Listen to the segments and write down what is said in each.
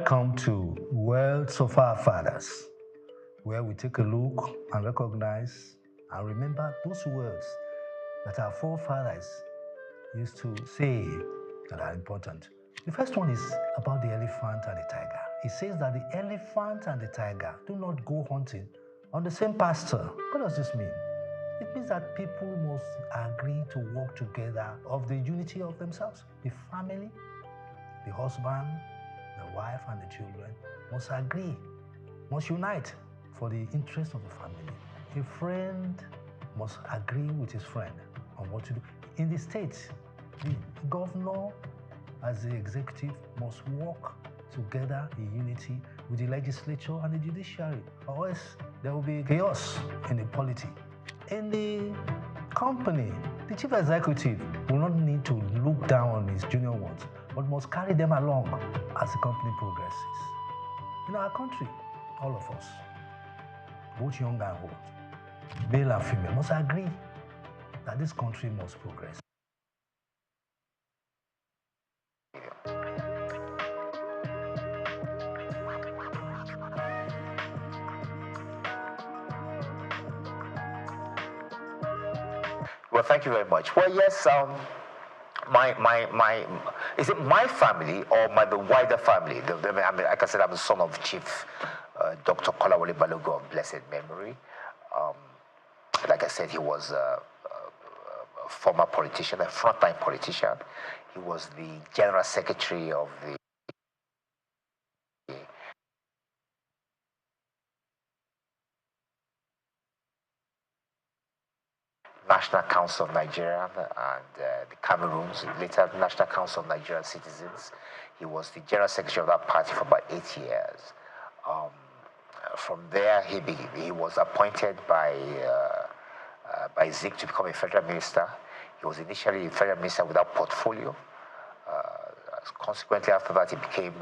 Welcome to Words of Our Fathers, where we take a look and recognize and remember those words that our forefathers used to say that are important. The first one is about the elephant and the tiger. It says that the elephant and the tiger do not go hunting on the same pasture. What does this mean? It means that people must agree to work together of the unity of themselves. The family, the husband, the wife, and the children must agree, must unite for the interest of the family. A friend must agree with his friend on what to do. In the state, the governor, as the executive, must work together in unity with the legislature and the judiciary, or else there will be chaos in the polity. In the company, the chief executive will not need to look down on his junior ones, but must carry them along as the company progresses. In our country, all of us, both young and old, male and female, must agree that this country must progress. Well, thank you very much. Well, yes, is it my family or the wider family? I mean, like I said, I'm the son of Chief Dr. Kolawole Balogun of blessed memory. Like I said, he was a former politician, a frontline politician. He was the general secretary of the National Council of Nigeria and the Cameroons, later National Council of Nigerian Citizens. He was the general secretary of that party for about 8 years. From there, he was appointed by SOUQ to become a federal minister. He was initially a federal minister without portfolio. Consequently, after that, he became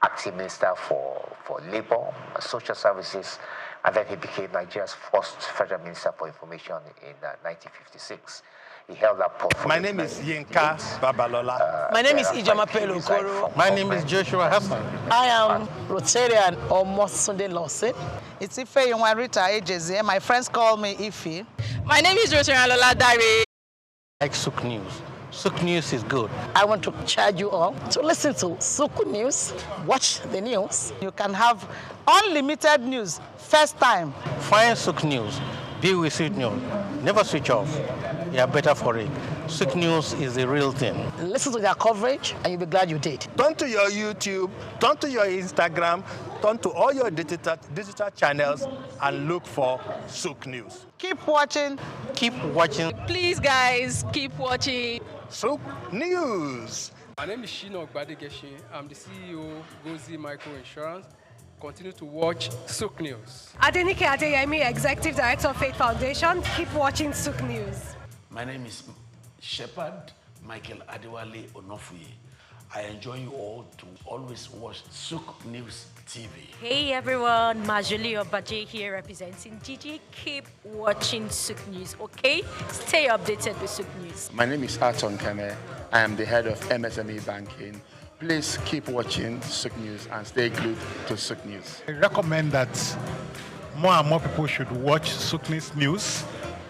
acting minister for labor and social services, and then he became Nigeria's first federal minister for information in 1956. He held that portfolio. My name is Yinka Babalola. My name is Ijoma Pelokoro. My name is Joshua Hassan. I am Rotarian or Sunday Lawson. It's Ife Yonwarita Ejeze. My friends call me Ife. My name is Rotarian Lola Dare. Like SOUQ News. SOUQ News is good. I want to charge you all to listen to SOUQ News, watch the news. You can have unlimited news, first time. Find SOUQ News. Be with SOUQ News. Never switch off. You are better for it. SOUQ News is the real thing. Listen to their coverage and you'll be glad you did. Turn to your YouTube, turn to your Instagram, turn to all your digital channels and look for SOUQ News. Keep watching. Keep watching. Please, guys, keep watching SOUQ News. My name is Shino Gbadegeshi. I'm the CEO Gozi Micro Insurance. Continue to watch SOUQ News. Adenike Adeyemi, Executive Director of Faith Foundation. Keep watching SOUQ News. My name is Shepherd Michael Adewale Onofuye. I enjoy you all to always watch SOUQ News TV. Hey everyone, Majuli Obaje here representing Gigi. Keep watching SOUQ News, okay? Stay updated with SOUQ News. My name is Aton Kene. I am the head of MSME Banking. Please keep watching SOUQ News and stay glued to SOUQ News. I recommend that more and more people should watch SOUQ News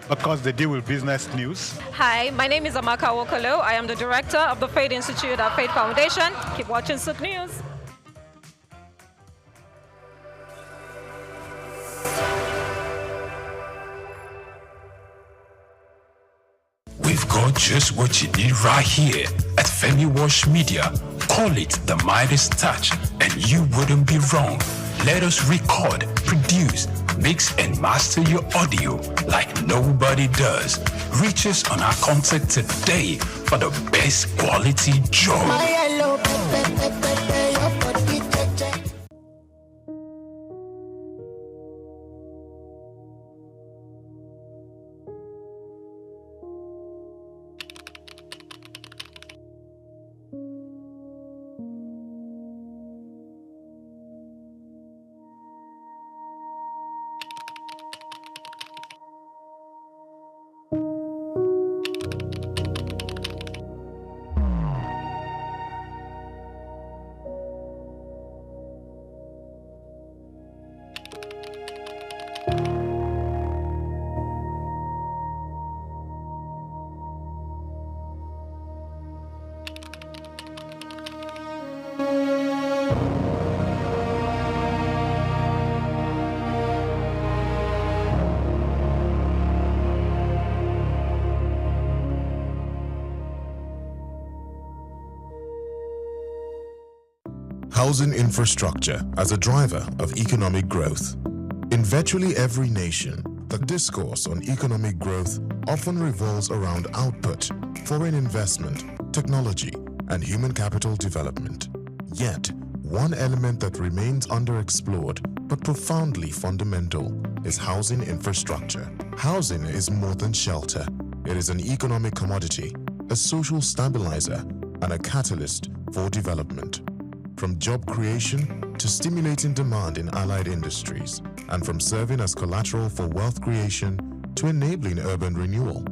because they deal with business news. Hi, my name is Amaka Wokolo. I am the director of the Faith Institute at Faith Foundation. Keep watching SOUQ News. We've got just what you need right here at Femi Wash Media. Call it the Midas Touch, and you wouldn't be wrong. Let us record, produce, mix, and master your audio like nobody does. Reach us on our contact today for the best quality job. Housing infrastructure as a driver of economic growth. In virtually every nation, the discourse on economic growth often revolves around output, foreign investment, technology, and human capital development. Yet, one element that remains underexplored but profoundly fundamental is housing infrastructure. Housing is more than shelter. It is an economic commodity, a social stabilizer, and a catalyst for development. From job creation to stimulating demand in allied industries, and from serving as collateral for wealth creation to enabling urban renewal,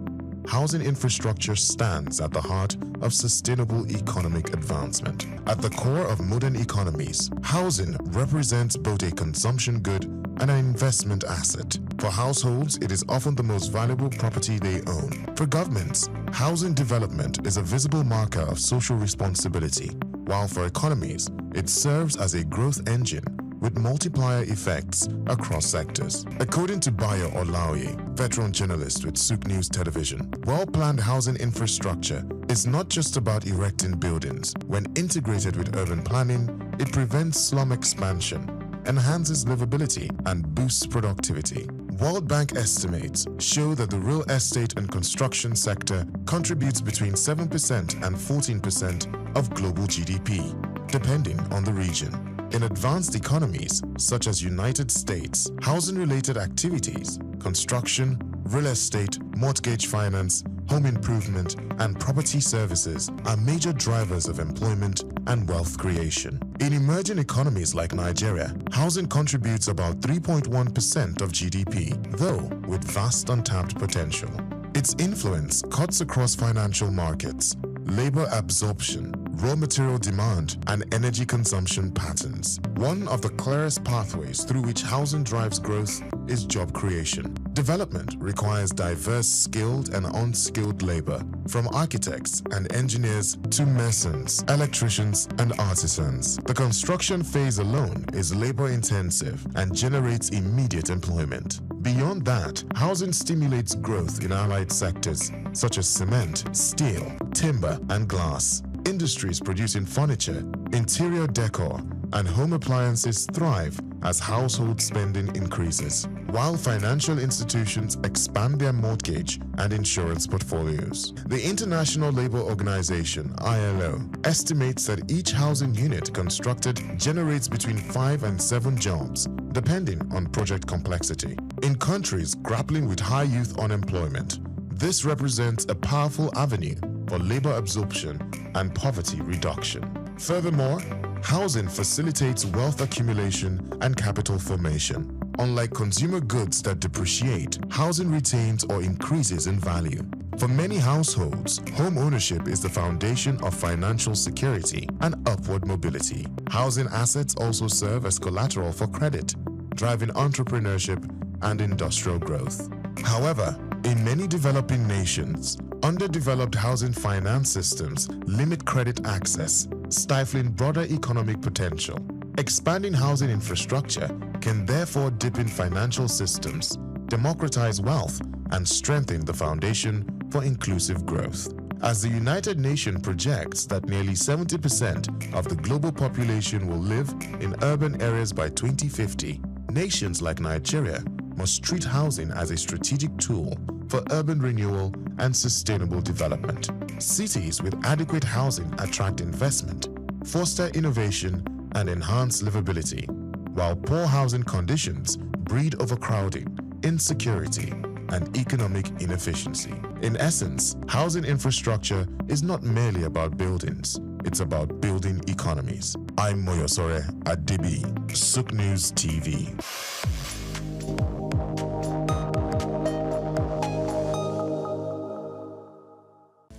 housing infrastructure stands at the heart of sustainable economic advancement. At the core of modern economies, housing represents both a consumption good and an investment asset. For households, it is often the most valuable property they own. For governments, housing development is a visible marker of social responsibility, while for economies, it serves as a growth engine with multiplier effects across sectors. According to Bayo Olaoye, veteran journalist with SOUQ News Television, well-planned housing infrastructure is not just about erecting buildings. When integrated with urban planning, it prevents slum expansion, enhances livability, and boosts productivity. World Bank estimates show that the real estate and construction sector contributes between 7% and 14% of global GDP, depending on the region. In advanced economies, such as United States, housing-related activities, construction, real estate, mortgage finance, home improvement, and property services are major drivers of employment and wealth creation. In emerging economies like Nigeria, housing contributes about 3.1% of GDP, though with vast untapped potential. Its influence cuts across financial markets, labor absorption, raw material demand, and energy consumption patterns. One of the clearest pathways through which housing drives growth is job creation. Development requires diverse skilled and unskilled labor, from architects and engineers to masons, electricians, and artisans. The construction phase alone is labor-intensive and generates immediate employment. Beyond that, housing stimulates growth in allied sectors such as cement, steel, timber, and glass. Industries producing furniture, interior decor, and home appliances thrive as household spending increases, while financial institutions expand their mortgage and insurance portfolios. The International Labour Organization, ILO, estimates that each housing unit constructed generates between 5 and 7 jobs, depending on project complexity. In countries grappling with high youth unemployment, this represents a powerful avenue for labor absorption and poverty reduction. Furthermore, housing facilitates wealth accumulation and capital formation. Unlike consumer goods that depreciate, housing retains or increases in value. For many households, home ownership is the foundation of financial security and upward mobility. Housing assets also serve as collateral for credit, driving entrepreneurship and industrial growth. However, in many developing nations, underdeveloped housing finance systems limit credit access, stifling broader economic potential. Expanding housing infrastructure can therefore deepen financial systems, democratize wealth, and strengthen the foundation for inclusive growth. As the United Nations projects that nearly 70% of the global population will live in urban areas by 2050, nations like Nigeria must treat housing as a strategic tool for urban renewal and sustainable development. Cities with adequate housing attract investment, foster innovation, and enhance livability, while poor housing conditions breed overcrowding, insecurity, and economic inefficiency. In essence, housing infrastructure is not merely about buildings, it's about building economies. I'm Moyosore Adibi, SOUQ News TV.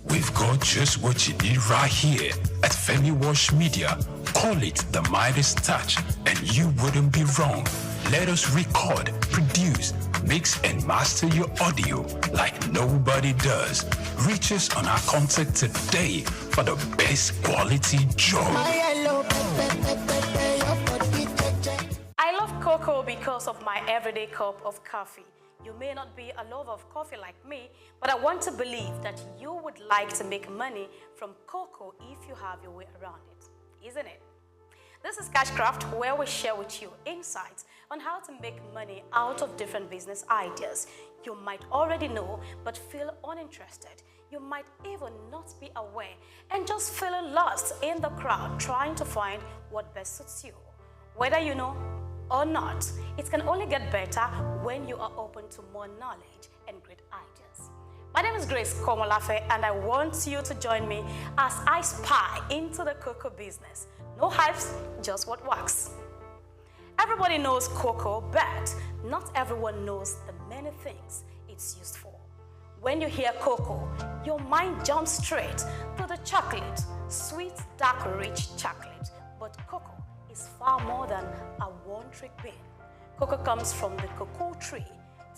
We've got just what you need right here at Femi Wash Media. Call it the Midas Touch, and you wouldn't be wrong. Let us record, produce, mix, and master your audio like nobody does. Reach us on our contact today for the best quality job. I love cocoa because of my everyday cup of coffee. You may not be a lover of coffee like me, but I want to believe that you would like to make money from cocoa if you have your way around it, isn't it? This is Cashcraft, where we share with you insights on how to make money out of different business ideas you might already know but feel uninterested. You might even not be aware and just feeling lost in the crowd trying to find what best suits you. Whether you know or not, it can only get better when you are open to more knowledge and great ideas. My name is Grace Komolafe, and I want you to join me as I spy into the cocoa business. No hypes, just what works. Everybody knows cocoa, but not everyone knows the many things it's used for. When you hear cocoa, your mind jumps straight to the chocolate, sweet, dark, rich chocolate. But cocoa is far more than a one-trick bean. Cocoa comes from the cocoa tree,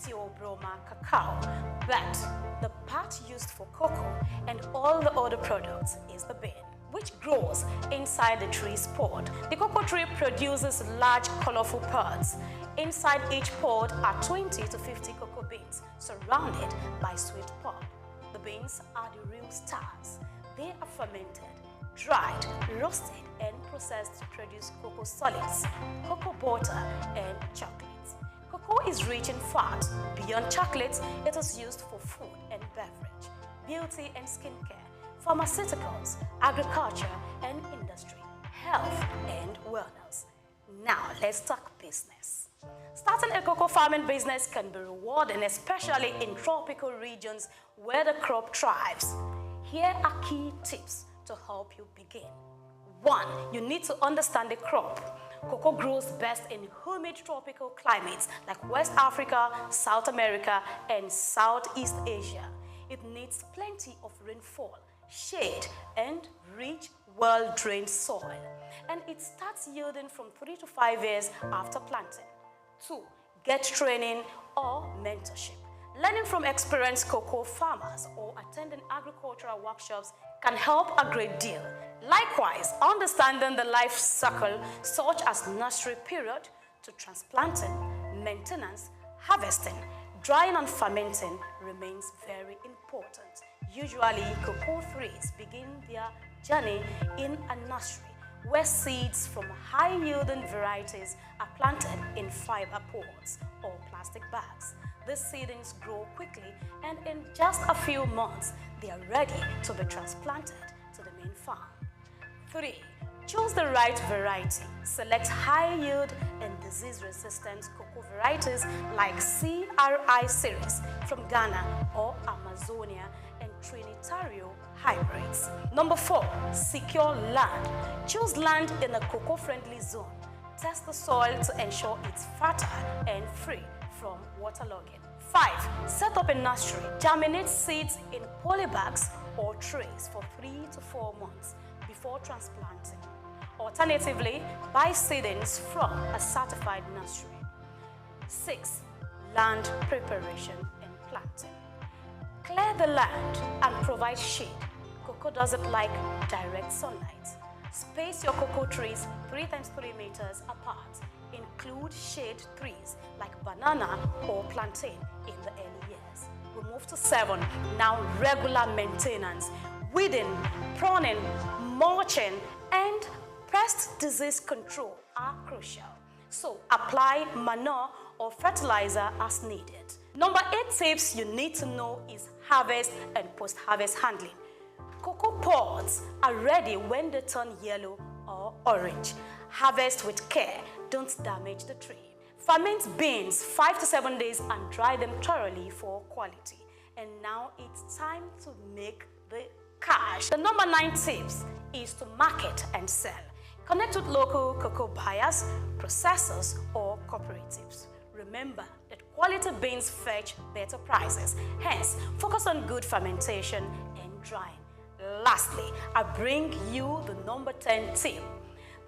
Theobroma cacao, but the part used for cocoa and all the other products is the bean, which grows inside the tree's pod. The cocoa tree produces large, colorful pods. Inside each pod are 20 to 50 cocoa beans, surrounded by sweet pulp. The beans are the real stars. They are fermented, dried, roasted, and processed to produce cocoa solids, cocoa butter, and chocolate. Cocoa is rich in fat. Beyond chocolate, it is used for food and beverage, beauty and skincare, pharmaceuticals, agriculture and industry, health and wellness. Now, let's talk business. Starting a cocoa farming business can be rewarding, especially in tropical regions where the crop thrives. Here are key tips to help you begin. 1. You need to understand the crop. Cocoa grows best in humid tropical climates like West Africa, South America, and Southeast Asia. It needs plenty of rainfall, shade, and rich, well-drained soil. And it starts yielding from 3 to 5 years after planting. 2. Get training or mentorship. Learning from experienced cocoa farmers or attending agricultural workshops can help a great deal. Likewise, understanding the life cycle, such as nursery period to transplanting, maintenance, harvesting, drying and fermenting remains very important. Usually, cocoa trees begin their journey in a nursery where seeds from high-yielding varieties are planted in fiber pods or plastic bags. These seedlings grow quickly, and in just a few months, they are ready to be transplanted to the main farm. 3. Choose the right variety. Select high-yield and disease-resistant cocoa varieties like CRI series from Ghana or Amazonia and Trinitario hybrids. Number 4. Secure land. Choose land in a cocoa-friendly zone. Test the soil to ensure it's fertile and free from waterlogging. 5. Set up a nursery. Germinate seeds in polybags or trays for 3 to 4 months before transplanting. Alternatively, buy seedlings from a certified nursery. 6. Land preparation and planting. Clear the land and provide shade. Cocoa doesn't like direct sunlight. Space your cocoa trees 3 times 3 meters apart. Include shade trees like banana or plantain in the early years. We move to 7. Now, regular maintenance. Weeding, pruning, mulching, and pest disease control are crucial. So, apply manure or fertilizer as needed. Number 8 tips you need to know is harvest and post-harvest handling. Cocoa pods are ready when they turn yellow or orange. Harvest with care. Don't damage the tree. Ferment beans 5 to 7 days and dry them thoroughly for quality. And now it's time to make the cash. The number 9 tips is to market and sell. Connect with local cocoa buyers, processors, or cooperatives. Remember that quality beans fetch better prices. Hence, focus on good fermentation and drying. Lastly, I bring you the number 10 tip.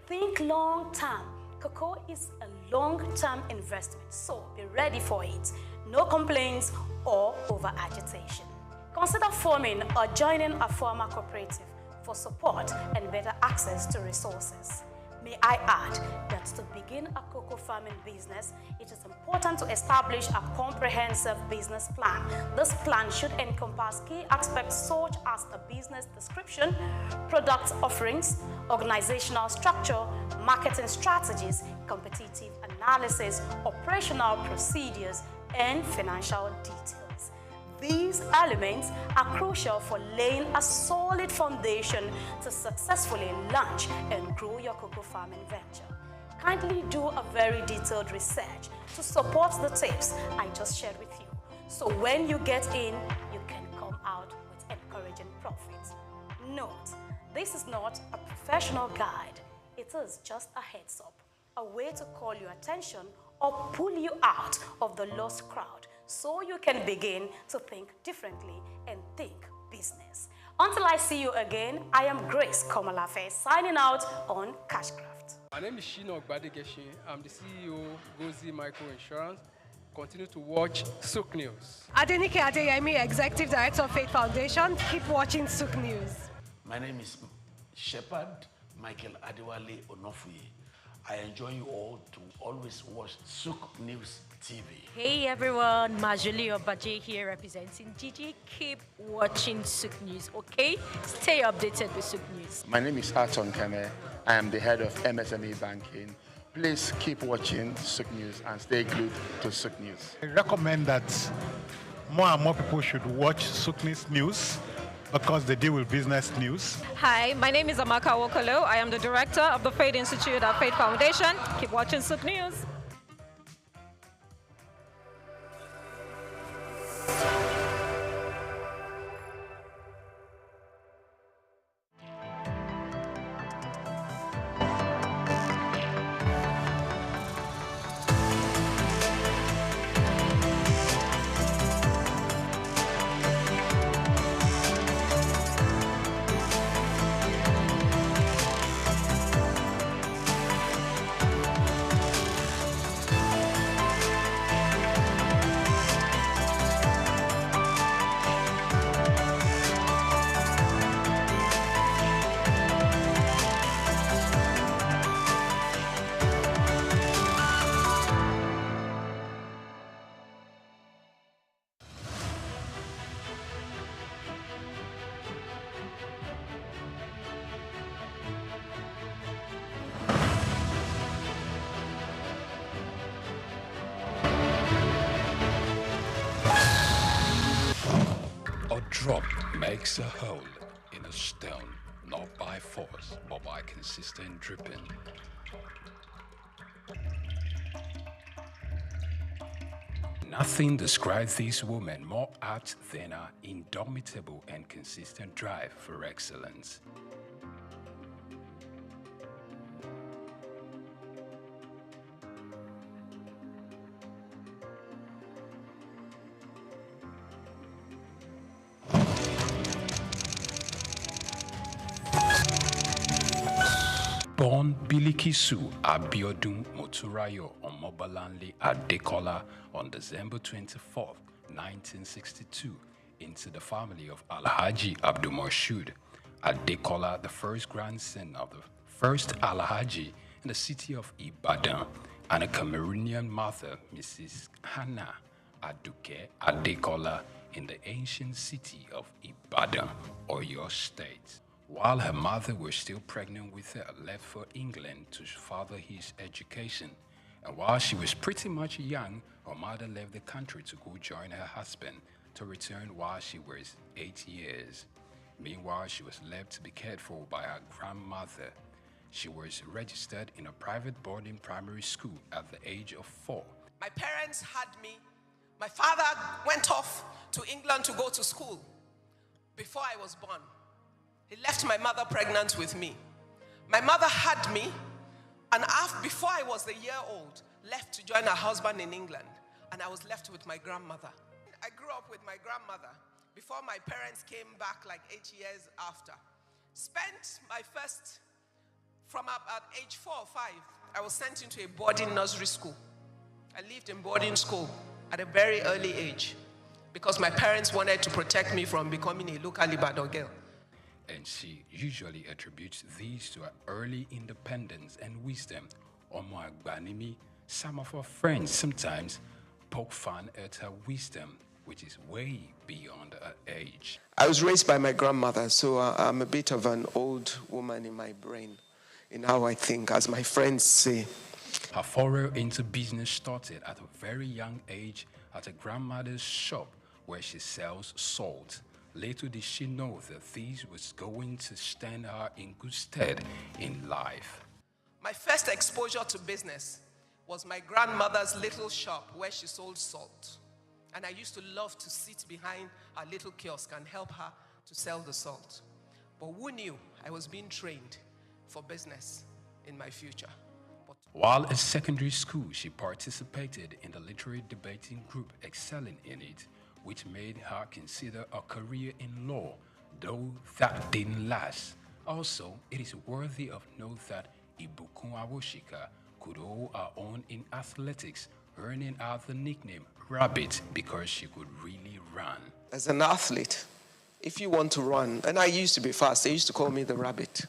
Think long term. Cocoa is a long-term investment, so be ready for it. No complaints or over-agitation. Consider forming or joining a farmer cooperative for support and better access to resources. May I add that to begin a cocoa farming business, it is important to establish a comprehensive business plan. This plan should encompass key aspects such as the business description, product offerings, organizational structure, marketing strategies, competitive analysis, operational procedures, and financial details. These elements are crucial for laying a solid foundation to successfully launch and grow your cocoa farming venture. Kindly do a very detailed research to support the tips I just shared with you. So when you get in, you can come out with encouraging profits. Note, this is not a professional guide. It is just a heads up, a way to call your attention or pull you out of the lost crowd so you can begin to think differently and think business. Until I see you again, I am Grace Komalafe signing out on Cashcraft. My name is Shino Ogbadegeshi. I'm the CEO of Gozi Micro Insurance. Continue to watch SOUQ News. Adenike Adeyemi, Executive Director of Faith Foundation. Keep watching SOUQ News. My name is Shepherd Michael Adewale Onofuye. I enjoin you all to always watch SOUQ News TV. Hey everyone, Majuli Obaje here representing Gigi. Keep watching SOUQ News, okay? Stay updated with SOUQ News. My name is Aton Keme. I am the head of MSME banking. Please keep watching SOUQ News and stay glued to SOUQ News. I recommend that more and more people should watch SOUQ News because they deal with business news. Hi, my name is Amaka Wokolo. I am the director of the Faith Institute at Faith Foundation. Keep watching SOUQ News. Drop makes a hole in a stone, not by force, but by consistent dripping. Nothing describes this woman more apt than her indomitable and consistent drive for excellence. Born Bilikisu Abiodun Moturayo Omobalanle Adekola on December 24, 1962, into the family of Alhaji Abdulmoshood Adekola, the first grandson of the first Alhaji in the city of Ibadan, and a Cameroonian mother, Mrs. Hannah Aduke Adekola, in the ancient city of Ibadan, Oyo State. While her mother was still pregnant with her, left for England to further his education. And while she was pretty much young, her mother left the country to go join her husband to return while she was 8 years. Meanwhile, she was left to be cared for by her grandmother. She was registered in a private boarding primary school at the age of 4. My parents had me. My father went off to England to go to school before I was born. He left my mother pregnant with me. My mother had me, and before I was a year old, left to join her husband in England, and I was left with my grandmother. I grew up with my grandmother before my parents came back like 8 years after. Spent my first, from at age 4 or 5, I was sent into a boarding nursery school. I lived in boarding school at a very early age because my parents wanted to protect me from becoming a local Ibadan girl. and she usually attributes these to her early independence and wisdom. Omo Agbanimi, some of her friends sometimes poke fun at her wisdom, which is way beyond her age. I was raised by my grandmother, so I'm a bit of an old woman in my brain, in how I think, as my friends say. Her foray into business started at a very young age at her grandmother's shop where she sells salt. Little did she know that this was going to stand her in good stead in life. My first exposure to business was my grandmother's little shop where she sold salt. And I used to love to sit behind her little kiosk and help her to sell the salt. But who knew I was being trained for business in my future? While at secondary school, she participated in the literary debating group, excelling in it, which made her consider a career in law, though that didn't last. Also, it is worthy of note that Ibukun Awoshika could hold her own in athletics, earning her the nickname Rabbit because she could really run. As an athlete, if you want to run, and I used to be fast, they used to call me the Rabbit.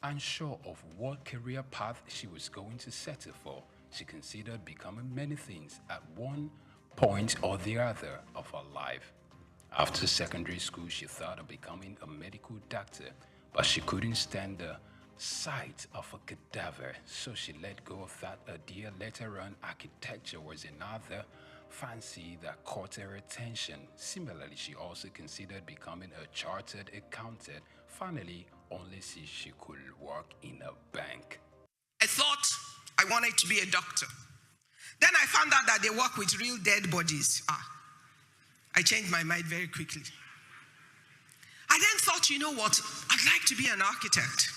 Unsure of what career path she was going to settle for, she considered becoming many things at one point or the other of her life. After secondary school, she thought of becoming a medical doctor, but she couldn't stand the sight of a cadaver, so she let go of that idea. Later on, architecture was another fancy that caught her attention. Similarly, she also considered becoming a chartered accountant. Finally, only see she could work in a bank. I thought I wanted to be a doctor. Then I found out that they work with real dead bodies. I changed my mind very quickly. I then thought, you know what? I'd like to be an architect.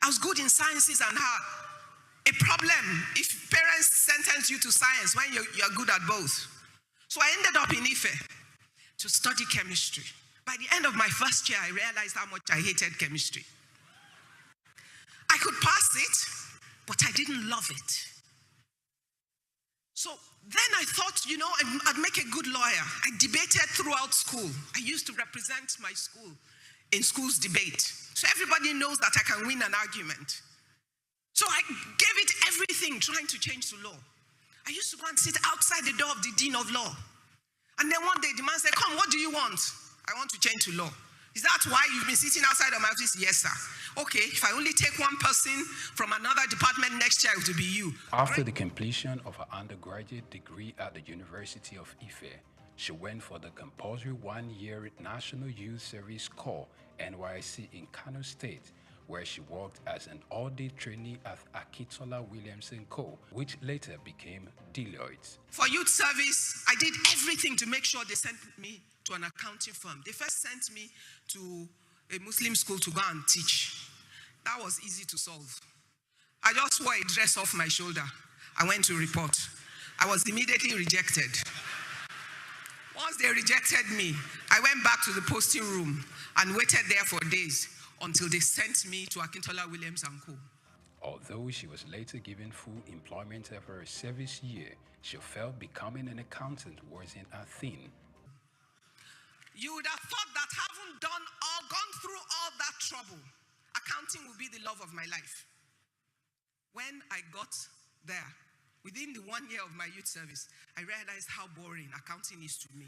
I was good in sciences and had a problem if parents sentence you to science when you're good at both. So I ended up in Ife to study chemistry. By the end of my first year, I realized how much I hated chemistry. I could pass it, but I didn't love it. So then I thought, you know, I'd make a good lawyer. I debated throughout school. I used to represent my school in school's debate. So everybody knows that I can win an argument. So I gave it everything trying to change to law. I used to go and sit outside the door of the dean of law. And then one day the man said, come, what do you want? I want to change to law. Is that why you've been sitting outside of my office? Yes, sir. Okay, if I only take one person from another department next year, it will be you. After the completion of her undergraduate degree at the University of Ife, she went for the compulsory one-year National Youth Service Corps, NYSC, in Kano State, where she worked as an audit trainee at Akitola Williamson Co., which later became Deloitte. For youth service, I did everything to make sure they sent me to an accounting firm. They first sent me to a Muslim school to go and teach. That was easy to solve. I just wore a dress off my shoulder. I went to report. I was immediately rejected. Once they rejected me, I went back to the posting room and waited there for days until they sent me to Akintola Williams & Co. Although she was later given full employment after her service year, she felt becoming an accountant wasn't a thing. You would have thought that having gone through all that trouble, accounting would be the love of my life. When I got there, within the 1 year of my youth service, I realized how boring accounting is to me.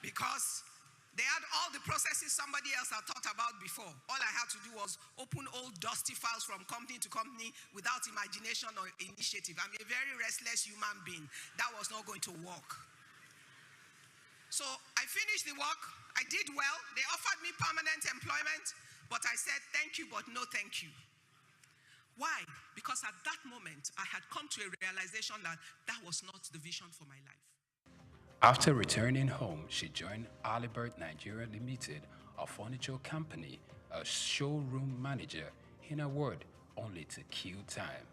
Because they had all the processes somebody else had thought about before. All I had to do was open old dusty files from company to company without imagination or initiative. I'm a very restless human being. That was not going to work. So I finished the work. I did well. They offered me permanent employment, but I said, thank you, but no thank you. Why? Because at that moment, I had come to a realization that that was not the vision for my life. After returning home, she joined Alibert Nigeria Limited, a furniture company, as showroom manager. In a word, only to kill time.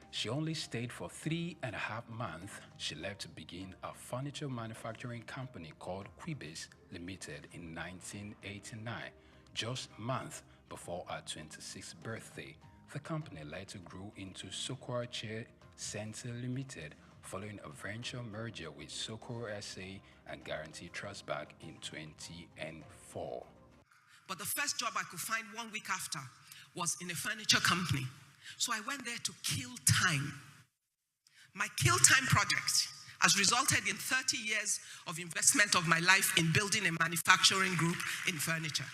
She only stayed for 3.5 months. She left to begin a furniture manufacturing company called Quibis Limited in 1989, just months before her 26th birthday. The company later grew into SOUQ Center Limited, following a venture merger with SOUQ SA and Guarantee Trust Bank in 2004. But the first job I could find 1 week after was in a furniture company. So I went there to kill time. My kill time project has resulted in 30 years of investment of my life in building a manufacturing group in furniture.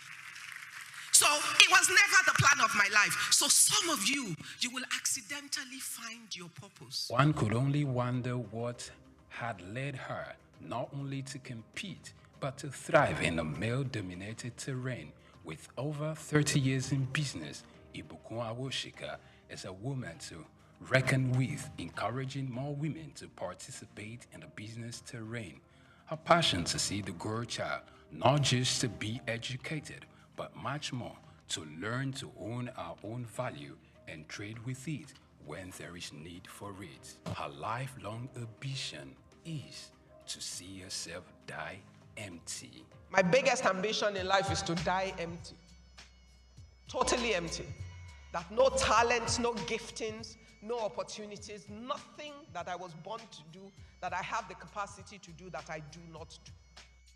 So it was never the plan of my life. So some of you will accidentally find your purpose. One could only wonder what had led her not only to compete, but to thrive in a male-dominated terrain. With over 30 years in business, Ibukun Awoshika is a woman to reckon with, encouraging more women to participate in the business terrain. Her passion to see the girl child, not just to be educated, but much more, to learn to own our own value and trade with it when there is need for it. Her lifelong ambition is to see herself die empty. My biggest ambition in life is to die empty. Totally empty. That no talents, no giftings, no opportunities, nothing that I was born to do, that I have the capacity to do, that I do not do.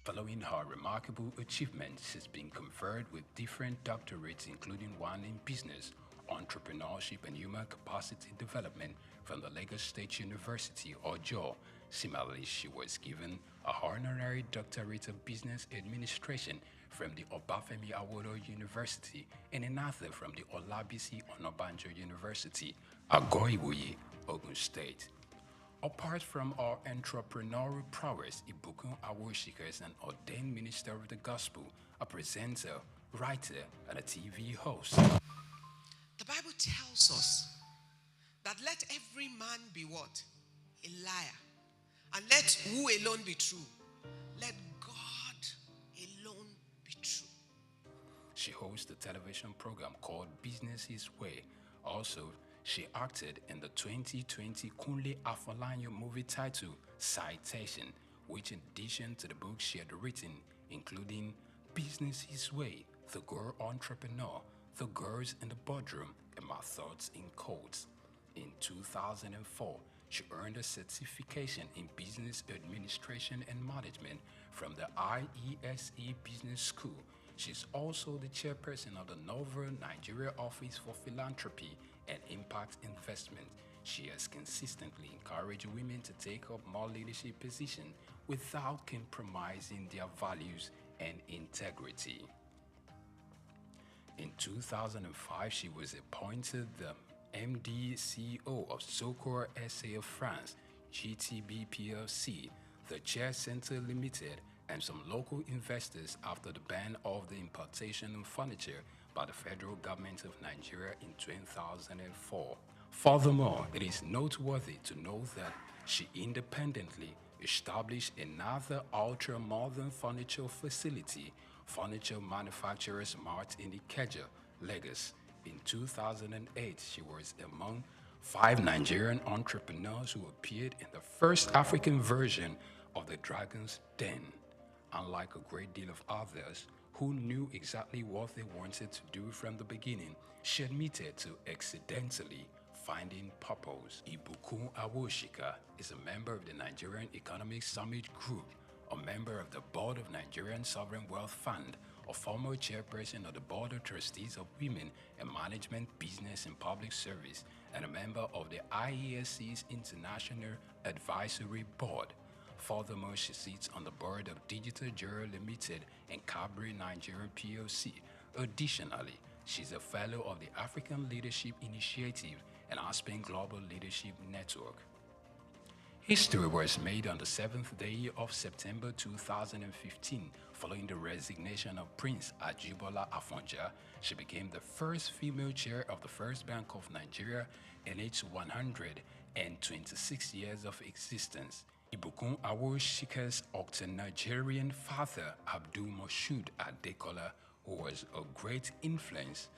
Following her remarkable achievements, she's been conferred with different doctorates, including one in business, entrepreneurship and human capacity development from the Lagos State University, Ojo. Similarly, she was given a honorary doctorate of business administration from the Obafemi Awolowo University and another from the Olabisi Onabanjo University, Agoiwoye, Ogun State. Apart from our entrepreneurial prowess, Ibukun Awoshika is an ordained minister of the gospel, a presenter, writer, and a TV host. The Bible tells us that let every man be what? A liar. And let who alone be true? Let God alone be true. She hosts a television program called Business His Way. Also, she acted in the 2020 Kunle Afolanyo movie titled Citation, which in addition to the book she had written, including Business His Way, The Girl Entrepreneur, The Girls in the Boardroom, and My Thoughts in Quotes. In 2004, she earned a certification in Business Administration and Management from the IESE Business School. She's also the chairperson of the Novel Nigeria Office for Philanthropy and Impact Investment. She has consistently encouraged women to take up more leadership positions without compromising their values and integrity. In 2005, she was appointed the MD CEO of SOUQ SA of France, GTB PLC, the Chair Center Limited, and some local investors after the ban of the importation of furniture by the federal government of Nigeria in 2004. Furthermore, it is noteworthy to note that she independently established another ultra-modern furniture facility, Furniture Manufacturers Mart in Ikeja, Lagos. In 2008, she was among 5 Nigerian entrepreneurs who appeared in the first African version of the Dragon's Den. Unlike a great deal of others who knew exactly what they wanted to do from the beginning, she admitted to accidentally finding purpose. Ibukun Awoshika is a member of the Nigerian Economic Summit Group, a member of the board of Nigerian Sovereign Wealth Fund, a former chairperson of the Board of Trustees of Women in Management, Business and Public Service, and a member of the IESC's International Advisory Board. Furthermore, she sits on the board of Digital Jewelry Limited and Cabri Nigeria PLC. Additionally, she's a fellow of the African Leadership Initiative and Aspen Global Leadership Network. History was made on the 7th day of September 2015. Following the resignation of Prince Ajibola Afonja, she became the first female chair of the First Bank of Nigeria in its 126 years of existence. Ibukun Awoshika's Octo-Nigerian father, Abdul Moshood Adekola, who was a great influence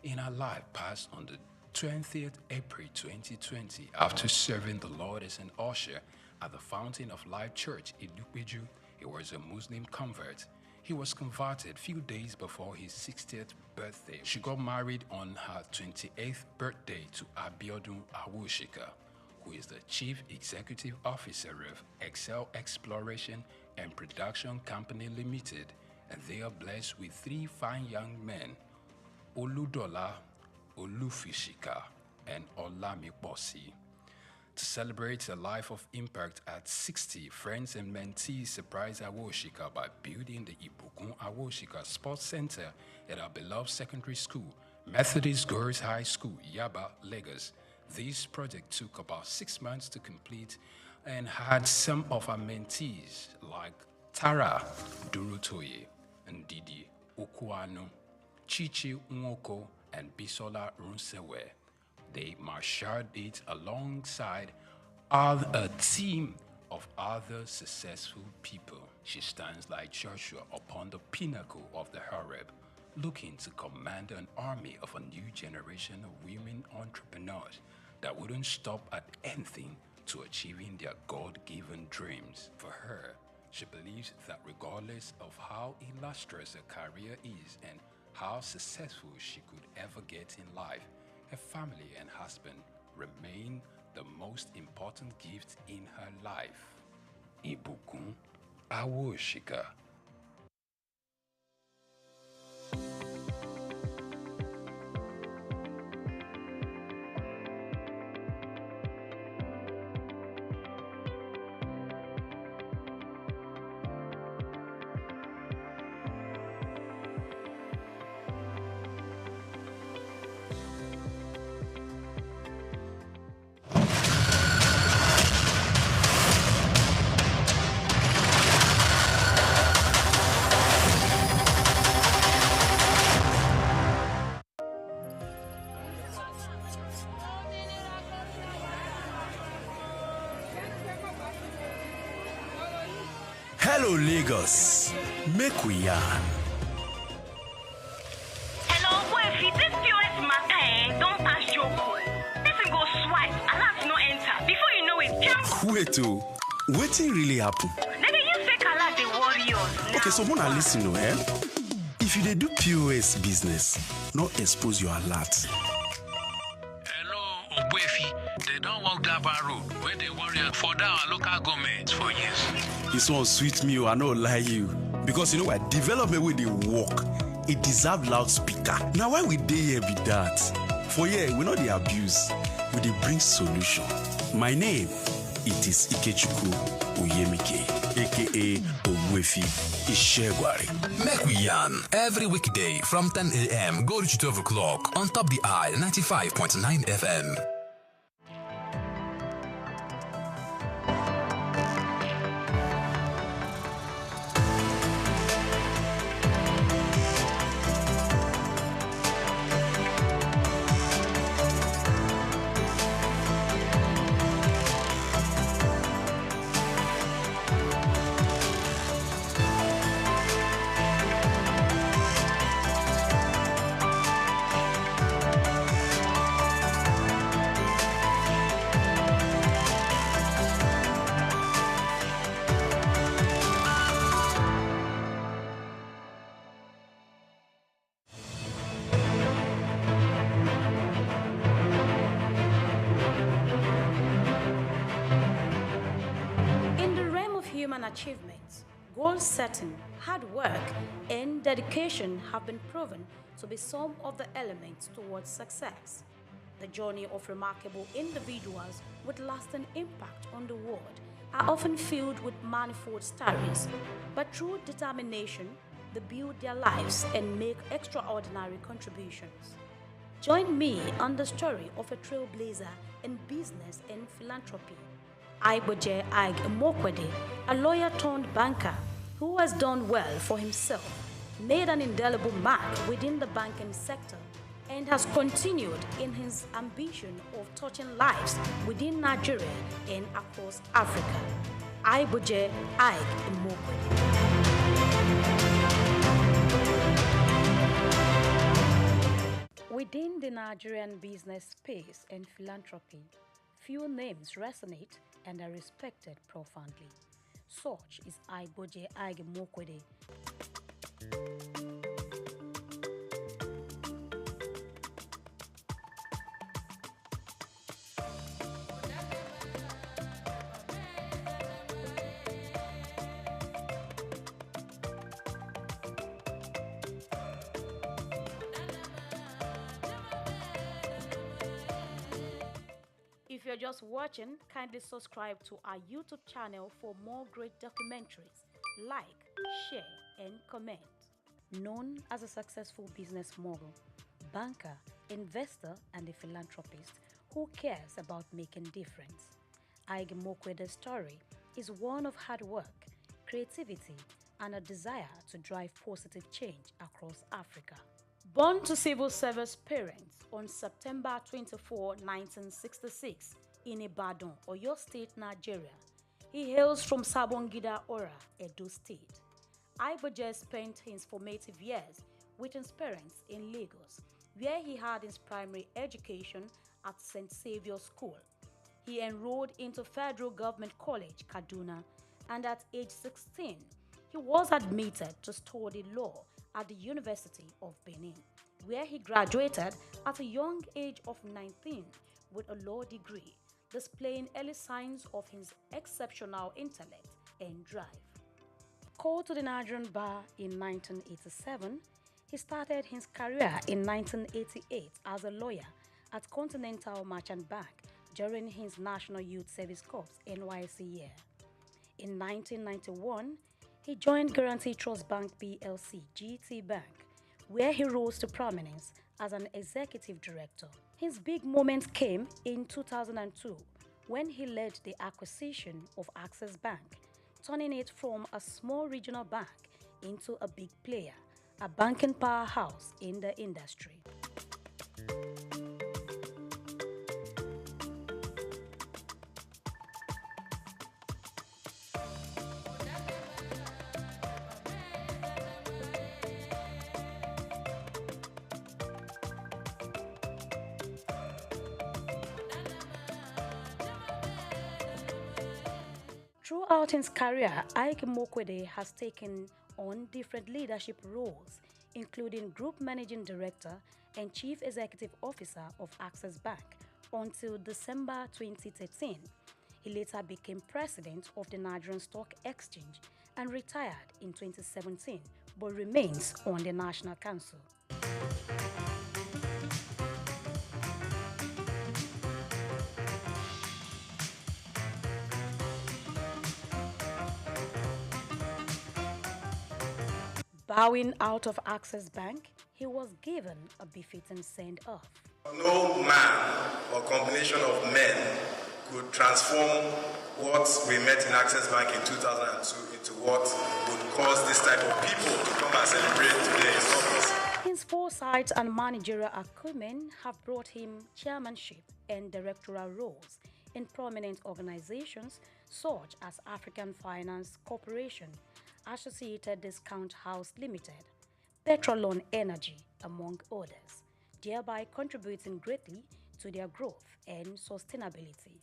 in her life, passed on the 20th April 2020 after serving the Lord as an usher at the Fountain of Life Church in Idupeju. He was a Muslim convert. He was converted few days before his 60th birthday. She got married on her 28th birthday to Abiodun Awoshika, who is the Chief Executive Officer of Excel Exploration and Production Company Limited, and they are blessed with 3 fine young men, Oludola, Olufishika, and Olamiposi. To celebrate a life of impact at 60, friends and mentees surprise Awoshika by building the Ibukun Awoshika Sports Center at our beloved secondary school, Methodist Girls High School, Yaba, Lagos. This project took about 6 months to complete and had some of our mentees like Tara Durutoye, Ndidi Okuano, Chichi Nwoko, and Bisola Runsewe. They marshaled it alongside a team of other successful people. She stands like Joshua upon the pinnacle of the Horeb, looking to command an army of a new generation of women entrepreneurs that wouldn't stop at anything to achieving their God-given dreams. For her, she believes that regardless of how illustrious a career is and how successful she could ever get in life, her family and husband remain the most important gift in her life. Ibukun Awoshika. Hello Lagos, make we yarn. Hello, boy, this POS matter, don't pass joke. Person go swipe, alert no enter. Before you know it, jump. Wait, wetin really happen? Maybe you fake alert the warriors. Okay, so wanna listen to If you dey do POS business, not expose your alert. They don't walk that bar road where they worry for our local government for years. This one sweet me, I no lie you. Because you know what? Development where they work, it deserve loudspeaker. Now why we dey here be that? For here, we know the abuse, we dey bring solution. My name, it is Ikechukwu Oyemike, aka Ogwefi Ishegwari. Make we yarn every weekday from 10 a.m. go to 12 o'clock on Top the Eye 95.9 FM. Achievements, goal setting, hard work, and dedication have been proven to be some of the elements towards success. The journey of remarkable individuals with lasting impact on the world are often filled with manifold stories, but through determination, they build their lives and make extraordinary contributions. Join me on the story of a trailblazer in business and philanthropy, Aiboje Ag Mokwede, a lawyer turned banker who has done well for himself, made an indelible mark within the banking sector, and has continued in his ambition of touching lives within Nigeria and across Africa. Aiboje Ag Mokwede. Within the Nigerian business space and philanthropy, few names resonate and are respected profoundly. Such is Aiboje Ag Mokwede. just watching, kindly subscribe to our YouTube channel for more great documentaries. Like, share, and comment. Known as a successful business mogul, banker, investor, and a philanthropist who cares about making difference, Ige Mokwede's story is one of hard work, creativity, and a desire to drive positive change across Africa. Born to civil service parents on September 24, 1966 in Ibadan, Oyo State, Nigeria, he hails from Sabongida Ora, Edo State. Iboje spent his formative years with his parents in Lagos, where he had his primary education at St. Saviour's School. He enrolled into Federal Government College, Kaduna, and at age 16, he was admitted to study law at the University of Benin, where he graduated at a young age of 19 with a law degree, displaying early signs of his exceptional intellect and drive. Called to the Nigerian bar in 1987, he started his career in 1988 as a lawyer at Continental Merchant Bank during his National Youth Service Corps NYSC year. In 1991, he joined Guarantee Trust Bank PLC, GT Bank, where he rose to prominence as an executive director. His big moment came in 2002 when he led the acquisition of Access Bank, turning it from a small regional bank into a big player, a banking powerhouse in the industry. Throughout his career, Ige Mokwede has taken on different leadership roles, including Group Managing Director and Chief Executive Officer of Access Bank until December 2013. He later became President of the Nigerian Stock Exchange and retired in 2017, but remains on the National Council. Bowing out of Access Bank, he was given a befitting send-off. No man or combination of men could transform what we met in Access Bank in 2002 into what would cause this type of people to come and celebrate today in his office. His foresight and managerial acumen have brought him chairmanship and directorial roles in prominent organizations such as African Finance Corporation, Associated Discount House Limited, Petrolon Energy, among others, thereby contributing greatly to their growth and sustainability.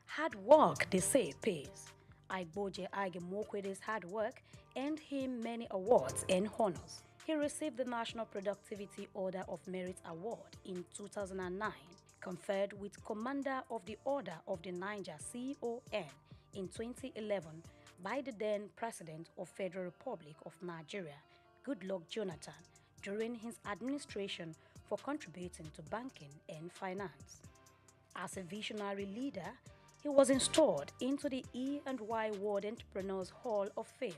Hard work, they say, pays. Igboje Ige Mokwede's hard work earned him many awards and honors. He received the National Productivity Order of Merit Award in 2009, conferred with Commander of the Order of the Niger CON in 2011 by the then President of Federal Republic of Nigeria, Goodluck Jonathan, during his administration for contributing to banking and finance. As a visionary leader, he was installed into the E&Y World Entrepreneurs Hall of Fame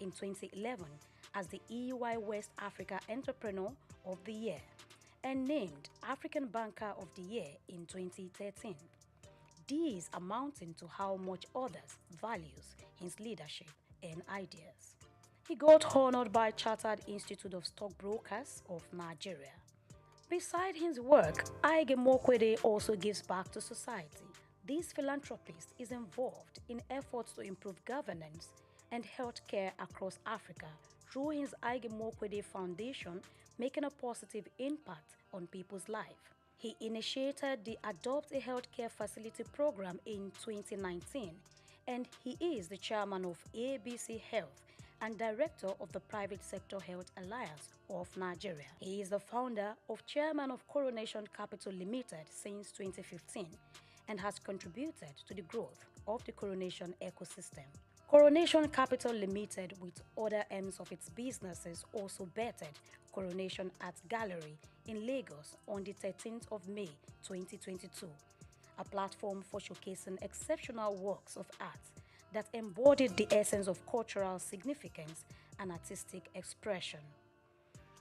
in 2011 as the EY West Africa Entrepreneur of the Year and named African Banker of the Year in 2013. These amounting to how much others values his leadership and ideas. He got honored by Chartered Institute of Stockbrokers of Nigeria. Beside his work, Ige Mokwede also gives back to society. This philanthropist is involved in efforts to improve governance and healthcare across Africa through his Ige Mokwede Foundation, making a positive impact on people's life. He initiated the Adopt a Healthcare Facility program in 2019, and he is the chairman of ABC Health and director of the Private Sector Health Alliance of Nigeria. He is the founder of Chairman of Coronation Capital Limited since 2015 and has contributed to the growth of the Coronation ecosystem. Coronation Capital Limited, with other arms of its businesses, also bettered Coronation Art Gallery in Lagos on the 13th of May 2022, a platform for showcasing exceptional works of art that embodied the essence of cultural significance and artistic expression.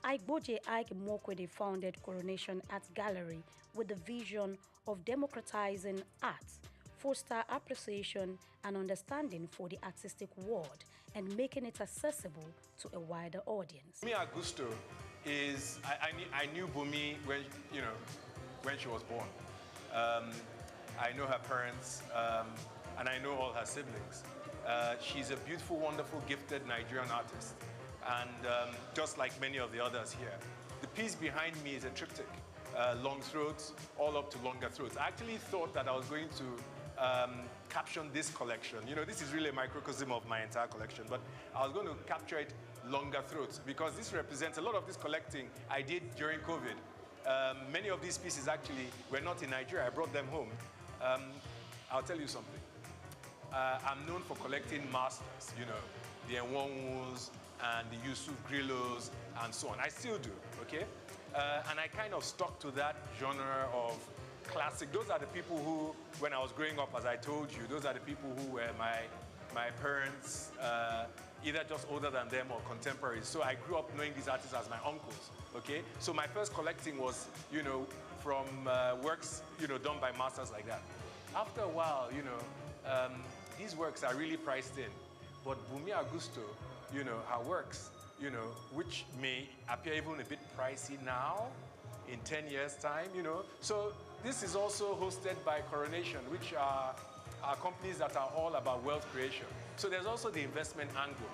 Aigboje Ike Mokwede founded Coronation Art Gallery with the vision of democratizing art, foster appreciation and understanding for the artistic world, and making it accessible to a wider audience. Bumi Augusto is, I knew Bumi when she was born. I know her parents, and I know all her siblings. She's a beautiful, wonderful, gifted Nigerian artist, and just like many of the others here. The piece behind me is a triptych, long throats, all up to longer throats. I actually thought that I was going to caption this collection. This is really a microcosm of my entire collection, but I was going to capture it longer throats because this represents a lot of this collecting I did during COVID. Many of these pieces actually were not in Nigeria. I brought them home. I'll tell you something. I'm known for collecting masters, the Enwonwus and the Yusuf Grillos and so on. I still do, okay? And I kind of stuck to that genre of classic. Those are the people who, when I was growing up, as I told you, those are the people who were my parents, either just older than them or contemporaries. So I grew up knowing these artists as my uncles, okay? So my first collecting was, from works, done by masters like that. After a while, these works are really priced in. But Bumi Augusto, her works, which may appear even a bit pricey now, in 10 years' time, So this is also hosted by Coronation, which are companies that are all about wealth creation. So there's also the investment angle.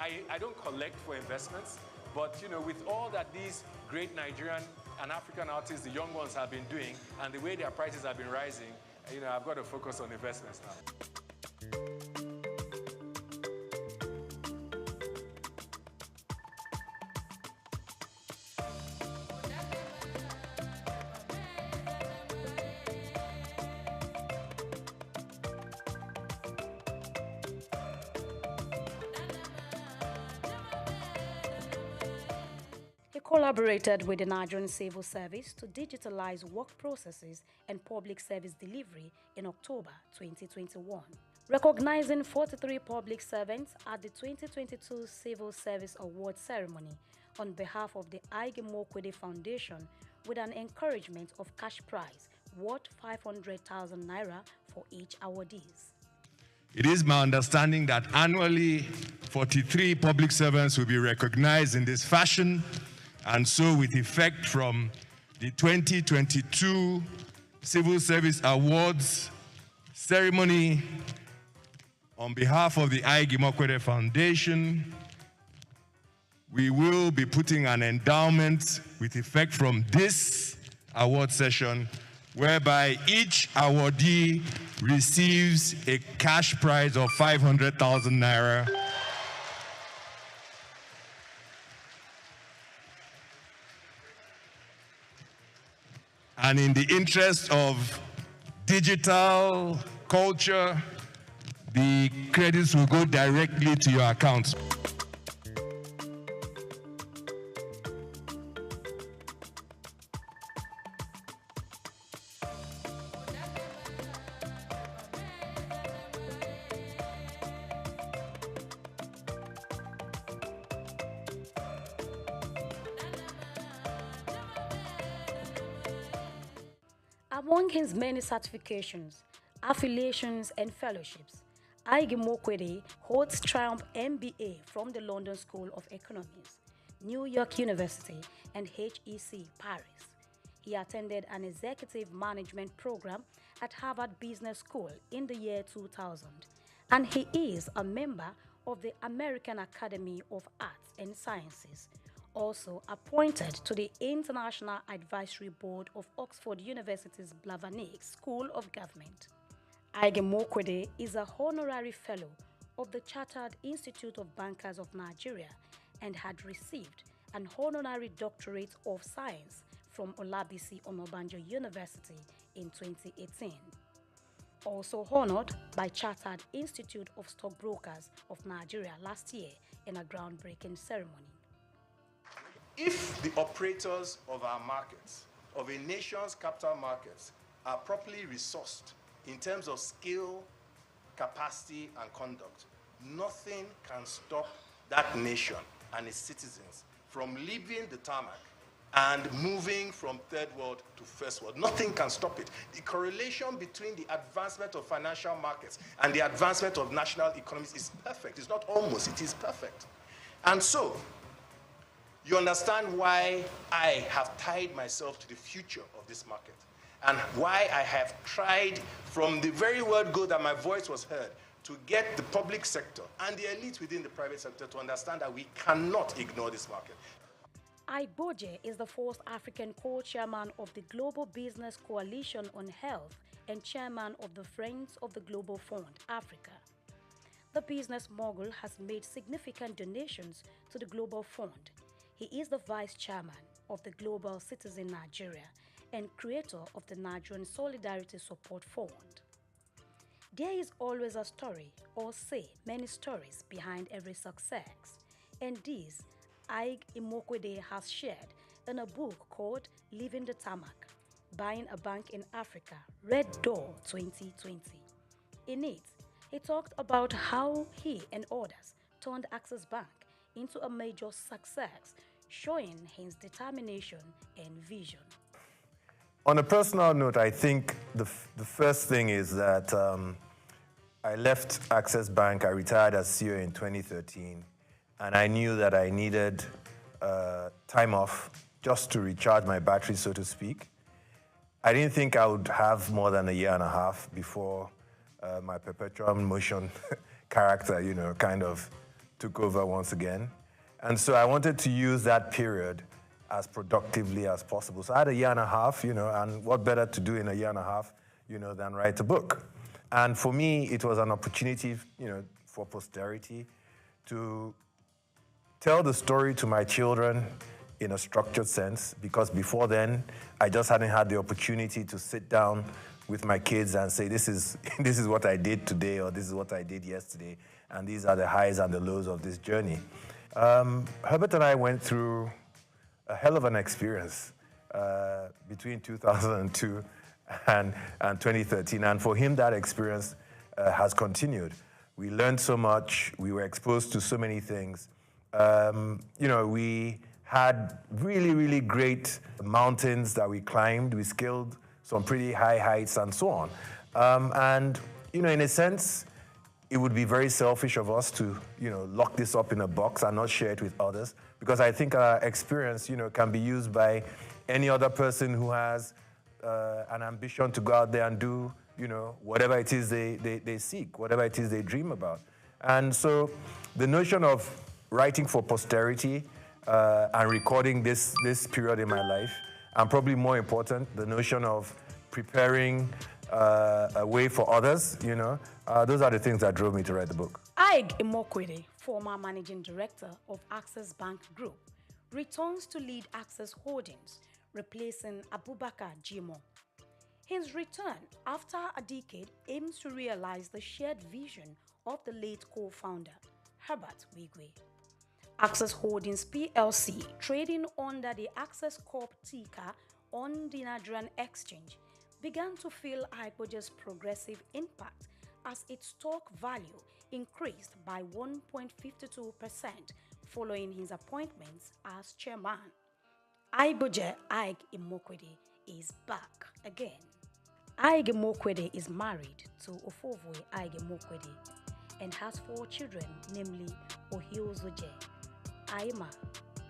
I don't collect for investments, but with all that these great Nigerian and African artists, the young ones, have been doing, and the way their prices have been rising, I've got to focus on investments now. He collaborated with the Nigerian Civil Service to digitalize work processes and public service delivery in October 2021. Recognizing 43 public servants at the 2022 Civil Service Award ceremony on behalf of the Ige Mokwede Foundation with an encouragement of cash prize worth 500,000 naira for each awardees. It is my understanding that annually 43 public servants will be recognized in this fashion, and so with effect from the 2022 Civil Service Awards ceremony, on behalf of the Ige Mokwede Foundation, we will be putting an endowment with effect from this award session, whereby each awardee receives a cash prize of 500,000 naira. And in the interest of digital culture, the credits will go directly to your accounts. Among his many certifications, affiliations, and fellowships, Ige Mokwede holds Triumph MBA from the London School of Economics, New York University, and HEC Paris. He attended an executive management program at Harvard Business School in the year 2000, and he is a member of the American Academy of Arts and Sciences, also appointed to the International Advisory Board of Oxford University's Blavatnik School of Government. Ige Mokwede is a honorary fellow of the Chartered Institute of Bankers of Nigeria and had received an honorary doctorate of science from Olabisi Onabanjo University in 2018. Also honored by Chartered Institute of Stockbrokers of Nigeria last year in a groundbreaking ceremony. If the operators of our markets, of a nation's capital markets, are properly resourced in terms of skill, capacity, and conduct, nothing can stop that nation and its citizens from leaving the tarmac and moving from third world to first world. Nothing can stop it. The correlation between the advancement of financial markets and the advancement of national economies is perfect. It's not almost, it is perfect. And so, you understand why I have tied myself to the future of this market and why I have tried from the very word go that my voice was heard to get the public sector and the elite within the private sector to understand that we cannot ignore this market. Aiboje is the first African co-chairman of the Global Business Coalition on Health and chairman of the Friends of the Global Fund, Africa. The business mogul has made significant donations to the Global Fund. He is the vice chairman of the Global Citizen Nigeria and creator of the Nigerian Solidarity Support Fund. There is always a story, or say many stories, behind every success, and this Ig Imokwede has shared in a book called Leaving the Tarmac, Buying a Bank in Africa, Red Door 2020. In it, he talked about how he and others turned Access Bank into a major success, showing his determination and vision. On a personal note, I think the first thing is that I left Access Bank. I retired as CEO in 2013, and I knew that I needed time off just to recharge my battery, so to speak. I didn't think I would have more than a year and a half before my perpetual motion character, kind of took over once again. And so I wanted to use that period as productively as possible. So I had a year and a half, and what better to do in a year and a half, than write a book. And for me, it was an opportunity, for posterity to tell the story to my children in a structured sense, because before then, I just hadn't had the opportunity to sit down with my kids and say, this is what I did today, or this is what I did yesterday, and these are the highs and the lows of this journey. Herbert and I went through a hell of an experience between 2002 and 2013, and for him, that experience has continued. We learned so much. We were exposed to so many things. We had really, really great mountains that we climbed. We scaled some pretty high heights and so on. And in a sense, it would be very selfish of us to, lock this up in a box and not share it with others, because I think our experience, can be used by any other person who has an ambition to go out there and do, whatever it is they seek, whatever it is they dream about. And so the notion of writing for posterity and recording this period in my life, and probably more important, the notion of preparing a way for others, those are the things that drove me to write the book. Ig Imokwede, former managing director of Access Bank Group, returns to lead Access Holdings, replacing Abubakar Jimo. His return after a decade aims to realize the shared vision of the late co-founder, Herbert Wigwe. Access Holdings PLC, trading under the Access Corp ticker on the Nigerian exchange, began to feel Aiboje's progressive impact as its stock value increased by 1.52% following his appointments as chairman. Aiboje Ig Imokwede is back again. Ig Imokwede is married to Ofovwe Ig Imokwede and has 4 children, namely Ohiozoje, Aima,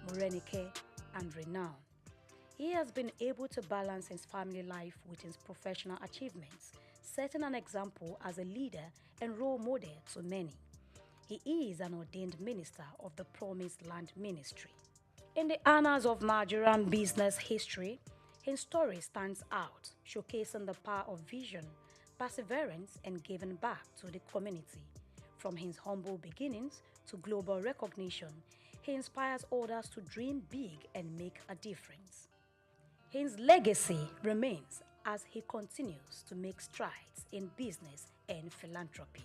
Morenike, and Renown. He has been able to balance his family life with his professional achievements, setting an example as a leader and role model to many. He is an ordained minister of the Promised Land Ministry. In the annals of Nigerian business history, his story stands out, showcasing the power of vision, perseverance, and giving back to the community. From his humble beginnings to global recognition, he inspires others to dream big and make a difference. His legacy remains as he continues to make strides in business and philanthropy.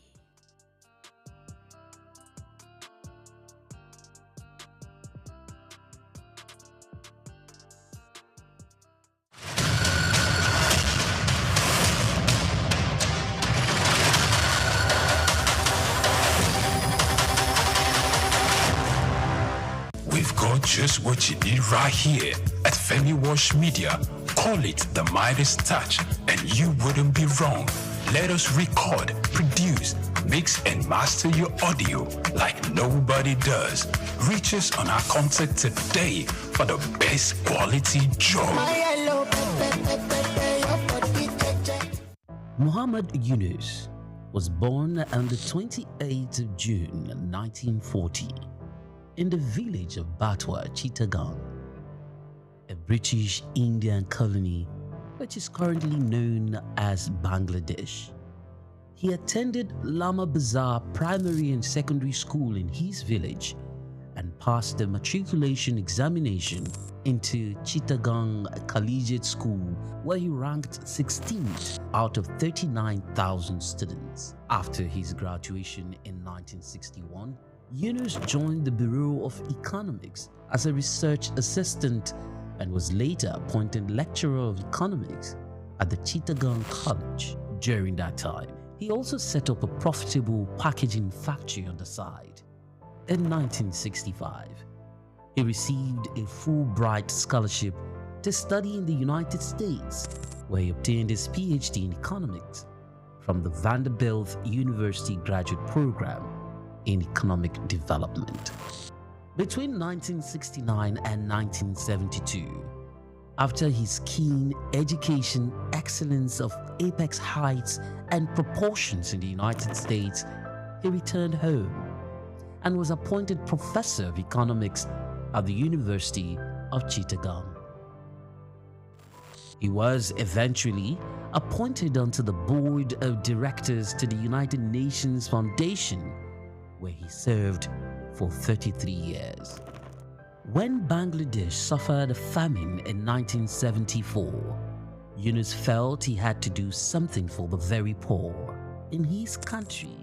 We've got just what you need right here at Femi Wash Media. Call it the Midas Touch and you wouldn't be wrong. Let us record, produce, mix and master your audio like nobody does. Reach us on our contact today for the best quality job. Muhammad Yunus was born on the 28th of June 1940 in the village of Batwa, Chittagong, a British Indian colony which is currently known as Bangladesh. He attended Lama Bazar Primary and Secondary School in his village and passed the matriculation examination into Chittagong Collegiate School, where he ranked 16th out of 39,000 students. After his graduation in 1961, Yunus joined the Bureau of Economics as a research assistant and was later appointed lecturer of economics at the Chittagong College. During that time, he also set up a profitable packaging factory on the side. In 1965, he received a Fulbright scholarship to study in the United States, where he obtained his PhD in economics from the Vanderbilt University Graduate Program in Economic Development. Between 1969 and 1972, after his keen education excellence of apex heights and proportions in the United States, he returned home and was appointed professor of economics at the University of Chittagong. He was eventually appointed onto the board of directors to the United Nations Foundation, where he served for 33 years. When Bangladesh suffered a famine in 1974, Yunus felt he had to do something for the very poor. In his country,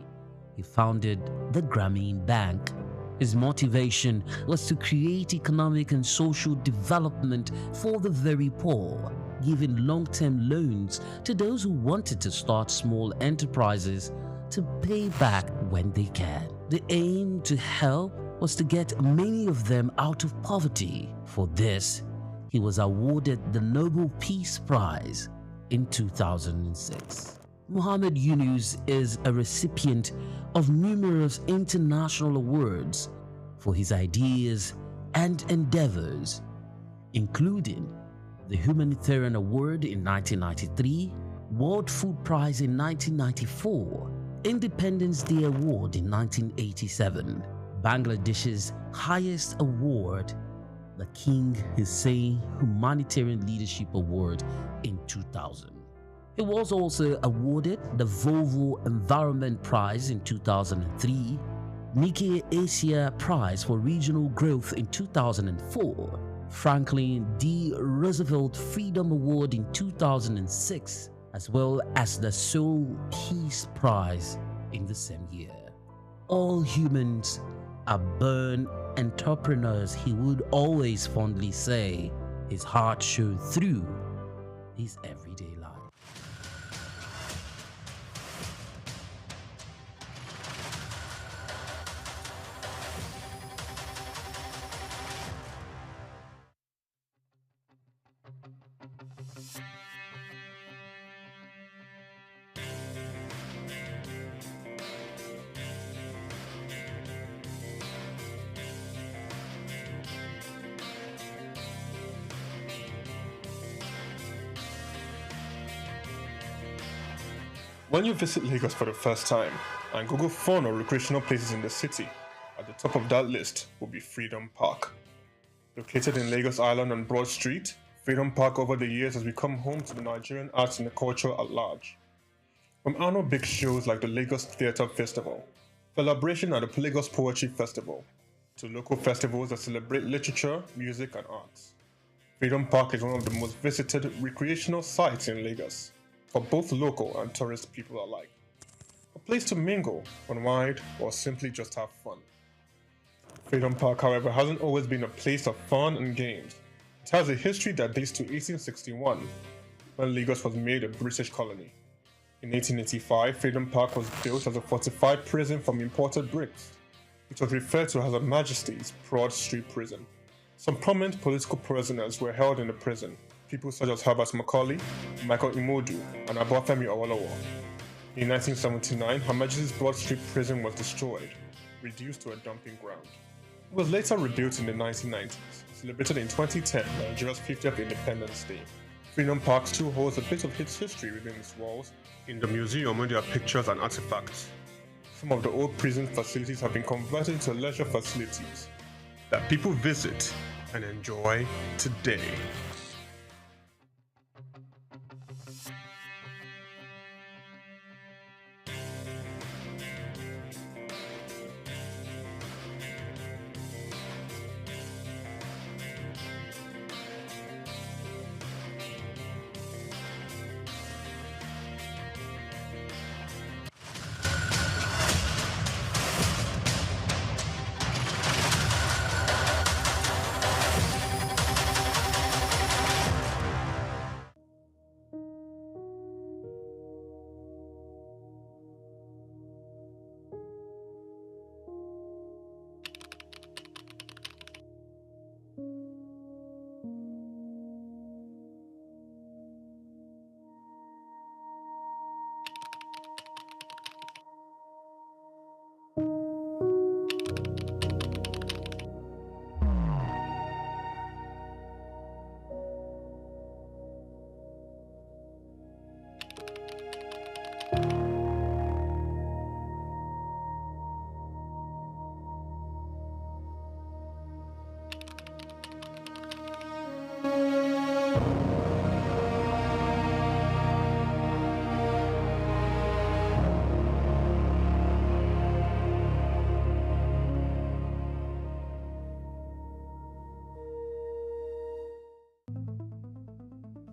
he founded the Grameen Bank. His motivation was to create economic and social development for the very poor, giving long-term loans to those who wanted to start small enterprises to pay back when they can. The aim to help was to get many of them out of poverty. For this, he was awarded the Nobel Peace Prize in 2006. Muhammad Yunus is a recipient of numerous international awards for his ideas and endeavors, including the Humanitarian Award in 1993, World Food Prize in 1994, Independence Day Award in 1987, Bangladesh's highest award, the King Hussein Humanitarian Leadership Award in 2000. He was also awarded the Volvo Environment Prize in 2003, Nikkei Asia Prize for Regional Growth in 2004, Franklin D. Roosevelt Freedom Award in 2006, as well as the SOUQ Peace Prize in the same year. All humans are born entrepreneurs, he would always fondly say. His heart showed through his everyday life. When you visit Lagos for the first time and Google fun or recreational places in the city, at the top of that list will be Freedom Park. Located in Lagos Island on Broad Street, Freedom Park over the years has become home to the Nigerian arts and the culture at large. From annual big shows like the Lagos Theatre Festival, celebration at the Lagos Poetry Festival, to local festivals that celebrate literature, music, and arts. Freedom Park is one of the most visited recreational sites in Lagos, for both local and tourist people alike. A place to mingle, unwind, or simply just have fun. Freedom Park, however, hasn't always been a place of fun and games. It has a history that dates to 1861, when Lagos was made a British colony. In 1885, Freedom Park was built as a fortified prison from imported bricks. It was referred to as Her Majesty's Broad Street Prison. Some prominent political prisoners were held in the prison, people such as Herbert Macaulay, Michael Imodu, and Obafemi Awolowo. In 1979, Her Majesty's Broad Street Prison was destroyed, reduced to a dumping ground. It was later rebuilt in the 1990s, celebrated in 2010, Nigeria's 50th Independence Day. Freedom Park still holds a bit of its history within its walls. In the museum, where there are pictures and artifacts. Some of the old prison facilities have been converted into leisure facilities that people visit and enjoy today.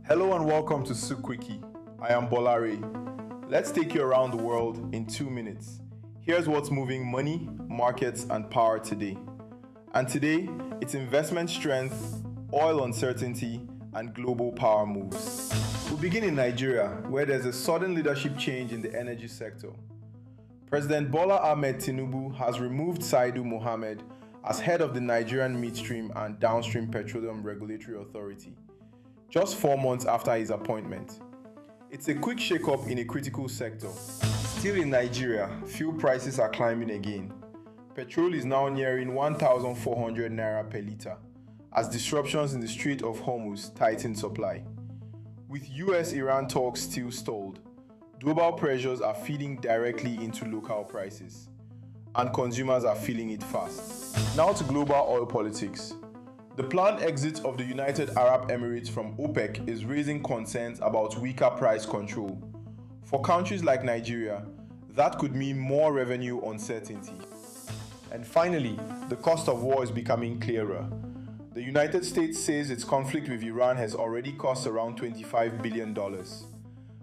Hello and welcome to SOUQ Quickie. I am Bolare. Let's take you around the world in 2 minutes. Here's what's moving money, markets, and power today. And today, it's investment strength, oil uncertainty, and global power moves. We'll begin in Nigeria, where there's a sudden leadership change in the energy sector. President Bola Ahmed Tinubu has removed Saidu Mohammed as head of the Nigerian Midstream and Downstream Petroleum Regulatory Authority, just 4 months after his appointment. It's a quick shake-up in a critical sector. Still in Nigeria, fuel prices are climbing again. Petrol is now nearing 1,400 naira per litre, as disruptions in the Strait of Hormuz tighten supply. With US-Iran talks still stalled, global pressures are feeding directly into local prices, and consumers are feeling it fast. Now to global oil politics. The planned exit of the United Arab Emirates from OPEC is raising concerns about weaker price control. For countries like Nigeria, that could mean more revenue uncertainty. And finally, the cost of war is becoming clearer. The United States says its conflict with Iran has already cost around $25 billion.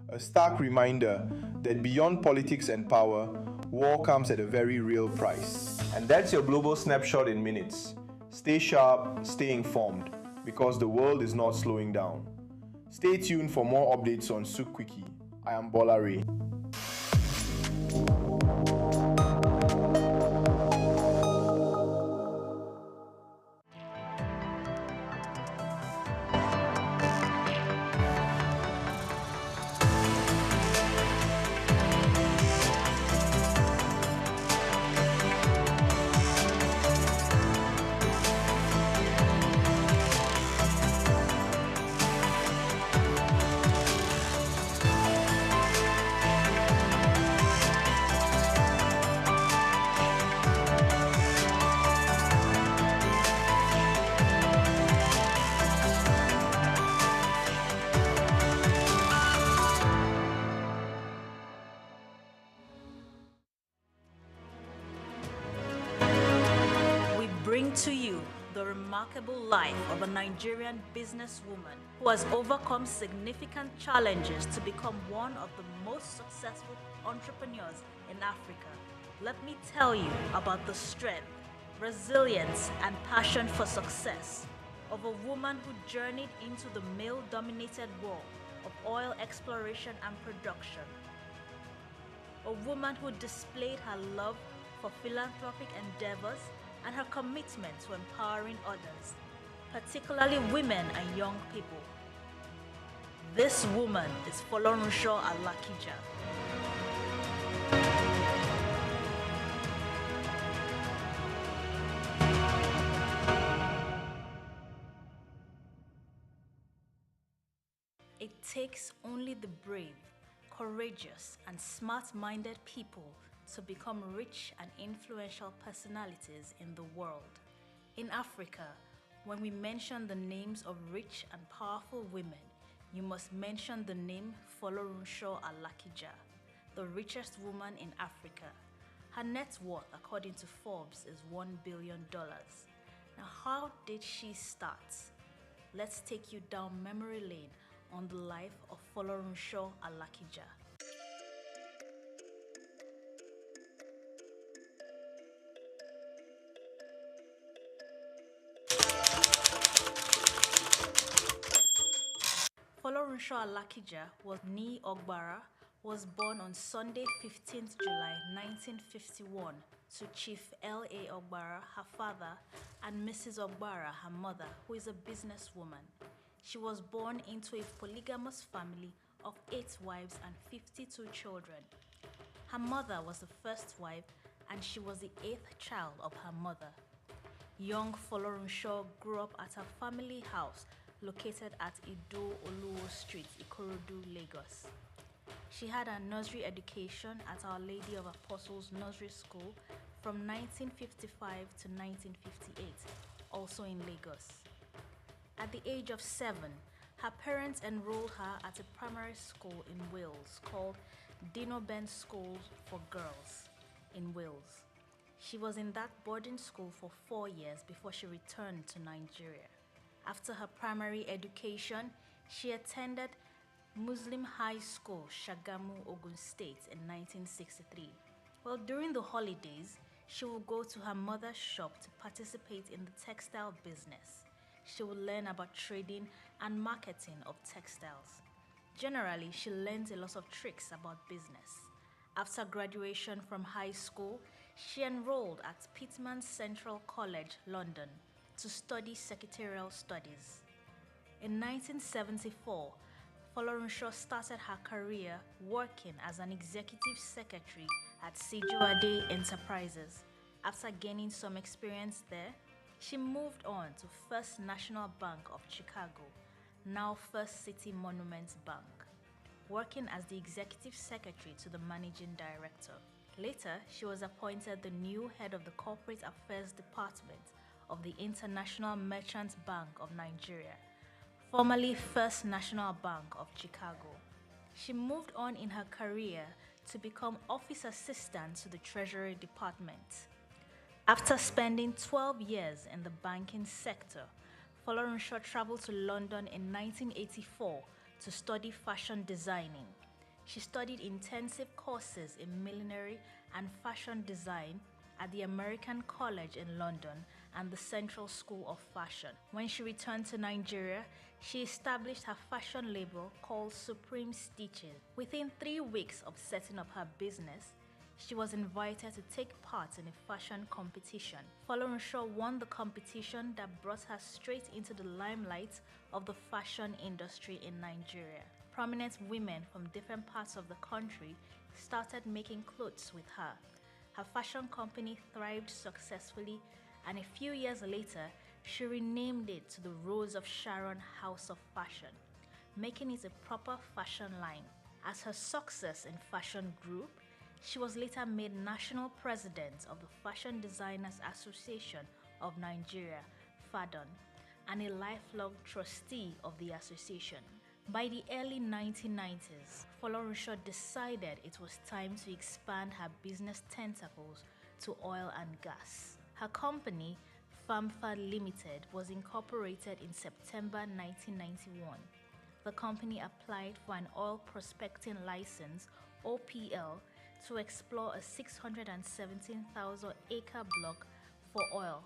A stark reminder that beyond politics and power, war comes at a very real price. And that's your global snapshot in minutes. Stay sharp, stay informed, because the world is not slowing down. Stay tuned for more updates on SOUQ Quickie. I am Bolare. bring to you the remarkable life of a Nigerian businesswoman who has overcome significant challenges to become one of the most successful entrepreneurs in Africa. Let me tell you about the strength, resilience, and passion for success of a woman who journeyed into the male-dominated world of oil exploration and production. A woman who displayed her love for philanthropic endeavors and her commitment to empowering others, particularly women and young people. This woman is Folorunsho Alakija. It takes only the brave, courageous, and smart-minded people to become rich and influential personalities in the world. In Africa, when we mention the names of rich and powerful women, you must mention the name Folorunsho Alakija, the richest woman in Africa. Her net worth, according to Forbes, is $1 billion. Now, how did she start? Let's take you down memory lane on the life of Folorunsho Alakija. Folorunsho Alakija was born on Sunday, 15th July 1951 to Chief L.A. Ogbara, her father, and Mrs. Ogbara, her mother, who is a businesswoman. She was born into a polygamous family of 8 wives and 52 children. Her mother was the first wife, and she was the 8th child of her mother. Young Folorunsho grew up at her family house located at Ido Oluwo Street, Ikorodu, Lagos. She had her nursery education at Our Lady of Apostles Nursery School from 1955 to 1958, also in Lagos. At the age of 7, her parents enrolled her at a primary school in Wales called Dino Ben School for Girls in Wales. She was in that boarding school for 4 years before she returned to Nigeria. After her primary education, she attended Muslim High School, Shagamu, Ogun State in 1963. Well, during the holidays, she would go to her mother's shop to participate in the textile business. She would learn about trading and marketing of textiles. Generally, she learned a lot of tricks about business. After graduation from high school, she enrolled at Pitman Central College, London, to study secretarial studies. In 1974, Folorunsho started her career working as an executive secretary at Sijuade Enterprises. After gaining some experience there, she moved on to First National Bank of Chicago, now First City Monuments Bank, working as the executive secretary to the managing director. Later, she was appointed the new head of the Corporate Affairs Department of the International Merchants Bank of Nigeria, formerly First National Bank of Chicago. She moved on in her career to become office assistant to the Treasury Department. After spending 12 years in the banking sector, Folorunsho traveled to London in 1984 to study fashion designing. She studied intensive courses in millinery and fashion design at the American College in London and the Central School of Fashion. When she returned to Nigeria, she established her fashion label called Supreme Stitches. Within 3 weeks of setting up her business, she was invited to take part in a fashion competition. Folorunsho won the competition that brought her straight into the limelight of the fashion industry in Nigeria. Prominent women from different parts of the country started making clothes with her. Her fashion company thrived successfully, and a few years later, she renamed it to the Rose of Sharon House of Fashion, making it a proper fashion line. As her success in fashion grew, she was later made national president of the Fashion Designers Association of Nigeria, FADON, and a lifelong trustee of the association. By the early 1990s, Folorunsho decided it was time to expand her business tentacles to oil and gas. Her company, FAMFA Limited was incorporated in September 1991. The company applied for an oil prospecting license, OPL, to explore a 617,000-acre block for oil,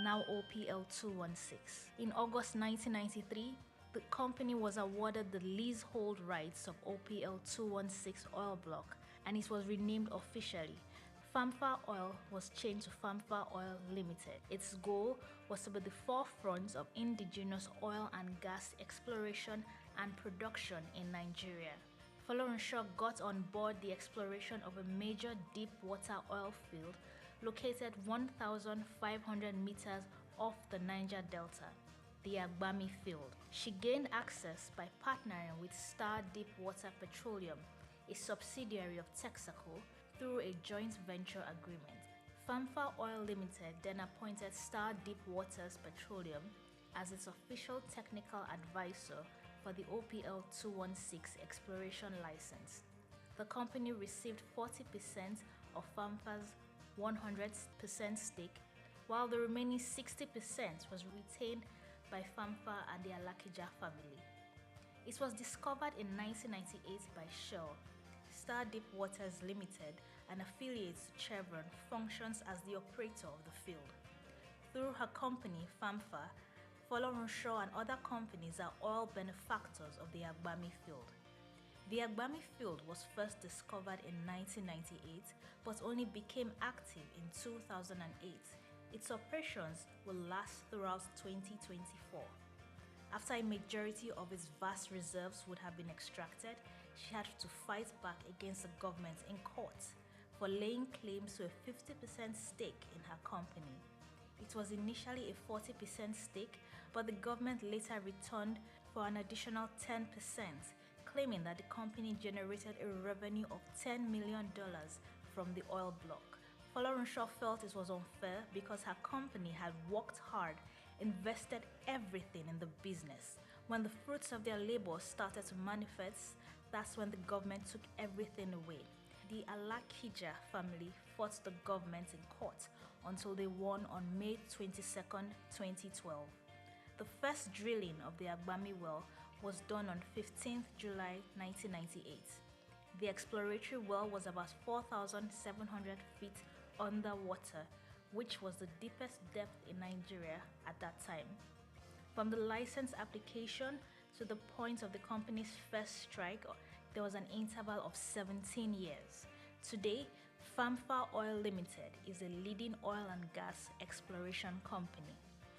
now OPL 216. In August 1993, the company was awarded the leasehold rights of OPL 216 oil block, and it was renamed officially. FAMFA Oil was changed to FAMFA Oil Limited. Its goal was to be the forefront of indigenous oil and gas exploration and production in Nigeria. Folorunsho got on board the exploration of a major deep water oil field located 1,500 meters off the Niger Delta, the Agbami field. She gained access by partnering with Star Deepwater Petroleum, a subsidiary of Texaco, through a joint venture agreement. FAMFA Oil Limited then appointed Star Deepwater Petroleum as its official technical advisor for the OPL 216 exploration license. The company received 40% of FAMFA's 100% stake, while the remaining 60% was retained by FAMFA and the Alakija family. It was discovered in 1998 by Shell. Star Deepwaters Limited, an affiliate to Chevron, functions as the operator of the field. Through her company, FAMFA, Folorunsho and other companies are oil benefactors of the Agbami field. The Agbami field was first discovered in 1998 but only became active in 2008. Its operations will last throughout 2024. After a majority of its vast reserves would have been extracted, she had to fight back against the government in court for laying claims to a 50% stake in her company. It was initially a 40% stake, but the government later returned for an additional 10%, claiming that the company generated a revenue of $10 million from the oil block. Folorunsho felt it was unfair because her company had worked hard, invested everything in the business. When the fruits of their labor started to manifest, that's when the government took everything away. The Alakija family fought the government in court until they won on May 22, 2012. The first drilling of the Agbami well was done on 15 July 1998. The exploratory well was about 4,700 feet underwater, which was the deepest depth in Nigeria at that time. From the license application to the point of the company's first strike, there was an interval of 17 years. Today, FAMFA Oil Limited is a leading oil and gas exploration company.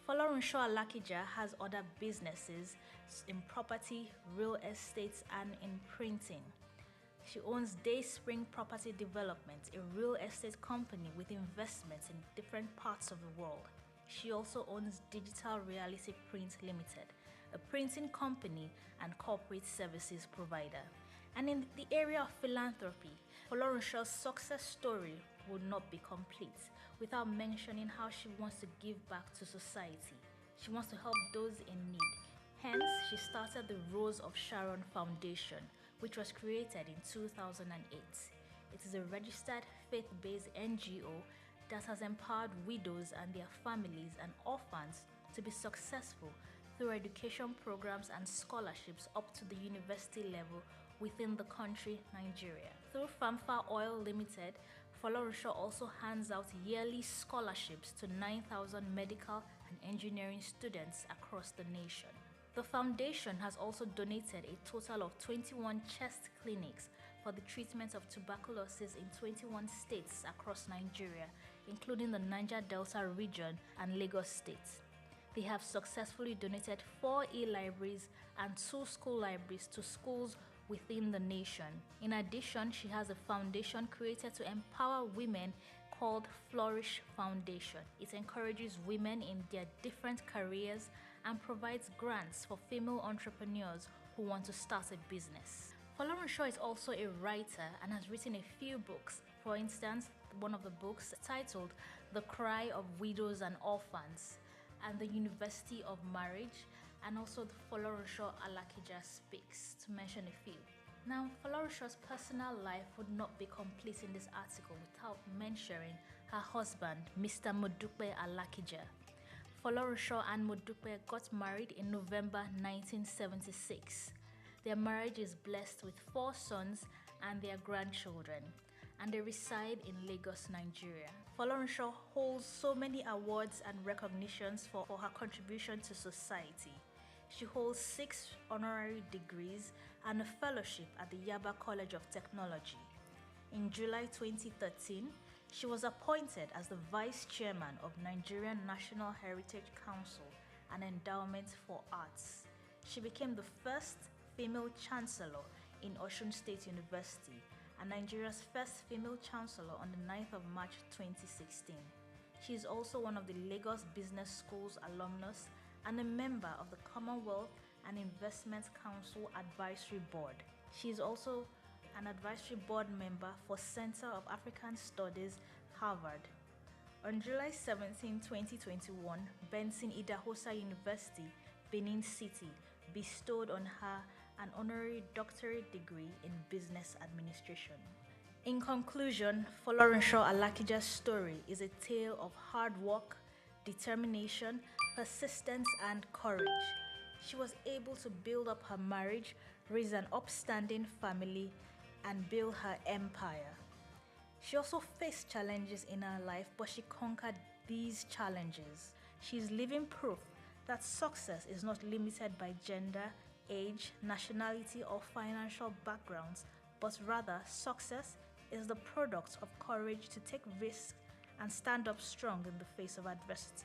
Folorunsho Alakija has other businesses in property, real estate, and in printing. She owns Dayspring Property Development, a real estate company with investments in different parts of the world. She also owns Digital Reality Print Limited, a printing company and corporate services provider. And in the area of philanthropy, Folorunsho's success story would not be complete without mentioning how she wants to give back to society. She wants to help those in need. Hence, she started the Rose of Sharon Foundation, which was created in 2008. It is a registered faith-based NGO that has empowered widows and their families and orphans to be successful through education programs and scholarships up to the university level within the country, Nigeria. Through FAMFA Oil Limited, Folorunsho also hands out yearly scholarships to 9,000 medical and engineering students across the nation. The foundation has also donated a total of 21 chest clinics for the treatment of tuberculosis in 21 states across Nigeria, including the Niger Delta region and Lagos State. They have successfully donated 4 e-libraries and 2 school libraries to schools within the nation. In addition, she has a foundation created to empower women called Flourish Foundation. It encourages women in their different careers and provides grants for female entrepreneurs who want to start a business. Folorunsho is also a writer and has written a few books. For instance, one of the books titled The Cry of Widows and Orphans and The University of Marriage, and also the Folorunsho Alakija Speaks, to mention a few. Now, Folorunsho's personal life would not be complete in this article without mentioning her husband, Mr. Modupe Alakija. Folorunsho and Modupe got married in November 1976. Their marriage is blessed with 4 sons and their grandchildren, and they reside in Lagos, Nigeria. Folorunsho holds so many awards and recognitions for her contribution to society. She holds 6 honorary degrees and a fellowship at the Yaba College of Technology. In July 2013, she was appointed as the Vice Chairman of Nigerian National Heritage Council and Endowment for Arts. She became the first female chancellor in Osun State University and Nigeria's first female chancellor on the 9th of March 2016. She is also one of the Lagos Business School's alumnus and a member of the Commonwealth and Investment Council Advisory Board. She is also an advisory board member for Center of African Studies, Harvard. On July 17, 2021, Benson Idahosa University, Benin City, bestowed on her an honorary doctorate degree in business administration. In conclusion, Folorunsho Alakija's story is a tale of hard work, determination, persistence, and courage. She was able to build up her marriage, raise an upstanding family, and build her empire. She also faced challenges in her life, but she conquered these challenges. She is living proof that success is not limited by gender, age, nationality, or financial backgrounds, but rather success is the product of courage to take risks and stand up strong in the face of adversity.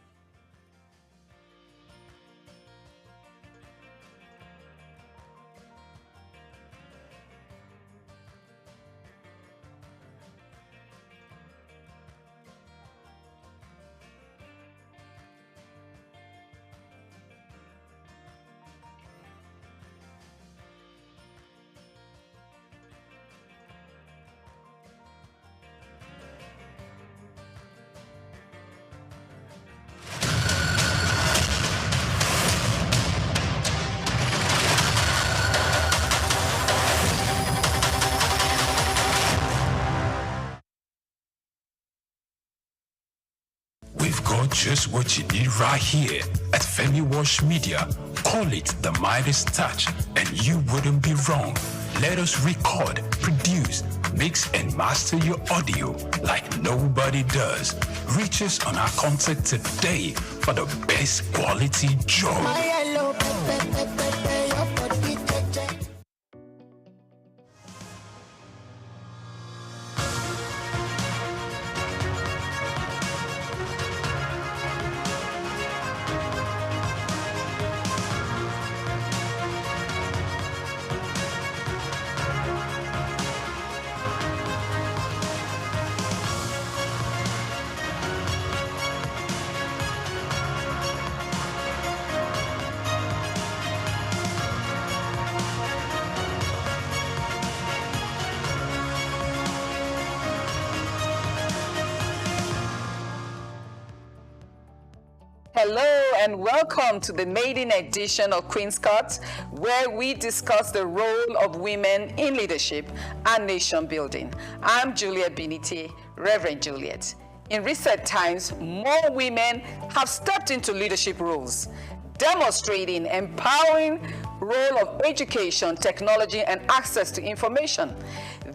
Just what you need right here at Femi Wash Media. Call it the Midas Touch and you wouldn't be wrong. Let us record, produce, mix and master your audio like nobody does. Reach us on our contact today for the best quality job. Hello and welcome to the maiden edition of Queen's Court, where we discuss the role of women in leadership and nation building. I'm Juliet Biniti, Reverend Juliet. In recent times, more women have stepped into leadership roles, demonstrating empowering role of education, technology, and access to information.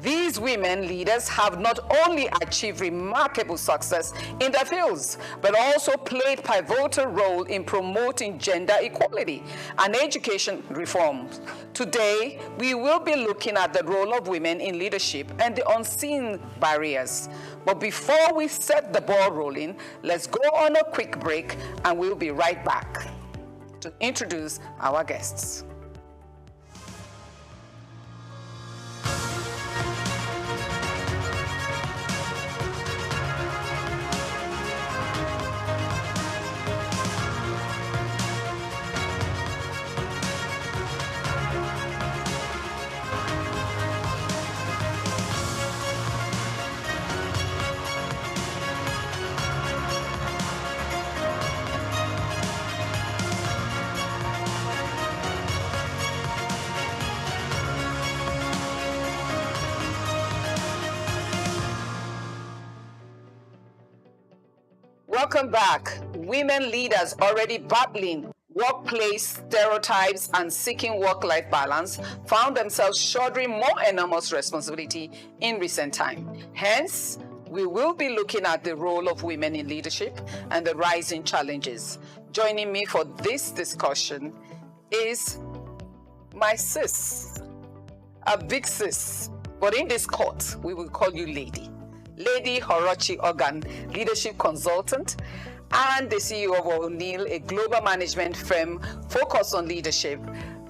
These women leaders have not only achieved remarkable success in their fields, but also played pivotal role in promoting gender equality and education reforms. Today, we will be looking at the role of women in leadership and the unseen barriers. But before we set the ball rolling, let's go on a quick break and we'll be right back to introduce our guests. Welcome back. Women leaders already battling workplace stereotypes and seeking work-life balance found themselves shouldering more enormous responsibility in recent time. Hence, we will be looking at the role of women in leadership and the rising challenges. Joining me for this discussion is my sis, a big sis, but in this court, we will call you Lady. Lady Horochi Ogan, leadership consultant, and the CEO of O'Neill, a global management firm focused on leadership,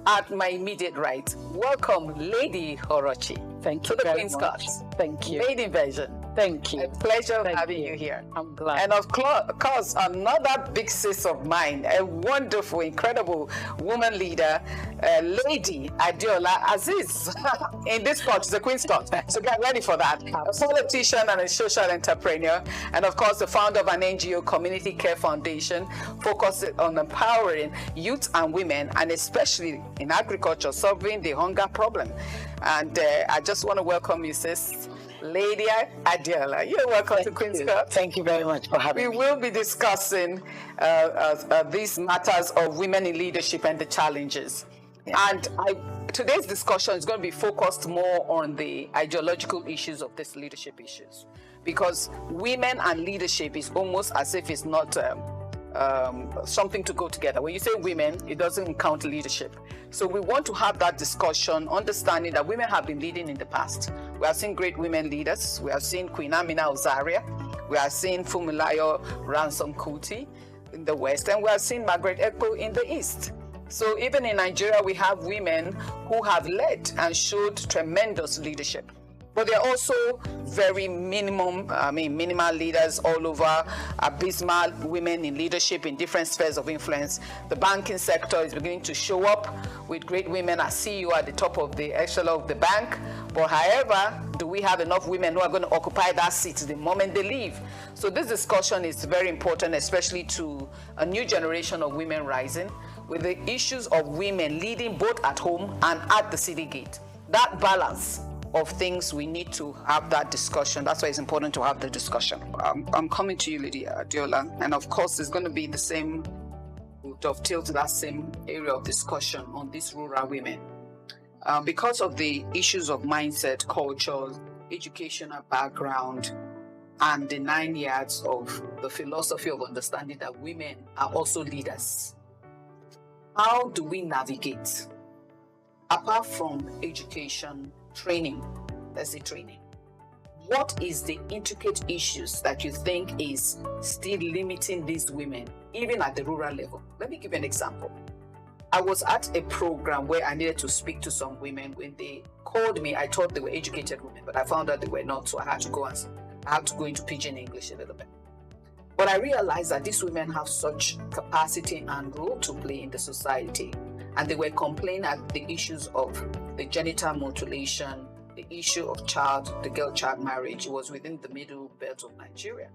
at my immediate right. Welcome, Lady Horochi. Thank you to the very Queen's much. Court. Thank you. Made in version. Thank you. A pleasure Thank having you. you here. I'm glad. And of course, another big sis of mine, a wonderful, incredible woman leader, Lady Adeola Aziz. In this court, the Queen's Court. So get ready for that. A politician and a social entrepreneur, and of course, the founder of an NGO, Community Care Foundation, focused on empowering youth and women, and especially in agriculture, solving the hunger problem. And I just want to welcome you, sis. Lady Adeola, you're welcome to Queen's Court. Thank you very much for having me. We will be discussing these matters of women in leadership and the challenges. Yeah. And today's discussion is going to be focused more on the ideological issues of these leadership issues. Because women and leadership is almost as if it's not something to go together. When you say women, it doesn't count leadership. So we want to have that discussion, understanding that women have been leading in the past. We have seen great women leaders. We have seen Queen Amina of Zaria. We have seen Funmilayo Ransom Kuti in the West. And we have seen Margaret Ekpo in the East. So even in Nigeria, we have women who have led and showed tremendous leadership. But they're also very minimal leaders all over, abysmal women in leadership in different spheres of influence. The banking sector is beginning to show up with great women as CEO at the top of the echelon of the bank. But however, do we have enough women who are going to occupy that seat the moment they leave? So this discussion is very important, especially to a new generation of women rising, with the issues of women leading both at home and at the city gate. That balance of things, we need to have that discussion. That's why it's important to have the discussion. I'm coming to you, Lady Adeola, and of course it's going to be the same, dovetail to that same area of discussion on these rural women. Because of the issues of mindset, culture, educational background, and the 9 yards of the philosophy of understanding that women are also leaders. How do we navigate, apart from education, training, let's say training, what is the intricate issues that you think is still limiting these women, even at the rural level? Let me give you an example. I was at a program where I needed to speak to some women. When they called me, I thought they were educated women, but I found out they were not, so I had to go into pidgin English a little bit. But I realized that these women have such capacity and role to play in the society. And they were complaining at the issues of the genital mutilation, the issue of the girl-child marriage. It was within the middle belt of Nigeria.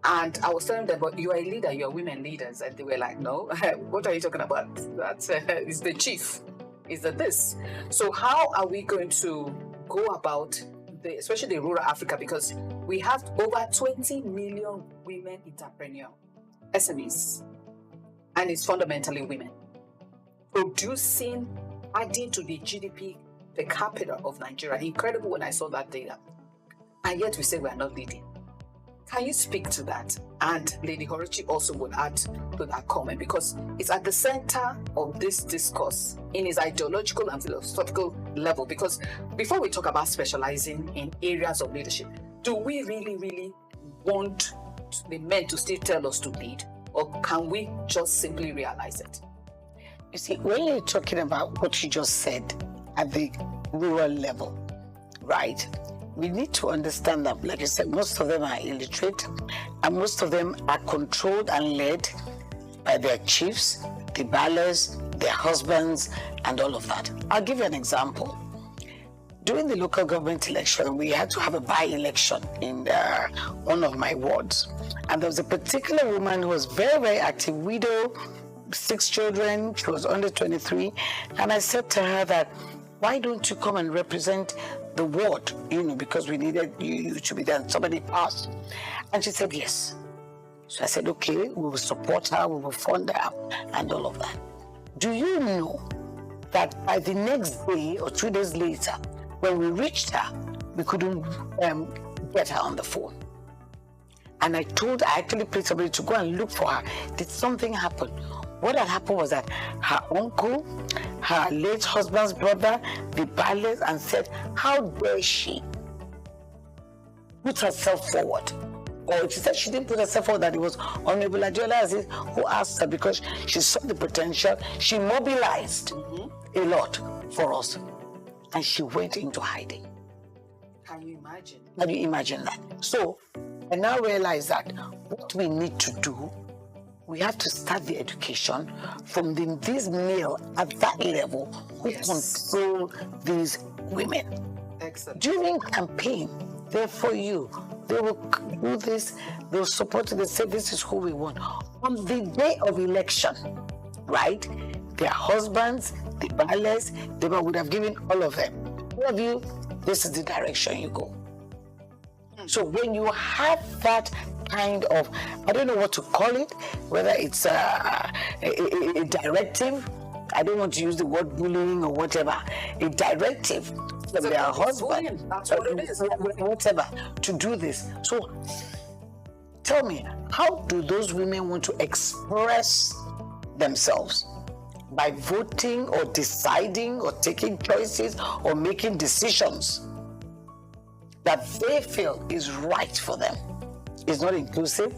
And I was telling them, but you are a leader, you are women leaders. And they were like, no, what are you talking about? That is the chief, is the this. So how are we going to go about, especially the rural Africa, because we have over 20 million women entrepreneurs, SMEs, and it's fundamentally women. Producing, adding to the GDP per capita of Nigeria. Incredible when I saw that data. And yet we say we are not leading. Can you speak to that? And Lady Horochi also would add to that comment, because it's at the center of this discourse in its ideological and philosophical level. Because before we talk about specializing in areas of leadership, do we really want the men to still tell us to lead? Or can we just simply realize it? You see, when you're talking about what you just said at the rural level, right, we need to understand that, like you said, most of them are illiterate, and most of them are controlled and led by their chiefs, the ballers, their husbands, and all of that. I'll give you an example. During the local government election, we had to have a by-election in one of my wards. And there was a particular woman who was very active, widow, 6 children, she was under 23, and I said to her that, why don't you come and represent the ward, because we needed you to be there. Somebody asked, and she said yes. So I said, okay, we will support her, we will fund her, and all of that. Do you know that by the next day or 2 days later, when we reached her, we couldn't get her on the phone. And I actually paid somebody to go and look for her. Did something happen? What had happened was that her uncle, her late husband's brother, the ballers, and said, how dare she put herself forward? Or she said she didn't put herself forward, that it was Honorable Adiola Aziz who asked her because she saw the potential. She mobilized a lot for us. And she went into hiding. Can you imagine? Can you imagine that? So I now realize that what we need to do, we have to start the education from these male at that level who control these women. Excellent. During campaign, they're for you. They will do this, they'll support you, they say this is who we want. On the day of election, right? Their husbands, the ballers, they would have given all of them. All of you, this is the direction you go. So when you have that kind of, I don't know what to call it, whether it's a directive, I don't want to use the word bullying or whatever, a directive from their husband, that's what it is. Whatever, to do this. So tell me, how do those women want to express themselves? By voting or deciding or taking choices or making decisions that they feel is right for them. It's not inclusive.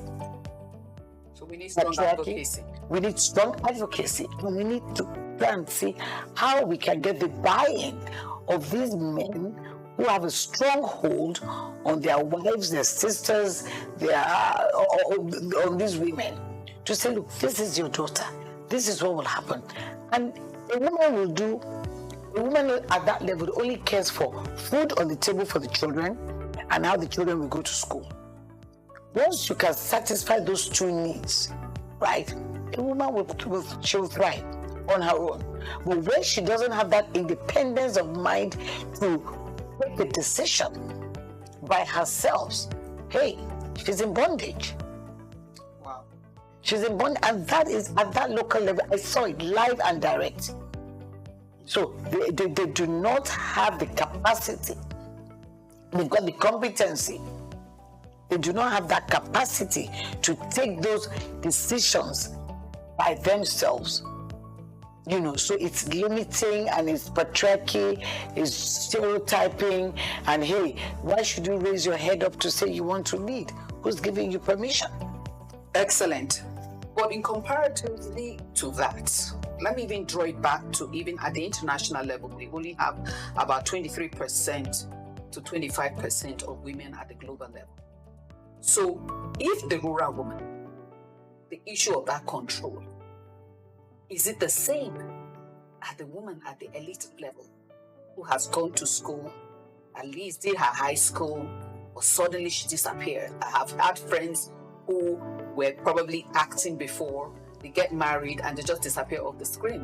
So we need strong advocacy. We need strong advocacy, and we need to try and see how we can get the buy-in of these men who have a strong hold on their wives, their sisters, on these women, to say, look, this is your daughter. This is what will happen. And a woman at that level only cares for food on the table for the children and how the children will go to school. Once you can satisfy those two needs, right, a woman she'll thrive on her own. But when she doesn't have that independence of mind to make a decision by herself, hey, she's in bondage. She's in bondage, and that is at that local level. I saw it live and direct. So they do not have the capacity. They've got the competency. They do not have that capacity to take those decisions by themselves. You know, so it's limiting and it's patriarchy, it's stereotyping, and hey, why should you raise your head up to say you want to lead? Who's giving you permission? Excellent. But in comparatively to that, let me even draw it back to even at the international level, we only have about 23% to 25% of women at the global level. So if the rural woman, the issue of that control, is it the same as the woman at the elite level who has gone to school, at least did her high school, or suddenly she disappeared? I have had friends who were probably acting before, they get married and they just disappear off the screen.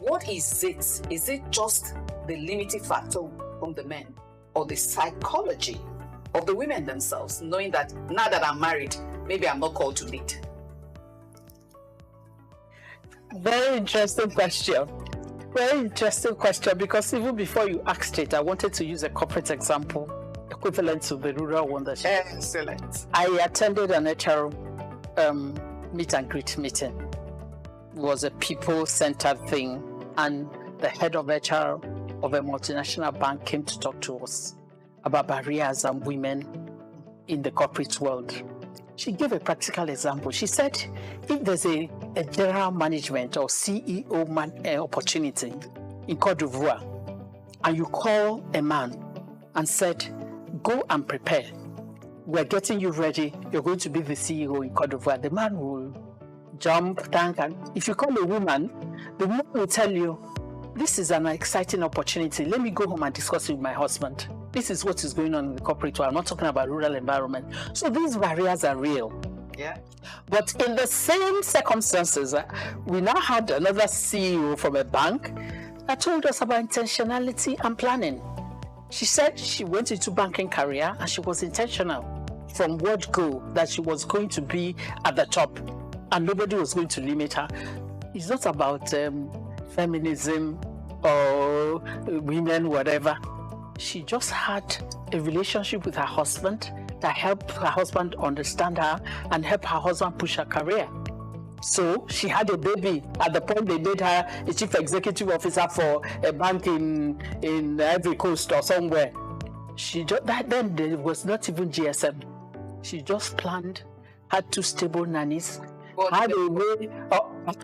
What is it? Is it just the limiting factor from the men, or the psychology of the women themselves, knowing that now that I'm married, maybe I'm not called to lead? Very interesting question. Very interesting question, because even before you asked it, I wanted to use a corporate example equivalent to the rural one that she Excellent. I attended an HR meet and greet meeting. It was a people-centered thing, and the head of HR of a multinational bank came to talk to us about barriers and women in the corporate world. She gave a practical example. She said, if there's a general management or CEO opportunity in Côte d'Ivoire, and you call a man and said, go and prepare, we're getting you ready, you're going to be the CEO in Côte d'Ivoire, the man will jump, thank, and if you call a woman, the woman will tell you, this is an exciting opportunity, let me go home and discuss it with my husband. This is what is going on in the corporate world. I'm not talking about rural environment. So these barriers are real. Yeah. But in the same circumstances, we now had another CEO from a bank that told us about intentionality and planning. She said she went into banking career and she was intentional. from word go that she was going to be at the top and nobody was going to limit her. It's not about feminism or women, whatever. She just had a relationship with her husband that helped her husband understand her and help her husband push her career. So she had a baby at the point they made her a chief executive officer for a bank in Ivory Coast or somewhere. She just, then there was not even GSM. She just planned, had 2 stable nannies, had a way of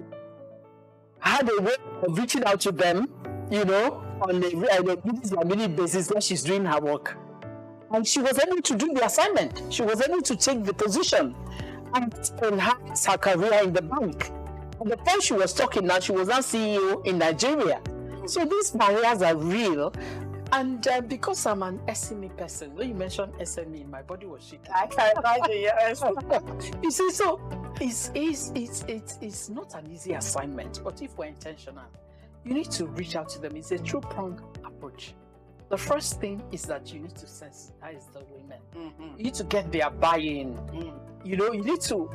reaching out to them, you know, on a mini basis when she's doing her work. And she was able to do the assignment. She was able to take the position and enhance her career in the bank. At the point she was talking now, she was now CEO in Nigeria. So these barriers are real. And because I'm an SME person, when you mentioned SME, my body was shaking. I can imagine, yes. You see, so it's not an easy assignment, but if we're intentional, you need to reach out to them. It's a two-pronged approach. The first thing is that you need to sensitize the women. You need to get their buy-in. You know, you need to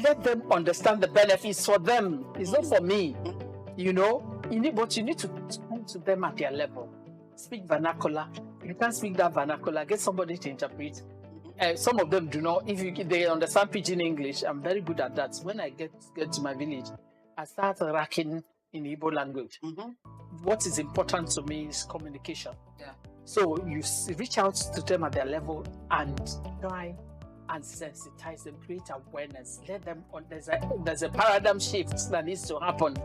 let them understand the benefits for them. It's not for me. You know, but you need to talk to them at their level. Speak vernacular. If you can't speak that vernacular, get somebody to interpret. Some of them do not. They understand pidgin English, I'm very good at that. When I get to my village, I start racking in Igbo language. What is important to me is communication. So you reach out to them at their level and try and sensitize them, create awareness. Let them. There's a paradigm shift that needs to happen.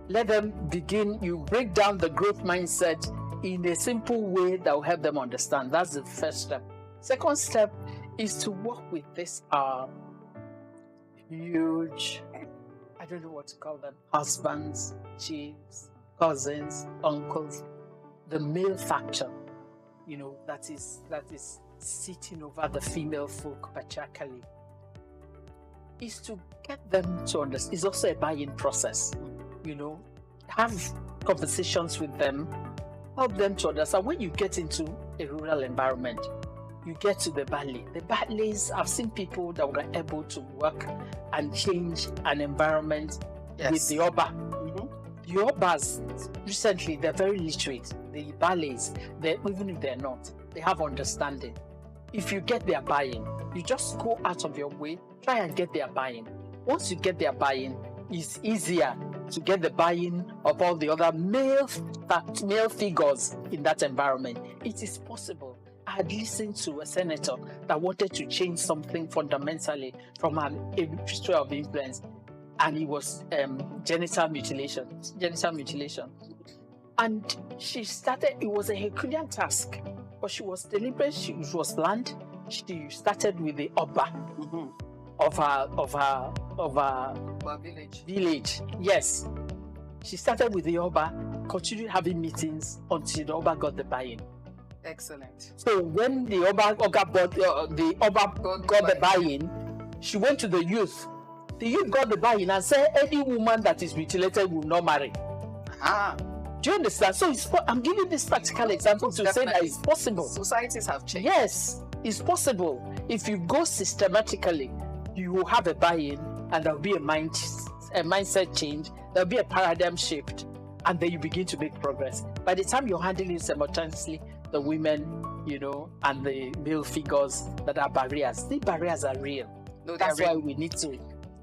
Let them begin. You break down the growth mindset in a simple way that will help them understand. That's the first step. Second step is to work with this huge, I don't know what to call them, husbands, chiefs, cousins, uncles, the male factor, you know, that is sitting over the female folk patriarchally, is to get them to understand. It's also a buy-in process, you know. Have conversations with them, help them to understand. When you get into a rural environment, you get to the valley. The valleys, I've seen people that were able to work and change an environment with the Oba. The Obas, recently, they're very literate. The valleys, even if they're not, they have understanding. If you get their buy-in, you just go out of your way, try and get their buy-in. Once you get their buy-in, it's easier to get the buy-in of all the other male figures in that environment. It is possible. I had listened to a senator that wanted to change something fundamentally from a history of influence, and it was genital mutilation. And she started, it was a Herculean task, but she was deliberate, she was planned. She started with the Oba of her village. Yes. She started with the Oba, continued having meetings until the Oba got the buy-in. Excellent. So when the Oba got the buy-in, she went to the youth. The youth got the buy-in and said any woman that is mutilated will not marry. Do you understand? So I'm giving this practical example to say that it's possible. Societies have changed. Yes, it's possible. If you go systematically, you will have a buy-in and there'll be a mindset change, there'll be a paradigm shift, and then you begin to make progress. By the time you're handling simultaneously the women, you know, and the male figures that are barriers, these barriers are real. No, that's real. why we need to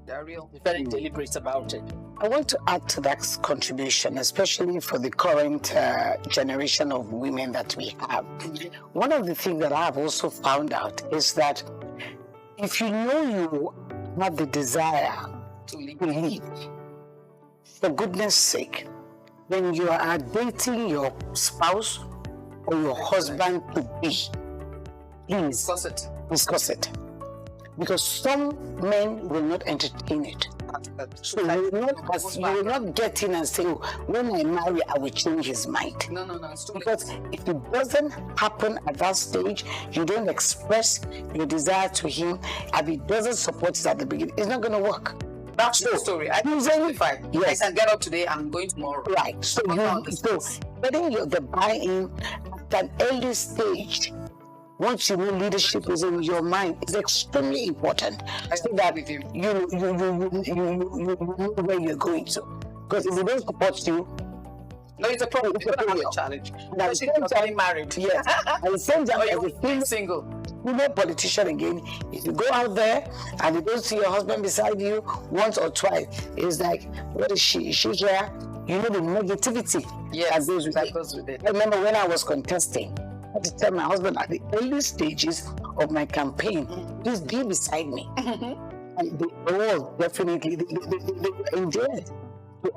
They're real. be very deliberate about it. I want to add to that contribution, especially for the current generation of women that we have. One of the things that I have also found out is that if you know you have the desire to lead, for goodness sake, when you are dating your spouse or your husband to be, please discuss it. Because some men will not entertain it. So you will not get in and say, when I marry, I will change his mind. No, it's too late. Because if it doesn't happen at that stage, you don't express your desire to him, and he doesn't support it at the beginning, it's not going to work. That's the story. I can get up today, I'm going tomorrow. Right. So getting the buy-in at an early stage once you know leadership is in your mind, it's extremely important. So that you know where you're going to. Because if they don't support you, no, it's a problem. It's going to be a challenge. Now, getting married. Yes. At the same time, you're still single. Female politician again, if you go out there and you don't see your husband beside you once or twice, it's like, what is she? Is she here? You know the negativity that goes with it. I remember when I was contesting, I had to tell my husband at the early stages of my campaign, please be beside me. And they all definitely they enjoyed it.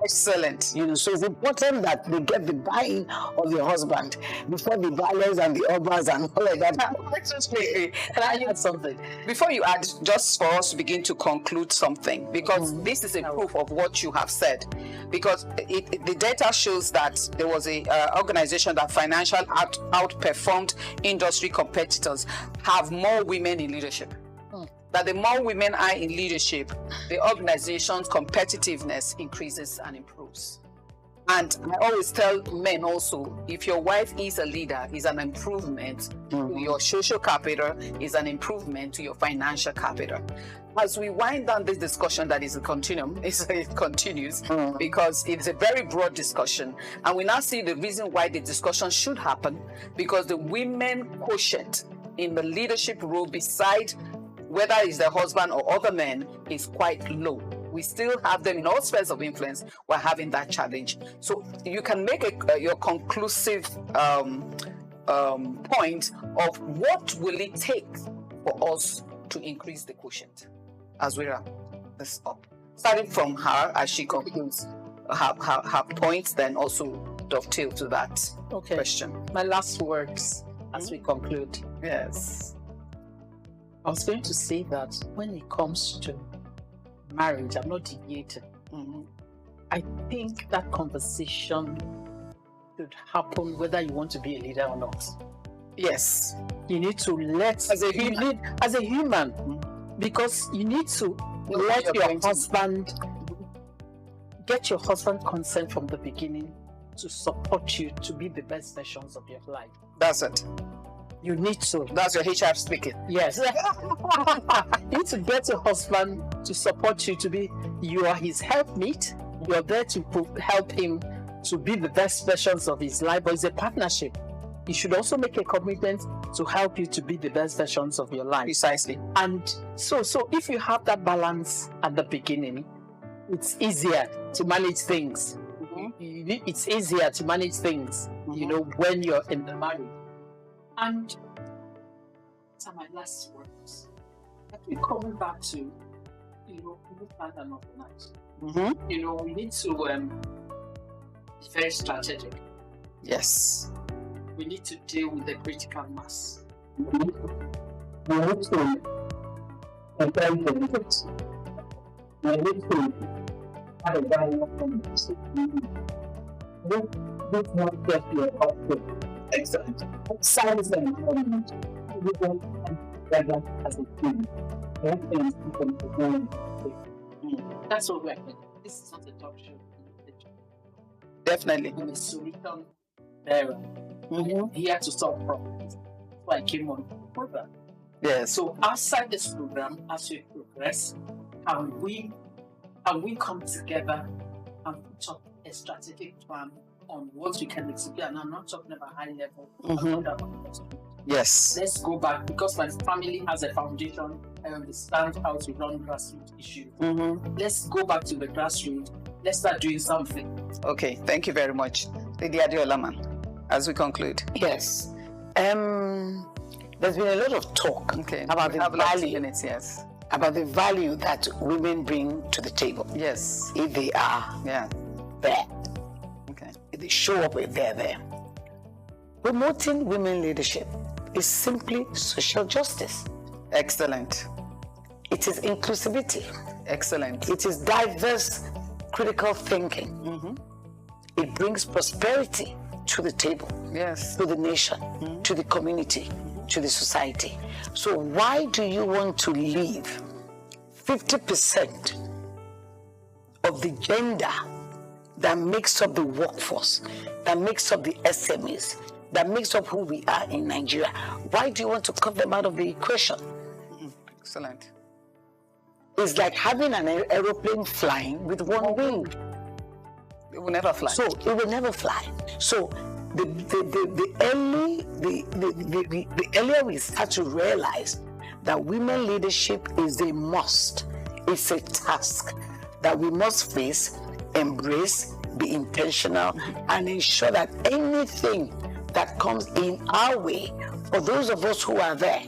Excellent. You know, so it's important that they get the buy-in of their husband before the violence and the others and all of that. Can I add something? Before you add, just for us to begin to conclude something, because this is a proof of what you have said. Because the data shows that there was a organization that financially outperformed industry competitors have more women in leadership. That the more women are in leadership, the organization's competitiveness increases and improves. And I always tell men also, if your wife is a leader, is an improvement to your social capital, is an improvement to your financial capital. As we wind down this discussion that is a continuum, it continues, because it's a very broad discussion. And we now see the reason why the discussion should happen, because the women quotient in the leadership role beside whether it's the husband or other men, is quite low. We still have them in all spheres of influence. We're having that challenge. So you can make your conclusive point of what will it take for us to increase the quotient as we wrap this up. Starting from her as she concludes her points, then also dovetail to that question. My last words as we conclude. Yes. I was going to say that when it comes to marriage, I'm not deviating. I think that conversation should happen whether you want to be a leader or not. Yes. You need to let, as a human, because you need to let your husband, get your husband consent from the beginning to support you to be the best versions of your life. That's it. You need to. That's your HR speaking. Yes. You need to get your husband to support you to be, you are his helpmeet. You're there to help him to be the best versions of his life, but it's a partnership. You should also make a commitment to help you to be the best versions of your life. Precisely. And so if you have that balance at the beginning, it's easier to manage things. It's easier to manage things, you know, when you're in the marriage. And these are my last words. I keep coming back to, you know, people plan and organize. You know, we need to be very strategic. Yes. We need to deal with the critical mass. We need to encourage the leaders. We need to have a dialogue on this. This is not just your outfit. Excellent. Science and environment. We don't come together as a team. That's what we're doing. This is not a talk show. Definitely. I'm a solution bearer. I'm here to solve problems. That's why I came on the program. Yes. So outside this program, as we progress, can we come together and put up a strategic plan on what we can execute? And I'm not talking about high level. I'm talking about yes. Let's go back, because my family has a foundation. I understand how to run grassroots issues. Let's go back to the grassroots. Let's start doing something. Okay, thank you very much. Lady Adeolaman, as we conclude. Yes. There's been a lot of talk about the value. Yes. About the value that women bring to the table. Yes. If they are there. Okay. If they show up, if they're there. Promoting women leadership is simply social justice. Excellent. It is inclusivity. Excellent. It is diverse critical thinking. It brings prosperity to the table, to the nation, to the community, to the society. So why do you want to leave 50% of the gender that makes up the workforce, that makes up the SMEs, that makes up who we are in Nigeria. Why do you want to cut them out of the equation? Excellent. It's like having an aeroplane flying with one wing. It will never fly. So it will never fly. So the earlier we start to realize that women leadership is a must, it's a task that we must face, embrace, be intentional, and ensure that anything that comes in our way, for those of us who are there,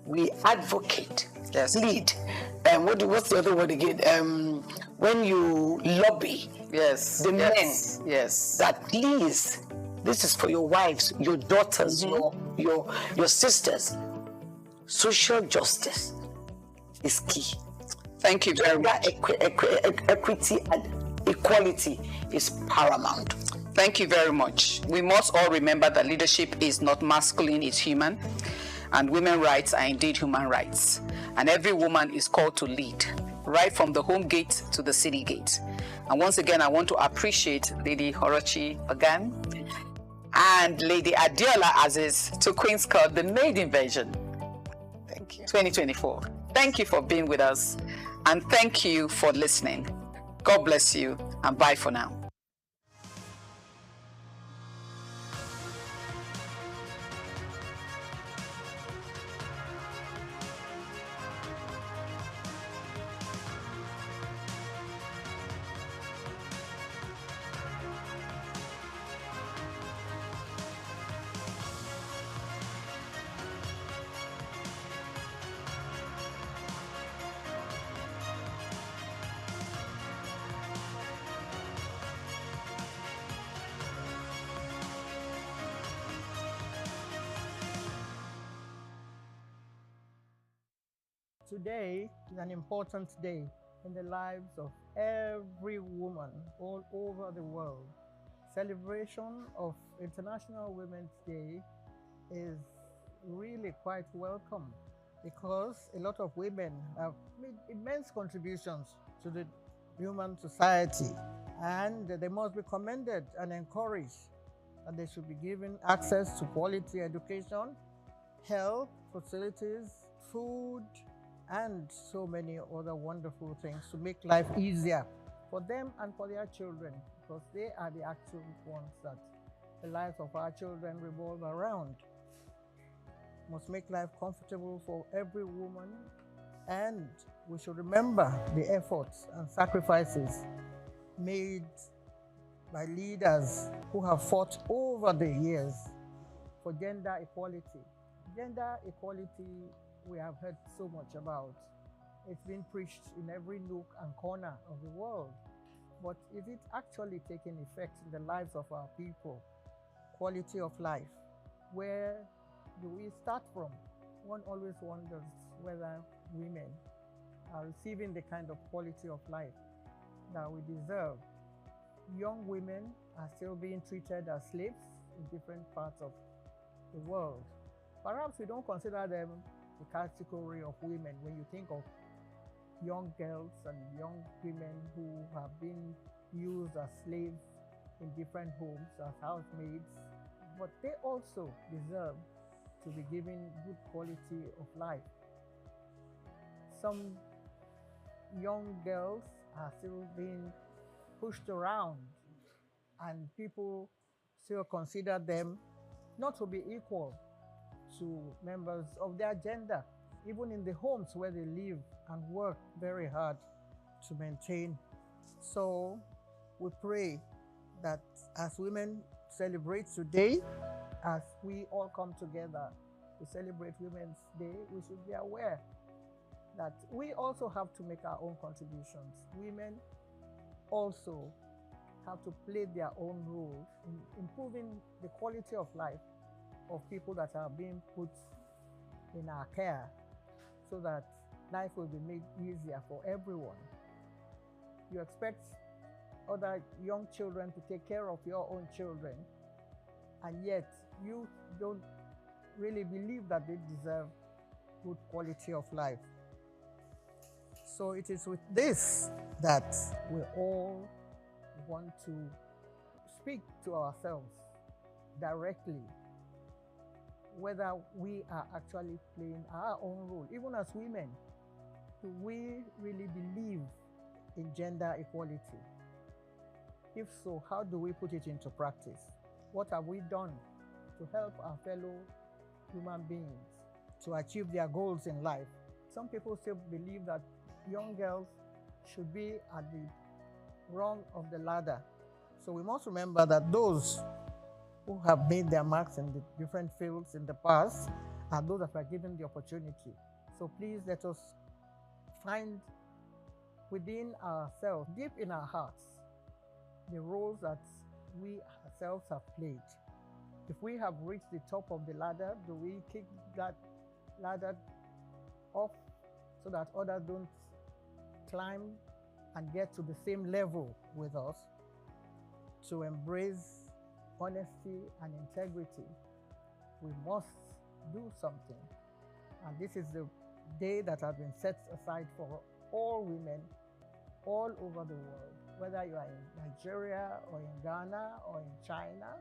we advocate, lead. And what's the other word again? When you lobby, the men, that please, this is for your wives, your daughters, your sisters. Social justice is key. Thank you very much. Equity and equality is paramount. Thank you very much. We must all remember that leadership is not masculine, it's human. And women's rights are indeed human rights. And every woman is called to lead, right from the home gate to the city gate. And once again, I want to appreciate Lady Horochi Ogan and Lady Adiola Aziz to Queen's Court, the maiden version. Thank you. 2024. Thank you for being with us. And thank you for listening. God bless you, and bye for now. Today is an important day in the lives of every woman all over the world. Celebration of International Women's Day is really quite welcome because a lot of women have made immense contributions to the human society, and they must be commended and encouraged, and they should be given access to quality education, health facilities, food, and so many other wonderful things to make life easier for them and for their children, because they are the actual ones that the lives of our children revolve around. Must make life comfortable for every woman, and we should remember the efforts and sacrifices made by leaders who have fought over the years for gender equality. Gender equality we have heard so much about. It's been preached in every nook and corner of the world. But is it actually taking effect in the lives of our people? Quality of life. Where do we start from? One always wonders whether women are receiving the kind of quality of life that we deserve. Young women are still being treated as slaves in different parts of the world. Perhaps we don't consider them the category of women when you think of young girls and young women who have been used as slaves in different homes as housemaids, but they also deserve to be given good quality of life. Some young girls are still being pushed around, and people still consider them not to be equal to members of their gender, even in the homes where they live and work very hard to maintain. So we pray that as women celebrate today, as we all come together to celebrate Women's Day, we should be aware that we also have to make our own contributions. Women also have to play their own role in improving the quality of life of people that are being put in our care, so that life will be made easier for everyone. You expect other young children to take care of your own children, and yet you don't really believe that they deserve good quality of life. So it is with this that we all want to speak to ourselves directly whether we are actually playing our own role, even as women. Do we really believe in gender equality? If so, how do we put it into practice? What have we done to help our fellow human beings to achieve their goals in life? Some people still believe that young girls should be at the rung of the ladder. So we must remember that those who have made their marks in the different fields in the past are those that were given the opportunity. So please let us find within ourselves, deep in our hearts, the roles that we ourselves have played. If we have reached the top of the ladder, do we kick that ladder off so that others don't climb and get to the same level with us? To embrace honesty and integrity, we must do something. And this is the day that has been set aside for all women all over the world, whether you are in Nigeria or in Ghana or in China.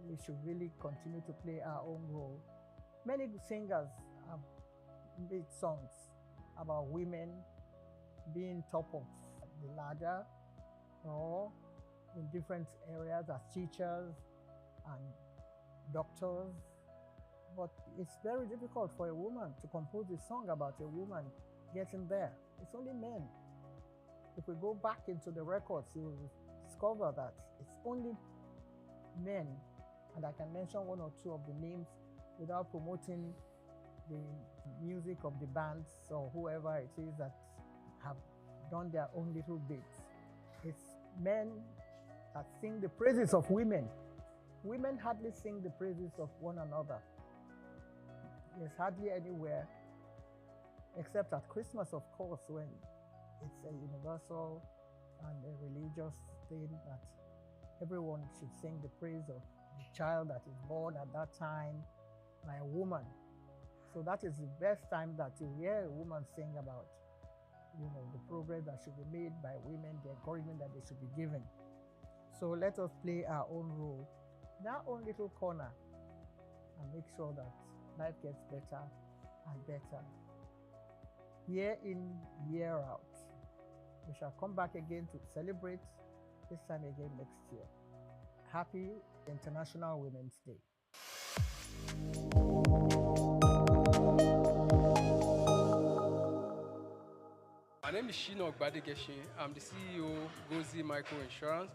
We should really continue to play our own role. Many singers have made songs about women being top of the ladder or in different areas as teachers and doctors. But it's very difficult for a woman to compose a song about a woman getting there. It's only men. If we go back into the records, you will discover that it's only men. And I can mention one or two of the names without promoting the music of the bands or whoever it is that have done their own little bits. It's men that sing the praises of women. Women hardly sing the praises of one another. There's hardly anywhere, except at Christmas, of course, when it's a universal and a religious thing that everyone should sing the praise of the child that is born at that time by a woman. So that is the best time that you hear a woman sing about, the progress that should be made by women, the encouragement that they should be given. So let us play our own role in our own little corner and make sure that life gets better and better. Year in, year out. We shall come back again to celebrate this time again next year. Happy International Women's Day. My name is Shino Ogbadegeshin. I'm the CEO of Gozi Micro Insurance.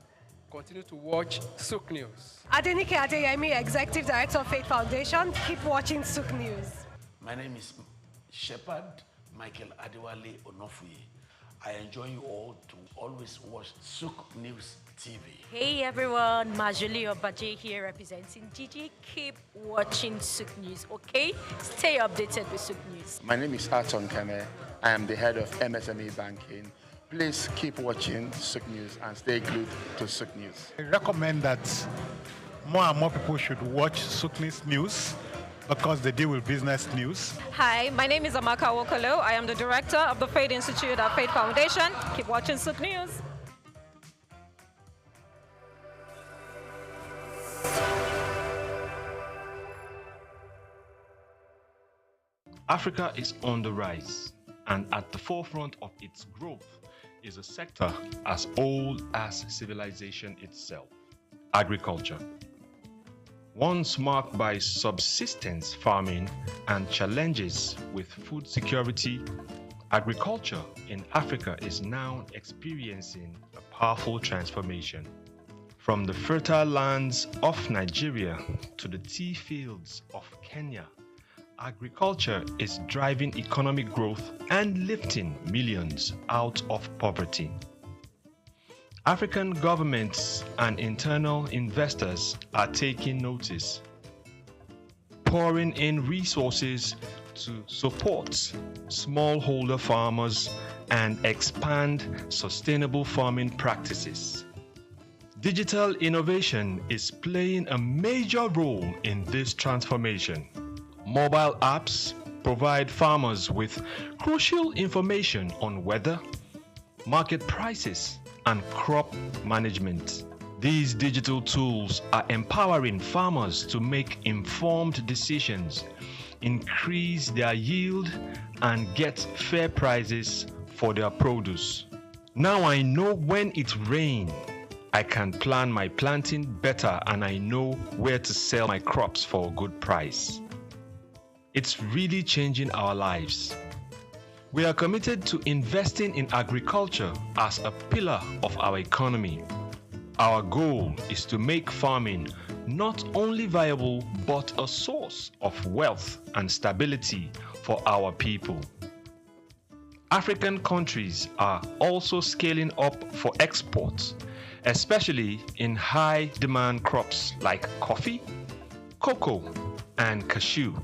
Continue to watch SOUQ News. Adenike Adeyemi, Executive Director of Faith Foundation. Keep watching SOUQ News. My name is Shepherd Michael Adewale Onofuye. I enjoy you all to always watch SOUQ News TV. Hey everyone, Majuli Obaje here representing Gigi. Keep watching SOUQ News, okay? Stay updated with SOUQ News. My name is Aton Kene. I am the head of MSME Banking. Please keep watching SOUQ News and stay glued to SOUQ News. I recommend that more and more people should watch SOUQ News because they deal with business news. Hi, my name is Amaka Wokolo. I am the director of the Faith Institute at Faith Foundation. Keep watching SOUQ News. Africa is on the rise, and at the forefront of its growth is a sector as old as civilization itself, agriculture. Once marked by subsistence farming and challenges with food security, agriculture in Africa is now experiencing a powerful transformation. From the fertile lands of Nigeria to the tea fields of Kenya, agriculture is driving economic growth and lifting millions out of poverty. African governments and internal investors are taking notice, pouring in resources to support smallholder farmers and expand sustainable farming practices. Digital innovation is playing a major role in this transformation. Mobile apps provide farmers with crucial information on weather, market prices, and crop management. These digital tools are empowering farmers to make informed decisions, increase their yield, and get fair prices for their produce. Now I know when it rains, I can plan my planting better, and I know where to sell my crops for a good price. It's really changing our lives. We are committed to investing in agriculture as a pillar of our economy. Our goal is to make farming not only viable, but a source of wealth and stability for our people. African countries are also scaling up for exports, especially in high-demand crops like coffee, cocoa, and cashew.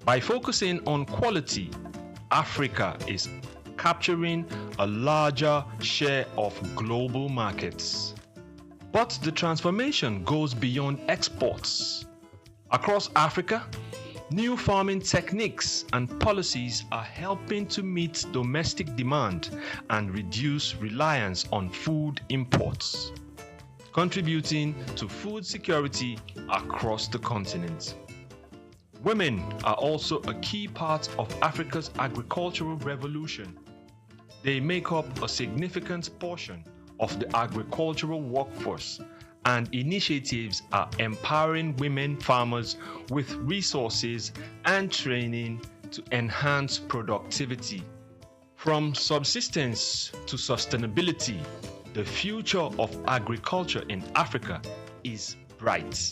By focusing on quality, Africa is capturing a larger share of global markets. But the transformation goes beyond exports. Across Africa, new farming techniques and policies are helping to meet domestic demand and reduce reliance on food imports, contributing to food security across the continent. Women are also a key part of Africa's agricultural revolution. They make up a significant portion of the agricultural workforce, and initiatives are empowering women farmers with resources and training to enhance productivity. From subsistence to sustainability, the future of agriculture in Africa is bright.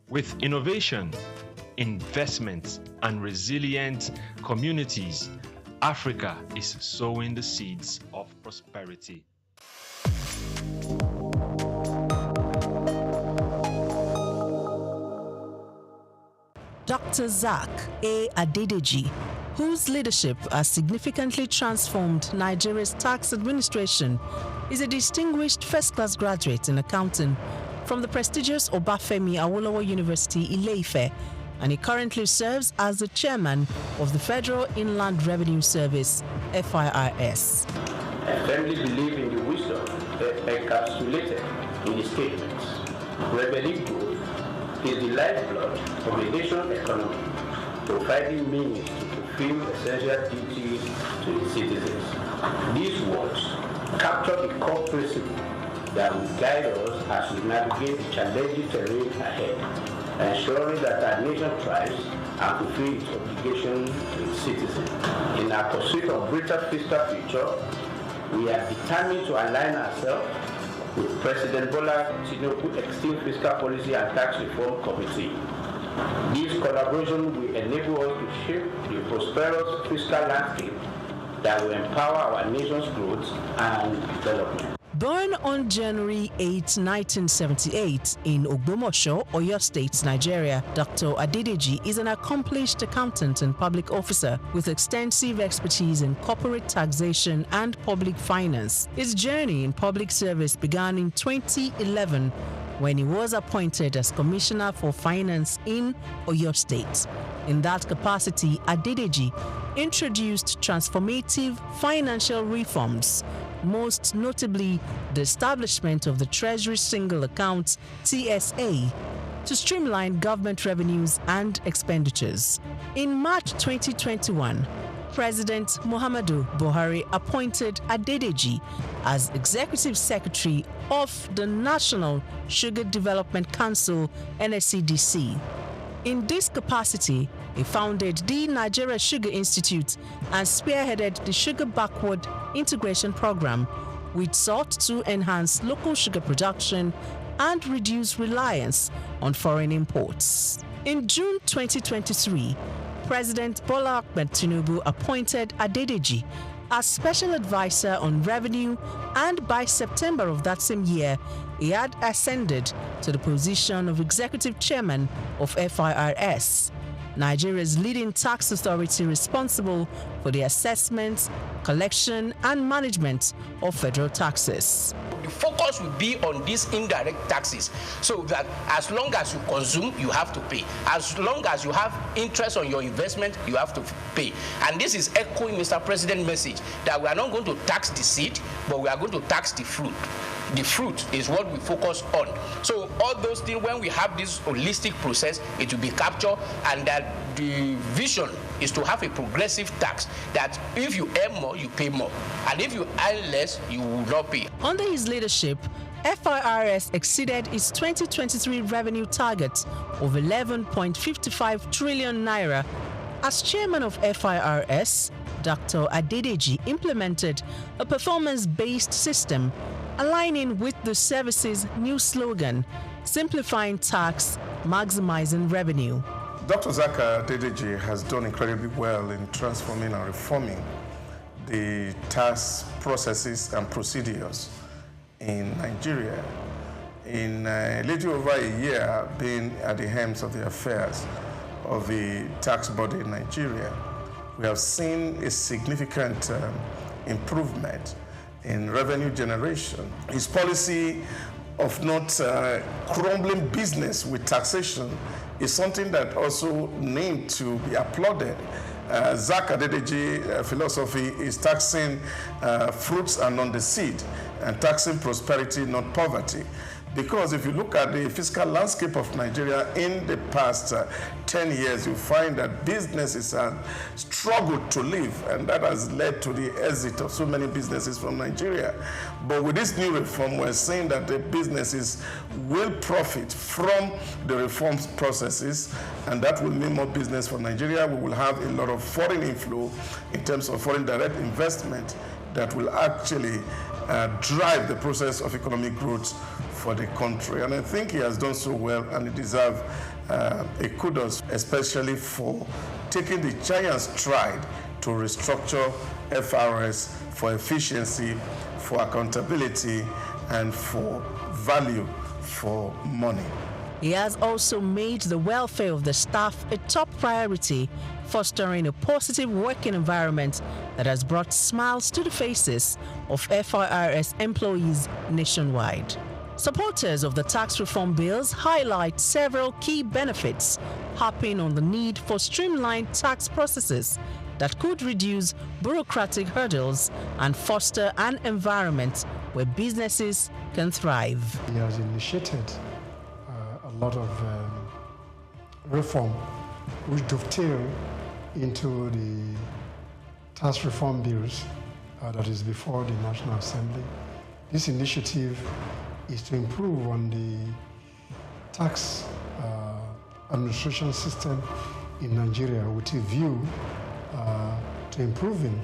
With innovation, investment, and resilient communities, Africa is sowing the seeds of prosperity. Dr. SOUQ A. Adedeji, whose leadership has significantly transformed Nigeria's tax administration, is a distinguished first-class graduate in accounting from the prestigious Obafemi Awolowo University, Ile-Ife, and he currently serves as the chairman of the Federal Inland Revenue Service, FIRS. I firmly believe in the wisdom encapsulated in the statements. Revenue growth is the lifeblood of a nation's economy, providing means to fulfill essential duties to its citizens. These words capture the core principle that will guide us as we navigate the challenging terrain ahead, ensuring that our nation thrives and fulfills its obligation to its citizens. In our pursuit of greater fiscal future, we are determined to align ourselves with President Bola Tinubu's Extreme Fiscal Policy and Tax Reform Committee. This collaboration will enable us to shape the prosperous fiscal landscape that will empower our nation's growth and development. Born on January 8, 1978 in Ogbomoso, Oyo State, Nigeria, Dr. Adedeji is an accomplished accountant and public officer with extensive expertise in corporate taxation and public finance. His journey in public service began in 2011 when he was appointed as Commissioner for Finance in Oyo State. In that capacity, Adedeji introduced transformative financial reforms, most notably the establishment of the Treasury Single Account (TSA) to streamline government revenues and expenditures. In March 2021, President Muhammadu Buhari appointed Adedeji as Executive Secretary of the National Sugar Development Council (NSCDC). In this capacity, he founded the Nigeria Sugar Institute and spearheaded the Sugar Backward Integration Program, which sought to enhance local sugar production and reduce reliance on foreign imports. In June 2023, President Bola Ahmed Tinubu appointed Adedeji as Special Advisor on Revenue, and by September of that same year, he had ascended to the position of Executive Chairman of FIRS, Nigeria's leading tax authority responsible for the assessment, collection, and management of federal taxes. The focus will be on these indirect taxes, so that as long as you consume, you have to pay. As long as you have interest on your investment, you have to pay. And this is echoing Mr. President's message that we are not going to tax the seed, but we are going to tax the fruit. the fruit is what we focus on. So all those things, when we have this holistic process, it will be captured, and that the vision is to have a progressive tax that if you earn more, you pay more, and if you earn less, you will not pay. Under his leadership, FIRS exceeded its 2023 revenue target of 11.55 trillion naira. As chairman of FIRS, Dr. Adedeji implemented a performance-based system aligning with the service's new slogan, simplifying tax, maximizing revenue. Dr. SOUQ Adedeji has done incredibly well in transforming and reforming the tax processes and procedures in Nigeria. In a little over a year being at the helm of the affairs of the tax body in Nigeria, we have seen a significant improvement in revenue generation. His policy of not crumbling business with taxation is something that also need to be applauded. SOUQ Adedeji philosophy is taxing fruits and not the seed, and taxing prosperity, not poverty. Because if you look at the fiscal landscape of Nigeria in the past 10 years, you find that businesses have struggled to live, and that has led to the exit of so many businesses from Nigeria. But with this new reform, we're saying that the businesses will profit from the reform processes, and that will mean more business for Nigeria. We will have a lot of foreign inflow in terms of foreign direct investment that will actually drive the process of economic growth for the country. And I think he has done so well, and he deserves a kudos, especially for taking the giant stride to restructure FRS for efficiency, for accountability, and for value for money. He has also made the welfare of the staff a top priority, fostering a positive working environment that has brought smiles to the faces of FIRS employees nationwide. Supporters of the tax reform bills highlight several key benefits, harping on the need for streamlined tax processes that could reduce bureaucratic hurdles and foster an environment where businesses can thrive. He has initiated a lot of reform which dovetail into the tax reform bills that is before the National Assembly. This initiative is to improve on the tax administration system in Nigeria with a view to improving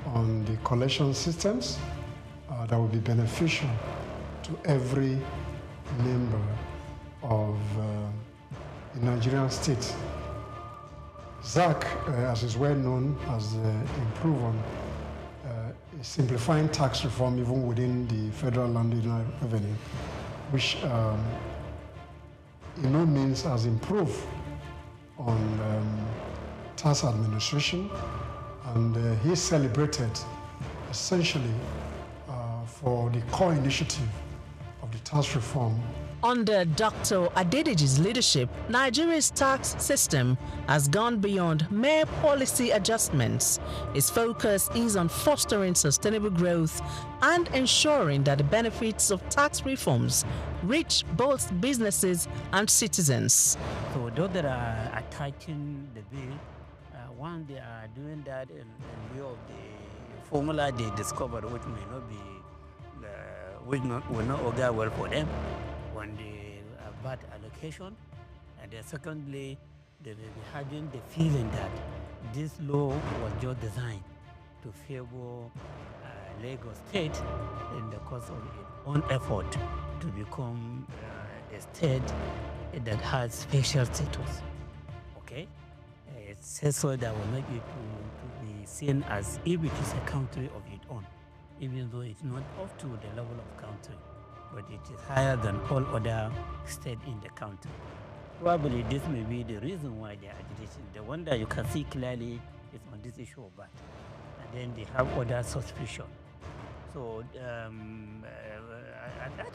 on the collection systems that will be beneficial to every member of the Nigerian state. SOUQ, as is well known, has improved on simplifying tax reform even within the federal land revenue, which in no means has improved on tax administration, and he celebrated essentially for the core initiative of the tax reform. Under Dr. Adedeji's leadership, Nigeria's tax system has gone beyond mere policy adjustments. Its focus is on fostering sustainable growth and ensuring that the benefits of tax reforms reach both businesses and citizens. So those that are attacking the bill, one, they are doing that in view of the formula they discovered, which may not be, will not augur well for them on the VAT allocation. And then secondly, they may be having the feeling that this law was just designed to favor Lagos State in the course of its own effort to become a state that has special status. Okay? It says so that will make it to be seen as if it is a country of its own, even though it's not up to the level of country, but it is higher than all other states in the country. Probably this may be the reason why they are agitating. The one that you can see clearly is on this issue of VAT. And then they have other suspicion. So that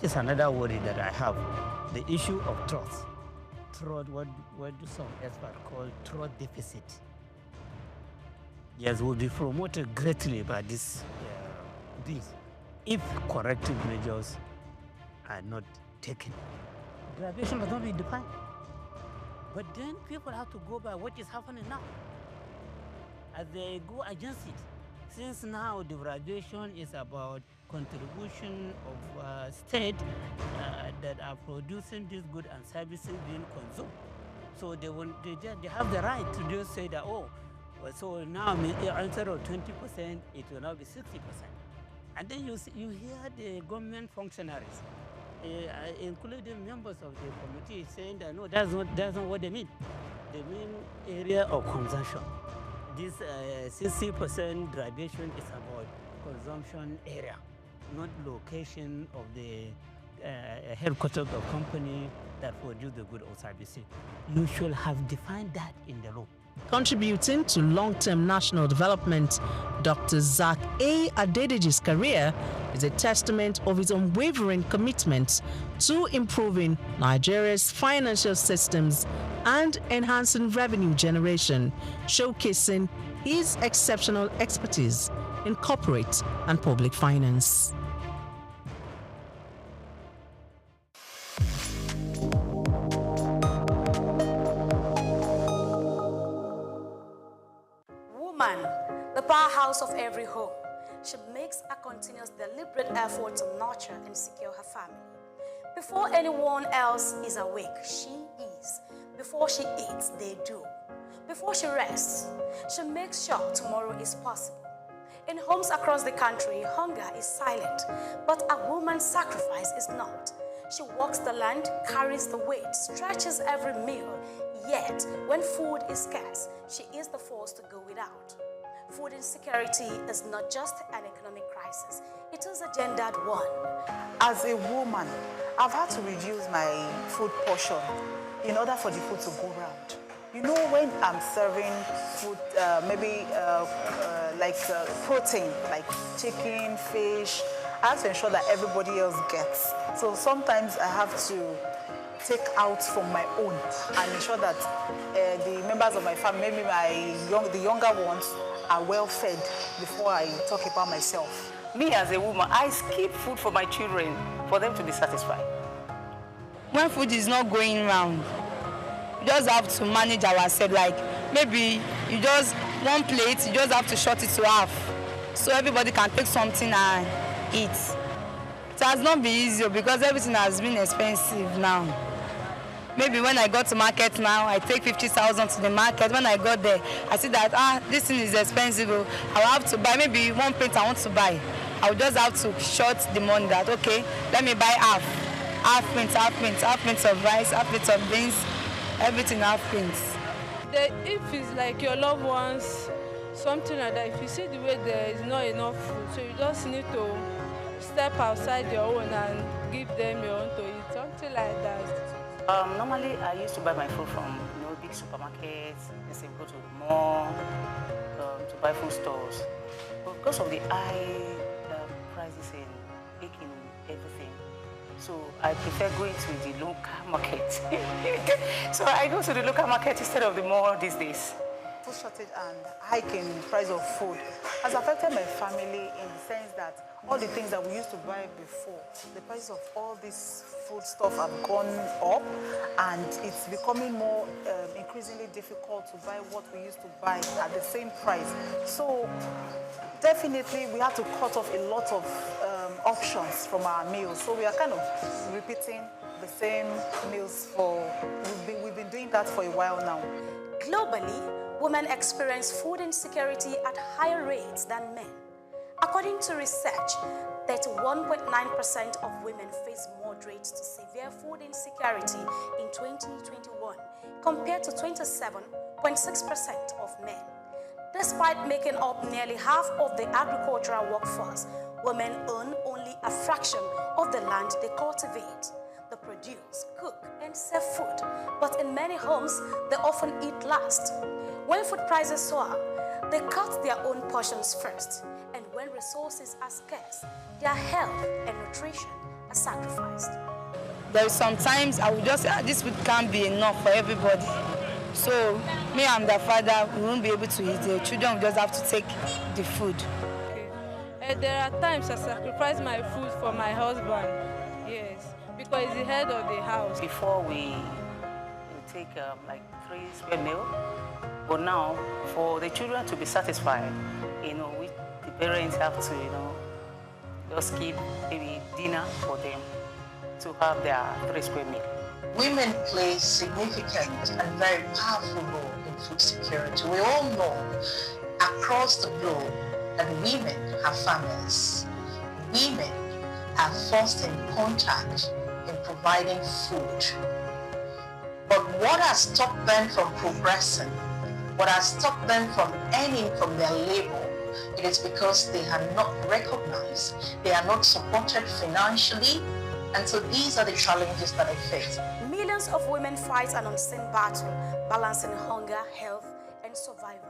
is another worry that I have. The issue of trust. Trust, what do some experts call trust deficit. Yes, will be promoted greatly by this if corrective measures are not taken. Graduation has not been defined. But then people have to go by what is happening now. As they go against it. Since now the graduation is about contribution of state that are producing these goods and services being consumed. So they have the right to just say that, oh, so now instead of 20%, it will now be 60%. And then you hear the government functionaries, including members of the committee, saying that no, that's not what they mean. They mean area of consumption. This 60% graduation is about consumption area, not location of the headquarters of company that produce the good or services. You should have defined that in the law. Contributing to long-term national development, Dr. SOUQ A. Adedeji's career is a testament of his unwavering commitment to improving Nigeria's financial systems and enhancing revenue generation, showcasing his exceptional expertise in corporate and public finance. Woman, the powerhouse of every home. She makes a continuous, deliberate effort to nurture and secure her family. Before anyone else is awake, she is. Before she eats, they do. Before she rests, she makes sure tomorrow is possible. In homes across the country, hunger is silent, but a woman's sacrifice is not. She walks the land, carries the weight, stretches every meal, yet when food is scarce, she is the force to go without. Food insecurity is not just an economic crisis, it is a gendered one. As a woman, I've had to reduce my food portion in order for the food to go round. You know, when I'm serving food, protein, like chicken, fish, I have to ensure that everybody else gets. So sometimes I have to take out from my own and ensure that the members of my family, maybe the younger ones, are well fed before I talk about myself. Me as a woman, I skip food for my children for them to be satisfied. When food is not going round, you just have to manage ourselves. Like maybe you just one plate, you just have to short it to half, so everybody can take something and eat. It has not been easy because everything has been expensive now. Maybe when I go to market now, I take 50,000 to the market. When I got there, I see that this thing is expensive. I will have to buy maybe one plate I want to buy. I will just have to short the money that okay, let me buy half pints of rice, half pints of beans, everything half pints. If it's like your loved ones, something like that, if you see the way there is not enough food, so you just need to step outside your own and give them your own to eat, something like that. Normally, I used to buy my food from big supermarkets. Let's say go to the mall to buy food stores. But because of the high prices in baking everything, so I prefer going to the local market. So I go to the local market instead of the mall these days. Food shortage and hiking price of food has affected my family in the sense that all the things that we used to buy before, the price of all this food stuff have gone up, and it's becoming more increasingly difficult to buy what we used to buy at the same price. So definitely we have to cut off a lot of options from our meals. So we are kind of repeating the same meals we've been doing that for a while now. Globally, women experience food insecurity at higher rates than men. According to research, 31.9% of women face moderate to severe food insecurity in 2021, compared to 27.6% of men. Despite making up nearly half of the agricultural workforce, women earn only a fraction of the land they cultivate. They produce, cook, and sell food, but in many homes, they often eat last. When food prices soar, they cut their own portions first, and when resources are scarce, their health and nutrition are sacrificed. There is sometimes I will just say this food can't be enough for everybody. So me and the father, we won't be able to eat. The children will just have to take the food. Okay. There are times I sacrifice my food for my husband. Yes. because it's the head of the house. Before we take like 3 square meal, but now for the children to be satisfied, the parents have to, just keep maybe dinner for them to have their 3 square meal. Women play significant and very powerful role in food security. We all know across the globe that women are farmers. Women are first in contact in providing food. But what has stopped them from progressing, what has stopped them from earning from their labor, it is because they are not recognized, they are not supported financially, and so these are the challenges that they face. Millions of women fight an unseen battle, balancing hunger, health, and survival.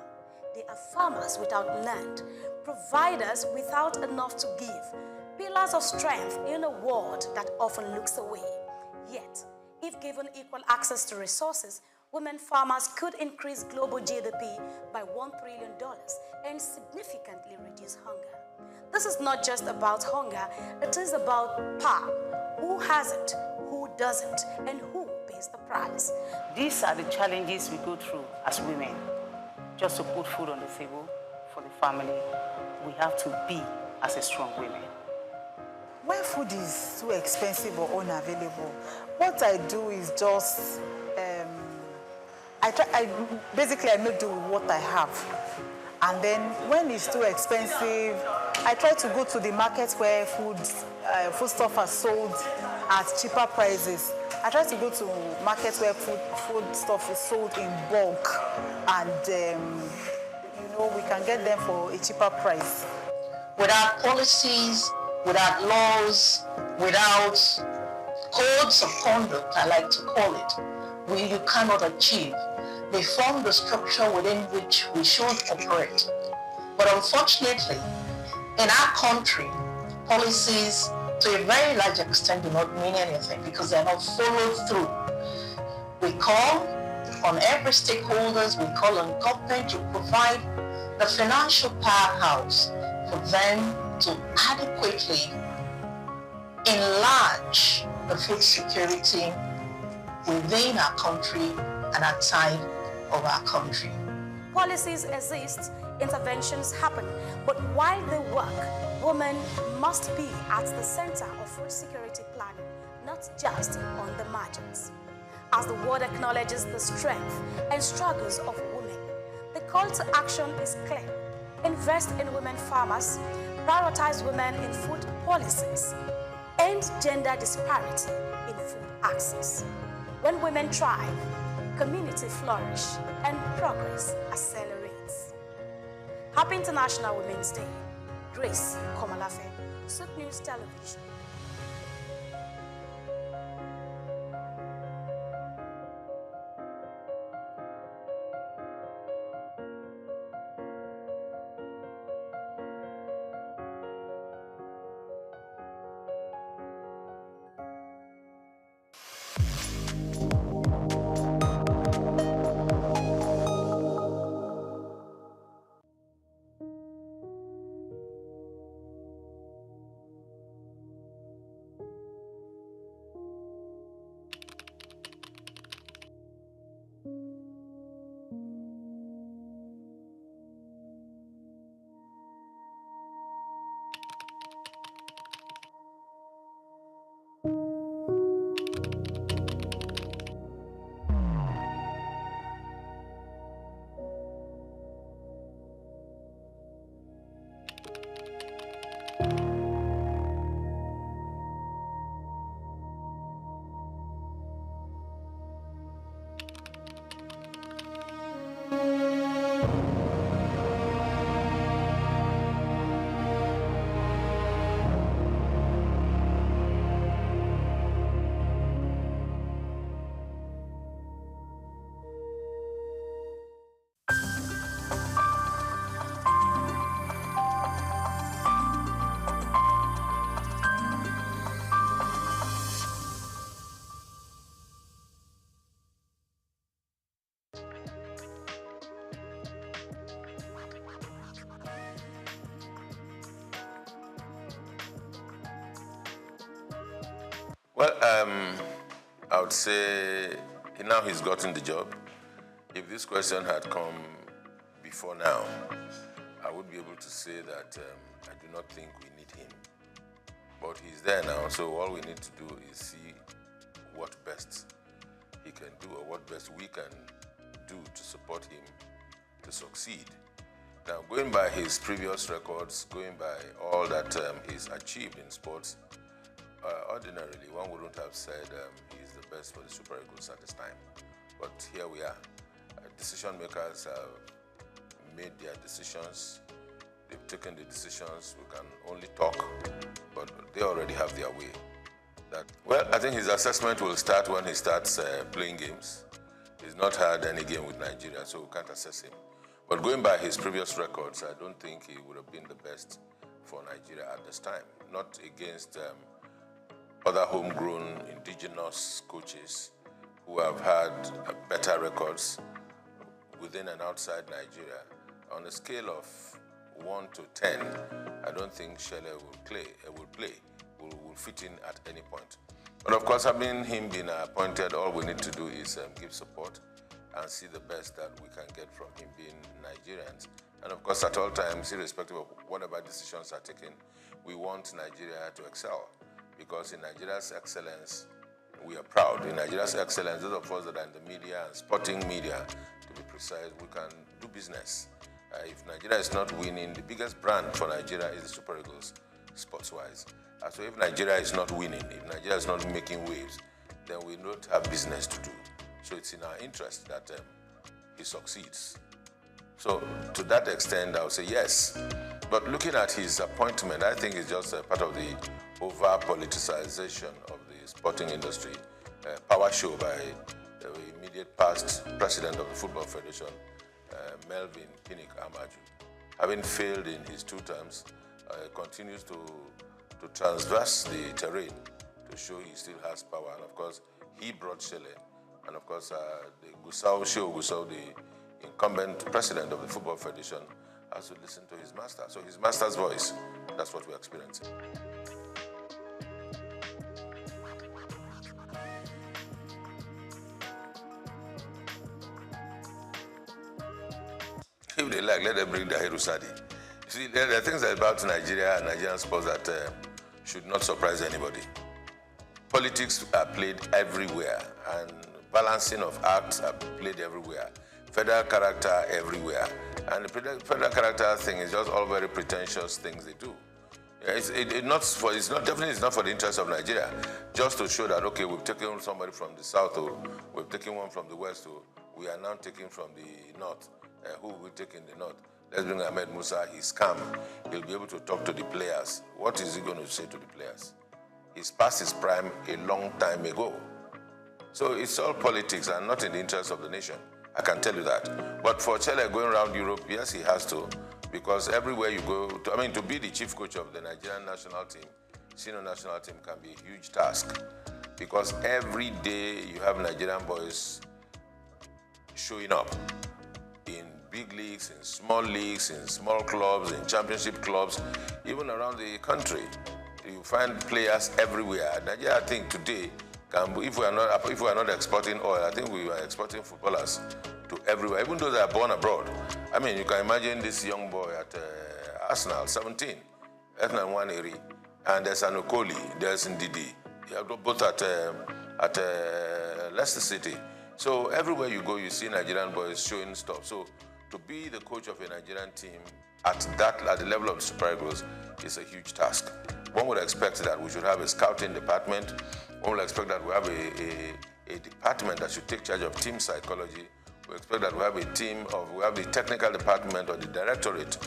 They are farmers without land, providers without enough to give, pillars of strength in a world that often looks away. Yet, if given equal access to resources, women farmers could increase global GDP by $1 trillion and significantly reduce hunger. This is not just about hunger, it is about power. Who has it, who doesn't, and who pays the price? These are the challenges we go through as women. Just to put food on the table for the family, we have to be as a strong women. When food is too expensive or unavailable, what I do is just, I make do with what I have. And then when it's too expensive, I try to go to the market where food stuff are sold at cheaper prices. I try to go to markets where food stuff is sold in bulk, and we can get them for a cheaper price. Without policies, without laws, without codes of conduct, I like to call it, you cannot achieve. They form the structure within which we should operate. But unfortunately, in our country, policies to a very large extent do not mean anything because they are not followed through. We call on every stakeholders, we call on government to provide the financial powerhouse for them to adequately enlarge the food security within our country and outside of our country. Policies exist, interventions happen, but while they work, women must be at the center of food security planning, not just on the margins. As the world acknowledges the strength and struggles of women, the call to action is clear. Invest in women farmers, prioritize women in food policies, end gender disparity in food access. When women thrive, community flourish, and progress accelerates. Happy International Women's Day. Grace Komalafe, SOUQ News Television. Well, I would say now he's gotten the job. If this question had come before now, I would be able to say that I do not think we need him. But he's there now, so all we need to do is see what best he can do or what best we can do to support him to succeed. Now, going by his previous records, going by all that he's achieved in sports, ordinarily one wouldn't have said he's the best for the Super Eagles at this time. But here we are. Decision makers have made their decisions. They've taken the decisions. We can only talk, but they already have their way. Well, I think his assessment will start when he starts playing games. He's not had any game with Nigeria, so we can't assess him. But going by his previous records, I don't think he would have been the best for Nigeria at this time. Not against other homegrown indigenous coaches who have had better records within and outside Nigeria. On a scale of 1 to 10, I don't think Shele will fit in at any point. But of course, having him been appointed, all we need to do is give support and see the best that we can get from him being Nigerians. And of course, at all times, irrespective of whatever decisions are taken, we want Nigeria to excel. Because in Nigeria's excellence, we are proud. In Nigeria's excellence, those of us that are in the media and sporting media, to be precise, we can do business. If Nigeria is not winning, the biggest brand for Nigeria is the Super Eagles, sports-wise. So if Nigeria is not winning, if Nigeria is not making waves, then we don't have business to do. So it's in our interest that he succeeds. So to that extent, I would say yes. But looking at his appointment, I think it's just a part of the over-politicization of the sporting industry, power show by the immediate past president of the Football Federation, Melvin Pinnick Amaju. Having failed in his 2 terms, continues to transverse the terrain to show he still has power. And of course, he brought Shele. And of course, Gusau, the incumbent president of the Football Federation, has to listen to his master. So his master's voice, that's what we're experiencing. If they like, let them bring the Hirusadi. You see, there are things about Nigeria and Nigerian sports that should not surprise anybody. Politics are played everywhere, and balancing of acts are played everywhere. Federal character everywhere. And the federal character thing is just all very pretentious things they do. Definitely not for the interest of Nigeria. Just to show that, okay, we've taken somebody from the south, or we've taken one from the west, or we are now taking from the north. Who will take in the north? Let's bring Ahmed Musa. He's calm. He'll be able to talk to the players. What is he going to say to the players? He's past his prime a long time ago. So it's all politics and not in the interest of the nation. I can tell you that. But for Chele going around Europe, yes, he has to. Because everywhere you go, to be the chief coach of the Nigerian national team, senior national team, can be a huge task. Because every day you have Nigerian boys showing up in big leagues, in small clubs, in championship clubs, even around the country. You find players everywhere. Nigeria, I think today, if we are not exporting oil, I think we are exporting footballers to everywhere, even those that are born abroad. You can imagine this young boy at Arsenal, 17, Ethnan Waneri, and there's Anokoli, there's Ndidi, both at Leicester City. So everywhere you go, you see Nigerian boys showing stuff. So to be the coach of a Nigerian team at the level of Super Eagles is a huge task. One would expect that we should have a scouting department. One would expect that we have a department that should take charge of team psychology. We expect that we have the technical department or the directorate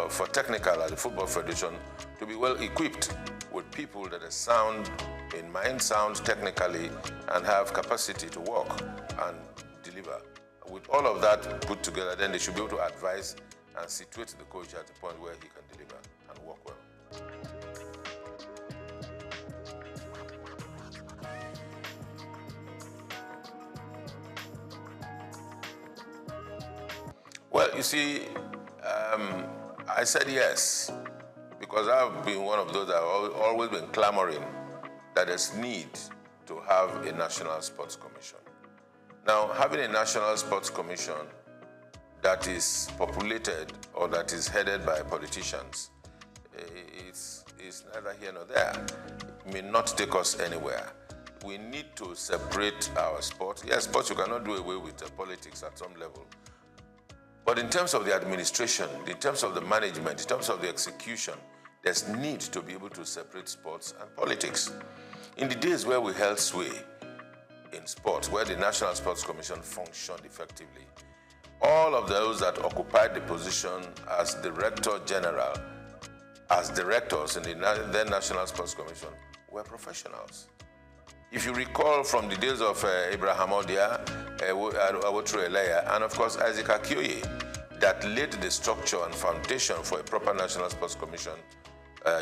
for technical at the Football Federation to be well equipped with people that are sound in mind, sound technically, and have capacity to work and deliver. With all of that put together, then they should be able to advise and situate the coach at the point where he can deliver and work well. Well, you see, I said yes, because I've been one of those that have always been clamoring that there's need to have a National Sports Commission. Now, having a National Sports Commission that is populated or that is headed by politicians, it's neither here nor there. It may not take us anywhere. We need to separate our sport. Yes, sports you cannot do away with politics at some level. But in terms of the administration, in terms of the management, in terms of the execution, there's need to be able to separate sports and politics. In the days where we held sway in sports, where the National Sports Commission functioned effectively, all of those that occupied the position as Director General, as directors in the then National Sports Commission, were professionals. If you recall from the days of Abraham Odia, Awotro Eleya, and of course Isaac Akioye, that laid the structure and foundation for a proper National Sports Commission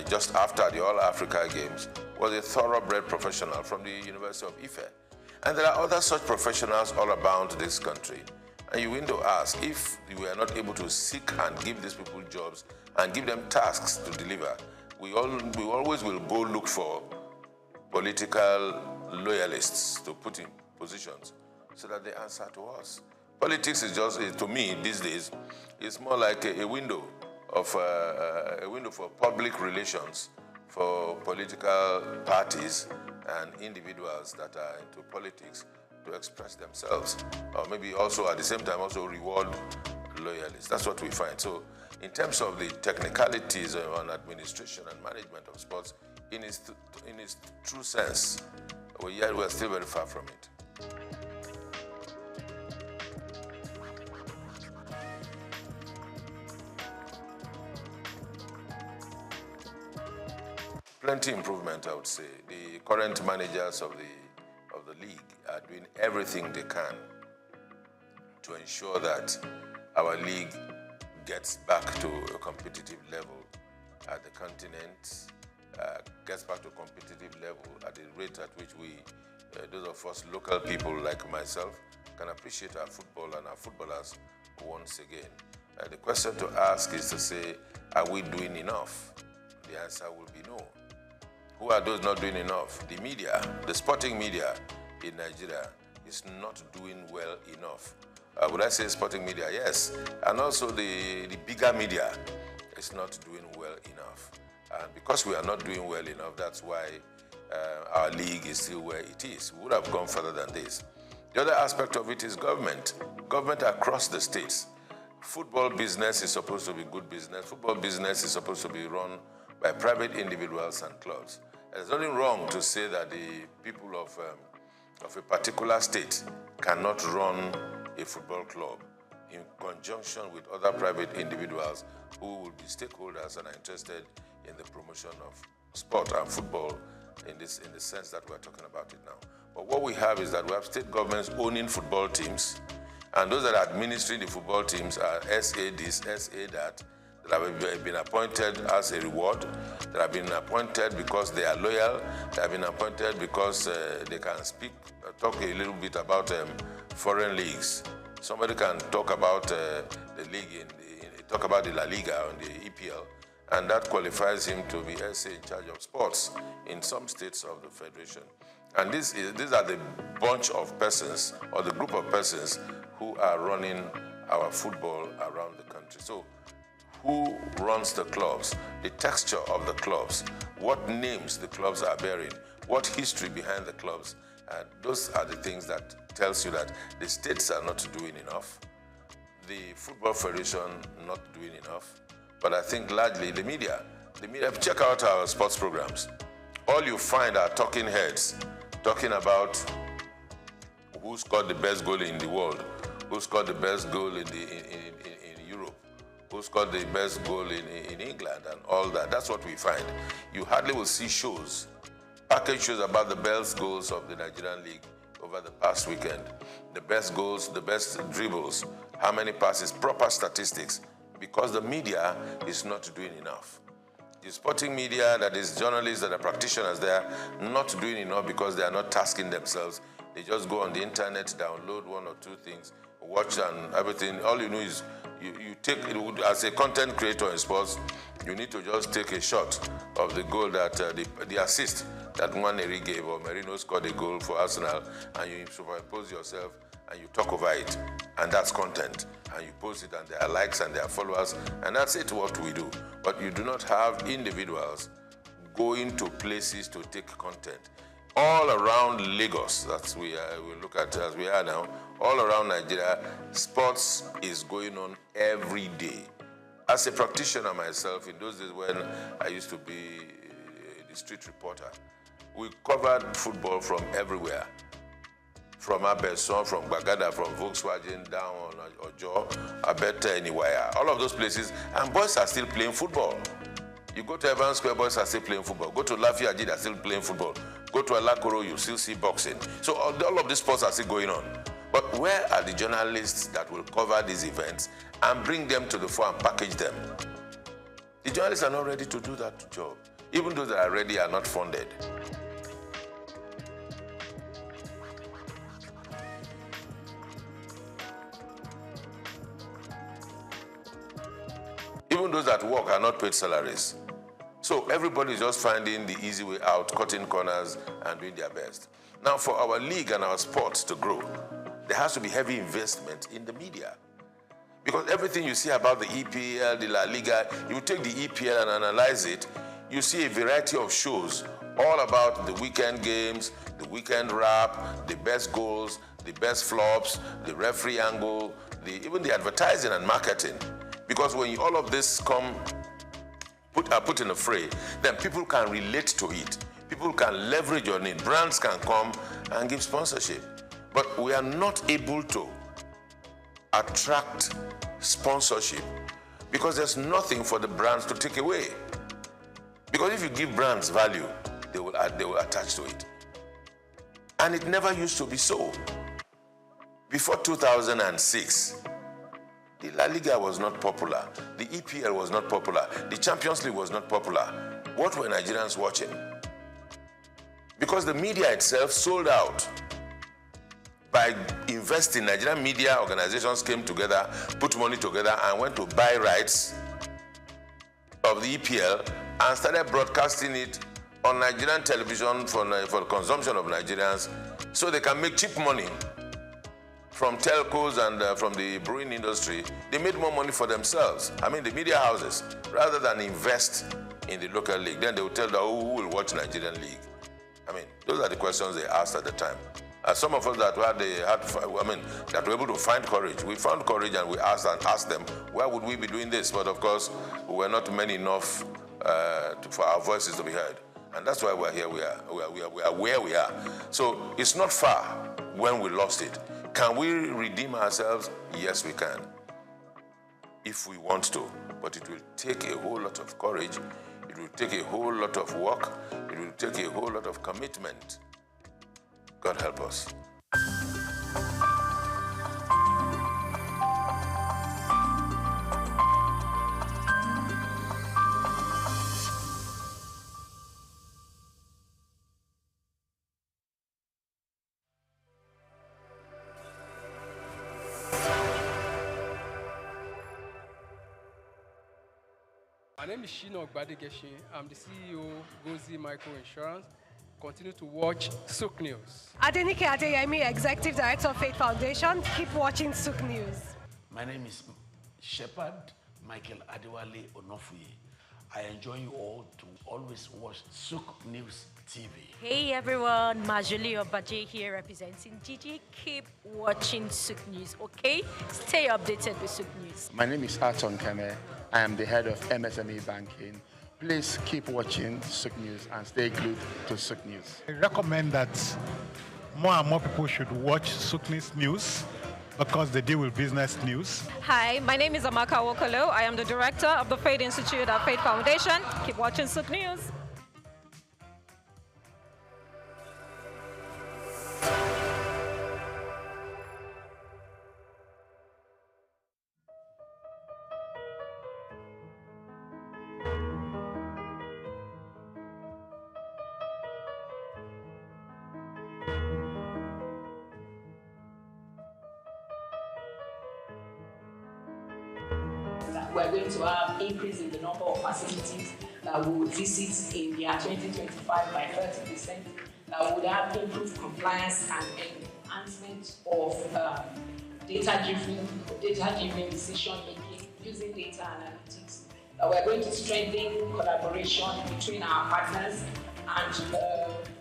just after the All-Africa Games, was a thoroughbred professional from the University of Ife. And there are other such professionals all about this country. And you need to ask, if we are not able to seek and give these people jobs and give them tasks to deliver, we always will go look for political loyalists to put in positions so that they answer to us. Politics is just, to me these days, it's more like a window for public relations for political parties and individuals that are into politics to express themselves, or maybe also at the same time also reward loyalists. That's what we find. So in terms of the technicalities on administration and management of sports, in its true sense, we're still very far from it. Plenty improvement, I would say. The current managers of the league are doing everything they can to ensure that our league gets back to a competitive level at the continent, gets back to a competitive level at the rate at which we, those of us local people like myself, can appreciate our football and our footballers once again. The question to ask is to say, are we doing enough? The answer will be no. Who are those not doing enough? The media, the sporting media in Nigeria is not doing well enough. Would I say sporting media? Yes. And also the bigger media is not doing well enough. And because we are not doing well enough, that's why our league is still where it is. We would have gone further than this. The other aspect of it is government. Government across the states. Football business is supposed to be good business. Football business is supposed to be run by private individuals and clubs. There's nothing wrong to say that the people of a particular state cannot run a football club in conjunction with other private individuals who will be stakeholders and are interested in the promotion of sport and football in the sense that we're talking about it now. But what we have is that we have state governments owning football teams, and those that are administering the football teams are SA this, SA that have been appointed as a reward, that have been appointed because they are loyal, that have been appointed because they can talk a little bit about foreign leagues. Somebody can talk about the league, talk about the La Liga and the EPL, and that qualifies him to be SA in charge of sports in some states of the federation. And these are the bunch of persons, or the group of persons, who are running our football around the country. So, who runs the clubs, the texture of the clubs, what names the clubs are bearing, what history behind the clubs, and those are the things that tells you that the states are not doing enough, the Football Federation not doing enough, but I think largely the media, check out our sports programs. All you find are talking heads, talking about who scored the best goal in the world, who scored the best goal in Europe, who scored the best goal in England and all that. That's what we find. You hardly will see shows, package shows about the best goals of the Nigerian league over the past weekend. The best goals, the best dribbles, how many passes, proper statistics, because the media is not doing enough. The sporting media, that is journalists, that are practitioners, they are not doing enough because they are not tasking themselves. They just go on the internet, download one or two things, watch and everything. All you know is you take, as a content creator in sports, you need to just take a shot of the goal that, the assist that Nwaneri gave or Merino scored a goal for Arsenal, and you superimpose yourself and you talk over it, and that's content, and you post it, and there are likes and there are followers, and that's it, what we do. But you do not have individuals going to places to take content. All around Lagos, that's we look at as we are now, all around Nigeria, sports is going on every day. As a practitioner myself, in those days when I used to be the street reporter, we covered football from everywhere. From Abeson, from Bagada, from Volkswagen, down on Ojo, Abeta, anywhere. All of those places, and boys are still playing football. You go to Evans Square, boys are still playing football. Go to Lafayette, they're still playing football. Go to Alakoro, you still see boxing. So all of these sports are still going on. But where are the journalists that will cover these events and bring them to the fore and package them? The journalists are not ready to do that job. Even those that are ready are not funded. Even those that work are not paid salaries. So everybody is just finding the easy way out, cutting corners and doing their best. Now for our league and our sports to grow, there has to be heavy investment in the media. Because everything you see about the EPL, the La Liga, you take the EPL and analyze it, you see a variety of shows all about the weekend games, the weekend wrap, the best goals, the best flops, the referee angle, even the advertising and marketing. Because when all of this are put in a fray, then people can relate to it. People can leverage on it. Brands can come and give sponsorship. But we are not able to attract sponsorship because there's nothing for the brands to take away. Because if you give brands value, they will attach to it. And it never used to be so. Before 2006, the La Liga was not popular. The EPL was not popular. The Champions League was not popular. What were Nigerians watching? Because the media itself sold out. By investing, Nigerian media organizations came together, put money together, and went to buy rights of the EPL and started broadcasting it on Nigerian television for the consumption of Nigerians so they can make cheap money. From telcos and from the brewing industry, they made more money for themselves. I mean, the media houses, rather than invest in the local league. Then they will tell them, who will watch Nigerian league? I mean, those are the questions they asked at the time. Some of us that were able to find courage, we found courage and we asked them, why would we be doing this? But of course, we were not many enough for our voices to be heard. And that's why we're here. We are where we are. So it's not far when we lost it. Can we redeem ourselves? Yes, we can, if we want to. But it will take a whole lot of courage. It will take a whole lot of work. It will take a whole lot of commitment. God help us. My name is Shino Ogbadegeshi. I'm the CEO of Gozi Micro Insurance. Continue to watch SOUQ News. Adenike Adeyemi, Executive Director of Faith Foundation. Keep watching SOUQ News. My name is Shepherd Michael Adewale Onofuye. I enjoy you all to always watch SOUQ News TV. Hey everyone, Majuli Obaje here representing Gigi. Keep watching SOUQ News, okay? Stay updated with SOUQ News. My name is Aton Kene. I am the head of MSME Banking. Please keep watching SOUQ News and stay glued to SOUQ News. I recommend that more and more people should watch SOUQ News because they deal with business news. Hi, my name is Amaka Wokolo. I am the director of the Faith Institute at Faith Foundation. Keep watching SOUQ News. We're going to have increase in the number of facilities we would visit in the year 2025 by 30%. Would have improved compliance and enhancement of data-driven decision-making using data analytics. We're going to strengthen collaboration between our partners, and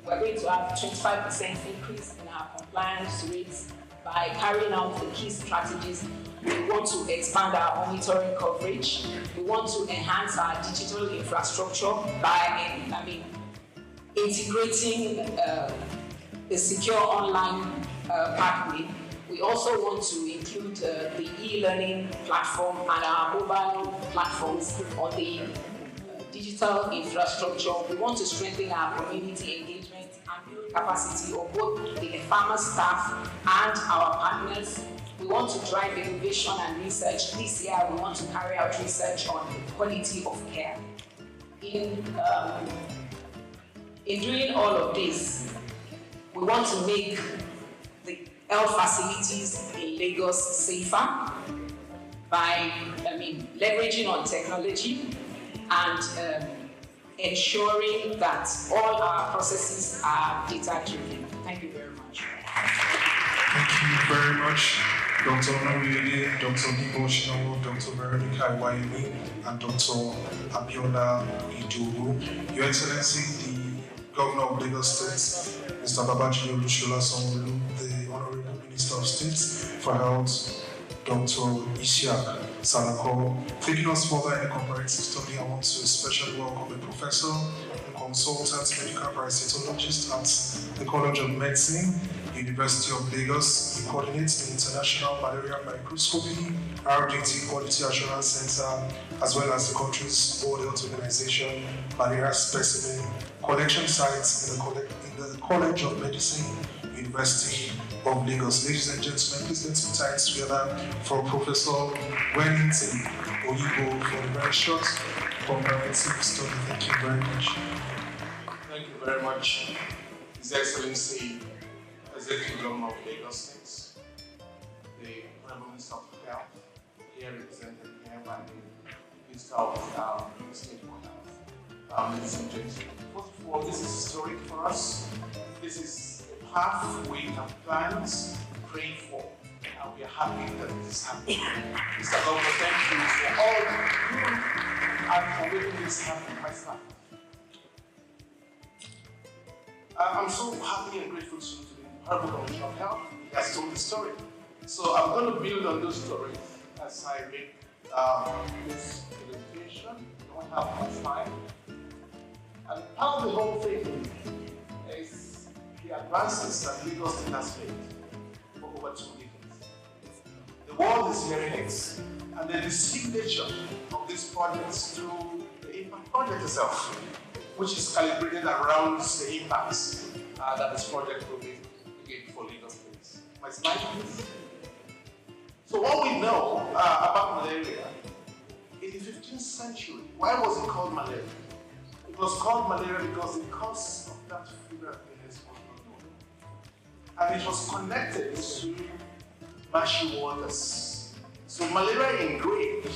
we're going to have 25% increase in our compliance rates by carrying out the key strategies. We want to expand our monitoring coverage. We want to enhance our digital infrastructure by integrating a secure online pathway. We also want to include the e-learning platform and our mobile platforms on the digital infrastructure. We want to strengthen our community engagement and build capacity of both the farmer staff and our partners. We want to drive innovation and research. This year, we want to carry out research on the quality of care. In doing all of this, we want to make the health facilities in Lagos safer by leveraging on technology and ensuring that all our processes are data-driven. Thank you very much. Thank you very much, Dr. Onawiyede, Dr. Nibo Shinawo, Dr. Veronica Iwayemi, and Dr. Abiola Idowu. Your Excellency, the Governor of Lagos State, Mr. Babajide Olusola Sanwo-Olu, the Honorable Minister of State for Health, Dr. Isiaq Salako. Taking us further in the comparative study, I want to especially welcome a professor and consultant medical parasitologist at the College of Medicine, University of Lagos. He coordinates the International Malaria Microscopy, RDT Quality Assurance Center, as well as the country's World Health Organization malaria specimen collection sites in the College of Medicine, University of Lagos. Ladies and gentlemen, please let's put hands together for Professor Wellington Oyibo for the very short comparative study. Thank you very much. Thank you very much, His Excellency, Executive Governor of Lagos State, the Honorable Minister of Health, here represented here by the Minister of State for Health. Ladies and gentlemen, first of all, this is historic for us. This is a path we have planned, prayed for, and we are happy that it is happening. Mr. Governor, thank you for all you and for making this happen myself. I'm so happy and grateful to the Honorable Commissioner of Health. He has told the story. So I'm going to build on those stories as I make this presentation. We don't have much time. And part of the whole thing is the advances that Lagos State has made for over 2 decades. The world is hearing it, and the signature of this project through the impact project itself, which is calibrated around the impacts that this project will be again for Lagos State. My slide, please. So what we know about malaria, in the 15th century, why was it called malaria? It was called malaria because the cause of that fever illness was not known. And it was connected to marshy waters. So malaria in Greek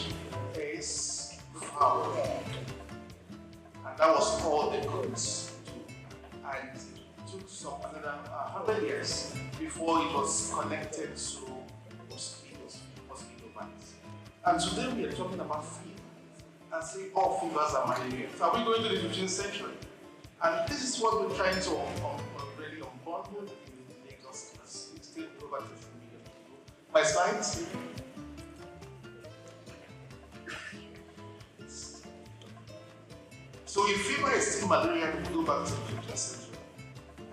is foul. And that was all they could do. And it took some another 100 years before it was connected to mosquito bites. And today we are talking about fever. And say all fevers are malaria. So are we going to the 15th century? And this is what we're trying to really unbundle in Lagos as it's still over 50 million people. My slides. So if fever is still malaria, we go back to the 15th century.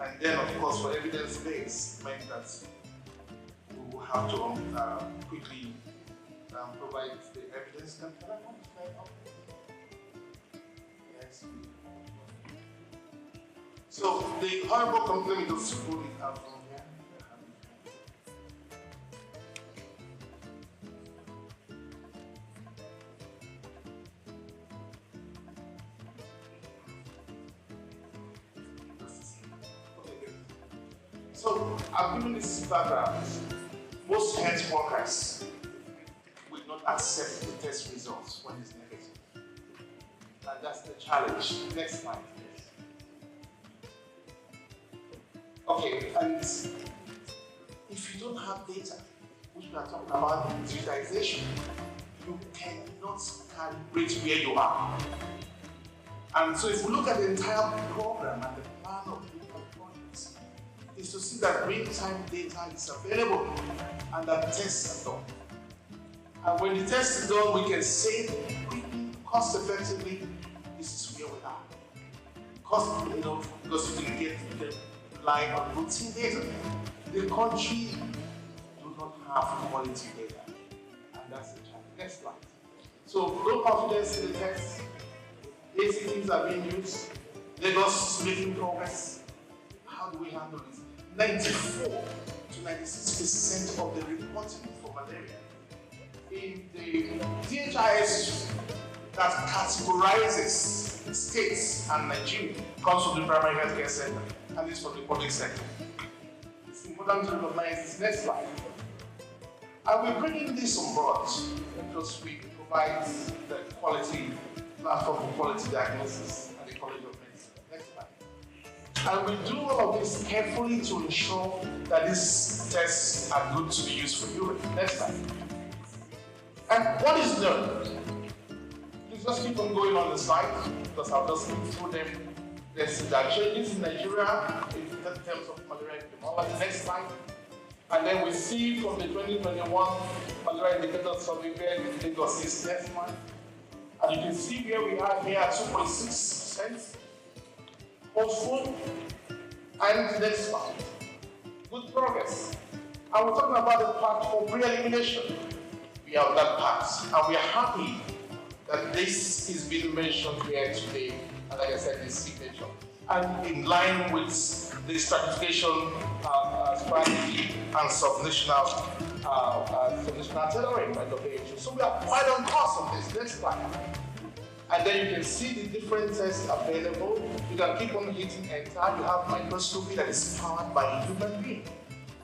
And then, of course, for evidence base, meant that we will have to quickly provide the evidence. Can I have the slide up? Yes. So the horrible complaint of school is out from here. So I've given this background. Most health workers will not accept the test results when it's negative. And that's the challenge. Next slide, please. Okay, and if you don't have data, which we are talking about digitization, you cannot calibrate where you are. And so if we look at the entire program and the plan of different projects, is to see that real-time data is available and that tests are done. And when the test is done, we can say quickly, cost-effectively, this is where we are. Because you can get the line on routine data. The country do not have quality data, and that's the challenge. Next slide. So low confidence in the test, basic things are being used, Lagos is making progress. How do we handle this? 94 to 96% of the reporting for malaria in the DHIS that categorizes states and Nigeria comes from the primary healthcare center, and this from the public sector. It's important to recognize this. Next slide. And we're bringing this on board because we provide the quality platform for quality diagnosis at the College of Medicine. Next slide. And we do all of this carefully to ensure that these tests are good to be used for urine. Next slide. And what is learned? Please just keep on going on the slide because I'll just look through them. There are changes in Nigeria in terms of malaria epidemiology. Next slide. And then we see from the 2021 malaria indicator survey where Lagos is. Next slide. And you can see where we are here at 2.6%. Hopeful. And next slide. Good progress. And we're talking about the path for pre-elimination. We are on that path. And we are happy that this is being mentioned here today. And like I said, this signature. And in line with the stratification strategy and subnational tailoring by WHO. So we are quite on course on this. Next slide. And then you can see the different tests available. You can keep on hitting enter. You have microscopy that is powered by a human being.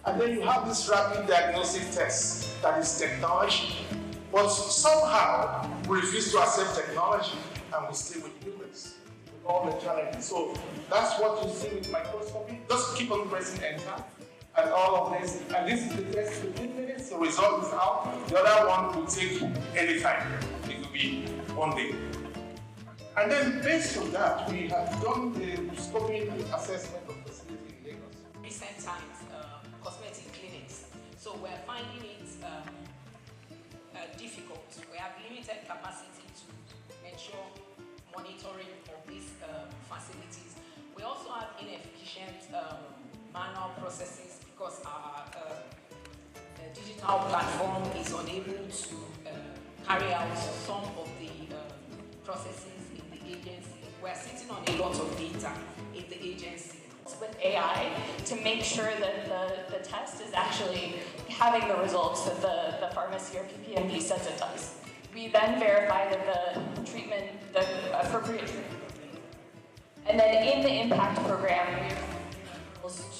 And then you have this rapid diagnostic test that is technology. But somehow we refuse to accept technology and we stay with humans. All the challenges. So that's what you see with microscopy. Just keep on pressing enter and all of this. And this is the test 15 minutes. The result is out. The other one will take any time. It will be 1 day. And then based on that, we have done the scoping and assessment of facility in Lagos. Recent times, cosmetic clinics. So we're finding it difficult. We have limited capacity to ensure monitoring of these facilities. We also have inefficient manual processes because our digital platform is unable to carry out some of the processes in the agency. We're sitting on a lot of data in the agency. With AI to make sure that the test is actually having the results that the pharmacy or PPMD says it does. We then verify that the treatment, the appropriate treatment. And then in the impact program, we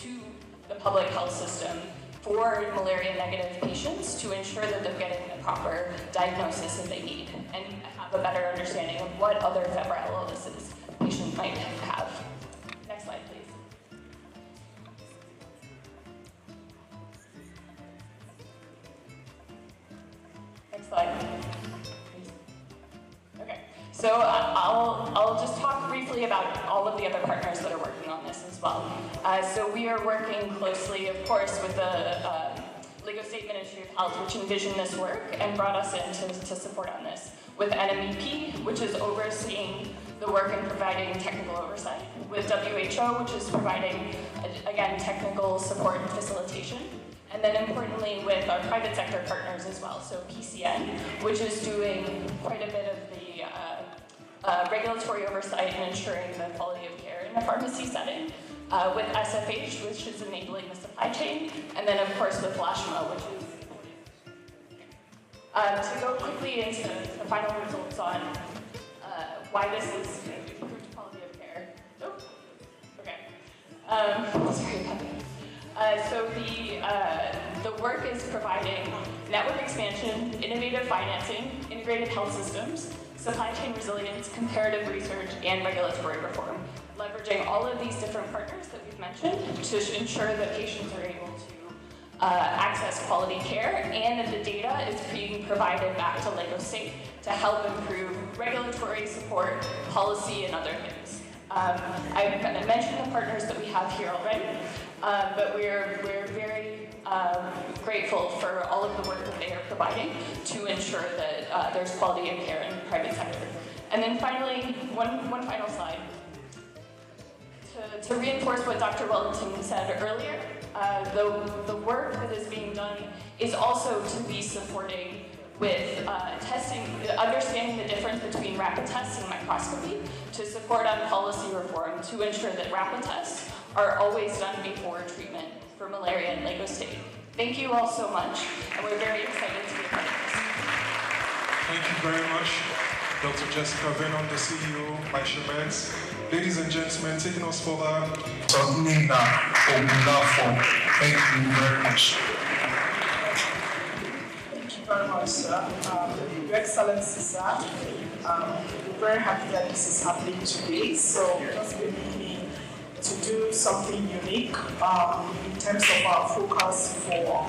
to the public health system for malaria-negative patients to ensure that they're getting the proper diagnosis that they need and have a better understanding of what other febrile illnesses patients might have. Next slide, please. Next slide. Okay, so I'll just talk briefly about all of the other partners that are working on this as well. So we are working closely, of course, with the Lagos State Ministry of Health, which envisioned this work and brought us in to support on this. With NMEP, which is overseeing the work and providing technical oversight. With WHO, which is providing, again, technical support and facilitation. And then importantly, with our private sector partners as well. So PCN, which is doing quite a bit of the regulatory oversight and ensuring the quality of care in a pharmacy setting. With SFH, which is enabling the supply chain. And then, of course, with LASHMA, which is to go quickly into the final results on why this is improved quality of care. Oh, okay. Sorry about that. So the work is providing network expansion, innovative financing, integrated health systems, supply chain resilience, comparative research, and regulatory reform, leveraging all of these different partners that we've mentioned to ensure that patients are able to access quality care, and that the data is being provided back to Lagos State to help improve regulatory support, policy, and other things. I've mentioned the partners that we have here already, but we're very grateful for all of the work that they are providing to ensure that there's quality of care in the private sector. And then finally, one final slide. To reinforce what Dr. Wellington said earlier, the work that is being done is also to be supporting with testing, understanding the difference between rapid tests and microscopy, to support on policy reform to ensure that rapid tests are always done before treatment for malaria in Lagos State. Thank you all so much, and we're very excited to be a part of this. Thank you very much, Dr. Jessica Vernon, the CEO, Measurements. Ladies and gentlemen, taking us further, Dr. Nina Ogunlafo. Thank you very much. Thank you very much, sir. Your Excellency, sir. We're very happy that this is happening today. So just believe me to do something unique in terms of our focus for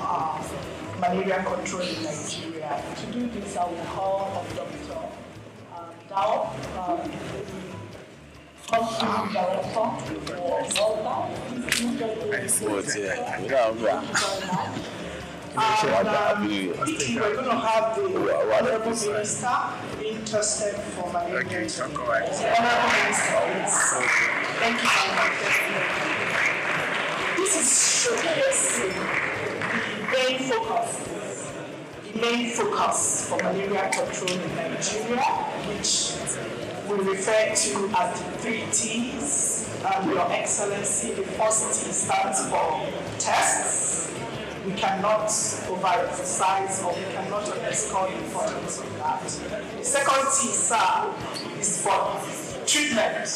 malaria control in Nigeria. To do this, I will call on Dr. Dao, Country Director for Volta. We're going to have the Honorable Minister being tested for malaria. Honorable Minister, thank you very much. This is showcasing the main focus for malaria control in Nigeria, which we refer to as the 3 T's. Your Excellency, the first T stands for tests. We cannot overemphasize or we cannot underscore the importance of that. The second T, sir, is for treatment.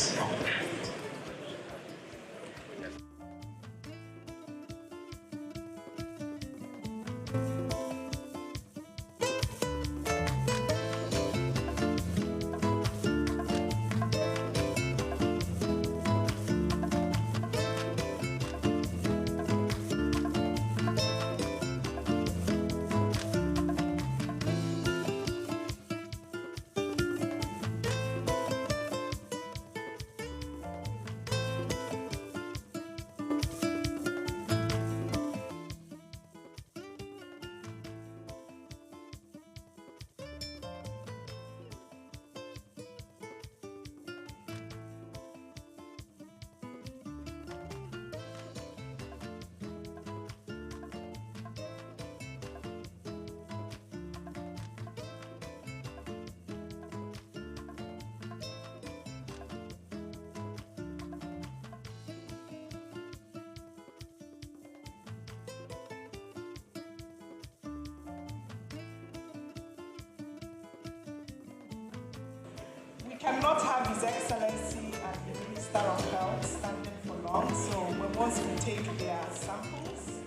Cannot have His Excellency and the Minister of Health standing for long, so once we take their samples,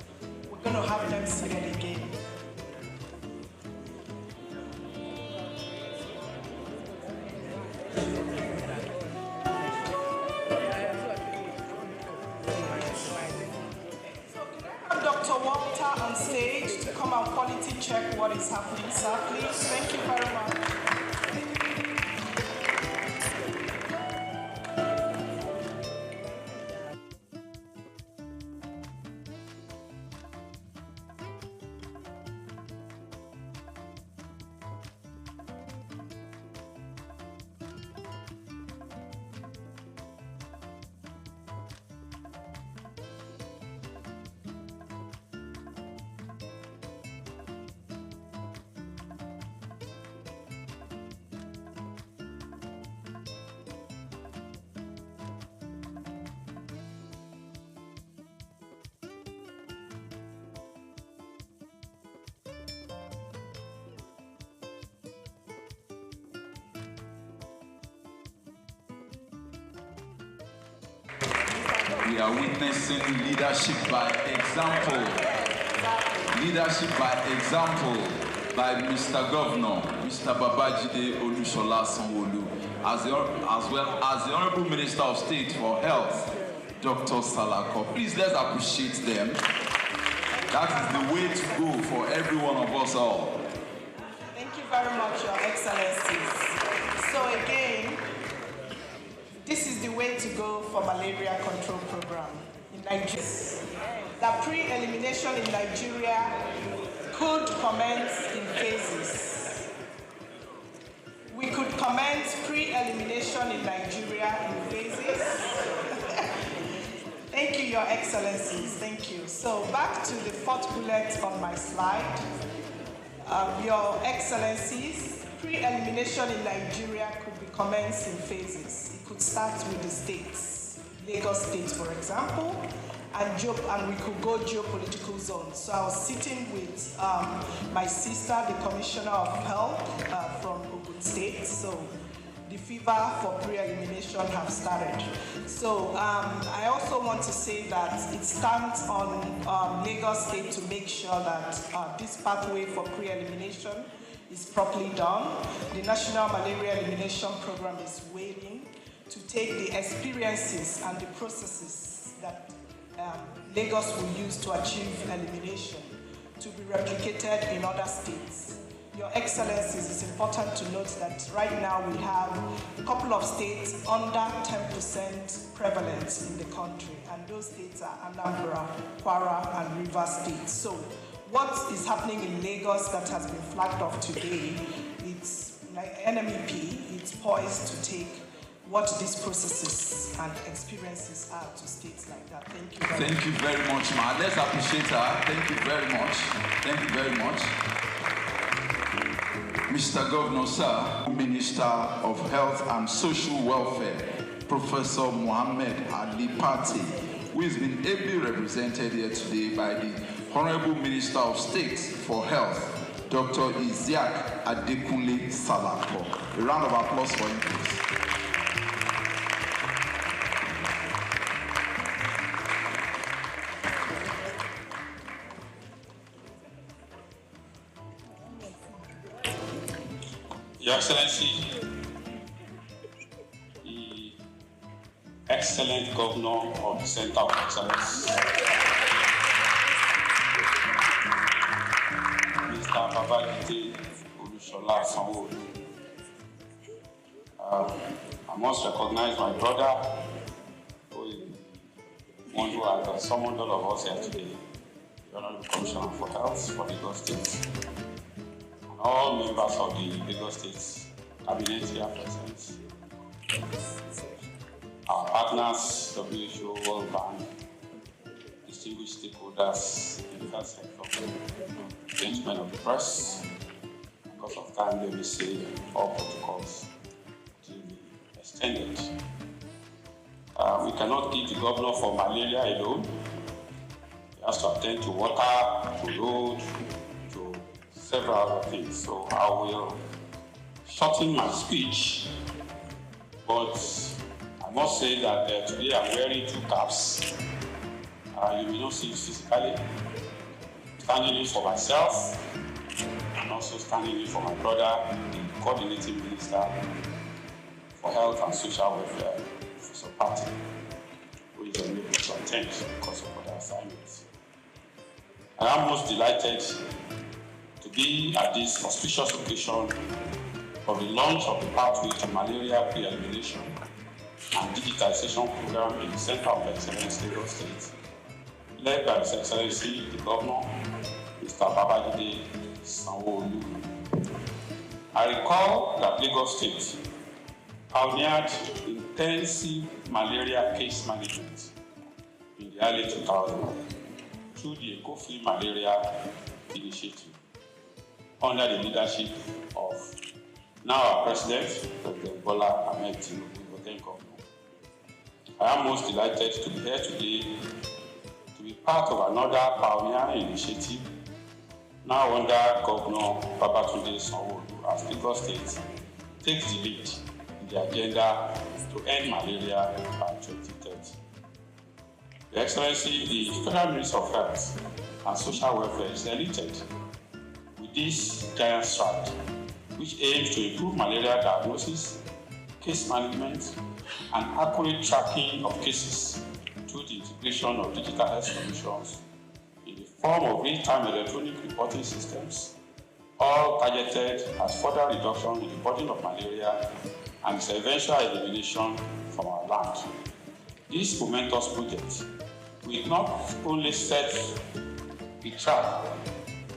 we're going to have them seated again. So can I have Dr. Walter on stage to come and quality check what is happening, sir, please? Thank you very much. We are witnessing leadership by example. Leadership by example. by Mr. Governor, Mr. Babajide Olusola Sanwo-Olu, as well as the Honorable Minister of State for Health, Dr. Salako. Please, let's appreciate them. That is the way to go for every one of us all. Thank you very much, Your Excellencies. So again, this is the way to go for malaria control program in Nigeria. The pre-elimination in Nigeria could commence in phases. We could commence pre-elimination in Nigeria in phases. Thank you, Your Excellencies. Thank you. So back to the fourth bullet on my slide. Your Excellencies, pre-elimination in Nigeria could be commenced in phases. It could start with the states, Lagos State, for example, and we could go geopolitical zones. So I was sitting with my sister, the Commissioner of Health from Ogun State. So the fever for pre-elimination have started. So I also want to say that it stands on Lagos State to make sure that this pathway for pre-elimination is properly done. The National Malaria Elimination Program is waiting to take the experiences and the processes that Lagos will use to achieve elimination to be replicated in other states. Your Excellencies, it's important to note that right now we have a couple of states under 10% prevalence in the country, and those states are Anambra, Kwara, and Rivers States. So what is happening in Lagos that has been flagged off today, it's like NMEP, it's poised to take what these processes and experiences are to states like that. Thank you very much. Thank you very much, ma. Let's appreciate her. Thank you very much. Thank you very much. Mr. Governor, sir, Minister of Health and Social Welfare, Professor Mohammed Ali Pate, who has been ably represented here today by the Honorable Minister of State for Health, Dr. Isiaq Adekunle Salako. A round of applause for him, please. Your Excellency, the excellent Governor of the Center of Excellence, Mr. Babajide Olusola Sanwo-Olu. I must recognize my brother, who is one who has summoned all of us here today, the Honorable Commissioner for Health for Lagos State. All members of the Lagos State Cabinet here present, our partners, WHO, World Bank, distinguished stakeholders in the health sector, gentlemen of the press. Because of time, let me say all protocols to be extended. We cannot keep the governor for malaria alone. He has to attend to water, to road, several other things, so I will shorten my speech, but I must say that today I'm wearing two caps. You may not see it physically. Standing in for myself, and also standing in for my brother, the Coordinating Minister for Health and Social Welfare, Professor Pate, who is unable to attend because of other assignments. I am most delighted to be at this auspicious occasion of the launch of the pathway to malaria pre-elimination and digitization program in the Center of Excellence, Lagos State, led by His Excellency the Governor, Mr. Babajide Sanwo-Olu. I recall that Lagos State pioneered intensive malaria case management in the early 2000s through the Eco-Free Malaria Initiative, under the leadership of now our President, President Bola Ahmed Tinubu, then Governor. I am most delighted to be here today to be part of another pioneer initiative, now under Governor Babatunde Sanwo-Olu, as Lagos State takes the lead in the agenda to end malaria by 2030. Your Excellency, the Federal Minister of Health and Social Welfare is elated with with this giant stride, which aims to improve malaria diagnosis, case management, and accurate tracking of cases through the integration of digital health solutions in the form of real-time electronic reporting systems, all targeted at further reduction in the burden of malaria and its eventual elimination from our land. This momentous project will not only set a track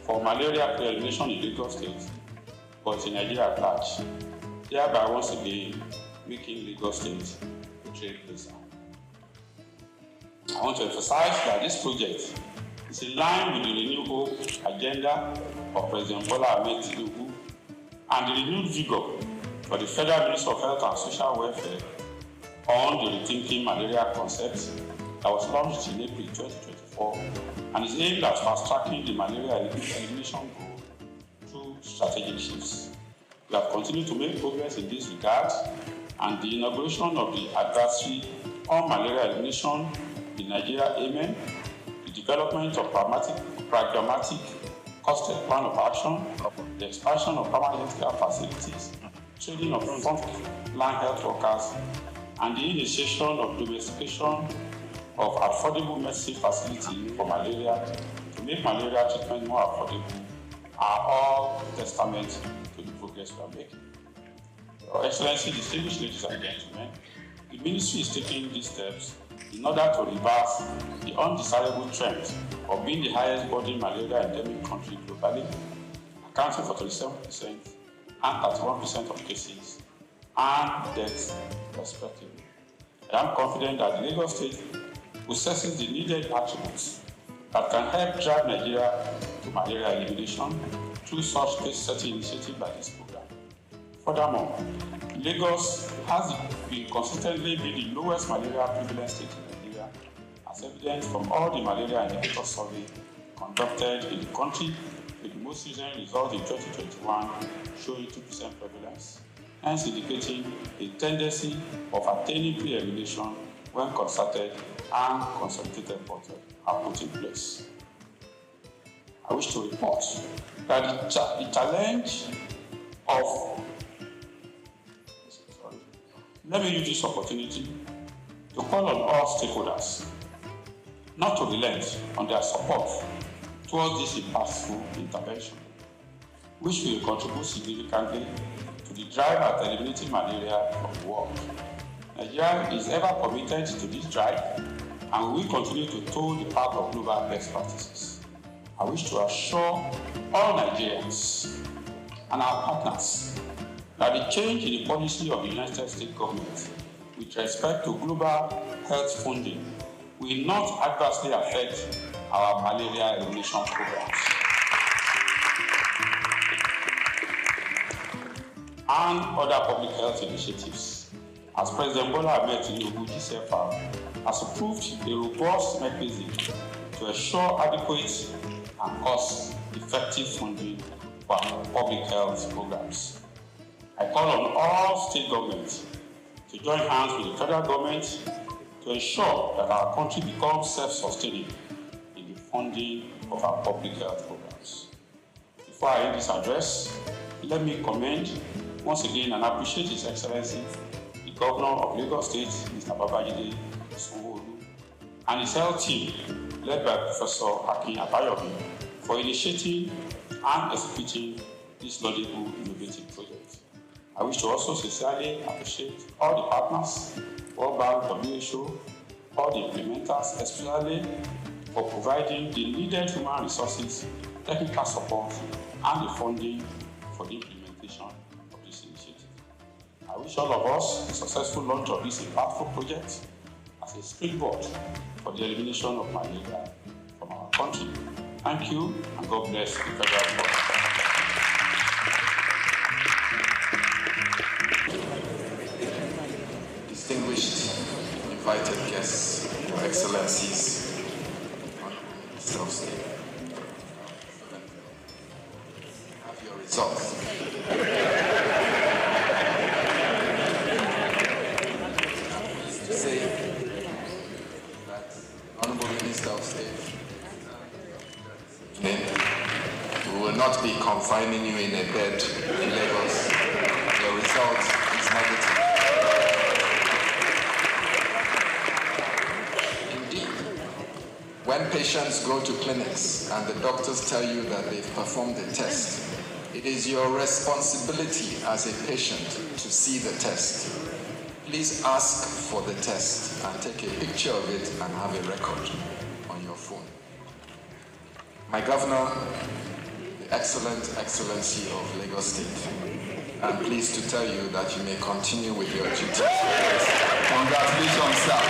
for malaria elimination in Lagos State, but in Nigeria at large, thereby once again making Lagos State a trailblazer. I want to emphasize that this project is in line with the renewed hope agenda of President Bola Ahmed Tinubu and the renewed vigor for the Federal Ministry of Health and Social Welfare on the rethinking malaria concept that was launched in April 2024 and is aimed at fast-tracking the malaria elimination goal through strategic shifts. We have continued to make progress in this regard, and the inauguration of the advisory on malaria elimination in Nigeria, AMEN, the development of pragmatic costed plan of action, the expansion of permanent healthcare facilities, training of frontline health workers, and the initiation of domestication of affordable medicine facilities for malaria to make malaria treatment more affordable are all testament to the progress we are making. Your Excellency, distinguished ladies and gentlemen, the Ministry is taking these steps in order to reverse the undesirable trend of being the highest burden malaria endemic country globally, accounting for 37% and 31% of cases and deaths, respectively. I am confident that the Lagos State possesses the needed attributes that can help drive Nigeria to malaria elimination through such case-setting initiatives like this program. Furthermore, Lagos has been consistently the lowest malaria prevalence state in Nigeria, as evident from all the malaria indicator survey conducted in the country, with the most recent result in 2021 showing 2% prevalence, hence indicating a tendency of attaining pre-elimination when concerted and consolidated efforts are put in place. I wish to report that the challenge of let me use this opportunity to call on all stakeholders not to relent on their support towards this impactful intervention, which will contribute significantly to the drive at eliminating malaria from the world. Nigeria is ever committed to this drive and will continue to toe the path of global best practices. I wish to assure all Nigerians and our partners that the change in the policy of the United States government with respect to global health funding will not adversely affect our malaria elimination programs and other public health initiatives, as President Bola Ahmed Tinubu GCFR has approved a robust mechanism to ensure adequate and cost-effective funding for public health programs. I call on all state governments to join hands with the federal government to ensure that our country becomes self-sustaining in the funding of our public health programs. Before I end this address, let me commend once again and appreciate His Excellency, the Governor of Lagos State, Mr. Babajide Sanwo-Olu, and his health team, led by Professor Akin Abayomi, for initiating and executing this laudable, innovative project. I wish to also sincerely appreciate all the partners, World Bank, WHO, all the implementers, especially for providing the needed human resources, technical support, and the funding for the implementation of this initiative. I wish all of us a successful launch of this impactful project as a springboard for the elimination of malaria from our country. Thank you, and God bless the federal government. Distinguished invited guests, Your Excellencies, Minister of State, have your results. To say that Honorable Minister of State, we will not not be confining you in a bed in Lagos. Your result is negative. Indeed, when patients go to clinics and the doctors tell you that they've performed the test, it is your responsibility as a patient to see the test. Please ask for the test and take a picture of it and have a record on your phone. My governor, the Excellency of Lagos State, I'm pleased to tell you that you may continue with your duties. Congratulations, sir.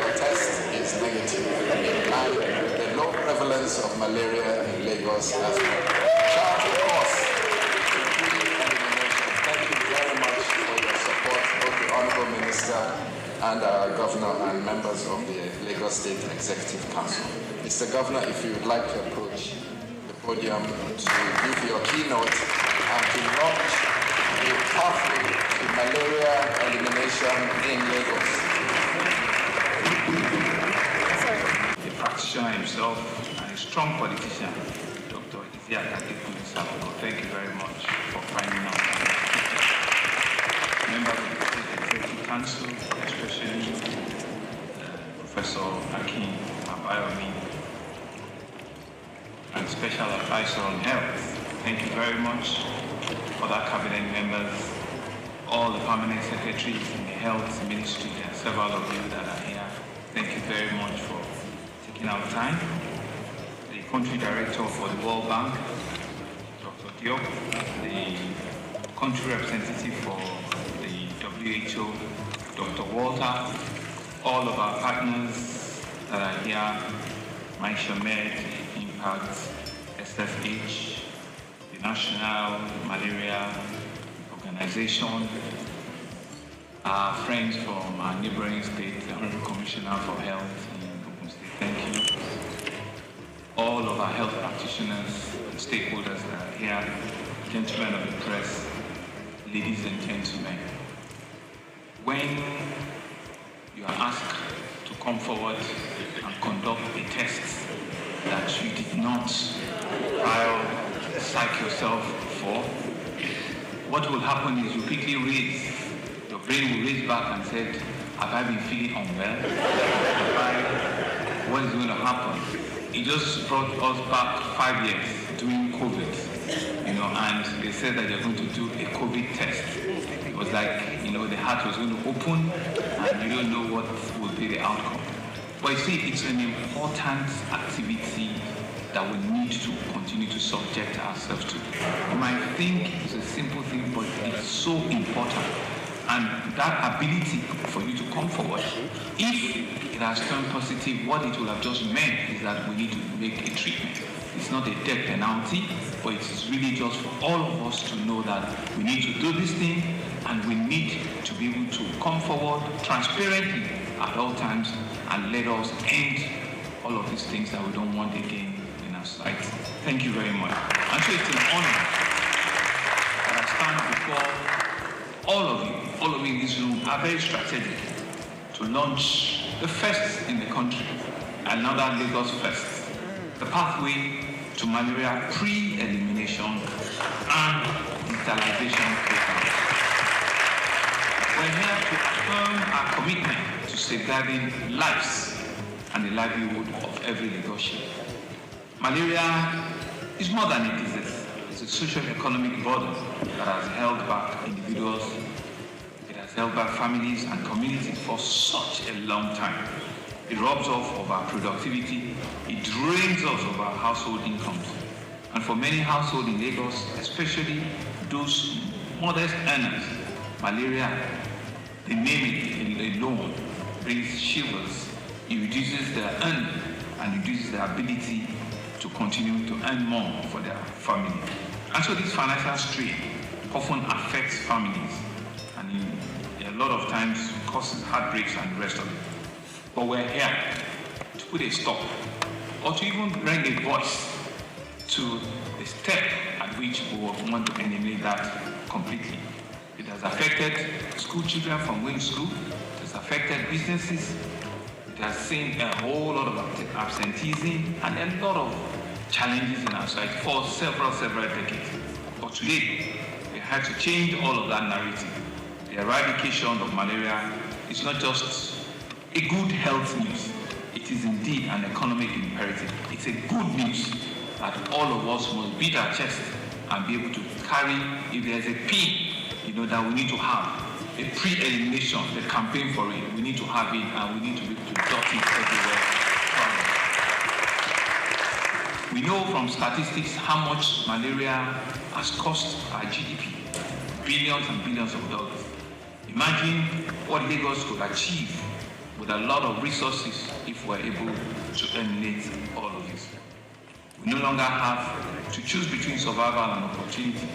Your test is negative, in line with the low prevalence of malaria in Lagos as well. Charge of course. Thank you very much for your support, both the Honorable Minister and our Governor and members of the Lagos State Executive Council. Mr. Governor, if you would like to approach the podium to give your keynote and to launch a pathway to malaria elimination in Lagos. A practitioner himself and a strong politician, Dr. Thank you very much for finding out. Members of the State Executive Council, especially Professor Akin Abayomi, and Special Advisor on Health. Thank you very much. Other cabinet members, all the permanent secretaries in the Health Ministry, there are several of you that are here. Thank you very much for taking our time. The Country Director for the World Bank, Dr. Diop, the Country Representative for the WHO, Dr. Walter, all of our partners that are here, MyShamed, Impact, SFH, the National Malaria Organization, our friends from our neighboring state, the Honorable Commissioner for Health in Ogun State, thank you. All of our health practitioners and stakeholders that are here, gentlemen of the press, ladies and gentlemen. When you are asked to come forward and conduct a test that you did not psych yourself for, what will happen is you quickly raise, your brain will raise back and say, have I been feeling unwell? What is going to happen? It just brought us back 5 years during COVID, and they said that they're going to do a COVID test. It was like, the heart was going to open and you don't know what will be the outcome. But you see, it's an important activity that we need to continue to subject ourselves to. You might think it's a simple thing, but it's so important. And that ability for you to come forward, if it has turned positive, what it will have just meant is that we need to make a treatment. It's not a death penalty, but it is really just for all of us to know that we need to do this thing and we need to be able to come forward transparently at all times and let us end all of these things that we don't want again in our society. Thank you very much. And so it's an honor that I stand before all of you in this room are very strategic to launch the first in the country, another Lagos first, the pathway to malaria pre-elimination and digitalization program. We're here to affirm our commitment to safeguarding lives and the livelihood of every Lagosian. Malaria is more than a disease. It's a socio-economic burden that has held back individuals, it has held back families and communities for such a long time. It robs us of our productivity, it drains us of our household incomes. And for many households in Lagos, especially those modest earners, malaria, the name it alone brings shivers. It reduces their earning and reduces their ability to continue to earn more for their family. And so this financial strain often affects families and a lot of times causes heartbreaks and the rest of it. But we're here to put a stop or to even bring a voice to the step at which we want to eliminate that completely. It has affected school children from going to school, it has affected businesses, it We have seen a whole lot of absenteeism and a lot of challenges in our society for several decades. But today, we had to change all of that narrative. The eradication of malaria is not just a good health news. It is indeed an economic imperative. It's a good news that all of us must beat our chest and be able to carry, if there's a P, that we need to have, a pre-elimination, the campaign for it, we need to have it and we need to be able to dot it everywhere. We know from statistics how much malaria has cost our GDP, billions and billions of dollars. Imagine what Lagos could achieve with a lot of resources if we're able to eliminate all of this. We no longer have to choose between survival and opportunity.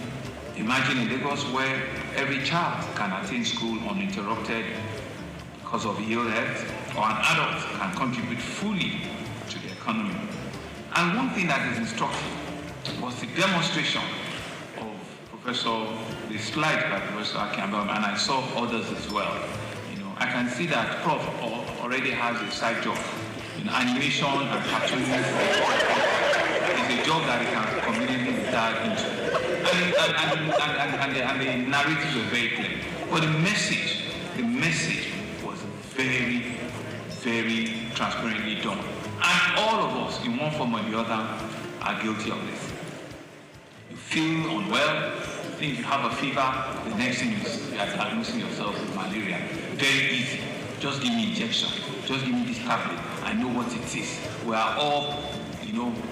Imagine a Lagos where every child can attend school uninterrupted because of ill health, or an adult can contribute fully to the economy. And one thing that is instructive was the demonstration of the slide by Professor Campbell, and I saw others as well. I can see that Prof already has a side job. Animation and cartooning is a job that he can conveniently retire into. And the narratives were very clear. But the message was very, very transparently done. And all of us, in one form or the other, are guilty of this. You feel unwell, you think you have a fever, the next thing is you are diagnosing yourself with malaria. Very easy. Just give me injection. Just give me this tablet. I know what it is. We are all,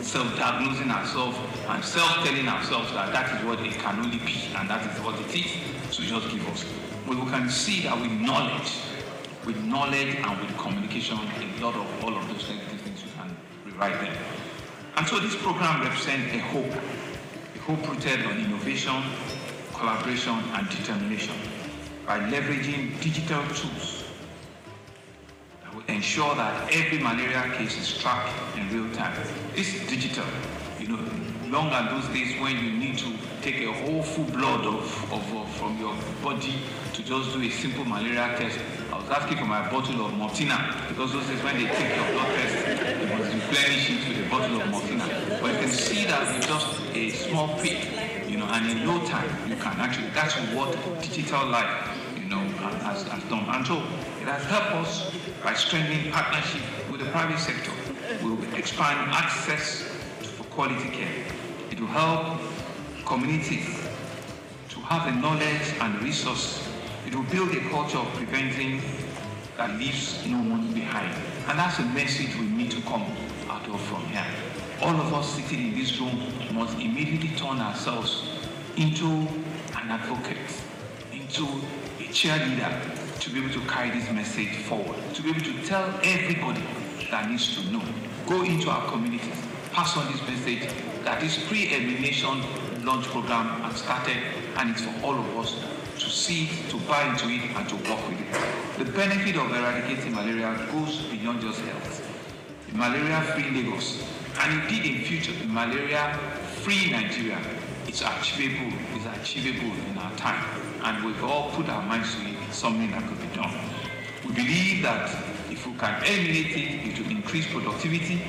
self-diagnosing ourselves and self-telling ourselves that that is what it can only be and that is what it is. So just give us. But we can see that with knowledge and with communication, a lot of all of those negative things we can rewrite them. And so this program represents a hope rooted on innovation, collaboration, and determination by leveraging digital tools that will ensure that every malaria case is tracked in real time. This is digital. Long are those days when you need to take a whole full blood from your body to just do a simple malaria test. I was asking for my bottle of Martina because those days when they take your blood test, you must replenish it with a bottle of Martina. But you can see that with just a small prick, and in no time you can actually. That's what digital life, has done. And so it has helped us by strengthening partnership with the private sector. We will expand access for quality care. It will help communities to have the knowledge and resources. It will build a culture of preventing that leaves no one behind. And that's a message we need to come out of from here. All of us sitting in this room must immediately turn ourselves into an advocate, into a cheerleader, to be able to carry this message forward, to be able to tell everybody that needs to know. Go into our communities, pass on this message that this pre-elimination launch program has started, and it's for all of us to see, to buy into it, and to work with it. The benefit of eradicating malaria goes beyond just health. The malaria-free Lagos, and indeed in future, the malaria-free Nigeria, it's achievable in our time. And we've all put our minds to it, it's something that could be done. We believe that if we can eliminate it, it will increase productivity,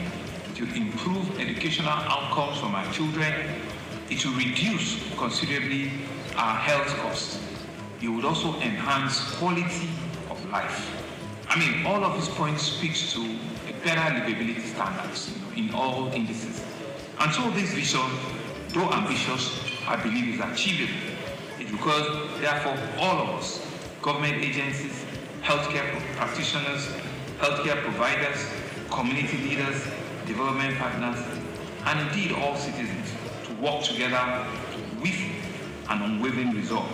it will improve educational outcomes from our children, it will reduce considerably our health costs. It would also enhance quality of life. All of these points speaks to a better livability standards in all indices. And so this vision, though ambitious, I believe is achievable. It requires, therefore, all of us, government agencies, healthcare practitioners, healthcare providers, community leaders, development partners, and indeed all citizens to work together with an unwavering resolve.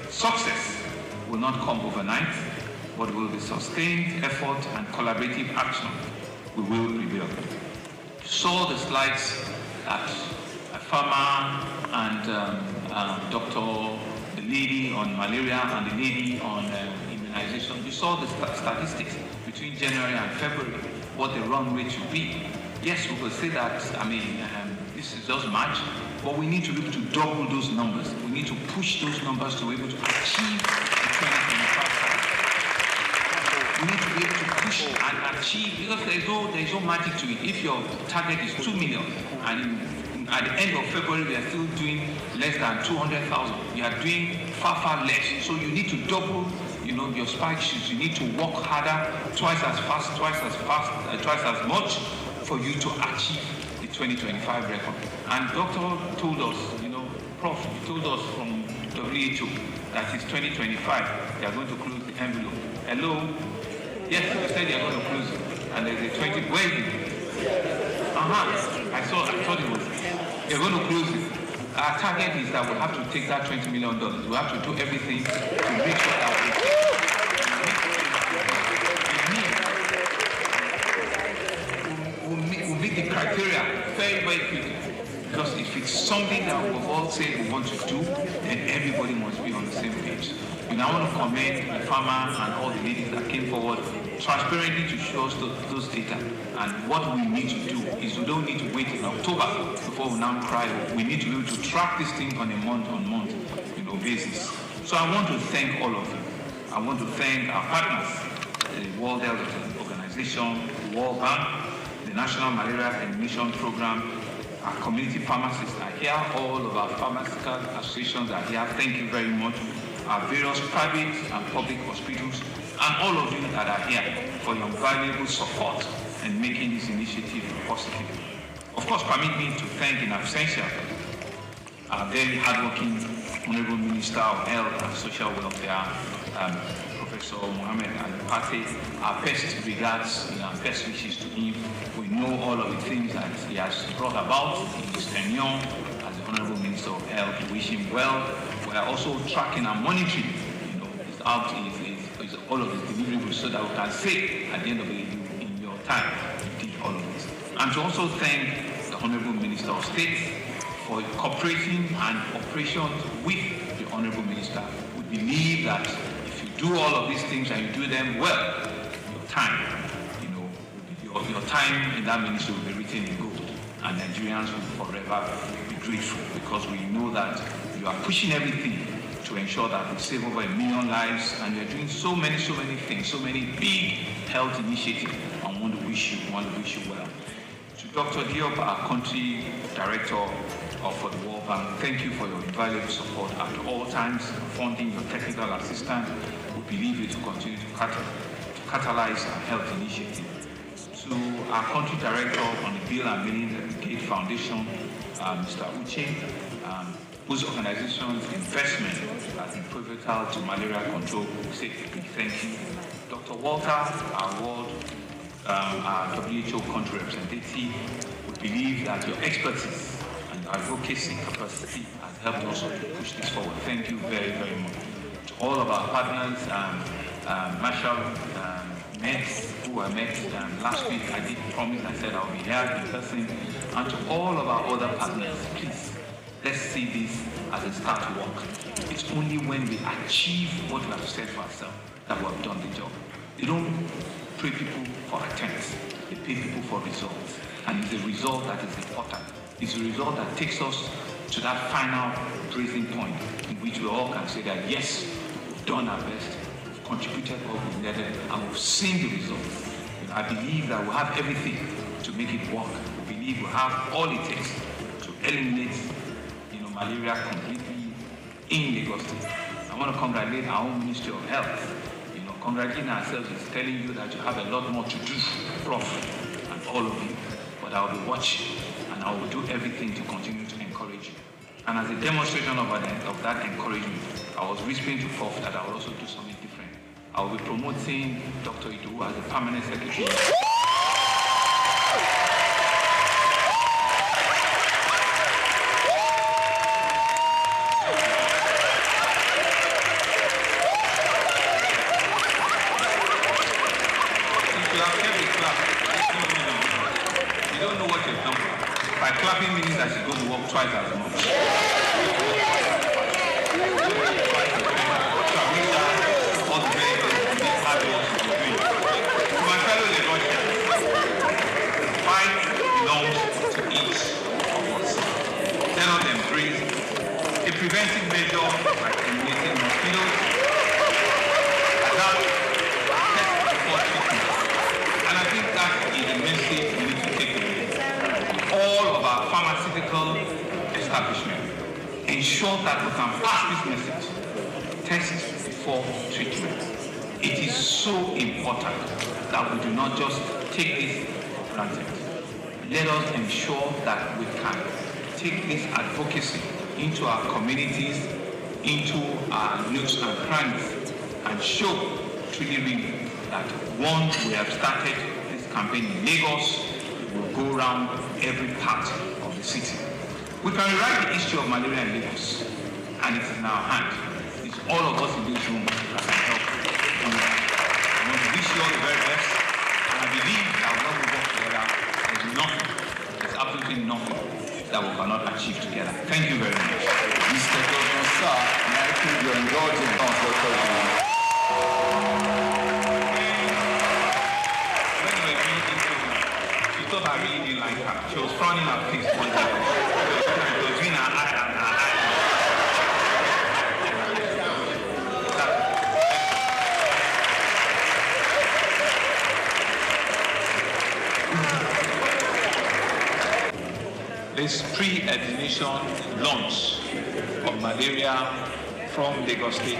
Success will not come overnight, but will be sustained effort and collaborative action. We will prevail. You saw the slides that a farmer and the lady on malaria and the lady on immunization. You saw the statistics between January and February, what the run rate should be. Yes, we could say that, this is just March, but we need to be able to double those numbers. We need to push those numbers to be able to achieve the 2025 target. You need to be able to push and achieve, because there's no magic to it. If your target is 2 million and at the end of February we are still doing less than 200,000, you are doing far less. So you need to double, your spike shoots. You need to work harder, twice as fast, twice as much for you to achieve the 2025 record. And Doctor told us, Prof told us from WHO that it's 2025. They are going to close the envelope. Hello? Yes, they said they are going to close it. And there's a 20. Where is it? I thought it was. They're going to close it. Our target is that we have to take that $20 million. We have to do everything to make sure that we'll meet the criteria very quickly. Because if it's something that we all say we want to do, then everybody must be on the same page. I want to commend the farmer and all the ladies that came forward transparently to show us those data. And what we need to do is we don't need to wait in October before we now cry. We need to be able to track this thing on a month-on-month basis. So I want to thank all of you. I want to thank our partners, the World Health Organization, the World Bank, the National Malaria Elimination Program. Our community pharmacists are here. All of our pharmaceutical associations are here. Thank you very much. Our various private and public hospitals, and all of you that are here for your valuable support and making this initiative possible. Of course, permit me to thank in absentia our very hardworking Honorable Minister of Health and Social Welfare, Professor Mohammed Alipate. Our best regards and our best wishes to him. We know all of the things that he has brought about in his tenure as the Honorable Minister of Health. We wish him well. We are also tracking and monitoring, all of his deliverables so that we can say at the end of the day, in your time, you did all of this. And to also thank the Honorable Minister of State for cooperating and operations with the Honorable Minister. We believe that if you do all of these things and you do them well, your time, your time in that ministry will be written in gold, and Nigerians will forever be grateful, because we know that you are pushing everything to ensure that we save over 1 million lives, and you're doing so many things, so many big health initiatives. I want to wish you well. To Dr. Diop, our country director for the World Bank, thank you for your invaluable support at all times, funding your technical assistance. We believe it will continue to catalyze our health initiative. To our country director on the Bill and Melinda Gates Foundation, Mr. Uche, whose organization's investment has been pivotal to malaria control. We say thank you. Dr. Walter, our WHO country representative, we believe that your expertise and your advocacy capacity has helped us to push this forward. Thank you very much. To all of our partners, Marshall, who I met last week, I did promise, I said I'll be here in person. And to all of our other partners, please, let's see this as a start to work. It's only when we achieve what we have said for ourselves that we have done the job. They don't pay people for attempts, they pay people for results. And it's the result that is important. It's the result that takes us to that final praising point in which we all can say that yes, we've done our best, we've contributed what we needed, and we've seen the results. I believe that we have everything to make it work. We believe we have all it takes to eliminate malaria completely in Lagos State. I want to congratulate our own Ministry of Health. Congratulating ourselves is telling you that you have a lot more to do, Prof, and all of you. But I will be watching, and I will do everything to continue to encourage you. And as a demonstration of that encouragement, I was whispering to Prof that I will also do something different. I will be promoting Dr. Idu as a permanent secretary. Clapping means that she's going to work twice as much. All the very hard work she's doing. To my fellow Lagosians, the fight belongs to each of us. Let us embrace a preventive measure by eliminating mosquitoes, adapt, test before ensure that we can pass this message. Test before treatment. It is so important that we do not just take this for granted. Let us ensure that we can take this advocacy into our communities, into our nooks and crannies, and show really that once we have started this campaign in Lagos, we will go around every part of the city. We can rewrite the history of malaria in Lagos, and it is in our hand. It's all of us in this room that can help. I want to wish you all the very best, and I believe that when we work together, there's absolutely nothing that we cannot achieve together. Thank you very much. Mr. Governor, sir, may I plead your indulgence, Councillor President? When we were doing this program, she thought I really didn't like her. She was frowning her face one day. Between her eye and her eye. This pre-examination launch of malaria from Lagos State.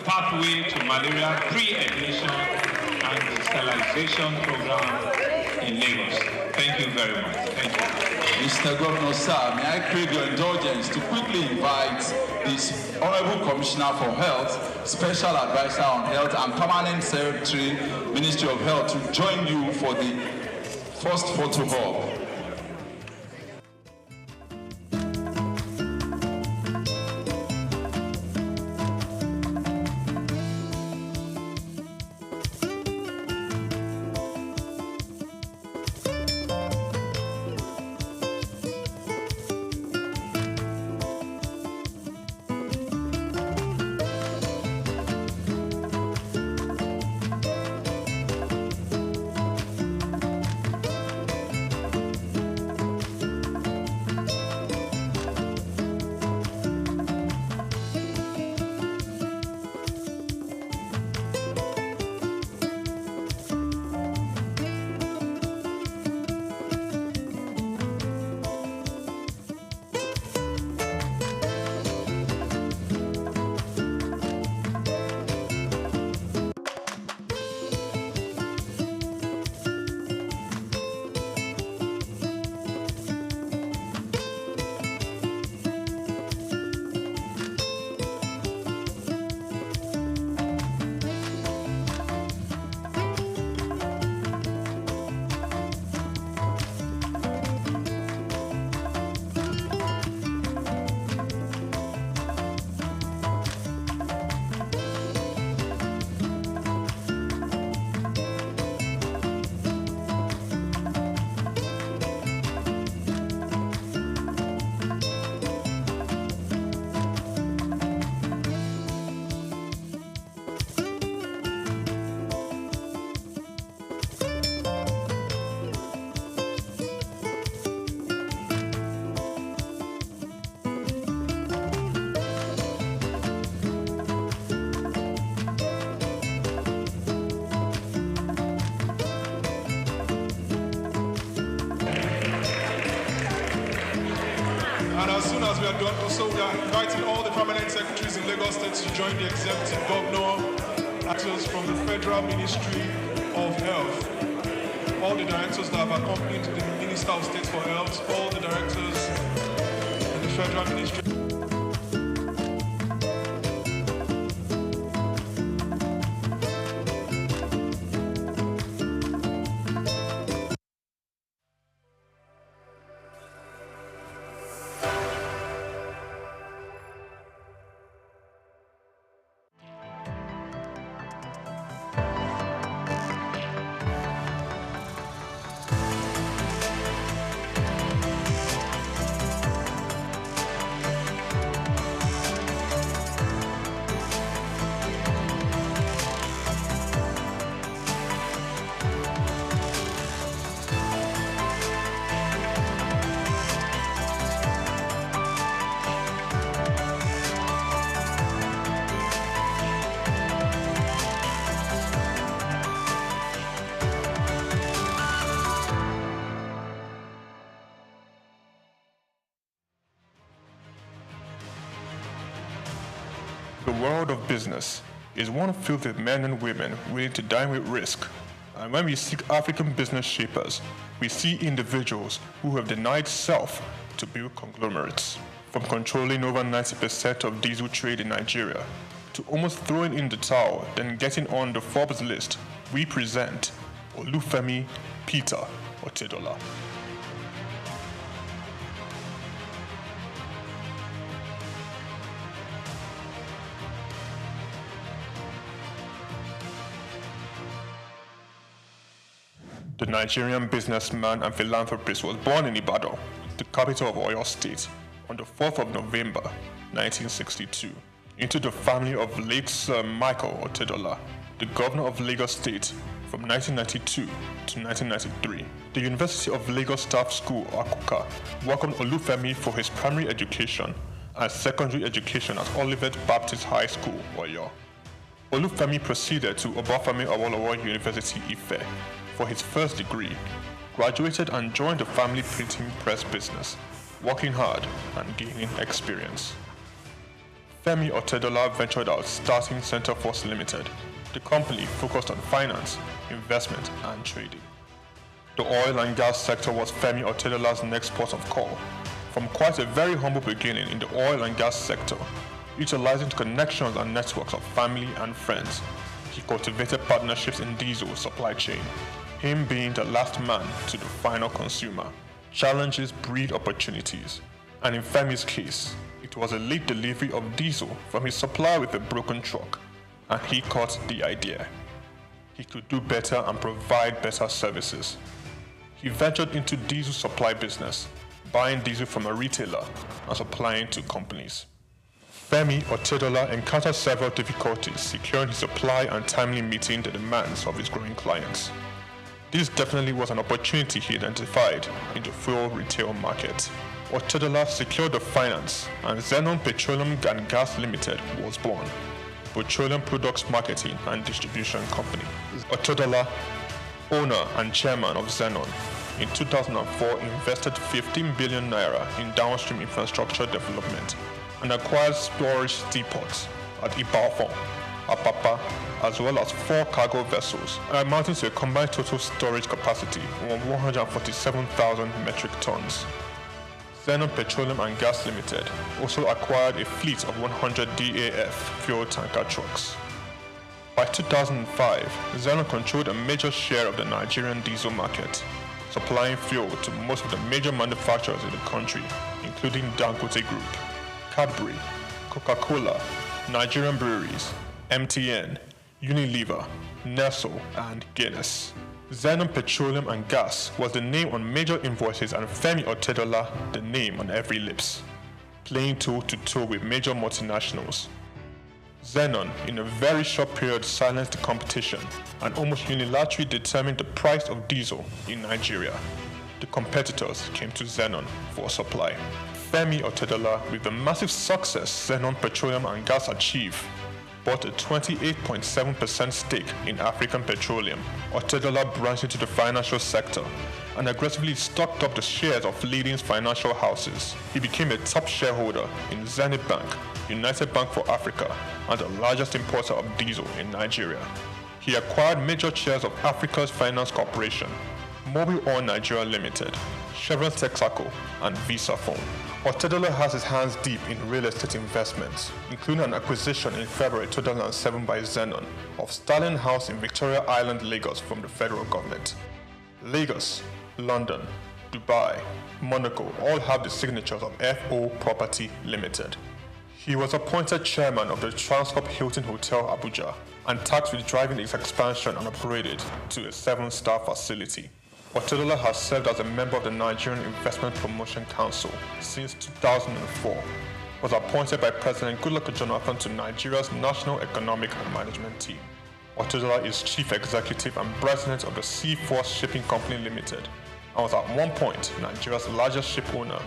Pathway to malaria pre-admission and sterilization program in Lagos. Thank you very much. Thank you. Mr. Governor, sir, may I crave your indulgence to quickly invite this Honorable Commissioner for Health, Special Advisor on Health and Permanent Secretary, Ministry of Health, to join you for the first photo op. And as soon as we are done, also we are inviting all the permanent secretaries in Lagos State to join the executive governor, actors from the Federal Ministry of Health, all the directors that have accompanied the Minister of State for Health, all the directors in the Federal Ministry. The world of business is one filled with men and women willing to dine with risk. And when we seek African business shapers, we see individuals who have denied self to build conglomerates. From controlling over 90% of diesel trade in Nigeria, to almost throwing in the towel, then getting on the Forbes list, we present Olufemi Peter Otedola. The Nigerian businessman and philanthropist was born in Ibadan, the capital of Oyo State, on the 4th of November, 1962, into the family of late Sir Michael Otedola, the governor of Lagos State from 1992 to 1993. The University of Lagos Staff School, Akuka, welcomed Olufemi for his primary education and secondary education at Olivet Baptist High School, Oyo. Olufemi proceeded to Obafemi Awolowo University, Ife, for his first degree, graduated and joined the family printing press business, working hard and gaining experience. Femi Otedola ventured out starting Center Force Limited. The company focused on finance, investment, and trading. The oil and gas sector was Femi Otedola's next port of call. From quite a very humble beginning in the oil and gas sector, utilizing the connections and networks of family and friends, he cultivated partnerships in diesel supply chain, him being the last man to the final consumer. Challenges breed opportunities, and in Femi's case, it was a late delivery of diesel from his supplier with a broken truck, and he caught the idea. He could do better and provide better services. He ventured into diesel supply business, buying diesel from a retailer and supplying to companies. Femi Otedola encountered several difficulties securing his supply and timely meeting the demands of his growing clients. This definitely was an opportunity he identified in the fuel retail market. Otedola secured the finance, and Zenon Petroleum and Gas Limited was born, petroleum products marketing and distribution company. Otedola, owner and chairman of Zenon, in 2004 invested 15 billion naira in downstream infrastructure development and acquired storage depots at Ibadan, Apapa, as well as 4 cargo vessels, amounting to a combined total storage capacity of 147,000 metric tons. Zenon Petroleum and Gas Limited also acquired a fleet of 100 DAF fuel tanker trucks. By 2005, Zenon controlled a major share of the Nigerian diesel market, supplying fuel to most of the major manufacturers in the country, including Dangote Group, Cadbury, Coca-Cola, Nigerian Breweries, MTN, Unilever, Nestle, and Guinness. Zenon Petroleum and Gas was the name on major invoices, and Femi Otedola the name on every lips, playing toe-to-toe with major multinationals. Zenon, in a very short period, silenced the competition and almost unilaterally determined the price of diesel in Nigeria. The competitors came to Zenon for supply. Femi Otedola, with the massive success Zenon Petroleum and Gas achieved, bought a 28.7% stake in African Petroleum. Otedola branched into the financial sector and aggressively stocked up the shares of leading financial houses. He became a top shareholder in Zenith Bank, United Bank for Africa, and the largest importer of diesel in Nigeria. He acquired major shares of Africa's Finance Corporation, Mobile Oil Nigeria Limited, Chevron Texaco, and Visa Phone. Otedola has his hands deep in real estate investments, including an acquisition in February 2007 by Zenon of Sterling House in Victoria Island, Lagos from the federal government. Lagos, London, Dubai, Monaco all have the signatures of FO Property Limited. He was appointed chairman of the Transcorp Hilton Hotel Abuja and tasked with driving its expansion and upgraded to a 7-star facility. Otedola has served as a member of the Nigerian Investment Promotion Council since 2004, was appointed by President Goodluck Jonathan to Nigeria's National Economic and Management Team. Otedola is Chief Executive and President of the Seaforth Shipping Company Limited and was at one point Nigeria's largest ship owner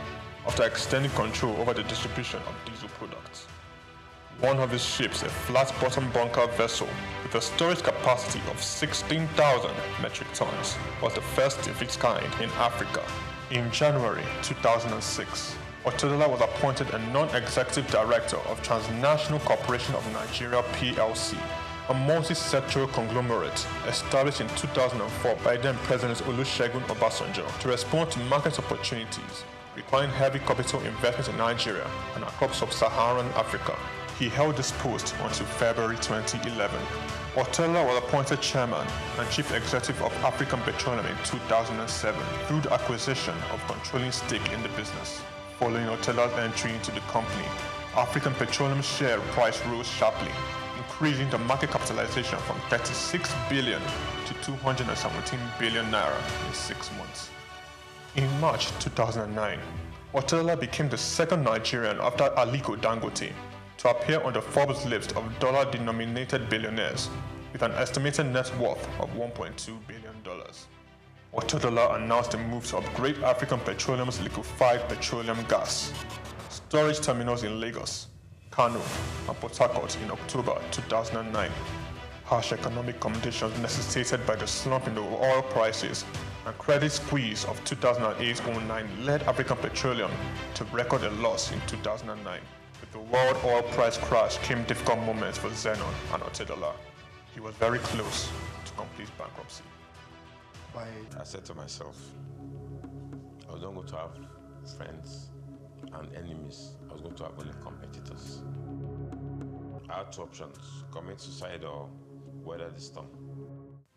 after extending control over the distribution of diesel products. One of his ships, a flat-bottom bunker vessel with a storage capacity of 16,000 metric tons, was the first of its kind in Africa. In January 2006, Otedola was appointed a non-executive director of Transnational Corporation of Nigeria PLC, a multi-sectoral conglomerate established in 2004 by then President Olusegun Obasanjo to respond to market opportunities requiring heavy capital investment in Nigeria and across sub-Saharan Africa. He held this post until February 2011. Otedola was appointed chairman and chief executive of African Petroleum in 2007 through the acquisition of controlling stake in the business. Following Otedola's entry into the company, African Petroleum share price rose sharply, increasing the market capitalization from 36 billion to 217 billion naira in 6 months. In March 2009, Otedola became the second Nigerian after Aliko Dangote to appear on the Forbes list of dollar-denominated billionaires with an estimated net worth of $1.2 billion. Otedola announced a move to upgrade African Petroleum's liquefied petroleum gas storage terminals in Lagos, Kano, and Port Harcourt in October 2009. Harsh economic conditions necessitated by the slump in the oil prices and credit squeeze of 2008-09 led African Petroleum to record a loss in 2009. With the world oil price crash came difficult moments for Zenon and Otedola. He was very close to complete bankruptcy. I said to myself, I was not going to have friends and enemies. I was going to have only competitors. I had two options: commit suicide or weather the storm.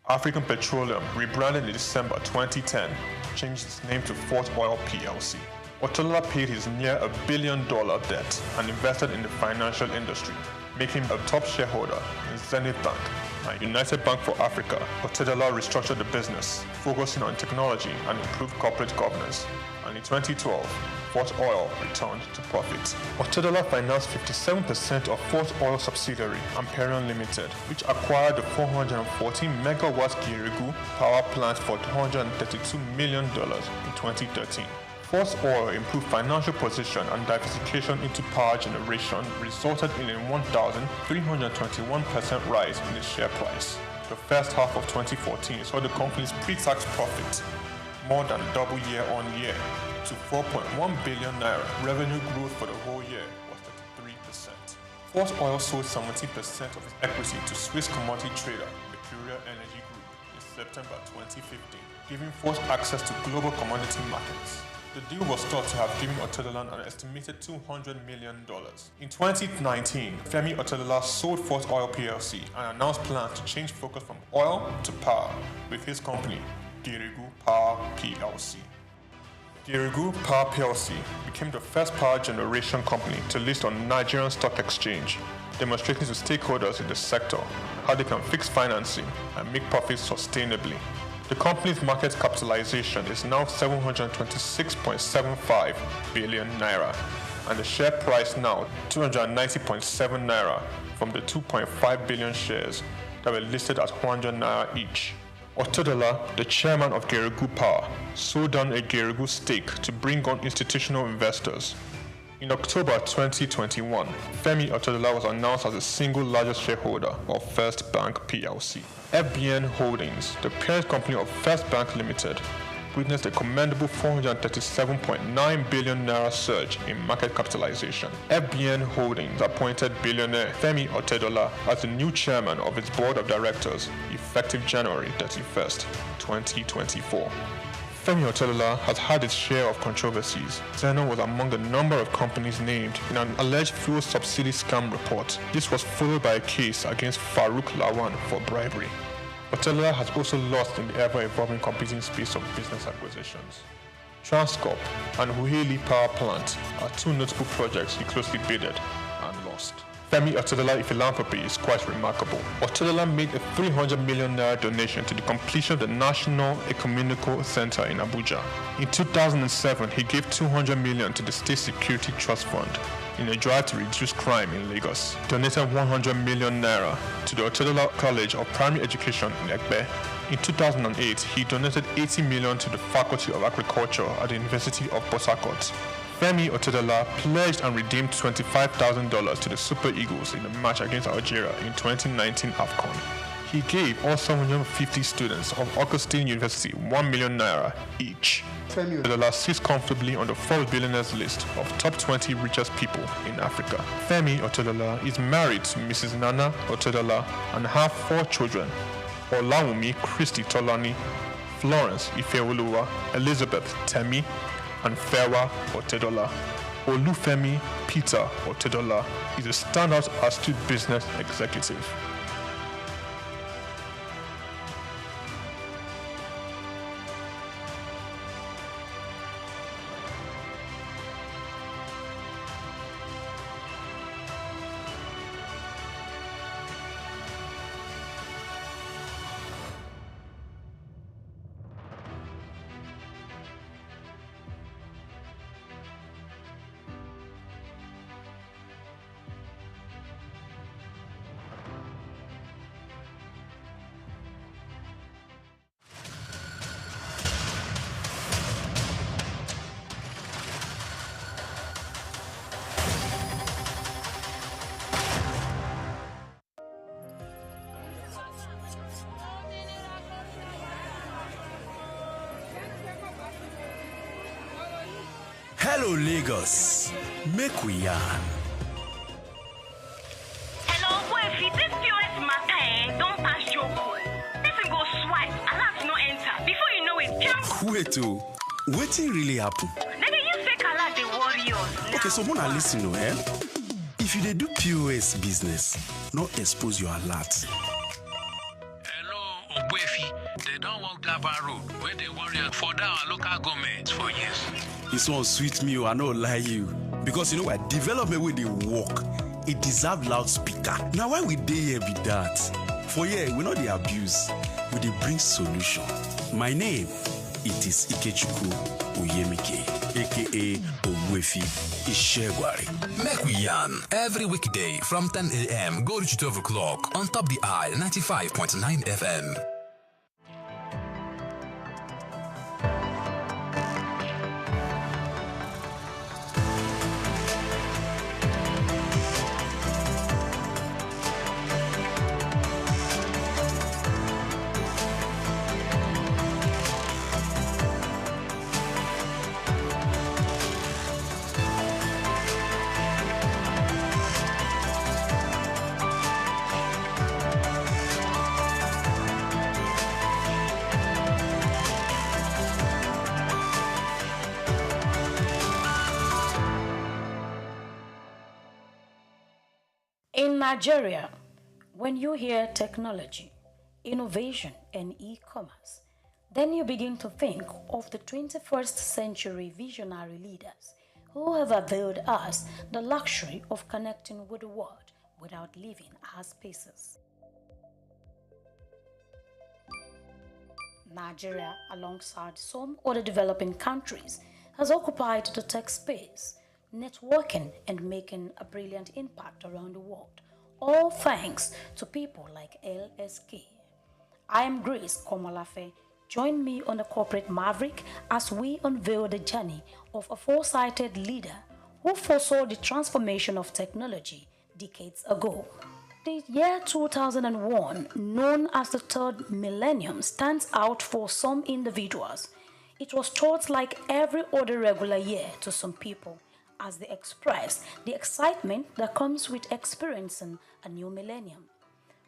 African Petroleum, rebranded in December 2010, changed its name to Fort Oil PLC. Otedola paid his near $1 billion debt and invested in the financial industry, making him a top shareholder in Zenith Bank and United Bank for Africa. Otedola restructured the business, focusing on technology and improved corporate governance. And in 2012, Fort Oil returned to profit. Otedola financed 57% of Fort Oil subsidiary, Amperion Limited, which acquired the 414 megawatt Geregu power plant for $232 million in 2013. Fort Oil improved financial position and diversification into power generation resulted in a 1,321% rise in the share price. The first half of 2014 saw the company's pre-tax profit more than double year on year to 4.1 billion naira. Revenue growth for the whole year was 33%. Fort Oil sold 70% of its equity to Swiss commodity trader Mercurial Energy Group in September 2015, giving Fort access to global commodity markets. The deal was thought to have given Otedola an estimated $200 million. In 2019, Femi Otedola sold Fort Oil PLC and announced plans to change focus from oil to power with his company, Geregu Power PLC. Geregu Power PLC became the first power generation company to list on Nigerian Stock Exchange, demonstrating to stakeholders in the sector how they can fix financing and make profits sustainably. The company's market capitalization is now 726.75 billion naira, and the share price now 290.7 naira from the 2.5 billion shares that were listed at 100 naira each. Otedola, the chairman of Geregu Power, sold down a Geregu stake to bring on institutional investors. In October 2021, Femi Otedola was announced as the single largest shareholder of First Bank PLC. FBN Holdings, the parent company of First Bank Limited, witnessed a commendable 437.9 billion naira surge in market capitalization. FBN Holdings appointed billionaire Femi Otedola as the new chairman of its board of directors, effective January 31st, 2024. Femi Otedola has had its share of controversies. Zenon was among the number of companies named in an alleged fuel subsidy scam report. This was followed by a case against Farouk Lawan for bribery. Otedola has also lost in the ever-evolving competing space of business acquisitions. Transcorp and Huheli Power Plant are two notable projects he closely bidded and lost. Femi Otedola philanthropy is quite remarkable. Otedola made a 300 million naira donation to the completion of the National Ecumenical Center in Abuja. In 2007, he gave 200 million to the State Security Trust Fund in a drive to reduce crime in Lagos. Donated 100 million naira to the Otedola College of Primary Education in Egbe. In 2008, he donated 80 million to the Faculty of Agriculture at the University of Port Harcourt. Femi Otedola pledged and redeemed $25,000 to the Super Eagles in the match against Algeria in 2019 AFCON. He gave all 750 students of Augustine University 1 million naira each. Otedola sits comfortably on the Forbes billionaires list of top 20 richest people in Africa. Femi Otedola is married to Mrs. Nana Otedola and have 4 children: Olawumi Christy Tolani, Florence Ifeoluwa, Elizabeth Temi, and Fewa Otedola. Olufemi Peter Otedola is a standout astute business executive. Hello Lagos, make we yarn. Hello, boy, if this POS matter, don't pass your call. Person go swipe, alert no enter. Before you know it, jump. Wait, wetin really happen? Maybe you fake alert the warriors. Okay, so wanna listen to If you dey do POS business, no expose your alert. Hello, Obuefi. They don't walk that road where they warriors for our local government for years. This one sweet me, I no lie you. Because you know what? Development where they work, it deserve loudspeaker. Now why we dey here be that? For here, we know the abuse, we dey bring solution. My name, it is Ikechukwu Oyemike, aka Obuefi Ishegwari. Make we yarn every weekday from 10 a.m. go to 12 o'clock on Top the Eye 95.9 FM. In Nigeria, when you hear technology, innovation, and e-commerce, then you begin to think of the 21st century visionary leaders who have availed us the luxury of connecting with the world without leaving our spaces. Nigeria, alongside some other developing countries, has occupied the tech space, networking and making a brilliant impact around the world, all thanks to people like LSK. I am Grace Komolafe. Join me on the Corporate Maverick as we unveil the journey of a foresighted leader who foresaw the transformation of technology decades ago. The year 2001, known as the third millennium, stands out for some individuals. It was thought like every other regular year to some people, as they express the excitement that comes with experiencing a new millennium.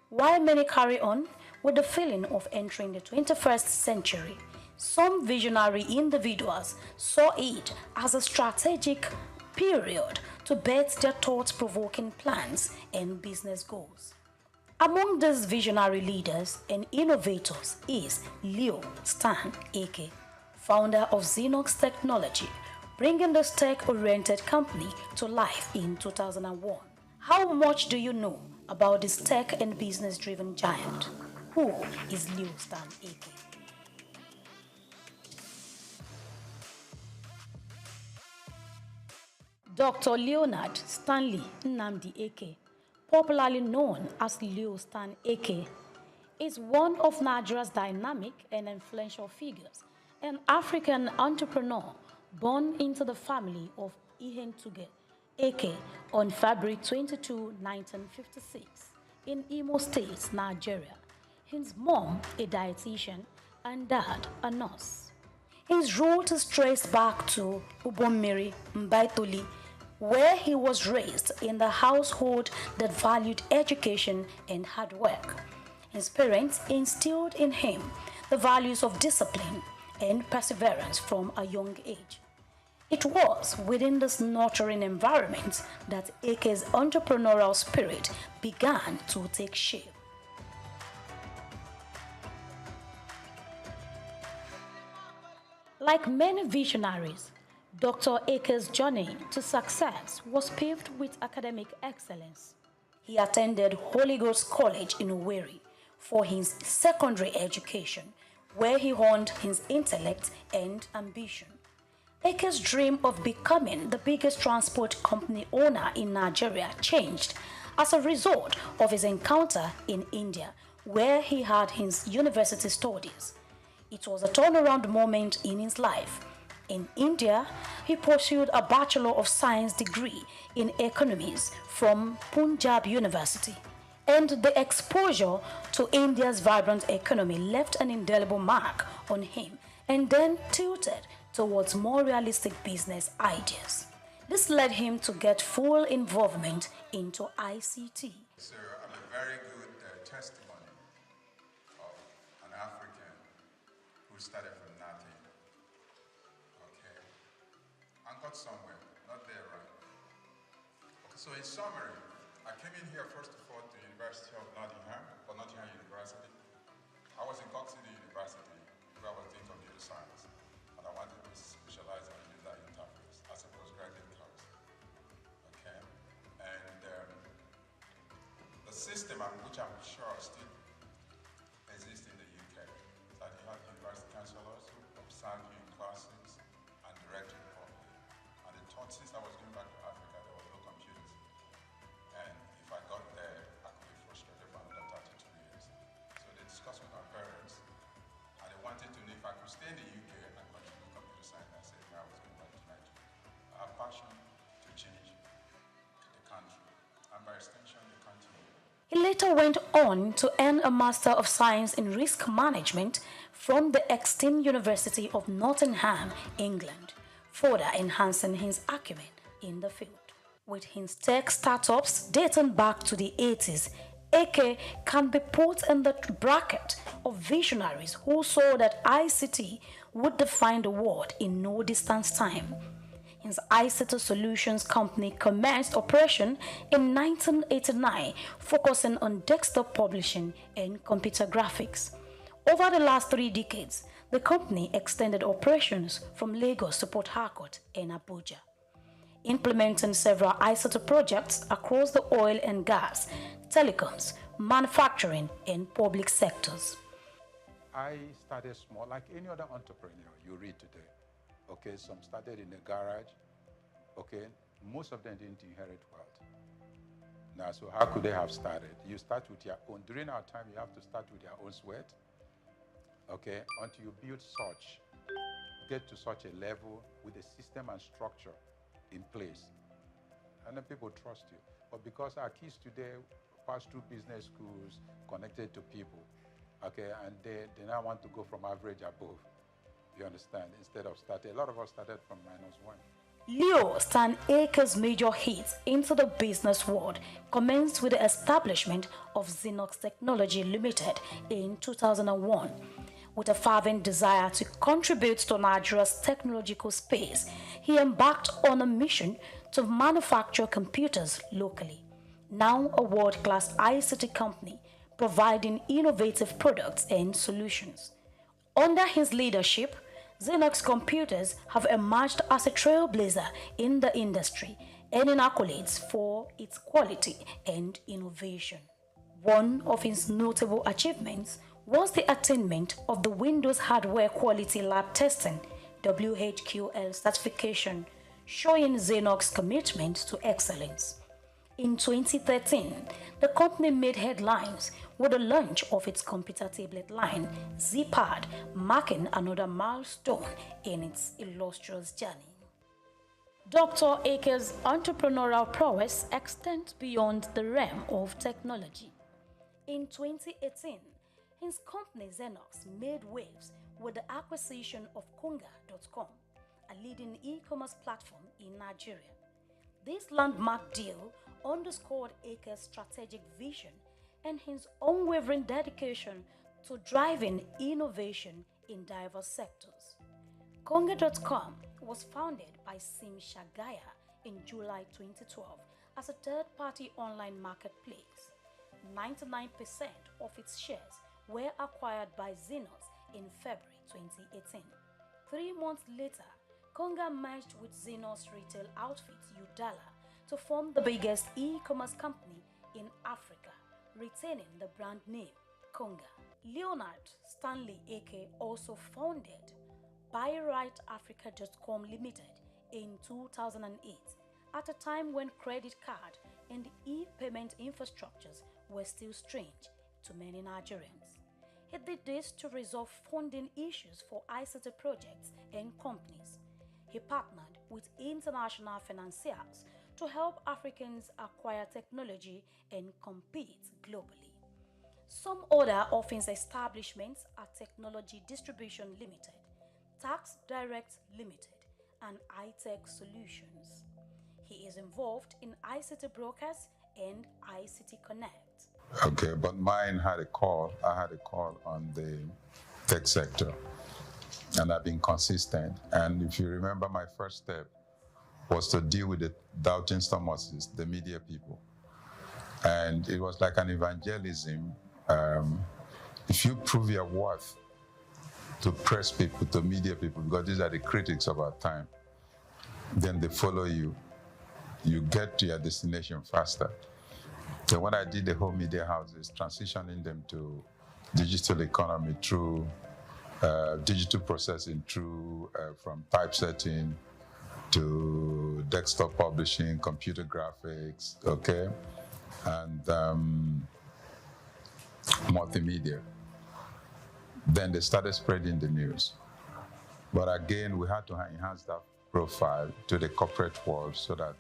While many carry on with the feeling of entering the 21st century, some visionary individuals saw it as a strategic period to bet their thought-provoking plans and business goals. Among these visionary leaders and innovators is Leo Stan Eke, founder of SOUQ Technology, bringing this tech-oriented company to life in 2001. How much do you know about this tech and business-driven giant? Who is Leo Stan Eke? Dr. Leonard Stanley Nnamdi Eke, popularly known as Leo Stan Eke, is one of Nigeria's dynamic and influential figures, an African entrepreneur born into the family of Ihentuge Eke on February 22, 1956, in Imo State, Nigeria. his mom a dietitian and dad a nurse. His root is traced back to Ubommiri Mbaitoli, where he was raised in the household that valued education and hard work. His parents instilled in him the values of discipline and perseverance from a young age. It was within this nurturing environment that Eke's entrepreneurial spirit began to take shape. Like many visionaries, Dr. Eke's journey to success was paved with academic excellence. He attended Holy Ghost College in Owerri for his secondary education, where he honed his intellect and ambition. Eke's dream of becoming the biggest transport company owner in Nigeria changed as a result of his encounter in India, where he had his university studies. It was a turnaround moment in his life. In India, he pursued a Bachelor of Science degree in economics from Punjab University, and the exposure to India's vibrant economy left an indelible mark on him and then tilted towards more realistic business ideas. This led him to get full involvement into ICT. So I'm a very good testimony of an African who started from nothing, okay, and got somewhere, not there, right? Okay, so in summary, I came in here first of all to the University of Nottingham, or Nottingham University. I was in Cork City University, where I was doing computer science, and I wanted to specialize in user interface as a postgraduate course. Okay, and the system, which I'm sure still exists in the UK, that you have university counselors who observe you in classes and direct you properly. And the thought, since I was going back to Africa, there were no computers. And if I got there, I could be frustrated for another 32 years. So they discussed with my parents, and they wanted to know if I could stay in the UK and continue computer science. I said, no, I was going back to Nigeria. I have passion to change the country, and by extension, the continent. He later went on to earn a Master of Science in Risk Management from the Exton University of Nottingham, England, further enhancing his acumen in the field. With his tech startups dating back to the 80s, Eke can be put in the bracket of visionaries who saw that ICT would define the world in no distant time. His ICT Solutions company commenced operation in 1989, focusing on desktop publishing and computer graphics. Over the last 3 decades, the company extended operations from Lagos to Port Harcourt and Abuja, implementing several ICT projects across the oil and gas, telecoms, manufacturing, and public sectors. I started small, like any other entrepreneur you read today. Okay, some started in the garage. Okay, most of them didn't inherit wealth. Now, so how could they have started? You start with your own. During our time, you have to start with your own sweat. Okay, until you build such, get to such a level with a system and structure in place, and then people trust you. But because our kids today pass through business schools, connected to people, okay, and they now want to go from average above. You understand? Instead of starting, a lot of us started from -1. Leo Stan Aker's major hits into the business world commenced with the establishment of SOUQ Technology Limited in 2001. With a fervent desire to contribute to Nigeria's technological space, he embarked on a mission to manufacture computers locally. Now a world-class ICT company providing innovative products and solutions. Under his leadership, SOUQ computers have emerged as a trailblazer in the industry, earning accolades for its quality and innovation. One of his notable achievements was the attainment of the Windows Hardware Quality Lab Testing (WHQL) certification, showing SOUQ's commitment to excellence. In 2013, the company made headlines with the launch of its computer tablet line, ZPad, marking another milestone in its illustrious journey. Dr. Aker's entrepreneurial prowess extends beyond the realm of technology. In 2018, his company Xenox made waves with the acquisition of Konga.com, a leading e-commerce platform in Nigeria. This landmark deal underscored Ake's strategic vision and his unwavering dedication to driving innovation in diverse sectors. Konga.com was founded by Sim Shagaya in July 2012 as a third-party online marketplace. 99% of its shares were acquired by Xenos in February 2018. 3 months later, Konga merged with Xenos retail outfit Udala to form the biggest e-commerce company in Africa, retaining the brand name Konga. Leonard Stanley Ake also founded BuyRightAfrica.com Limited in 2008, at a time when credit card and e-payment infrastructures were still strange to many Nigerians. He did this to resolve funding issues for ICT projects and companies. He partnered with international financiers to help Africans acquire technology and compete globally. Some other of his establishments are Technology Distribution Limited, Tax Direct Limited, and iTech Solutions. He is involved in ICT Brokers and ICT Connect. Okay, but mine had a call. I had a call on the tech sector, and I've been consistent. And if you remember, my first step was to deal with the doubting Thomases, the media people. And it was like an evangelism. If you prove your worth to press people, to media people, because these are the critics of our time, then they follow you. You get to your destination faster. So when I did the whole media houses, transitioning them to digital economy through digital processing, through from typesetting to desktop publishing, computer graphics, okay, and multimedia. Then they started spreading the news. But again, we had to enhance that profile to the corporate world so that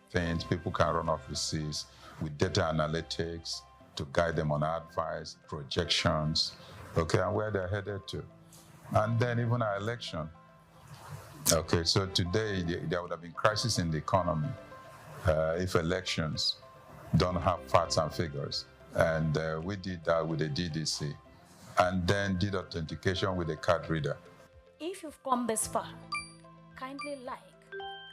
people can run offices with data analytics to guide them on advice, projections, okay, and where they're headed to. And then even our election. Okay, so today there would have been crisis in the economy if elections don't have facts and figures. And we did that with the DDC, and then did authentication with a card reader. If you've come this far, kindly like,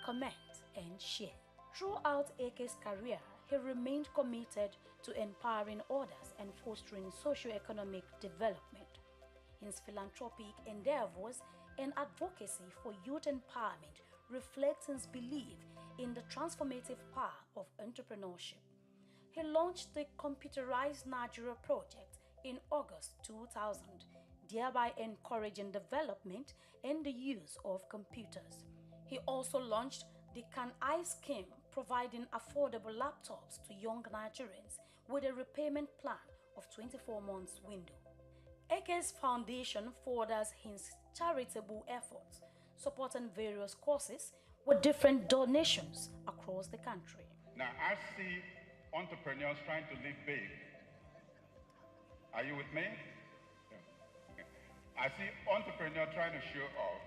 comment, and share. Throughout Ake's career, he remained committed to empowering others and fostering socio-economic development. His philanthropic endeavors and advocacy for youth empowerment reflect his belief in the transformative power of entrepreneurship. He launched the Computerized Nigeria project in August 2000, thereby encouraging development and the use of computers. He also launched the Can I scheme, providing affordable laptops to young Nigerians with a repayment plan of 24 months window. Ake's foundation furthers his charitable efforts, supporting various causes with different donations across the country. Now, I see entrepreneurs trying to live big. Are you with me? Yeah. I see entrepreneurs trying to show off.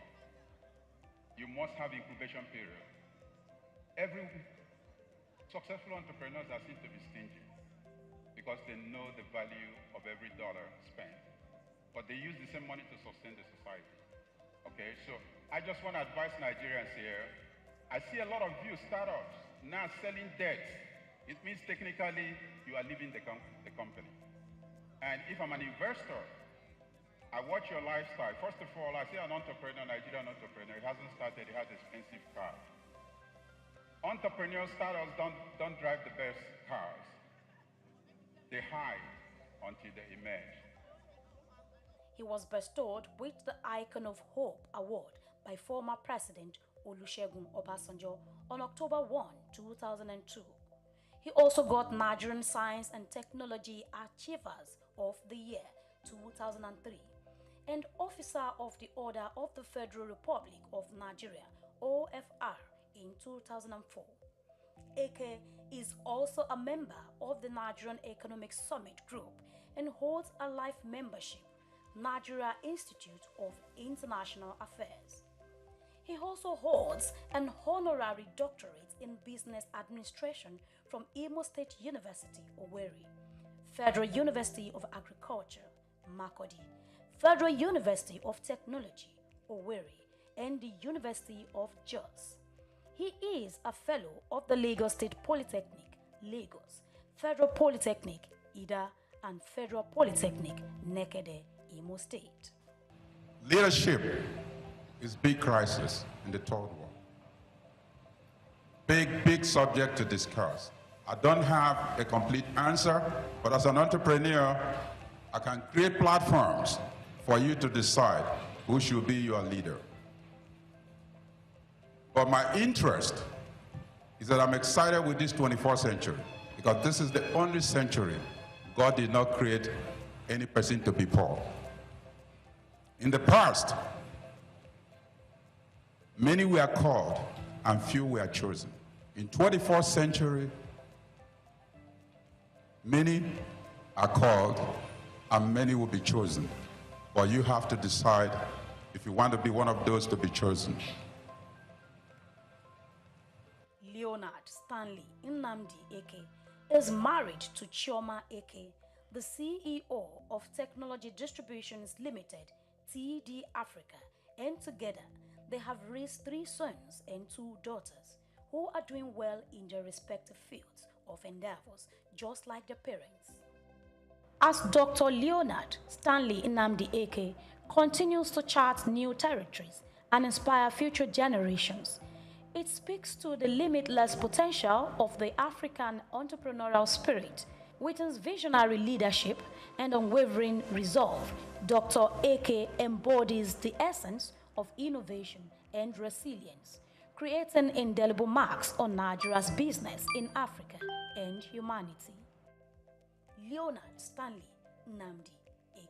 You must have incubation period. Every successful entrepreneurs are seen to be stingy because they know the value of every dollar spent. But they use the same money to sustain the society. Okay, so I just want to advise Nigerians here. I see a lot of you startups now selling debt. It means technically you are leaving the company. And if I'm an investor, I watch your lifestyle. First of all, I see an entrepreneur, Nigerian entrepreneur. He hasn't started, he has an expensive car. Entrepreneurs, startups don't drive the best cars. They hide until they emerge. He was bestowed with the Icon of Hope Award by former President Olusegun Obasanjo on October 1, 2002. He also got Nigerian Science and Technology Achievers of the Year 2003 and Officer of the Order of the Federal Republic of Nigeria, OFR, in 2004. Ake is also a member of the Nigerian Economic Summit Group and holds a life membership Nigeria Institute of International Affairs. He also holds an honorary doctorate in business administration from Imo State University, Owerri, Federal University of Agriculture, Makurdi, Federal University of Technology, Owerri, and the University of Jos. He is a fellow of the Lagos State Polytechnic, Lagos, Federal Polytechnic, Ida, and Federal Polytechnic, Nekede, Imo State. Leadership is big crisis in the third world. Big subject to discuss. I don't have a complete answer, but as an entrepreneur, I can create platforms for you to decide who should be your leader. But my interest is that I'm excited with this 21st century, because this is the only century God did not create any person to be poor. In the past, many were called and few were chosen. In 21st century, many are called and many will be chosen. But you have to decide if you want to be one of those to be chosen. Leonard Stanley Nnamdi Eke is married to Chioma Eke, the CEO of Technology Distributions Limited, TD Africa, and together they have raised 3 sons and 2 daughters who are doing well in their respective fields of endeavors, just like their parents. As Dr. Leonard Stanley Nnamdi Eke continues to chart new territories and inspire future generations, it speaks to the limitless potential of the African entrepreneurial spirit. With his visionary leadership and unwavering resolve, Dr. Eke embodies the essence of innovation and resilience, creating indelible marks on Nigeria's business in Africa and humanity. Leonard Stanley Nnamdi Eke.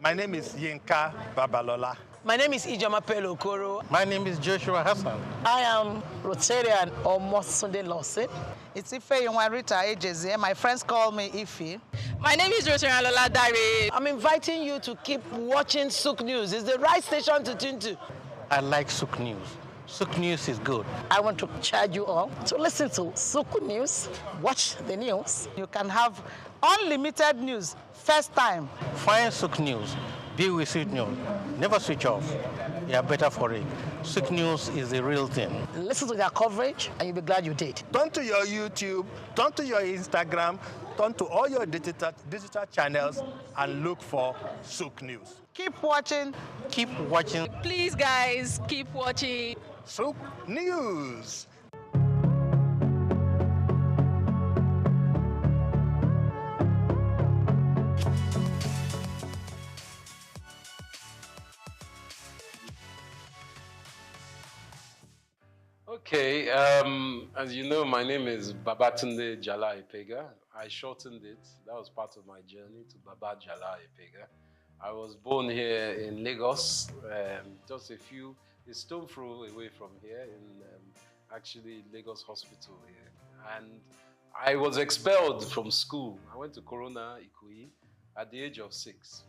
My name is Yinka Babalola. My name is Ijoma Pelokoro. My name is Joshua Hassan. I am Rotarian Omosunde Lawson. It's Ife Rita Ejeze. My friends call me Ife. My name is Rotarian Lola Dare. I'm inviting you to keep watching SOUQ News. It's the right station to tune to. I like SOUQ News. SOUQ News is good. I want to charge you all to listen to SOUQ News, watch the news. You can have unlimited news, first time. Find SOUQ News. Be with SOUQ News. Never switch off. You are better for it. SOUQ News is the real thing. Listen to their coverage and you'll be glad you did. Turn to your YouTube, turn to your Instagram, turn to all your digital channels and look for SOUQ News. Keep watching. Keep watching. Please, guys, keep watching. SOUQ News. Okay, as you know, my name is Babatunde Jala Ipega. I shortened it. That was part of my journey to Baba Jala Ipega. I was born here in Lagos, just a stone throw away from here in actually Lagos Hospital here. And I was expelled from school. I went to Corona Ikoyi at the age of 6.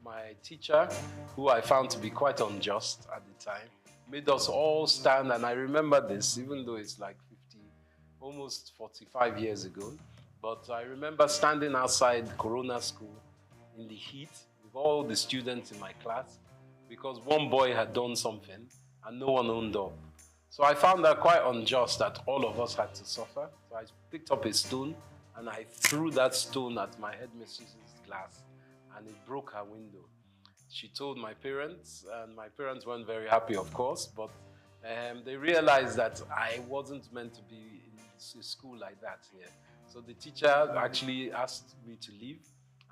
My teacher, who I found to be quite unjust at the time, made us all stand, and I remember this, even though it's like 50, almost 45 years ago. But I remember standing outside Corona School in the heat with all the students in my class because one boy had done something and no one owned up. So I found that quite unjust that all of us had to suffer. So I picked up a stone and I threw that stone at my headmistress's glass and it broke her window. She told my parents, and my parents weren't very happy, of course, but they realized that I wasn't meant to be in school like that here. So the teacher actually asked me to leave,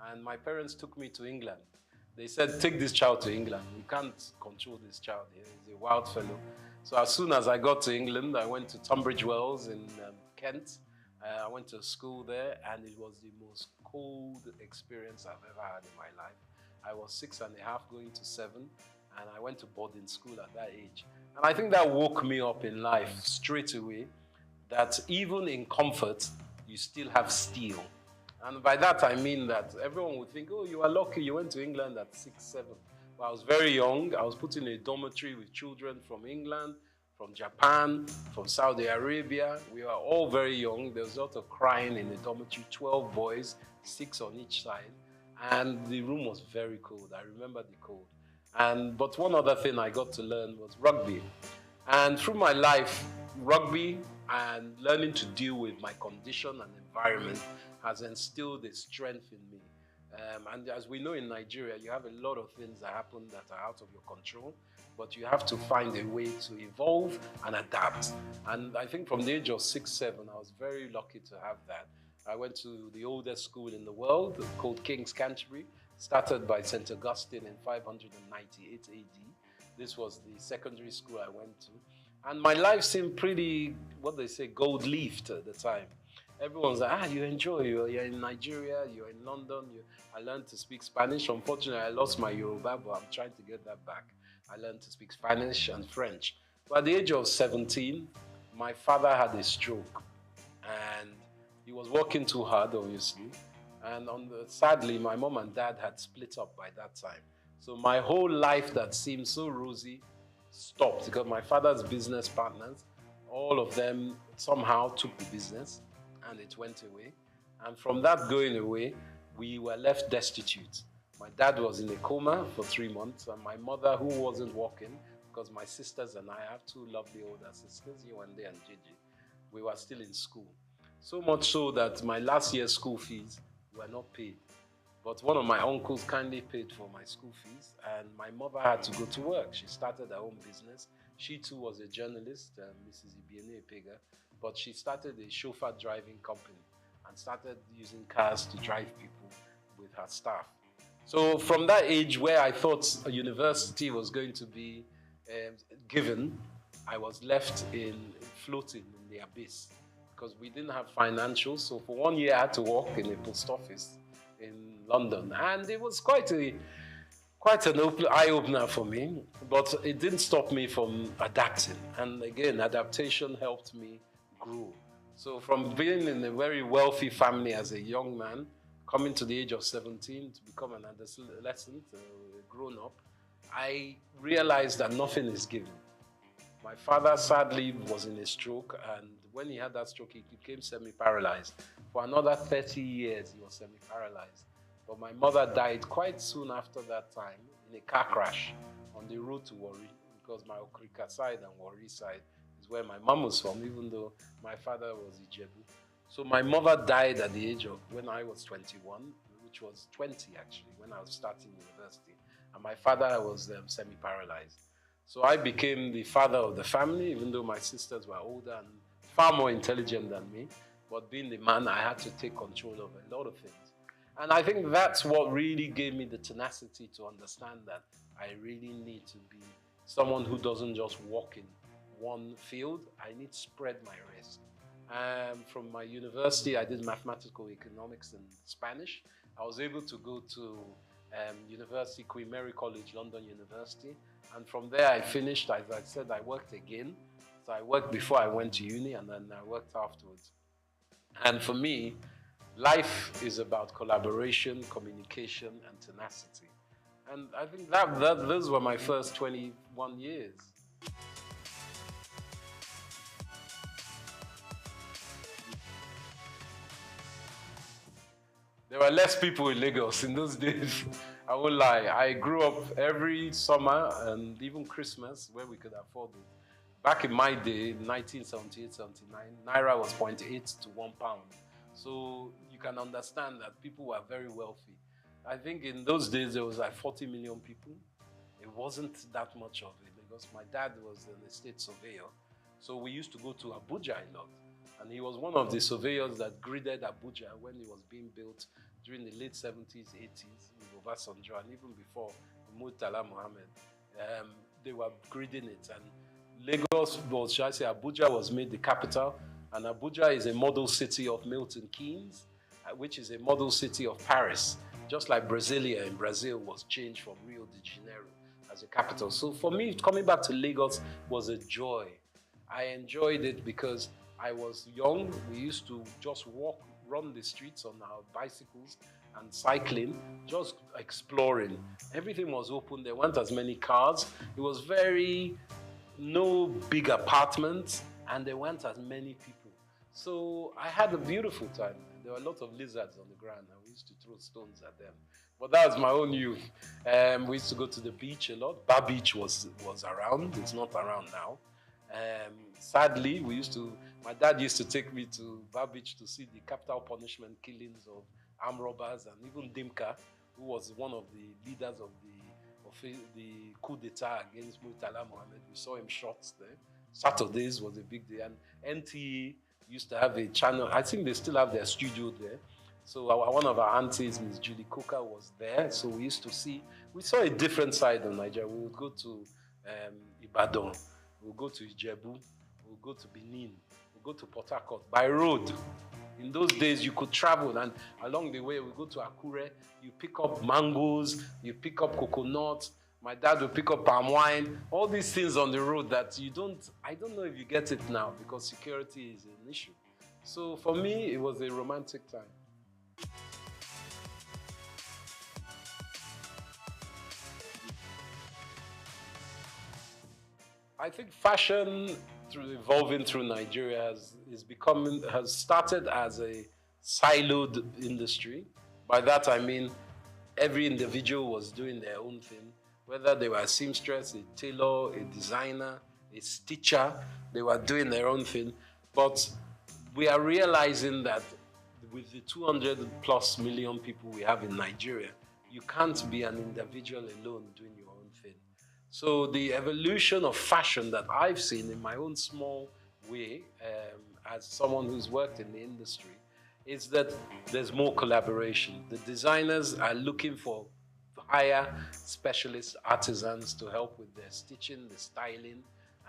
and my parents took me to England. They said, take this child to England. We can't control this child here. He's a wild fellow. So as soon as I got to England, I went to Tunbridge Wells in Kent. I went to school there, and it was the most cold experience I've ever had in my life. I was 6.5 going to 7, and I went to boarding school at that age. And I think that woke me up in life straight away, that even in comfort, you still have steel. And by that I mean that everyone would think, oh, you are lucky, you went to England at 6, 7. But I was very young. I was put in a dormitory with children from England, from Japan, from Saudi Arabia. We were all very young. There was a lot of crying in the dormitory, 12 boys, 6 on each side. And the room was very cold. I remember the cold. But one other thing I got to learn was rugby. And through my life, rugby and learning to deal with my condition and environment has instilled a strength in me. And as we know in Nigeria, you have a lot of things that happen that are out of your control, but you have to find a way to evolve and adapt. And I think from the age of 6, 7, I was very lucky to have that. I went to the oldest school in the world called King's Canterbury, started by St. Augustine in 598 AD. This was the secondary school I went to. And my life seemed pretty, what they say, gold-leafed at the time. Everyone's like, you enjoy, you're in Nigeria, you're in London. I learned to speak Spanish. Unfortunately, I lost my Yoruba, but I'm trying to get that back. I learned to speak Spanish and French. But at the age of 17, my father had a stroke. And he was working too hard, obviously. And sadly, my mom and dad had split up by that time. So my whole life that seemed so rosy stopped because my father's business partners, all of them somehow took the business. And it went away. And from that going away, we were left destitute. My dad was in a coma for 3 months, and my mother, who wasn't working, because my sisters and I have 2 lovely older sisters, Yewande and Gigi, we were still in school. So much so that my last year's school fees were not paid. But one of my uncles kindly paid for my school fees, and my mother had to go to work. She started her own business. She too was a journalist, Mrs. Ibiene Epega. But she started a chauffeur driving company and started using cars to drive people with her staff. So from that age where I thought a university was going to be given, I was left floating in the abyss because we didn't have financials. So for 1 year I had to work in a post office in London. And it was quite an eye-opener for me, but it didn't stop me from adapting. And again, adaptation helped me grew. So from being in a very wealthy family as a young man, coming to the age of 17 to become an adolescent, a grown-up, I realized that nothing is given. My father sadly was in a stroke, and when he had that stroke, he became semi-paralyzed. For another 30 years, he was semi-paralyzed. But my mother died quite soon after that time in a car crash on the road to Warri, because my Okrika side and Warri side is where my mom was from, even though my father was Ijebu. So my mother died at the age of, when I was 21, which was 20 actually, when I was starting university. And my father was semi-paralyzed. So I became the father of the family, even though my sisters were older and far more intelligent than me. But being the man, I had to take control of a lot of things. And I think that's what really gave me the tenacity to understand that I really need to be someone who doesn't just walk in one field. I need to spread my risk. From my university, I did mathematical economics and Spanish. I was able to go to University, Queen Mary College, London University. And from there, I finished. As I said, I worked again. So I worked before I went to uni, and then I worked afterwards. And for me, life is about collaboration, communication, and tenacity. And I think those were my first 21 years. There were less people in Lagos in those days. I won't lie. I grew up every summer and even Christmas where we could afford it. Back in my day, 1978, 79, Naira was 0.8 to £1. So you can understand that people were very wealthy. I think in those days there was like 40 million people. It wasn't that much of it because my dad was an estate surveyor. So we used to go to Abuja a lot. And he was one of the surveyors that gridded Abuja when it was being built during the late 70s, 80s with Obasanjo, and even before Murtala Mohammed. They were gridding it. And Lagos was, shall I say, Abuja was made the capital. And Abuja is a model city of Milton Keynes, which is a model city of Paris. Just like Brasilia in Brazil was changed from Rio de Janeiro as a capital. So for me, coming back to Lagos was a joy. I enjoyed it because I was young. We used to just walk, run the streets on our bicycles and cycling, just exploring. Everything was open. There weren't as many cars. It was no big apartments, and there weren't as many people. So I had a beautiful time. There were a lot of lizards on the ground, and we used to throw stones at them. But that was my own youth. We used to go to the beach a lot. Bar Beach was around. It's not around now. Sadly, my dad used to take me to Bar Beach to see the capital punishment killings of armed robbers, and even Dimka, who was one of the leaders of the coup d'etat against Murtala Mohammed. We saw him shot there. Saturdays was a big day, and NTA used to have a channel. I think they still have their studio there. So one of our aunties, Ms. Julie Coker, was there. So we saw a different side of Nigeria. We would go to Ibadan, we would go to Ijebu, we would go to Benin, we would go to Port Harcourt by road. In those days, you could travel, and along the way, we go to Akure, you pick up mangoes, you pick up coconuts. My dad would pick up palm wine, all these things on the road that I don't know if you get it now because security is an issue. So for me, it was a romantic time. I think fashion, evolving through Nigeria, has started as a siloed industry. By that I mean every individual was doing their own thing. Whether they were a seamstress, a tailor, a designer, a stitcher, they were doing their own thing. But we are realizing that with the 200+ million people we have in Nigeria, you can't be an individual alone doing your own thing. So the evolution of fashion that I've seen in my own small way, as someone who's worked in the industry, is that there's more collaboration. The designers are looking for hire specialist artisans to help with their stitching, the styling,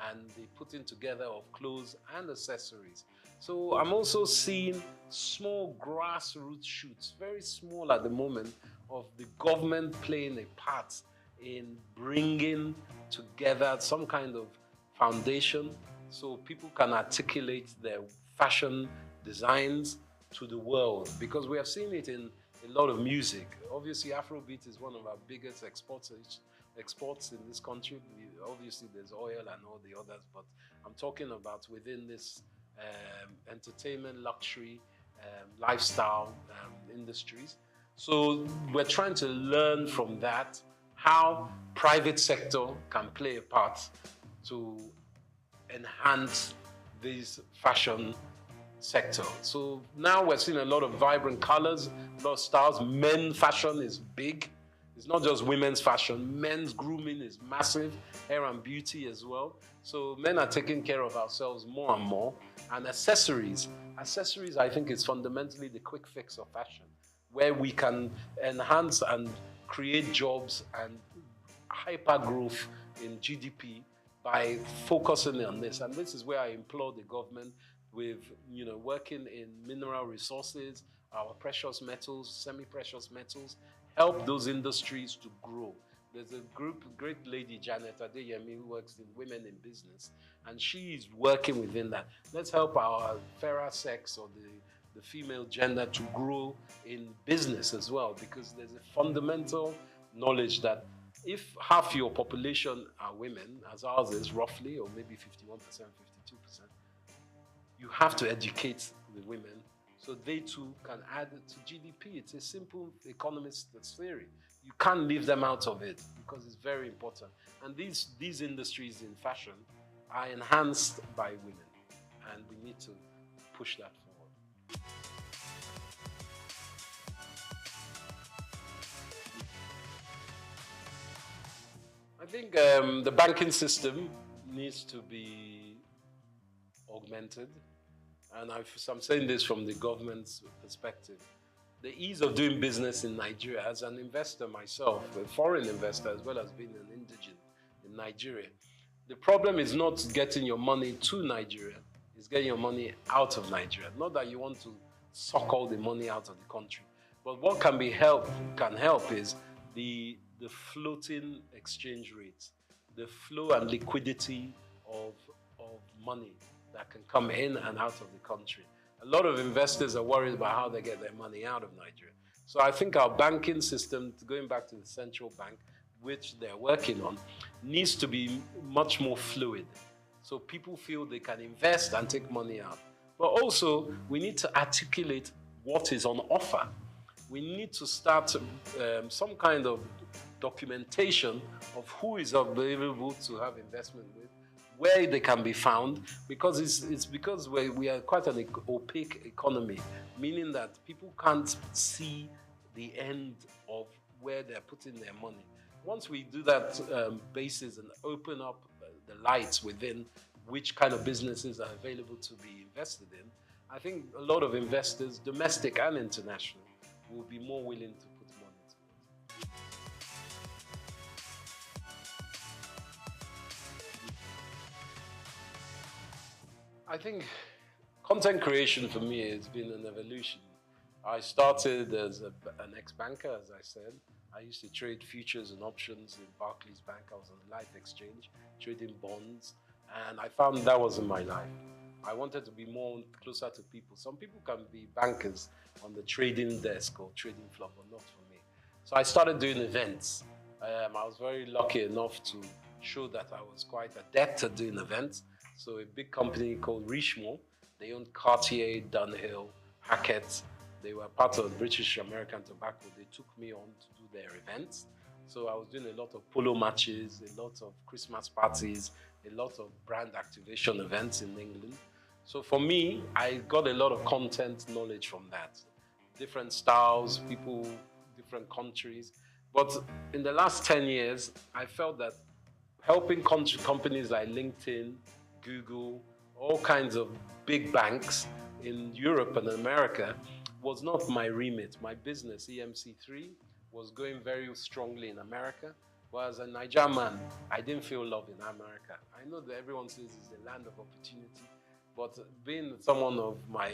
and the putting together of clothes and accessories. So I'm also seeing small grassroots shoots, very small at the moment, of the government playing a part in bringing together some kind of foundation so people can articulate their fashion designs to the world, because we have seen it in a lot of music. Obviously, Afrobeat is one of our biggest exports in this country. Obviously, there's oil and all the others, but I'm talking about within this entertainment, luxury, lifestyle industries. So we're trying to learn from that how private sector can play a part to enhance this fashion sector. So now we're seeing a lot of vibrant colors, a lot of styles. Men's fashion is big. It's not just women's fashion. Men's grooming is massive. Hair and beauty as well. So men are taking care of ourselves more and more. And accessories. Accessories, I think, is fundamentally the quick fix of fashion, where we can enhance and create jobs and hyper growth in GDP by focusing on this. And this is where I implore the government with, working in mineral resources, our precious metals, semi-precious metals, help those industries to grow. There's a great lady, Janet Adeyemi, who works in Women in Business, and she is working within that. Let's help our fairer sex or the female gender to grow in business as well, because there's a fundamental knowledge that if half your population are women, as ours is roughly, or maybe 51%, 52%, you have to educate the women so they too can add to GDP. It's a simple economist theory. You can't leave them out of it because it's very important. And these industries in fashion are enhanced by women, and we need to push that forward. I think the banking system needs to be augmented, and I'm saying this from the government's perspective. The ease of doing business in Nigeria, as an investor myself, a foreign investor as well as being an indigent in Nigeria, the problem is not getting your money to Nigeria, is getting your money out of Nigeria. Not that you want to suck all the money out of the country, but what can help is the floating exchange rates, the flow and liquidity of money that can come in and out of the country. A lot of investors are worried about how they get their money out of Nigeria. So I think our banking system, going back to the central bank, which they're working on, needs to be much more fluid. So people feel they can invest and take money out. But also, we need to articulate what is on offer. We need to start some kind of documentation of who is available to have investment with, where they can be found, because it's because we are quite an opaque economy, meaning that people can't see the end of where they're putting their money. Once we do that basis and open up the lights within which kind of businesses are available to be invested in, I think a lot of investors, domestic and international, will be more willing to put money towards it. I think content creation for me has been an evolution. I started as an ex-banker, as I said. I used to trade futures and options in Barclays Bank. I was on the Life Exchange, trading bonds, and I found that wasn't my life. I wanted to be more closer to people. Some people can be bankers on the trading desk or trading floor, but not for me. So I started doing events. I was very lucky enough to show that I was quite adept at doing events. So a big company called Richemont, they owned Cartier, Dunhill, Hackett. They were part of British American Tobacco. They took me on to do their events. So I was doing a lot of polo matches, a lot of Christmas parties, a lot of brand activation events in England. So for me, I got a lot of content knowledge from that. Different styles, people, different countries. But in the last 10 years, I felt that helping companies like LinkedIn, Google, all kinds of big banks in Europe and America was not my remit. My business, EMC3, was going very strongly in America. But as a Nigerian man, I didn't feel love in America. I know that everyone says it's the land of opportunity, but being someone of my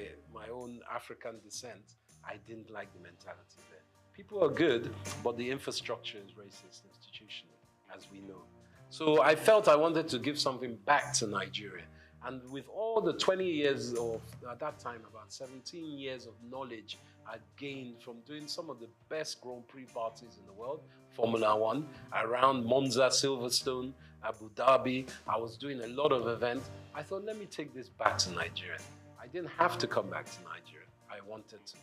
own African descent, I didn't like the mentality there. People are good, but the infrastructure is racist institutionally, as we know. So I felt I wanted to give something back to Nigeria. And with all the 20 years of, at that time, about 17 years of knowledge I gained from doing some of the best Grand Prix parties in the world, Formula One, around Monza, Silverstone, Abu Dhabi, I was doing a lot of events. I thought, let me take this back to Nigeria. I didn't have to come back to Nigeria. I wanted to.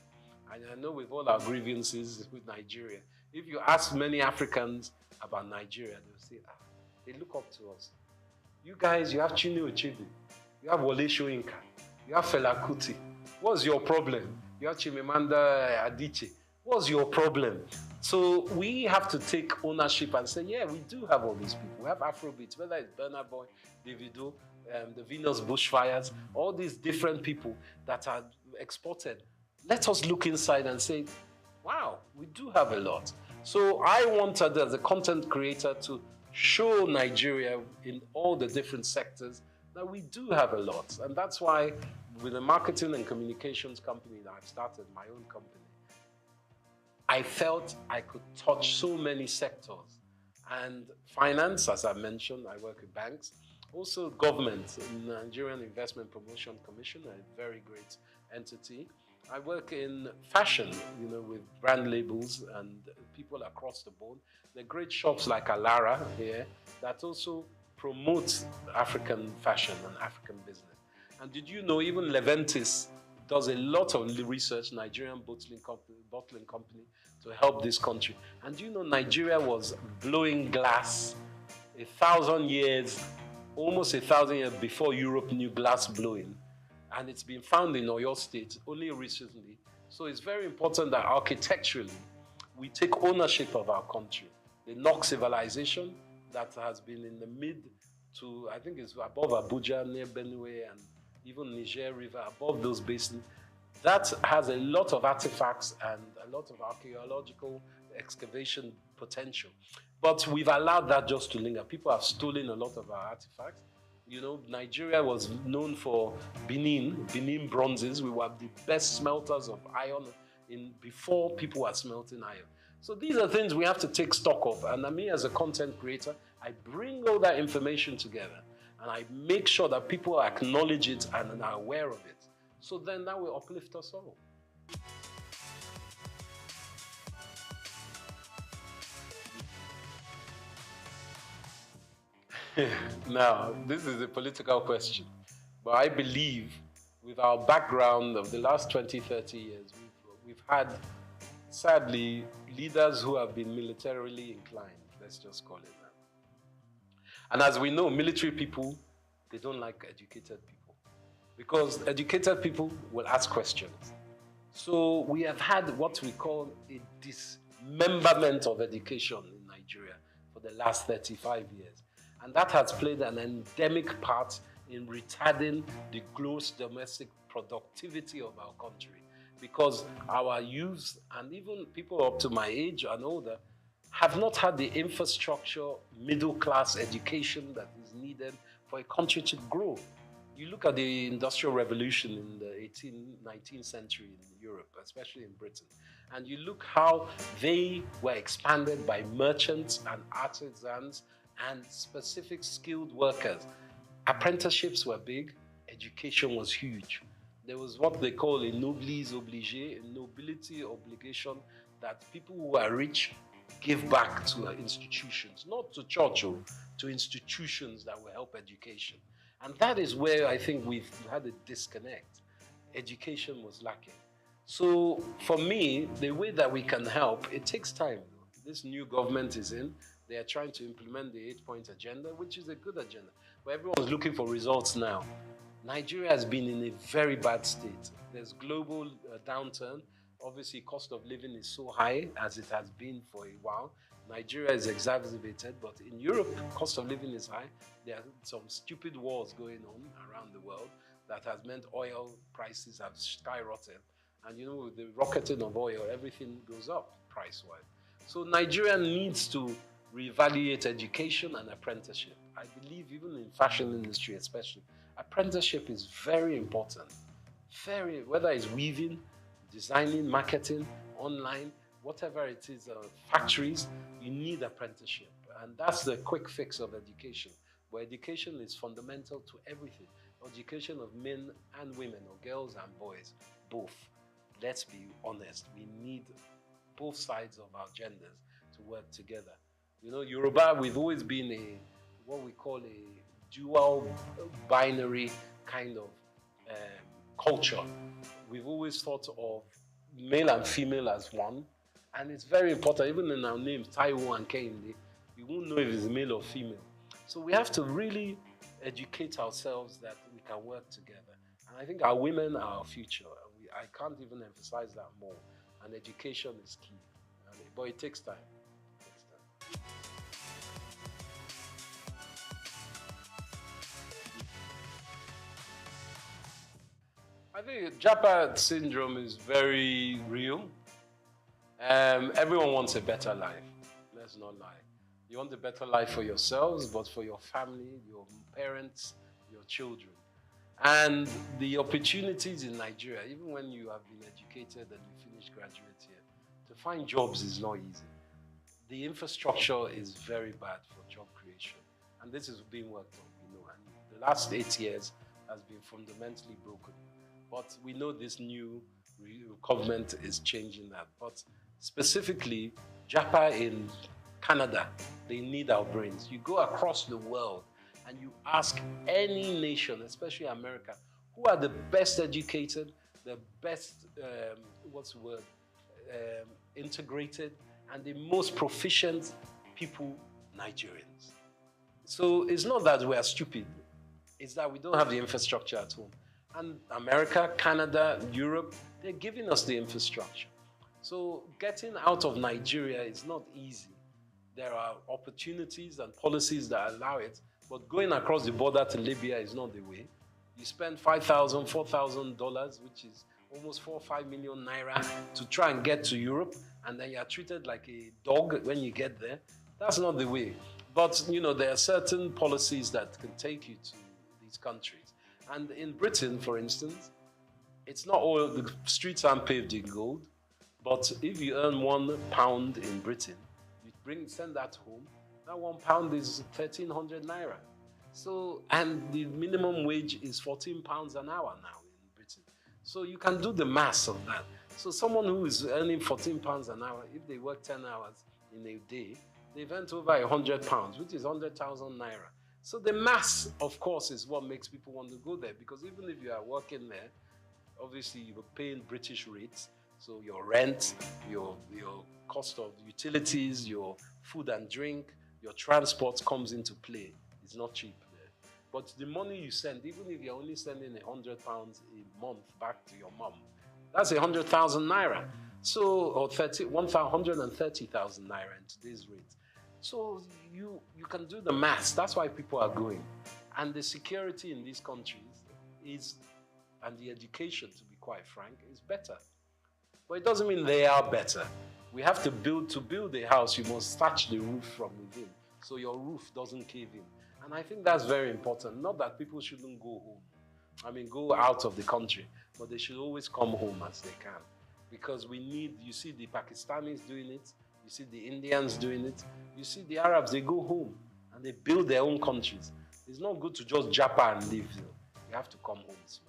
And I know with all our grievances with Nigeria, if you ask many Africans about Nigeria, they'll say, they look up to us. You guys, you have Chinua Achebe, you have Wole Soyinka, you have Fela Kuti. What's your problem? You have Chimamanda Adichie. What's your problem? So we have to take ownership and say, yeah, we do have all these people. We have Afrobeats, whether it's Burna Boy, Davido, the Venus Bushfires, all these different people that are exported. Let us look inside and say, wow, we do have a lot. So I wanted, as a content creator, to show Nigeria in all the different sectors that we do have a lot. And that's why with the marketing and communications company that I've started, my own company, I felt I could touch so many sectors. And finance, as I mentioned, I work with banks. Also government, Nigerian Investment Promotion Commission, a very great entity. I work in fashion, with brand labels and people across the board. There are great shops like Alara here that also promote African fashion and African business. And did you know even Leventis does a lot of research, Nigerian bottling company, to help this country. And do you know Nigeria was blowing glass 1,000 years, almost 1,000 years before Europe knew glass blowing. And it's been found in Oyo State only recently. So it's very important that architecturally, we take ownership of our country. The NOC civilization that has been in the mid to, I think it's above Abuja, near Benue, and even Niger River, above those basins, that has a lot of artifacts and a lot of archaeological excavation potential. But we've allowed that just to linger. People have stolen a lot of our artifacts. You know, Nigeria was known for Benin bronzes. We were the best smelters of iron before people were smelting iron. So these are things we have to take stock of. And me as a content creator, I bring all that information together and I make sure that people acknowledge it and are aware of it. So then that will uplift us all. Now, this is a political question, but I believe with our background of the last 20, 30 years, we've had, sadly, leaders who have been militarily inclined, let's just call it that. And as we know, military people, they don't like educated people because educated people will ask questions. So we have had what we call a dismemberment of education in Nigeria for the last 35 years. And that has played an endemic part in retarding the gross domestic productivity of our country because our youth and even people up to my age and older have not had the infrastructure, middle-class education that is needed for a country to grow. You look at the Industrial Revolution in the 19th century in Europe, especially in Britain, and you look how they were expanded by merchants and artisans and specific skilled workers. Apprenticeships were big, education was huge. There was what they call a noblesse obligée, a nobility obligation that people who are rich give back to institutions, not to church, to institutions that will help education. And that is where I think we've had a disconnect. Education was lacking. So for me, the way that we can help, it takes time. This new government is in. They are trying to implement the 8-point agenda, which is a good agenda. But everyone's looking for results now. Nigeria has been in a very bad state. There's global downturn. Obviously, cost of living is so high as it has been for a while. Nigeria is exacerbated, but in Europe, cost of living is high. There are some stupid wars going on around the world that has meant oil prices have skyrocketed. And you know, with the rocketing of oil, everything goes up price-wise. So Nigeria needs to reevaluate education and apprenticeship. I believe even in fashion industry especially, apprenticeship is very important. Whether it's weaving, designing, marketing, online, whatever it is, factories, you need apprenticeship. And that's the quick fix of education. But education is fundamental to everything. Education of men and women, or girls and boys, both. Let's be honest, we need both sides of our genders to work together. You know, Yoruba, we've always been what we call a dual binary kind of culture. We've always thought of male and female as one, and it's very important. Even in our names, Taiwo and Kehinde, you won't know if it's male or female. So we have to really educate ourselves that we can work together. And I think our women are our future. I can't even emphasize that more. And education is key. But it takes time. I think Japa syndrome is very real. Everyone wants a better life. Let's not lie. You want a better life for yourselves, but for your family, your parents, your children. And the opportunities in Nigeria, even when you have been educated and you finish graduate here, to find jobs is not easy. The infrastructure is very bad for job creation. And this is being worked on, you know, and the last 8 years has been fundamentally broken. But we know this new government is changing that. But specifically, Japa in Canada, they need our brains. You go across the world and you ask any nation, especially America, who are the best educated, the best, integrated, and the most proficient people, Nigerians. So it's not that we are stupid, it's that we don't have the infrastructure at home. And America, Canada, Europe, they're giving us the infrastructure. So getting out of Nigeria is not easy. There are opportunities and policies that allow it, but going across the border to Libya is not the way. You spend $5,000, $4,000, which is almost 4 or 5 million naira to try and get to Europe, and then you're treated like a dog when you get there. That's not the way. But, you know, there are certain policies that can take you to these countries. And in Britain, for instance, it's not all, the streets aren't paved in gold, but if you earn £1 in Britain, you send that home, that £1 is 1,300 naira. So, and the minimum wage is £14 an hour now in Britain. So you can do the maths of that. So someone who is earning £14 an hour, if they work 10 hours in a day, they've earned over £100, which is 100,000 naira. So the maths, of course, is what makes people want to go there, because even if you are working there, obviously you're paying British rates, so your rent, your cost of utilities, your food and drink, your transport comes into play. It's not cheap there. But the money you send, even if you're only sending £100 a month back to your mom, that's 100,000 naira. So, or 130,000 naira in today's rate. So you can do the maths. That's why people are going. And the security in these countries is, and the education, to be quite frank, is better. But it doesn't mean they are better. We have to build a house, you must thatch the roof from within, so your roof doesn't cave in. And I think that's very important. Not that people shouldn't go home. I mean, go out of the country, but they should always come home as they can. Because we need, you see the Pakistanis doing it, you see the Indians doing it, you see the Arabs, they go home and they build their own countries. It's not good to just japa and leave. You have to come home small.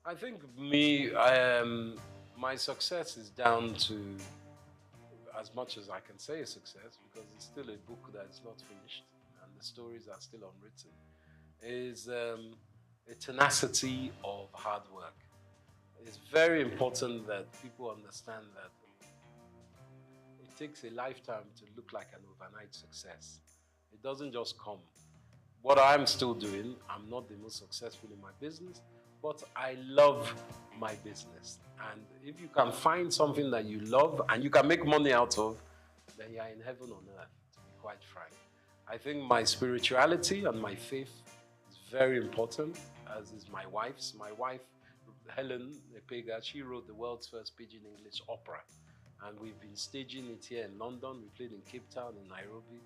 I think my success is down to, as much as I can say a success, because it's still a book that is not finished and the stories are still unwritten, is a tenacity of hard work. It's very important that people understand that it takes a lifetime to look like an overnight success. It doesn't just come. What I'm still doing, I'm not the most successful in my business, but I love my business. And if you can find something that you love and you can make money out of, then you're in heaven on earth, to be quite frank. I think my spirituality and my faith is very important, as is my wife's. My wife, Helen Epega, she wrote the world's first Pidgin English opera. And we've been staging it here in London. We played in Cape Town, in Nairobi,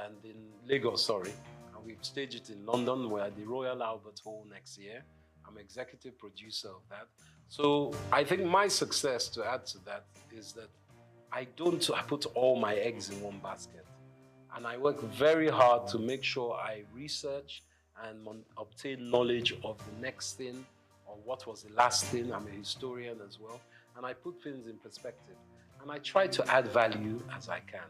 and in Lagos, sorry. And we've staged it in London. We're at the Royal Albert Hall next year. I'm executive producer of that. So I think my success, to add to that, is that I put all my eggs in one basket. And I work very hard to make sure I research and obtain knowledge of the next thing, or what was the last thing. I'm a historian as well. And I put things in perspective. And I try to add value as I can.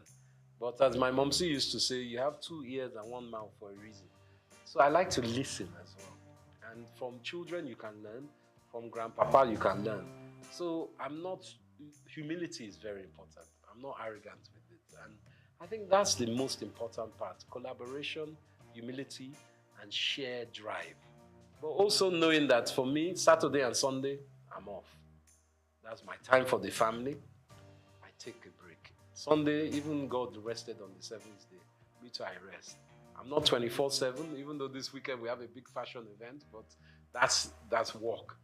But as my momsy used to say, you have 2 ears and 1 mouth for a reason. So I like to listen as well. And from children you can learn, from grandpapa you can learn. So humility is very important. I'm not arrogant with it. And I think that's the most important part. Collaboration, humility, and shared drive. But also knowing that for me, Saturday and Sunday, I'm off. That's my time for the family. I take a break. Sunday, even God rested on the 7th day. Me too, I rest. I'm not 24/7, even though this weekend we have a big fashion event, but that's work.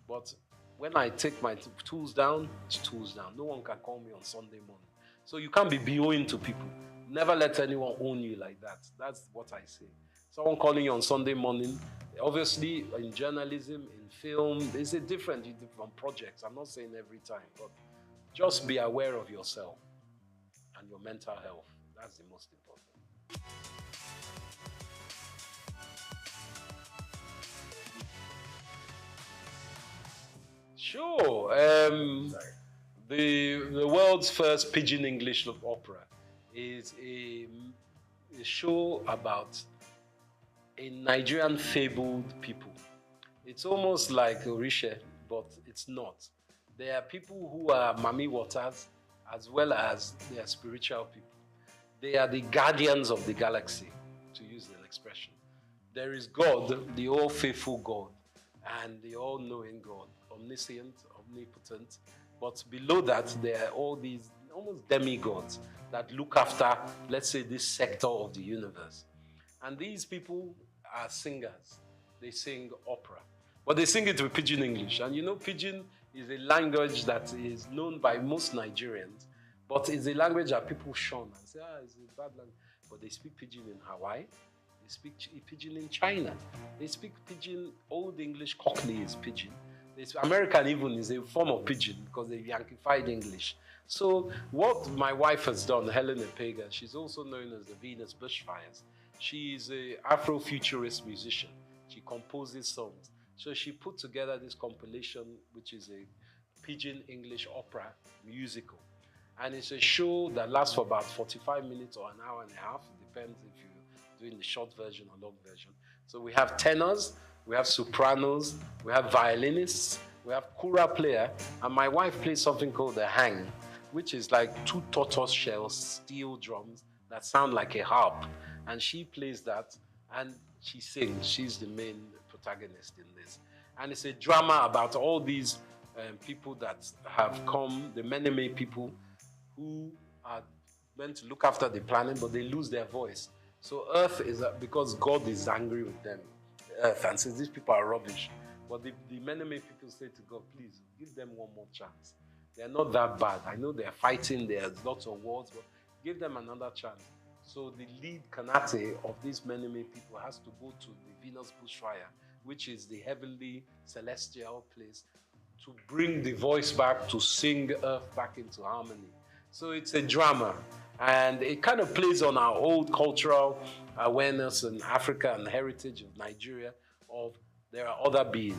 But when I take my tools down, it's tools down. No one can call me on Sunday morning. So you can't be BOing to people. Never let anyone own you like that. That's what I say. Someone calling you on Sunday morning, obviously in journalism, in film, there's a different projects. I'm not saying every time, but just be aware of yourself and your mental health. That's the most important. Sure. The world's first Pidgin English opera is a show about a Nigerian fabled people. It's almost like Orisha, but it's not. There are people who are Mami Waters, as well as they are spiritual people. They are the guardians of the galaxy, to use an expression. There is God, the all-faithful God, and the all-knowing God, omniscient, omnipotent. But below that, there are all these almost demigods that look after, let's say, this sector of the universe. And these people are singers. They sing opera. But they sing it with Pidgin English. And you know, Pidgin is a language that is known by most Nigerians, but it's a language that people shun and say, it's a bad language. But they speak Pidgin in Hawaii, they speak Pidgin in China, they speak Pidgin, Old English Cockney is Pidgin. American even is a form of Pidgin because they Yankified English. So what my wife has done, Helen Epega, she's also known as the Venus Bushfires. She is an Afrofuturist musician. She composes songs. So she put together this compilation, which is a Pidgin English opera musical. And it's a show that lasts for about 45 minutes or an hour and a half. It depends if you're doing the short version or long version. So we have tenors, we have sopranos, we have violinists, we have kura player, and my wife plays something called the hang, which is like 2 tortoise shell steel drums that sound like a harp. And she plays that, and she sings. She's the main protagonist in this. And it's a drama about all these people that have come, the many people who are meant to look after the planet, but they lose their voice. So Earth is, because God is angry with them, Earth, and says these people are rubbish. But the many people say to God, please, give them one more chance. They're not that bad. I know they're fighting, there's lots of wars, but give them another chance. So the lead Kanate of these many people has to go to the Venus Bushfire, which is the heavenly celestial place, to bring the voice back, to sing Earth back into harmony. So it's a drama, and it kind of plays on our old cultural awareness in Africa and heritage of Nigeria of there are other beings.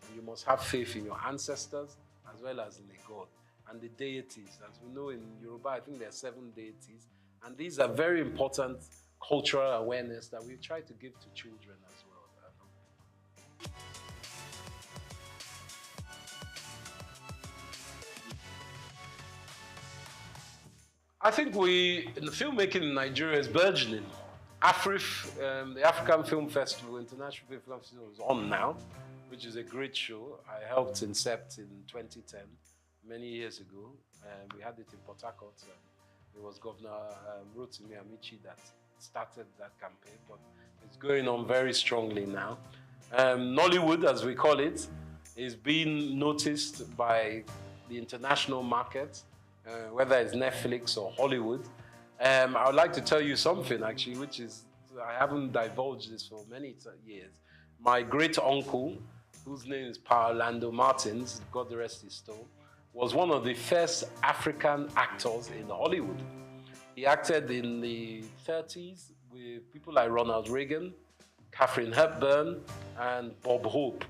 And you must have faith in your ancestors as well as in the God. And the deities, as we know in Yoruba, I think there are 7 deities. And these are very important cultural awareness that we try to give to children as well. I think the filmmaking in Nigeria is burgeoning. AFRIF, the African Film Festival, International Film Festival, is on now, which is a great show. I helped incept in 2010, many years ago. We had it in Port Harcourt. It was Governor Rotimi Amici that started that campaign, but it's going on very strongly now. Nollywood, as we call it, is being noticed by the international market, whether it's Netflix or Hollywood. I would like to tell you something, actually, which is, I haven't divulged this for many years. My great uncle, whose name is Pa Orlando Martins, God rest his soul, was one of the first African actors in Hollywood. He acted in the 30s with people like Ronald Reagan, Katharine Hepburn, and Bob Hope.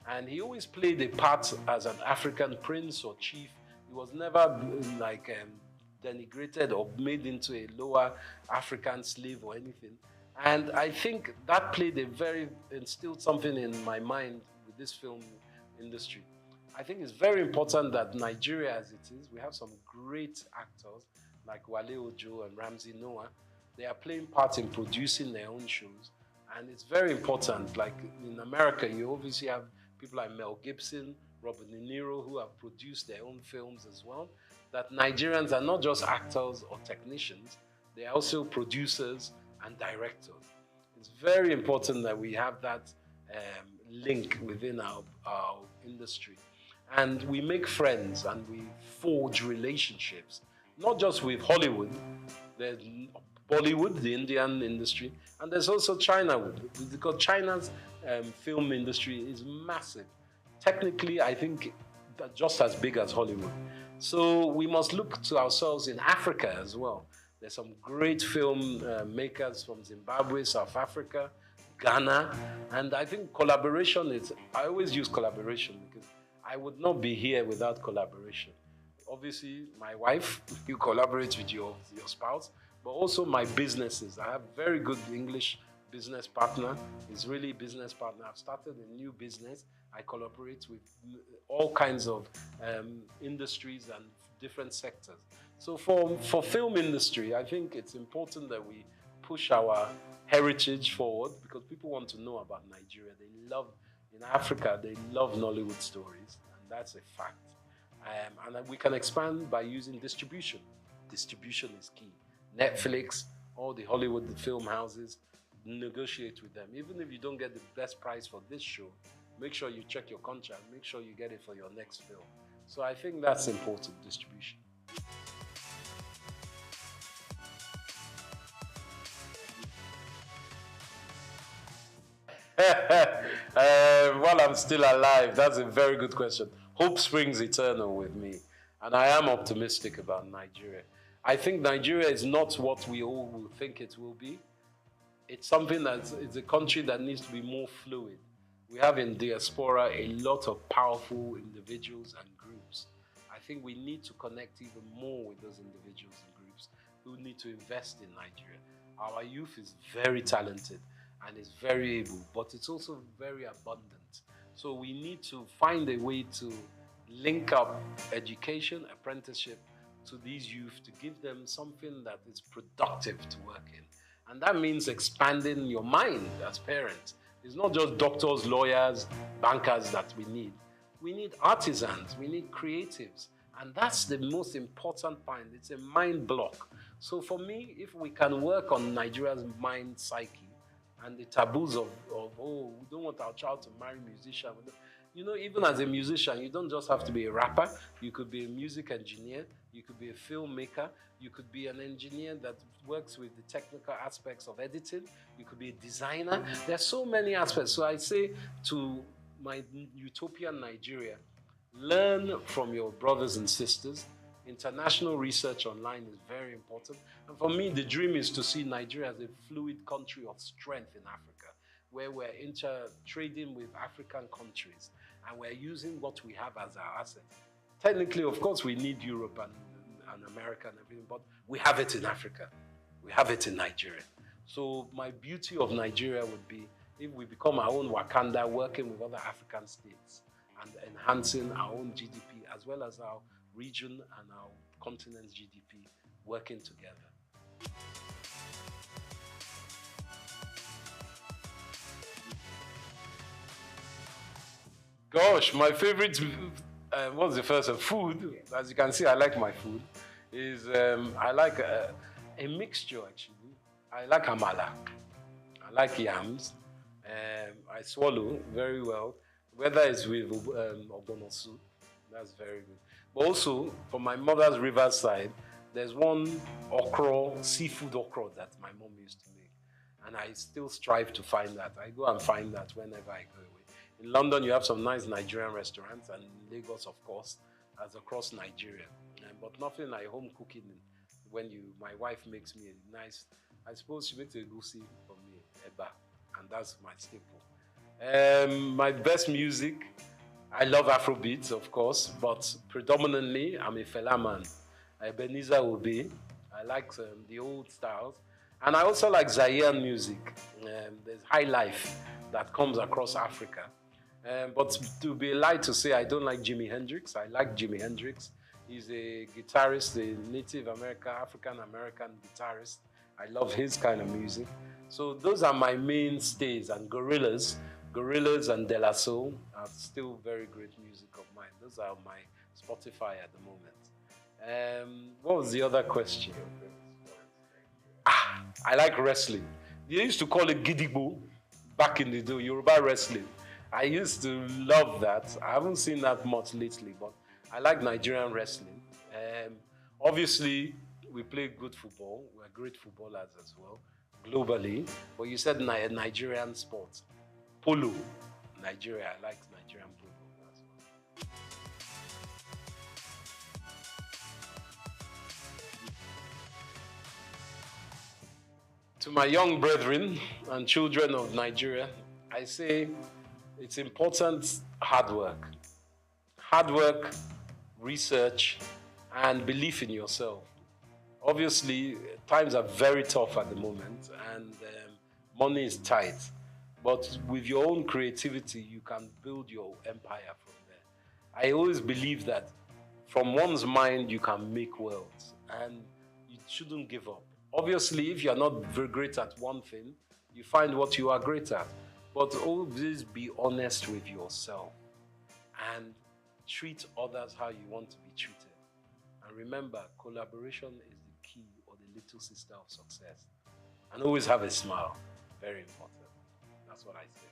And he always played a part as an African prince or chief. He was never like denigrated or made into a lower African slave or anything. And I think that instilled something in my mind with this film industry. I think it's very important that Nigeria, as it is, we have some great actors like Wale Ojo and Ramsey Noah. They are playing part in producing their own shows. And it's very important. Like in America, you obviously have people like Mel Gibson, Robert De Niro, who have produced their own films as well. That Nigerians are not just actors or technicians, they are also producers and directors. It's very important that we have that link within our industry. And we make friends and we forge relationships, not just with Hollywood. There's Bollywood, the Indian industry, and there's also China, because China's film industry is massive. Technically, I think just as big as Hollywood. So we must look to ourselves in Africa as well. There's some great film makers from Zimbabwe, South Africa, Ghana, and I think collaboration is, I always use collaboration because I would not be here without collaboration. Obviously, my wife, you collaborate with your spouse, but also my businesses. I have very good English business partner, Israeli business partner. I've started a new business. I collaborate with all kinds of industries and different sectors. So for film industry, I think it's important that we push our heritage forward because people want to know about Nigeria. They love, in Africa, they love Nollywood stories, and that's a fact. And we can expand by using distribution. Distribution is key. Netflix, all the Hollywood film houses, negotiate with them. Even if you don't get the best price for this show, make sure you check your contract, make sure you get it for your next film. So I think that's important, distribution. While I'm still alive, that's a very good question. Hope springs eternal with me, and I am optimistic about Nigeria. I think Nigeria is not what we all will think it will be. It's something it's a country that needs to be more fluid. We have in diaspora a lot of powerful individuals and groups. I think we need to connect even more with those individuals and groups who need to invest in Nigeria. Our youth is very talented and is very able, but it's also very abundant. So we need to find a way to link up education, apprenticeship to these youth to give them something that is productive to work in. And that means expanding your mind as parents. It's not just doctors, lawyers, bankers that we need. We need artisans, we need creatives. And that's the most important point. It's a mind block. So for me, if we can work on Nigeria's mind psyche and the taboos of oh, we don't want our child to marry a musician. You know, even as a musician, you don't just have to be a rapper. You could be a music engineer. You could be a filmmaker. You could be an engineer that works with the technical aspects of editing. You could be a designer. There's so many aspects. So I say to my utopian Nigeria, learn from your brothers and sisters. International research online is very important. And for me, the dream is to see Nigeria as a fluid country of strength in Africa, where we're trading with African countries and we're using what we have as our asset. Technically, of course, we need Europe and America and everything, but we have it in Africa. We have it in Nigeria. So my beauty of Nigeria would be if we become our own Wakanda, working with other African states and enhancing our own GDP as well as our region and our continent's GDP working together. Gosh, my favorite, what's the first one? Food. As you can see, I like my food. I like a mixture, actually. I like amala. I like yams. I swallow very well. Whether it's with ogbono soup, that's very good. But also, from my mother's riverside, there's one okra, seafood okra that my mom used to make. And I still strive to find that. I go and find that whenever I go away. In London, you have some nice Nigerian restaurants, and in Lagos, of course, as across Nigeria. But nothing like home cooking when my wife makes me a nice, I suppose she makes a goosey for me, eba, and that's my staple. My best music, I love Afrobeats, of course, but predominantly, I'm a Fela man. Ebenezer Obey. I like the old styles. And I also like Zaire music. There's high life that comes across Africa. But to be lied to say I don't like Jimi Hendrix. I like Jimi Hendrix. He's a guitarist, a Native American, African-American guitarist. I love his kind of music. So those are my mainstays, and Gorillaz and De La Soul are still very great music of mine. Those are my Spotify at the moment. What was the other question? I like wrestling. They used to call it Gidigbo back in the day, Yoruba wrestling. I used to love that. I haven't seen that much lately, but I like Nigerian wrestling. Obviously, we play good football. We're great footballers as well, globally. But you said Nigerian sports. Polo, Nigeria. I like Nigerian polo as well. To my young brethren and children of Nigeria, I say it's important hard work. Hard work, research, and belief in yourself. Obviously, times are very tough at the moment, and money is tight. But with your own creativity, you can build your empire from there. I always believe that from one's mind, you can make worlds, and you shouldn't give up. Obviously, if you're not very great at one thing, you find what you are great at. But always be honest with yourself and treat others how you want to be treated. And remember, collaboration is the key or the little sister of success. And always have a smile. Very important. That's what I say.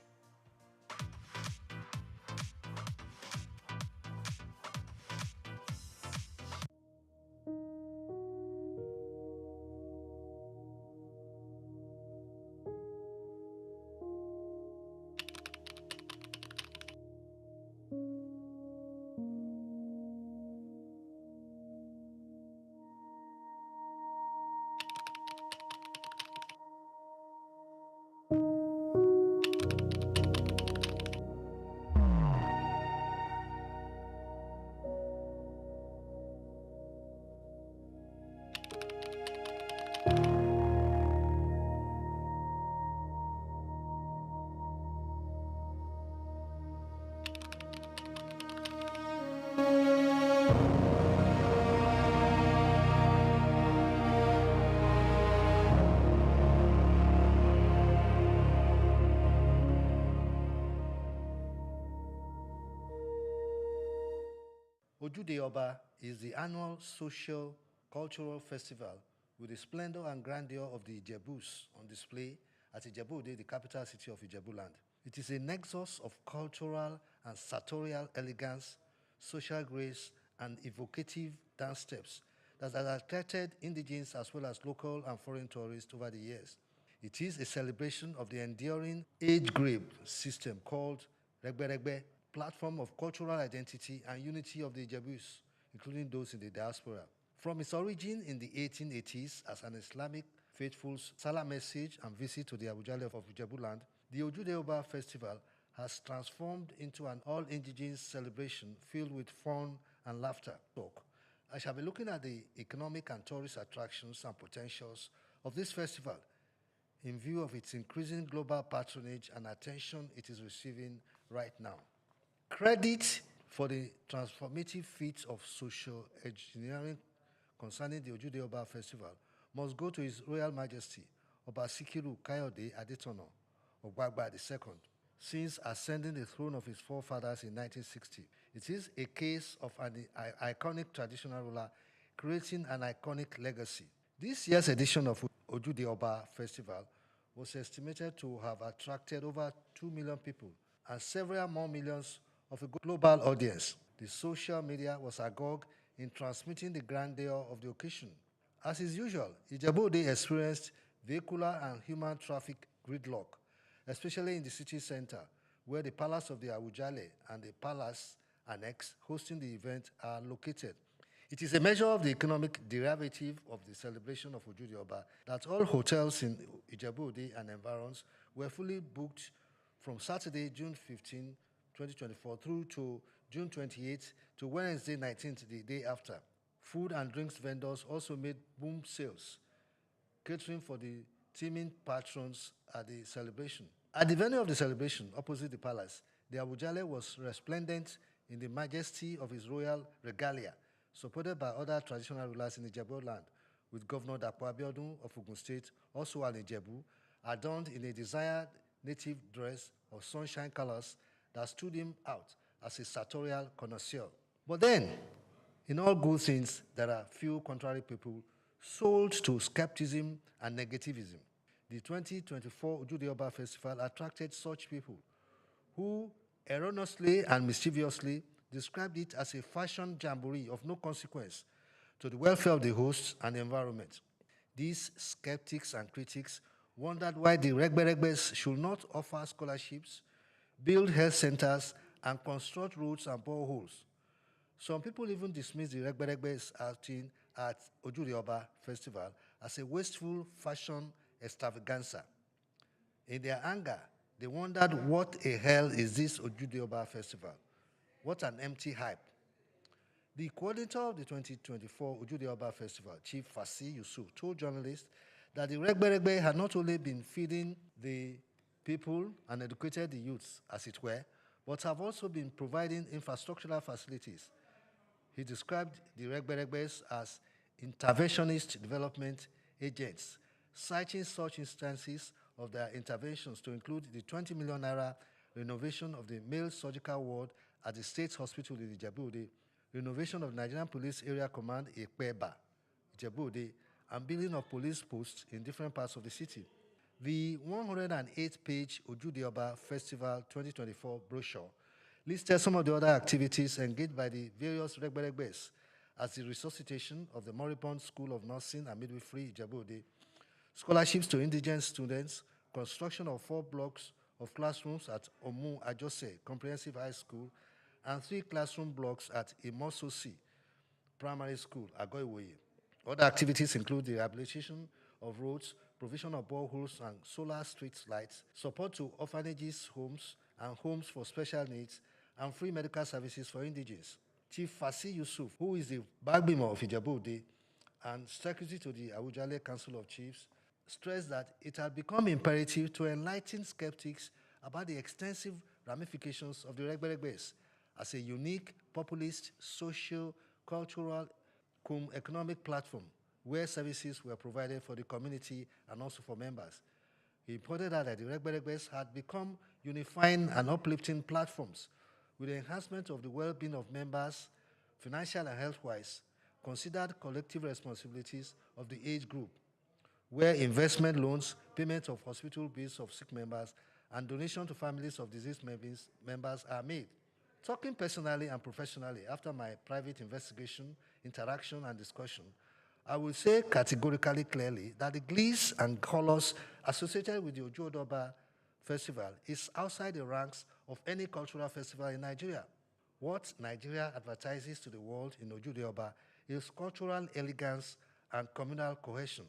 Ojude Oba is the annual social cultural festival with the splendor and grandeur of the Ijebus on display at Ijebu-Ode, the capital city of Ijebuland. It is a nexus of cultural and sartorial elegance, social grace, and evocative dance steps that has attracted indigenous as well as local and foreign tourists over the years. It is a celebration of the enduring age-grade system called Regbe Regbe, platform of cultural identity and unity of the Ijebus, including those in the diaspora. From its origin in the 1880s as an Islamic faithful Salah message and visit to the Awujale of Ijebuland, the Ojude Oba Festival has transformed into an all-indigenous celebration filled with fun and laughter. I shall be looking at the economic and tourist attractions and potentials of this festival in view of its increasing global patronage and attention it is receiving right now. Credit for the transformative feats of social engineering concerning the Ojude Oba Festival must go to His Royal Majesty Oba Sikiru Kayode Adetono Ogbagba II, since ascending the throne of his forefathers in 1960. It is a case of an iconic traditional ruler creating an iconic legacy. This year's edition of Ojude Oba Festival was estimated to have attracted over 2 million people and several more millions of a global audience. The social media was agog in transmitting the grandeur of the occasion. As is usual, Ijebu-Ode experienced vehicular and human traffic gridlock, especially in the city center, where the Palace of the Awujale and the Palace Annex hosting the event are located. It is a measure of the economic derivative of the celebration of Ojude Oba that all hotels in Ijebu-Ode and environs were fully booked from Saturday, June 15, 2024 through to June 28 to Wednesday 19th, the day after. Food and drinks vendors also made boom sales, catering for the teeming patrons at the celebration. At the venue of the celebration, opposite the palace, the Awujale was resplendent in the majesty of his royal regalia, supported by other traditional rulers in Ijebuland, with Governor Dapo Abiodun of Ogun State, also an Ijebu, adorned in a desired native dress of sunshine colors that stood him out as a sartorial connoisseur. But then, in all good things, there are few contrary people sold to skepticism and negativism. The 2024 Ojude Oba Festival attracted such people who erroneously and mischievously described it as a fashion jamboree of no consequence to the welfare of the hosts and the environment. These skeptics and critics wondered why the Regbe-Regbes should not offer scholarships, build health centers, and construct roads and boreholes. Some people even dismissed the Regbe-Regbes outing at Ojude Oba Festival as a wasteful fashion extravaganza. In their anger, they wondered what a hell is this Ojude Oba Festival? What an empty hype. The coordinator of the 2024 Ojude Oba Festival, Chief Fasi Yusuf, told journalists that the Regbe-Regbe had not only been feeding the people and educated the youths, as it were, but have also been providing infrastructural facilities. He described the Regbe-Regbes as interventionist development agents, citing such instances of their interventions to include the 20 million naira renovation of the male surgical ward at the State Hospital in Ijebu-Ode, renovation of Nigerian Police Area Command Ekpeba, Ijebu-Ode, and building of police posts in different parts of the city. The 108-page Ojude Oba Festival 2024 brochure listed some of the other activities engaged by the various Regbe-Regbes, as the resuscitation of the moribund School of Nursing and Midwifery, Ijebu-Ode, scholarships to indigent students, construction of 4 blocks of classrooms at Omu Ajose Comprehensive High School, and 3 classroom blocks at Imososi Primary School, Agoiwoye. Other activities include the rehabilitation of roads, provision of boreholes and solar street lights, support to orphanages, homes, and homes for special needs, and free medical services for indigents. Chief Fasi Yusuf, who is the backbone of Ijebu-Ode and secretary to the Awujale Council of Chiefs, stressed that it had become imperative to enlighten skeptics about the extensive ramifications of the Regbe-Regbes as a unique, populist, social, cultural, economic platform where services were provided for the community and also for members. He pointed out that the Regbe-Regbes had become unifying and uplifting platforms with the enhancement of the well-being of members, financial and health-wise, considered collective responsibilities of the age group, where investment loans, payment of hospital bills of sick members, and donation to families of deceased members are made. Talking personally and professionally after my private investigation, interaction, and discussion, I will say categorically clearly that the glees and colors associated with the Ojude Festival is outside the ranks of any cultural festival in Nigeria. What Nigeria advertises to the world in Ojude is cultural elegance and communal cohesion.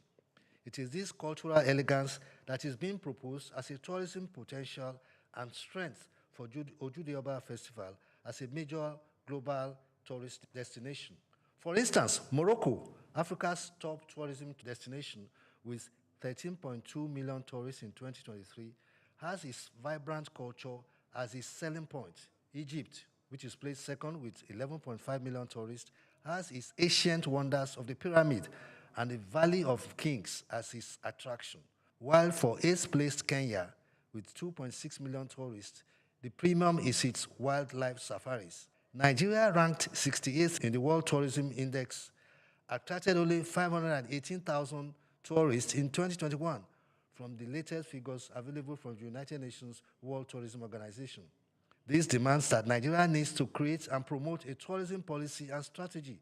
It is this cultural elegance that is being proposed as a tourism potential and strength for Ojude Festival as a major global tourist destination. For instance, Morocco, Africa's top tourism destination with 13.2 million tourists in 2023, has its vibrant culture as its selling point. Egypt, which is placed second with 11.5 million tourists, has its ancient wonders of the pyramid and the Valley of Kings as its attraction. While for 8th place Kenya, with 2.6 million tourists, the premium is its wildlife safaris. Nigeria, ranked 68th in the World Tourism Index, attracted only 518,000 tourists in 2021 from the latest figures available from the United Nations World Tourism Organization. This demands that Nigeria needs to create and promote a tourism policy and strategy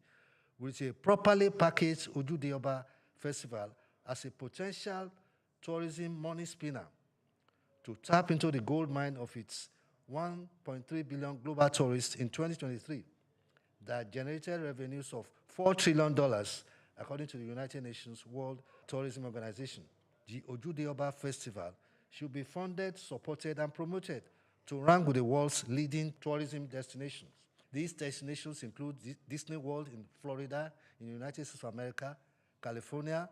with a properly packaged Ojude Festival as a potential tourism money spinner to tap into the gold mine of its 1.3 billion global tourists in 2023 that generated revenues of $4 trillion, according to the United Nations World Tourism Organization. The Ojude Festival should be funded, supported, and promoted to rank with the world's leading tourism destinations. These destinations include Disney World in Florida, in the United States of America, California,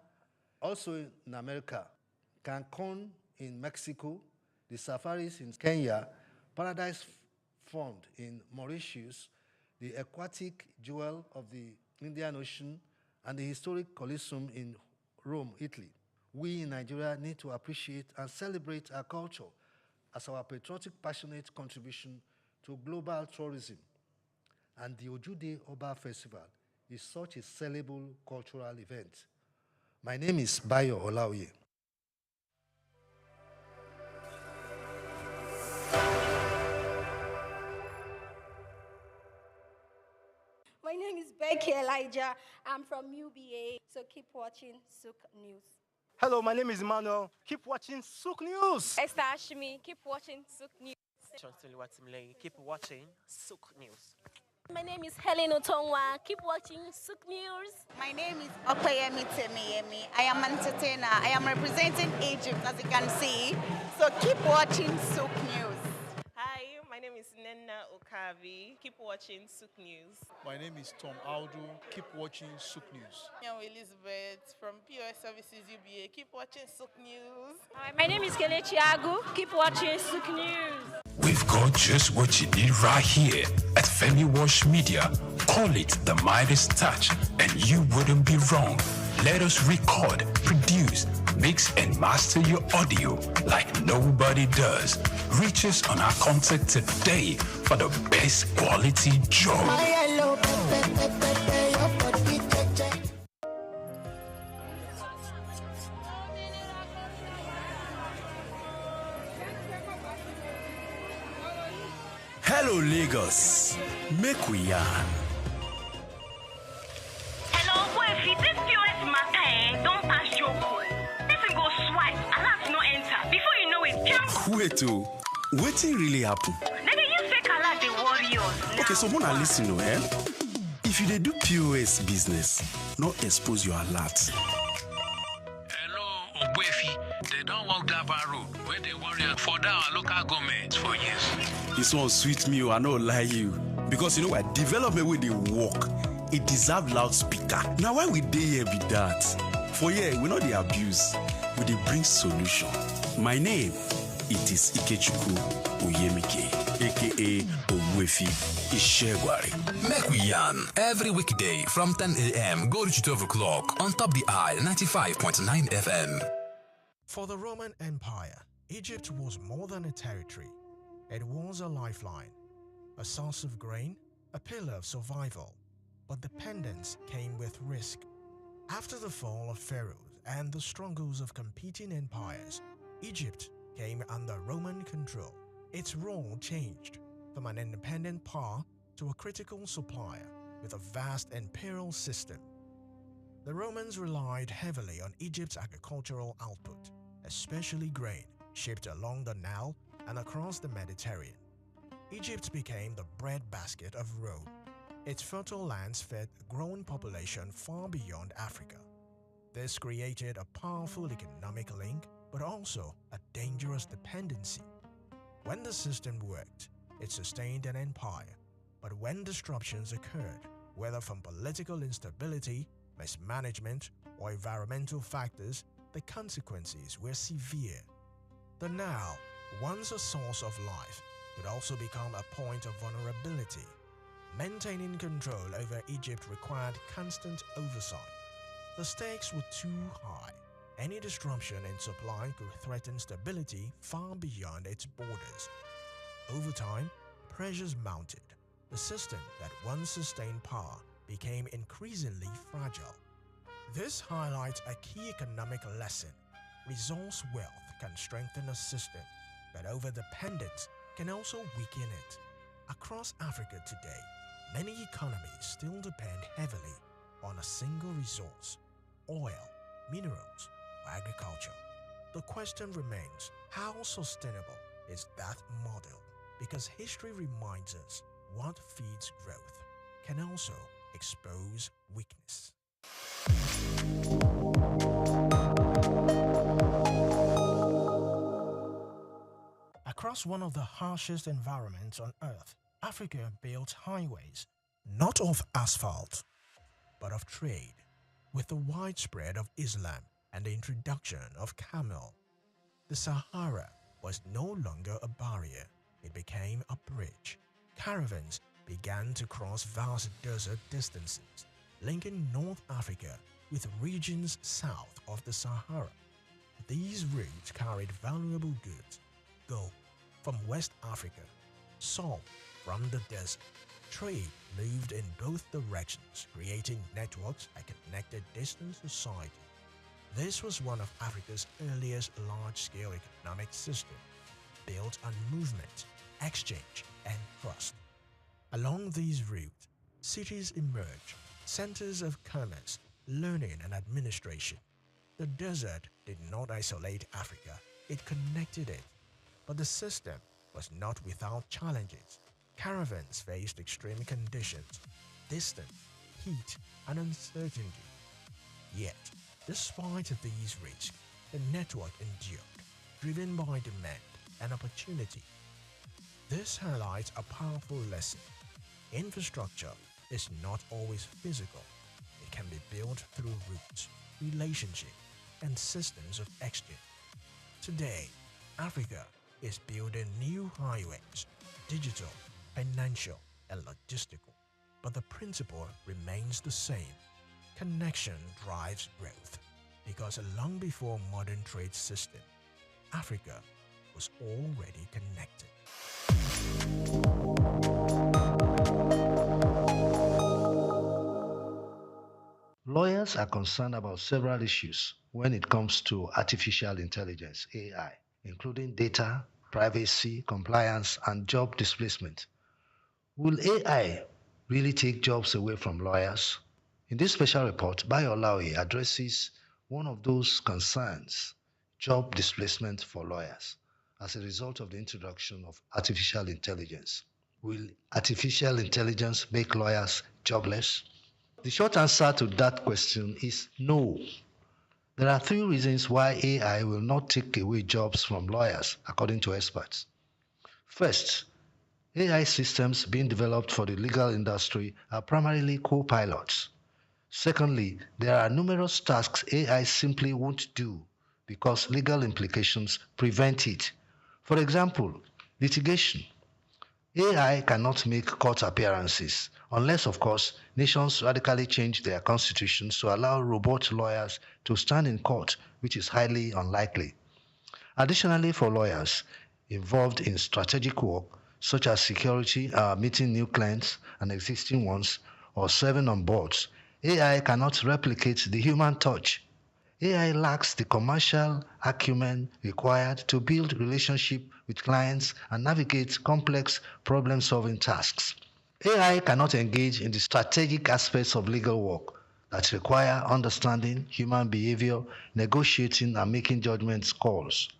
also in America, Cancun in Mexico, the safaris in Kenya, Paradise Fund in Mauritius, the aquatic jewel of the Indian Ocean, and the historic Colosseum in Rome, Italy. We in Nigeria need to appreciate and celebrate our culture as our patriotic, passionate contribution to global tourism. And the Ojude Festival is such a sellable cultural event. My name is Bayo Olaoye. My name is Becky Elijah. I'm from UBA, so keep watching SOUQ News. Hello, my name is Emmanuel. Keep watching SOUQ News. Esther Ashimi, keep watching SOUQ News. Keep watching SOUQ News. My name is Helen Otongwa. Keep watching SOUQ News. My name is Okpeyemi Temiyemi. I am an entertainer. I am representing Egypt, as you can see. So keep watching SOUQ News. Hi, my name is Nena Okavi. Keep watching SOUQ News. My name is Tom Aldo. Keep watching SOUQ News. I'm Elizabeth from POS Services UBA. Keep watching SOUQ News. Hi, my name is Kelechi Agu. Keep watching SOUQ News. We've got just what you need right here at Femi Wash Media. Call it the Midas Touch, and you wouldn't be wrong. Let us record, produce, mix, and master your audio like nobody does. Reach us on our contact today for the best quality job. Hello, Lagos. Make we yarn. Hello, boy, if this POS matter, don't pass your code. Person go swipe, alert no enter. Before you know it, jump. Wait, wetin really happen? Maybe you fake alert the warriors. Okay, so wanna listen, If you dey do POS business, no expose your alert. Hello, Ogbefi. They don't walk that bar road where they worry for our local government for years. This one sweet me, I no lie you. Because you know what? Development with the work, it deserve loudspeaker. Now why we dey here be that? For here, we know the abuse, we dey bring solution. My name, it is Ikechukwu Oyemike, aka Ogbefi Ishegwari. Make we yarn every weekday from 10 a.m. go to 12 o'clock on Top the Eye 95.9 FM. For the Roman Empire, Egypt was more than a territory. It was a lifeline, a source of grain, a pillar of survival, but dependence came with risk. After the fall of pharaohs and the struggles of competing empires, Egypt came under Roman control. Its role changed from an independent power to a critical supplier with a vast imperial system. The Romans relied heavily on Egypt's agricultural output, especially grain shipped along the Nile and across the Mediterranean. Egypt became the breadbasket of Rome. Its fertile lands fed a growing population far beyond Africa. This created a powerful economic link, but also a dangerous dependency. When the system worked, it sustained an empire, but when disruptions occurred, whether from political instability, mismanagement, or environmental factors, the consequences were severe. The Nile, once a source of life, could also become a point of vulnerability. Maintaining control over Egypt required constant oversight. The stakes were too high. Any disruption in supply could threaten stability far beyond its borders. Over time, pressures mounted. The system that once sustained power became increasingly fragile. This highlights a key economic lesson. Resource wealth can strengthen a system, but overdependence can also weaken it. Across Africa today, many economies still depend heavily on a single resource: oil, minerals, or agriculture. The question remains, how sustainable is that model? Because history reminds us what feeds growth can also expose weakness. Across one of the harshest environments on Earth, Africa built highways, not of asphalt, but of trade. With the widespread of Islam and the introduction of camel, the Sahara was no longer a barrier, it became a bridge. Caravans began to cross vast desert distances, linking North Africa with regions south of the Sahara. These routes carried valuable goods: gold from West Africa, salt from the desert. Trade moved in both directions, creating networks that connected distant societies. This was one of Africa's earliest large-scale economic systems, built on movement, exchange, and trust. Along these routes, cities emerged, centers of commerce, learning, and administration. The desert did not isolate Africa, it connected it. But the system was not without challenges. Caravans faced extreme conditions, distance, heat, and uncertainty. Yet, despite these risks, the network endured, driven by demand and opportunity. This highlights a powerful lesson. Infrastructure is not always physical. It can be built through routes, relationships, and systems of exchange. Today, Africa is building new highways, digital, financial, and logistical. But the principle remains the same. Connection drives growth, because long before modern trade system, Africa was already connected. Lawyers are concerned about several issues when it comes to artificial intelligence, AI, including data, privacy, compliance, and job displacement. Will AI really take jobs away from lawyers? In this special report, Bayo Olaoye addresses one of those concerns, job displacement for lawyers, as a result of the introduction of artificial intelligence. Will artificial intelligence make lawyers jobless? The short answer to that question is no. There are 3 reasons why AI will not take away jobs from lawyers, according to experts. First, AI systems being developed for the legal industry are primarily co-pilots. Secondly, there are numerous tasks AI simply won't do because legal implications prevent it. For example, litigation. AI cannot make court appearances unless, of course, nations radically change their constitutions to allow robot lawyers to stand in court, which is highly unlikely. Additionally, for lawyers involved in strategic work, such as security, meeting new clients and existing ones, or serving on boards, AI cannot replicate the human touch. AI lacks the commercial acumen required to build relationship with clients and navigate complex problem-solving tasks. AI cannot engage in the strategic aspects of legal work that require understanding human behavior, negotiating, and making judgment calls.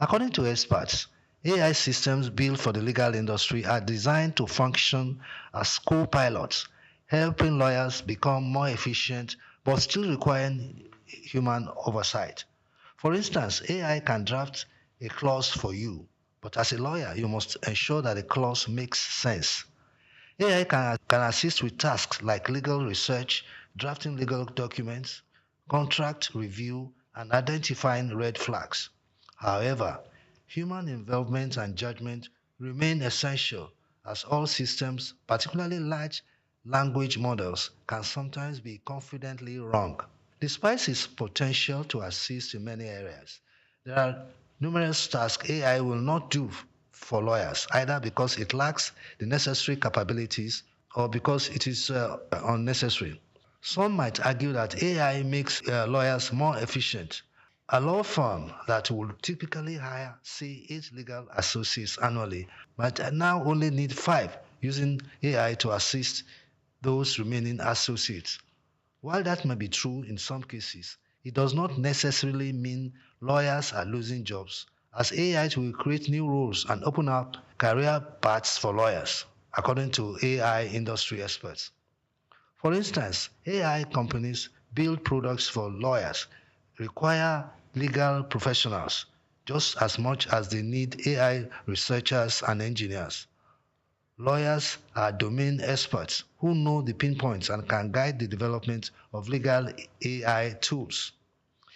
According to experts, AI systems built for the legal industry are designed to function as co-pilots, helping lawyers become more efficient but still requiring human oversight. For instance, AI can draft a clause for you, but as a lawyer, you must ensure that the clause makes sense. AI can assist with tasks like legal research, drafting legal documents, contract review, and identifying red flags. However, human involvement and judgment remain essential as all systems, particularly large language models, can sometimes be confidently wrong. Despite its potential to assist in many areas, there are numerous tasks AI will not do for lawyers, either because it lacks the necessary capabilities or because it is unnecessary. Some might argue that AI makes lawyers more efficient. A law firm that would typically hire, say, 8 legal associates annually might now only need 5, using AI to assist those remaining associates. While that may be true in some cases, it does not necessarily mean lawyers are losing jobs, as AI will create new roles and open up career paths for lawyers, according to AI industry experts. For instance, AI companies build products for lawyers, require legal professionals just as much as they need AI researchers and engineers. Lawyers are domain experts who know the pinpoints and can guide the development of legal AI tools.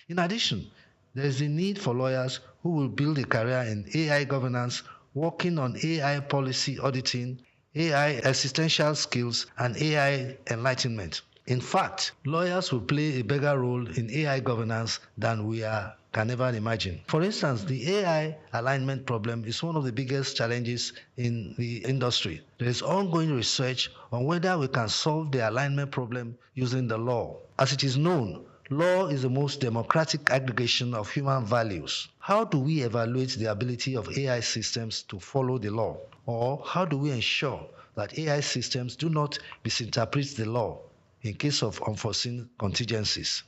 In addition, there is a need for lawyers who will build a career in AI governance, working on AI policy auditing, AI existential skills, and AI enlightenment. In fact, lawyers will play a bigger role in AI governance than we can ever imagine. For instance, the AI alignment problem is one of the biggest challenges in the industry. There is ongoing research on whether we can solve the alignment problem using the law. As it is known, law is the most democratic aggregation of human values. How do we evaluate the ability of AI systems to follow the law? Or how do we ensure that AI systems do not misinterpret the law in case of unforeseen contingencies?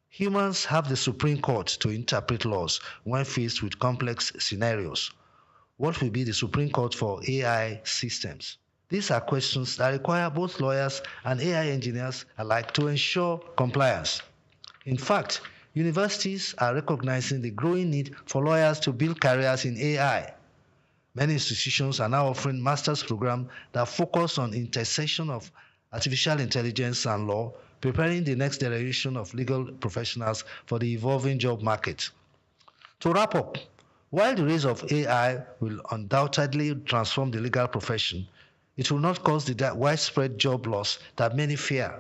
Humans have the Supreme Court to interpret laws when faced with complex scenarios. What will be the Supreme Court for AI systems? These are questions that require both lawyers and AI engineers alike to ensure compliance. In fact, universities are recognizing the growing need for lawyers to build careers in AI. Many institutions are now offering master's programs that focus on intersection of artificial intelligence and law, preparing the next generation of legal professionals for the evolving job market. To wrap up, while the rise of AI will undoubtedly transform the legal profession, it will not cause the widespread job loss that many fear.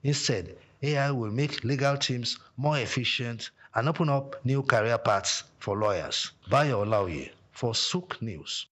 Instead, AI will make legal teams more efficient and open up new career paths for lawyers. Bayo Olaoye for SOUQ News.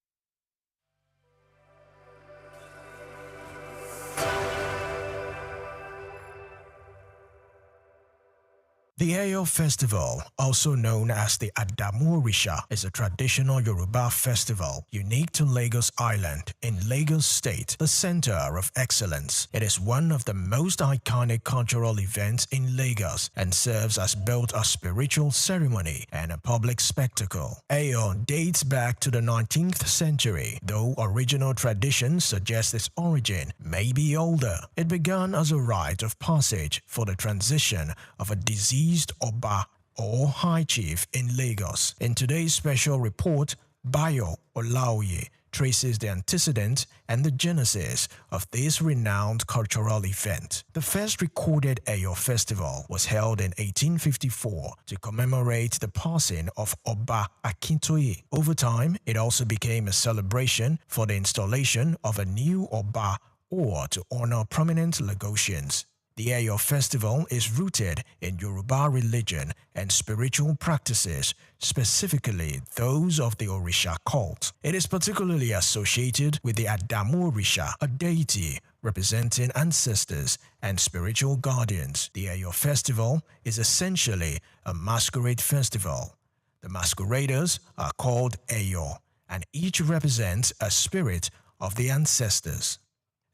The Eyo Festival, also known as the Adamu-Orisha, is a traditional Yoruba festival unique to Lagos Island in Lagos State, the center of excellence. It is one of the most iconic cultural events in Lagos and serves as both a spiritual ceremony and a public spectacle. Eyo dates back to the 19th century, though original traditions suggest its origin may be older. It began as a rite of passage for the transition of a diseased Oba or High Chief in Lagos. In today's special report, Bayo Olaoye traces the antecedent and the genesis of this renowned cultural event. The first recorded Eyo Festival was held in 1854 to commemorate the passing of Oba Akintoye. Over time, it also became a celebration for the installation of a new Oba or to honor prominent Lagosians. The Eyo festival is rooted in Yoruba religion and spiritual practices, specifically those of the Orisha cult. It is particularly associated with the Adamu Orisha, a deity representing ancestors and spiritual guardians. The Eyo festival is essentially a masquerade festival. The masqueraders are called Eyo, and each represents a spirit of the ancestors.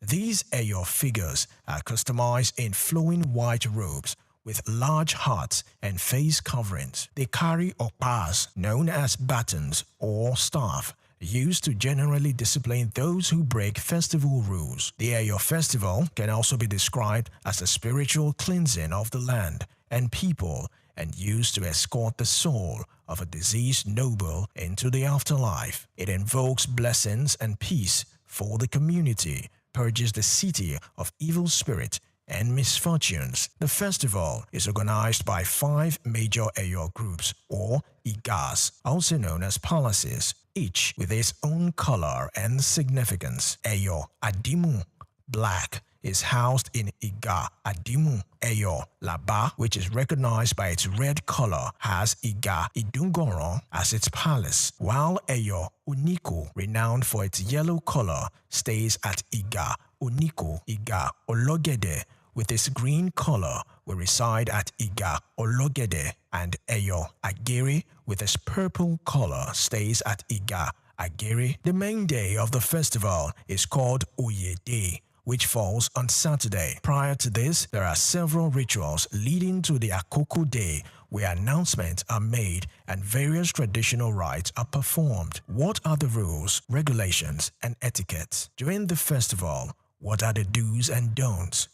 These Eyo figures are customized in flowing white robes with large hats and face coverings. They carry okpas, known as batons or staff, used to generally discipline those who break festival rules. The Eyo festival can also be described as a spiritual cleansing of the land and people, and used to escort the soul of a deceased noble into the afterlife. It invokes blessings and peace for the community, purges the city of evil spirit and misfortunes. The festival is organized by 5 major Eyo groups, or Igas, also known as palaces, each with its own color and significance. Eyo Adimu, black, is housed in Iga Adimu. Eyo Laba, which is recognized by its red color, has Iga Idungoron as its palace, while Eyo Oniko, renowned for its yellow color, stays at Iga Oniko. Iga Ologede, with its green color, will reside at Iga Ologede, and Eyo Agere, with its purple color, stays at Iga Agere. The main day of the festival is called Oye Day, which falls on Saturday. Prior to this, there are several rituals leading to the Akoko Day, where announcements are made and various traditional rites are performed. What are the rules, regulations, and etiquettes? During the festival, what are the do's and don'ts?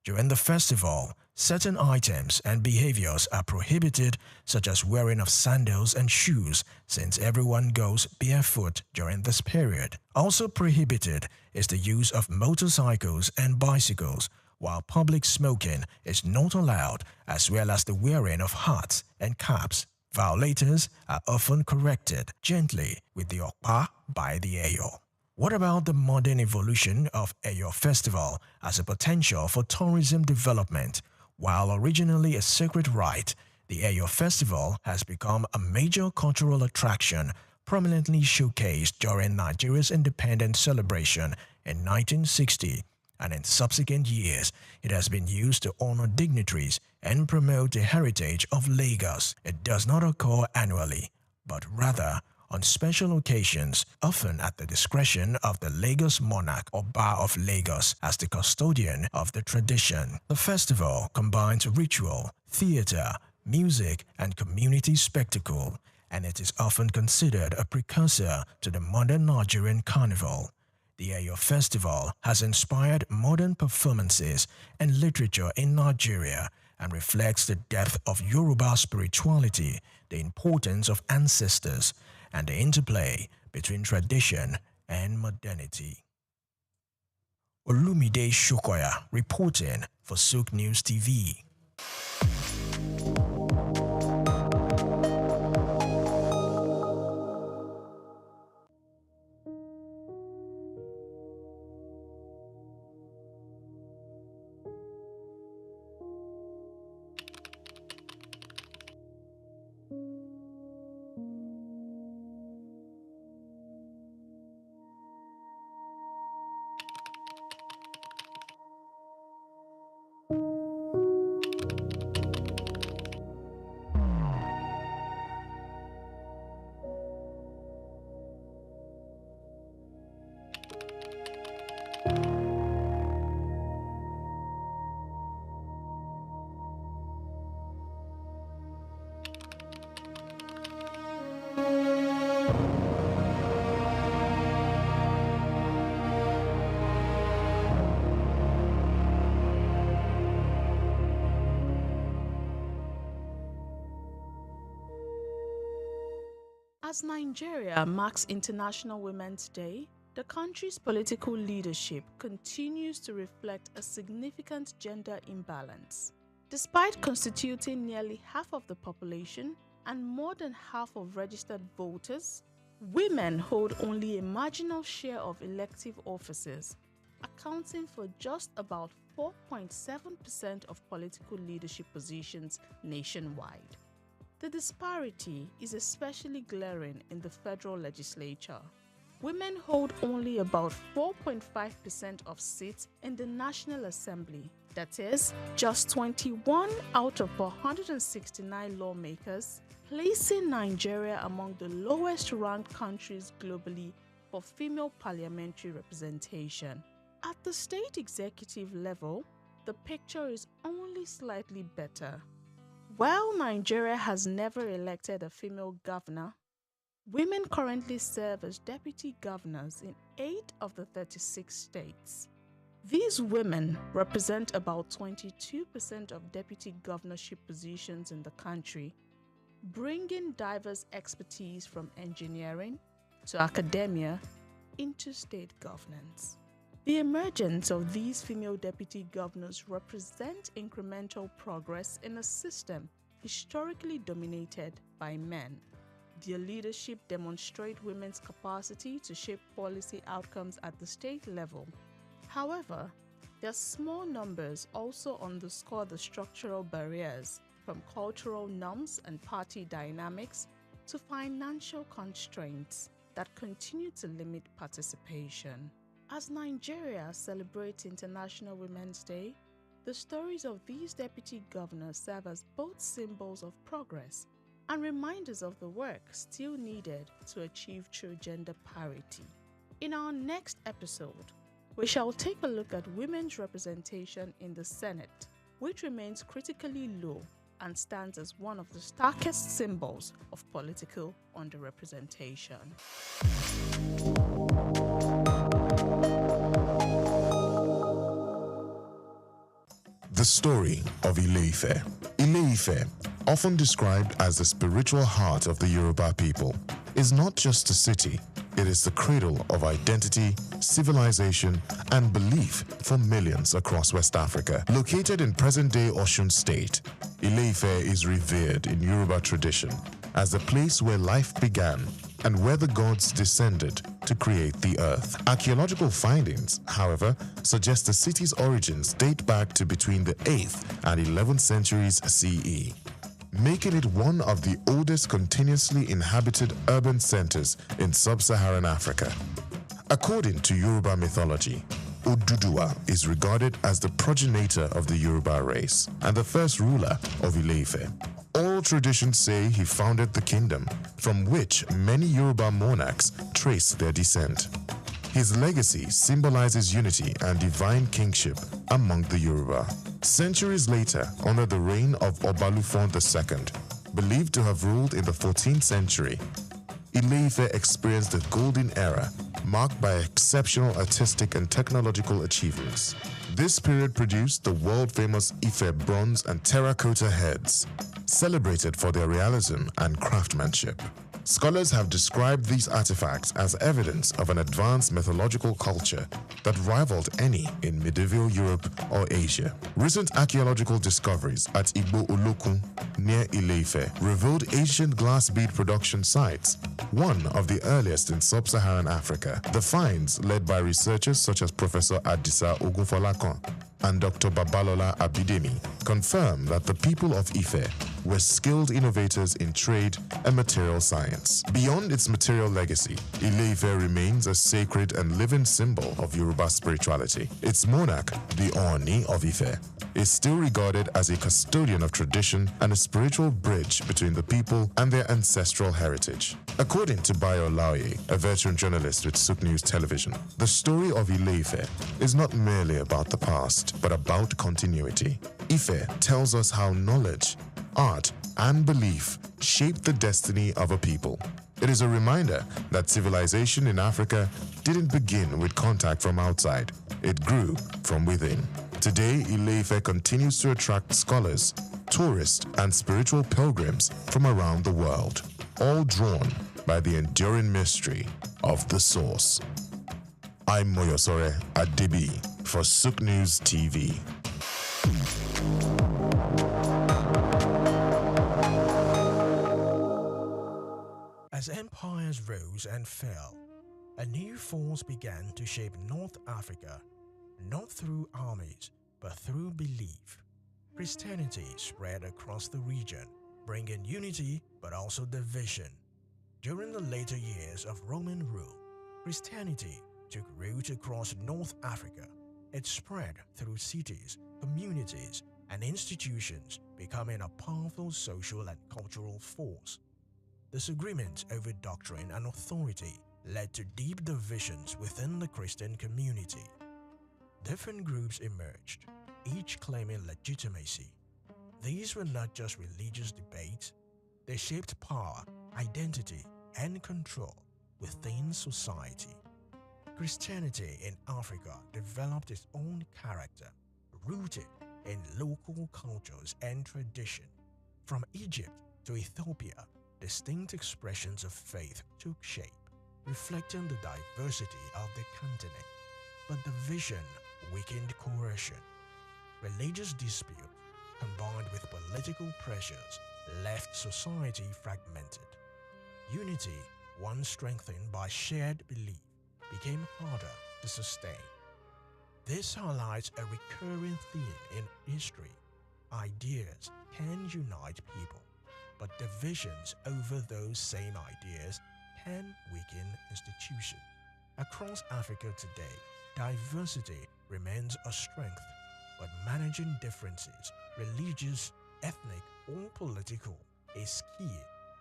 During the festival, certain items and behaviors are prohibited, such as wearing of sandals and shoes, since everyone goes barefoot during this period. Also prohibited is the use of motorcycles and bicycles, while public smoking is not allowed, as well as the wearing of hats and caps. Violators are often corrected gently with the okpa by the Eyo. What about the modern evolution of Eyo Festival as a potential for tourism development? While originally a sacred rite, the Eyo Festival has become a major cultural attraction, prominently showcased during Nigeria's independence celebration in 1960, and in subsequent years, it has been used to honor dignitaries and promote the heritage of Lagos. It does not occur annually, but rather on special occasions, often at the discretion of the Lagos monarch or Ba of Lagos as the custodian of the tradition. The festival combines ritual, theater, music, and community spectacle, and it is often considered a precursor to the modern Nigerian carnival. The Eyo Festival has inspired modern performances and literature in Nigeria and reflects the depth of Yoruba spirituality, the importance of ancestors, and the interplay between tradition and modernity. Olumide Shokoya reporting for SOUQ News TV. As Nigeria marks International Women's Day, the country's political leadership continues to reflect a significant gender imbalance. Despite constituting nearly half of the population and more than half of registered voters, women hold only a marginal share of elective offices, accounting for just about 4.7% of political leadership positions nationwide. The disparity is especially glaring in the federal legislature. Women hold only about 4.5% of seats in the National Assembly. That is, just 21 out of 469 lawmakers, placing Nigeria among the lowest-ranked countries globally for female parliamentary representation. At the state executive level, the picture is only slightly better. While Nigeria has never elected a female governor, women currently serve as deputy governors in 8 of the 36 states. These women represent about 22% of deputy governorship positions in the country, bringing diverse expertise from engineering to academia into state governance. The emergence of these female deputy governors represent incremental progress in a system historically dominated by men. Their leadership demonstrates women's capacity to shape policy outcomes at the state level. However, their small numbers also underscore the structural barriers, from cultural norms and party dynamics to financial constraints, that continue to limit participation. As Nigeria celebrates International Women's Day, the stories of these deputy governors serve as both symbols of progress and reminders of the work still needed to achieve true gender parity. In our next episode, we shall take a look at women's representation in the Senate, which remains critically low and stands as one of the starkest symbols of political underrepresentation. The story of Ile-Ife. Ile-Ife, often described as the spiritual heart of the Yoruba people, is not just a city. It is the cradle of identity, civilization, and belief for millions across West Africa. Located in present-day Osun State, Ile-Ife is revered in Yoruba tradition as the place where life began and where the gods descended to create the earth. Archaeological findings, however, suggest the city's origins date back to between the 8th and 11th centuries CE, making it one of the oldest continuously inhabited urban centers in sub-Saharan Africa. According to Yoruba mythology, Oduduwa is regarded as the progenitor of the Yoruba race and the first ruler of Ile-Ife. All traditions say he founded the kingdom, from which many Yoruba monarchs trace their descent. His legacy symbolizes unity and divine kingship among the Yoruba. Centuries later, under the reign of Obalufon II, believed to have ruled in the 14th century, Ile-Ife experienced a golden era marked by exceptional artistic and technological achievements. This period produced the world-famous Ife bronze and terracotta heads, celebrated for their realism and craftsmanship. Scholars have described these artifacts as evidence of an advanced mythological culture that rivaled any in medieval Europe or Asia. Recent archaeological discoveries at Igbo Olokun, near Ile-Ife, revealed ancient glass bead production sites, one of the earliest in sub-Saharan Africa. The finds, led by researchers such as Professor Adisa Ogunfolakon and Dr. Babalola Abidemi, confirm that the people of Ife were skilled innovators in trade and material science. Beyond its material legacy, Ile-Ife remains a sacred and living symbol of Yoruba spirituality. Its monarch, the Ooni of Ife, is still regarded as a custodian of tradition and a spiritual bridge between the people and their ancestral heritage. According to Bayo Laoye, a veteran journalist with SOUQ News Television, the story of Ile-Ife is not merely about the past, but about continuity. Ife tells us how knowledge, art, and belief shape the destiny of a people. It is a reminder that civilization in Africa didn't begin with contact from outside. It grew from within. Today, Ile-Ife continues to attract scholars, tourists, and spiritual pilgrims from around the world, all drawn by the enduring mystery of the source. I'm Moyosore Adebi for SOUQ News TV. As empires rose and fell, a new force began to shape North Africa, not through armies, but through belief. Christianity spread across the region, bringing unity but also division. During the later years of Roman rule, Christianity took root across North Africa. It spread through cities, communities, and institutions, becoming a powerful social and cultural force. Disagreements over doctrine and authority led to deep divisions within the Christian community. Different groups emerged, each claiming legitimacy. These were not just religious debates, they shaped power, identity, and control within society. Christianity in Africa developed its own character, rooted in local cultures and tradition. From Egypt to Ethiopia, distinct expressions of faith took shape, reflecting the diversity of the continent. But division weakened coercion. Religious dispute, combined with political pressures, left society fragmented. Unity, once strengthened by shared belief, became harder to sustain. This highlights a recurring theme in history. Ideas can unite people, but divisions over those same ideas can weaken institutions. Across Africa today, diversity remains a strength, but managing differences, religious, ethnic, or political, is key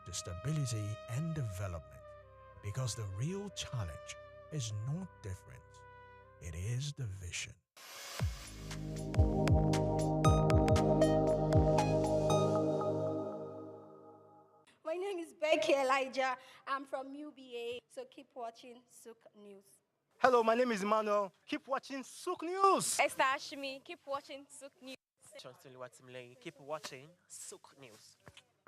to stability and development. Because the real challenge is not difference, it is division. My name is Becky Elijah. I'm from UBA, so keep watching SOUQ News. Hello, my name is Emmanuel. Keep watching SOUQ News. Esther Ashimi, keep watching SOUQ News. Keep watching SOUQ News.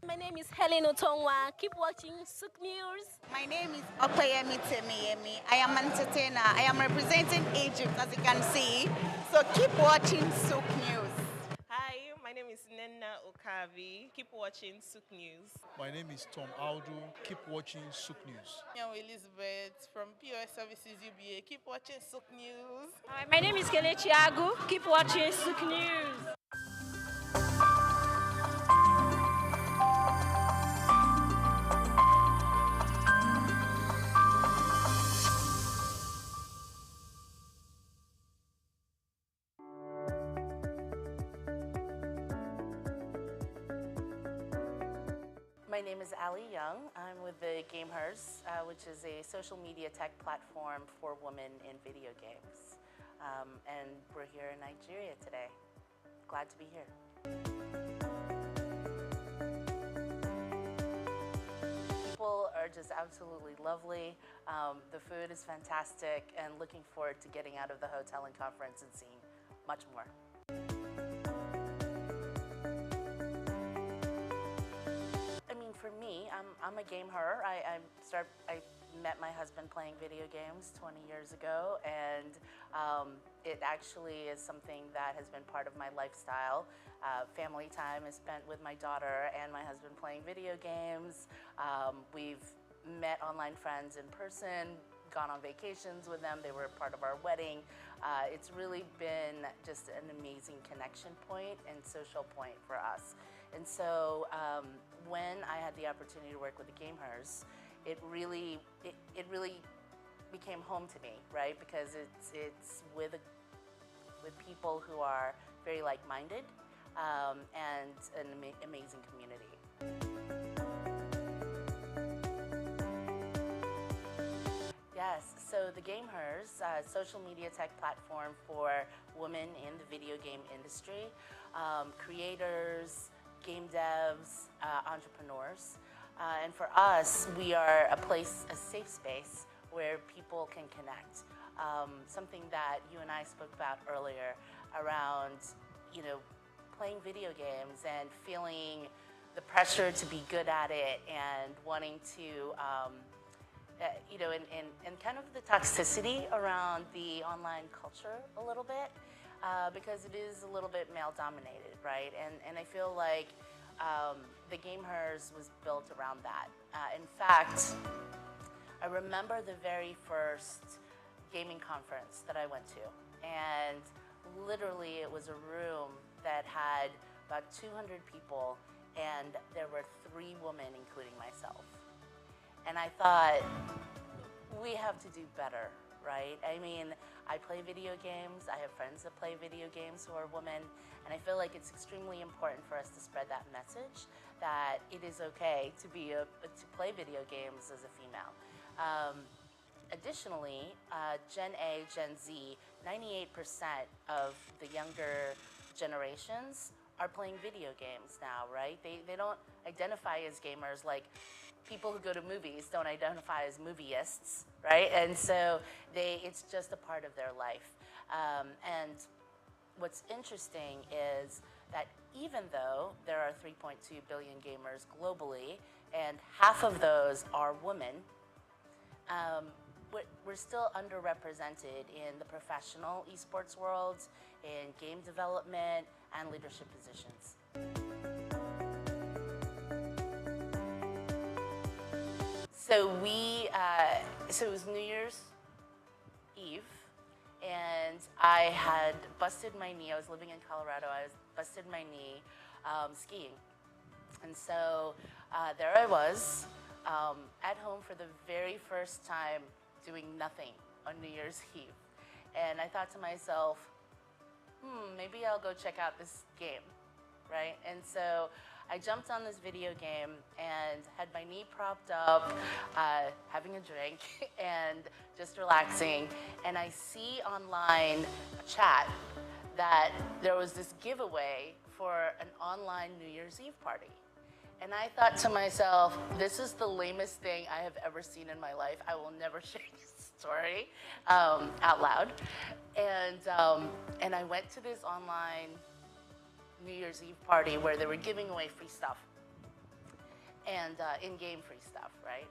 My name is Helen Otongwa. Keep watching SOUQ News. My name is Opeyemi Temiyemi. I am an entertainer. I am representing Egypt, as you can see. So keep watching SOUQ News. Hi, my name is Nenna Okavi. Keep watching SOUQ News. My name is Tom Aldo. Keep watching SOUQ News. I'm Elizabeth from POS Services UBA. Keep watching SOUQ News. Hi, my name is Kelechi Agu. Keep watching SOUQ News. My name is Ali Young. I'm with the Gamehers, which is a social media tech platform for women in video games. And we're here in Nigeria today. Glad to be here. People are just absolutely lovely. The food is fantastic, and looking forward to getting out of the hotel and conference and seeing much more. For me, I'm a gamer. I met my husband playing video games 20 years ago, and it actually is something that has been part of my lifestyle. Family time is spent with my daughter and my husband playing video games. We've met online friends in person, gone on vacations with them. They were part of our wedding. It's really been just an amazing connection point and social point for us. And so when I had the opportunity to work with the Gamehers, it really became home to me, right? Because it's with people who are very like-minded and an amazing community. Yes, so the Gamehers, social media tech platform for women in the video game industry, creators, game devs, entrepreneurs. And for us, we are a safe space where people can connect. Something that you and I spoke about earlier around, playing video games and feeling the pressure to be good at it and wanting to, and kind of the toxicity around the online culture a little bit. Because it is a little bit male-dominated, right? And I feel like the Gamehers was built around that. In fact, I remember the very first gaming conference that I went to, and literally, it was a room that had about 200 people, and there were 3 women, including myself. And I thought, we have to do better, right? I mean, I play video games. I have friends that play video games who are women, and I feel like it's extremely important for us to spread that message that it is okay to play video games as a female. Additionally, Gen A, Gen Z, 98% of the younger generations are playing video games now, right? They don't identify as gamers like people who go to movies don't identify as movieists, right? And so it's just a part of their life. And what's interesting is that even though there are 3.2 billion gamers globally, and half of those are women, we're still underrepresented in the professional esports world, in game development, and leadership positions. So it was New Year's Eve, and I had busted my knee. I was living in Colorado. I busted my knee skiing. And so there I was at home for the very first time doing nothing on New Year's Eve. And I thought to myself, maybe I'll go check out this game, right? And so I jumped on this video game and had my knee propped up, having a drink and just relaxing. And I see online a chat that there was this giveaway for an online New Year's Eve party. And I thought to myself, this is the lamest thing I have ever seen in my life. I will never share this story out loud. And I went to this online New Year's Eve party where they were giving away free stuff and in-game free stuff, right?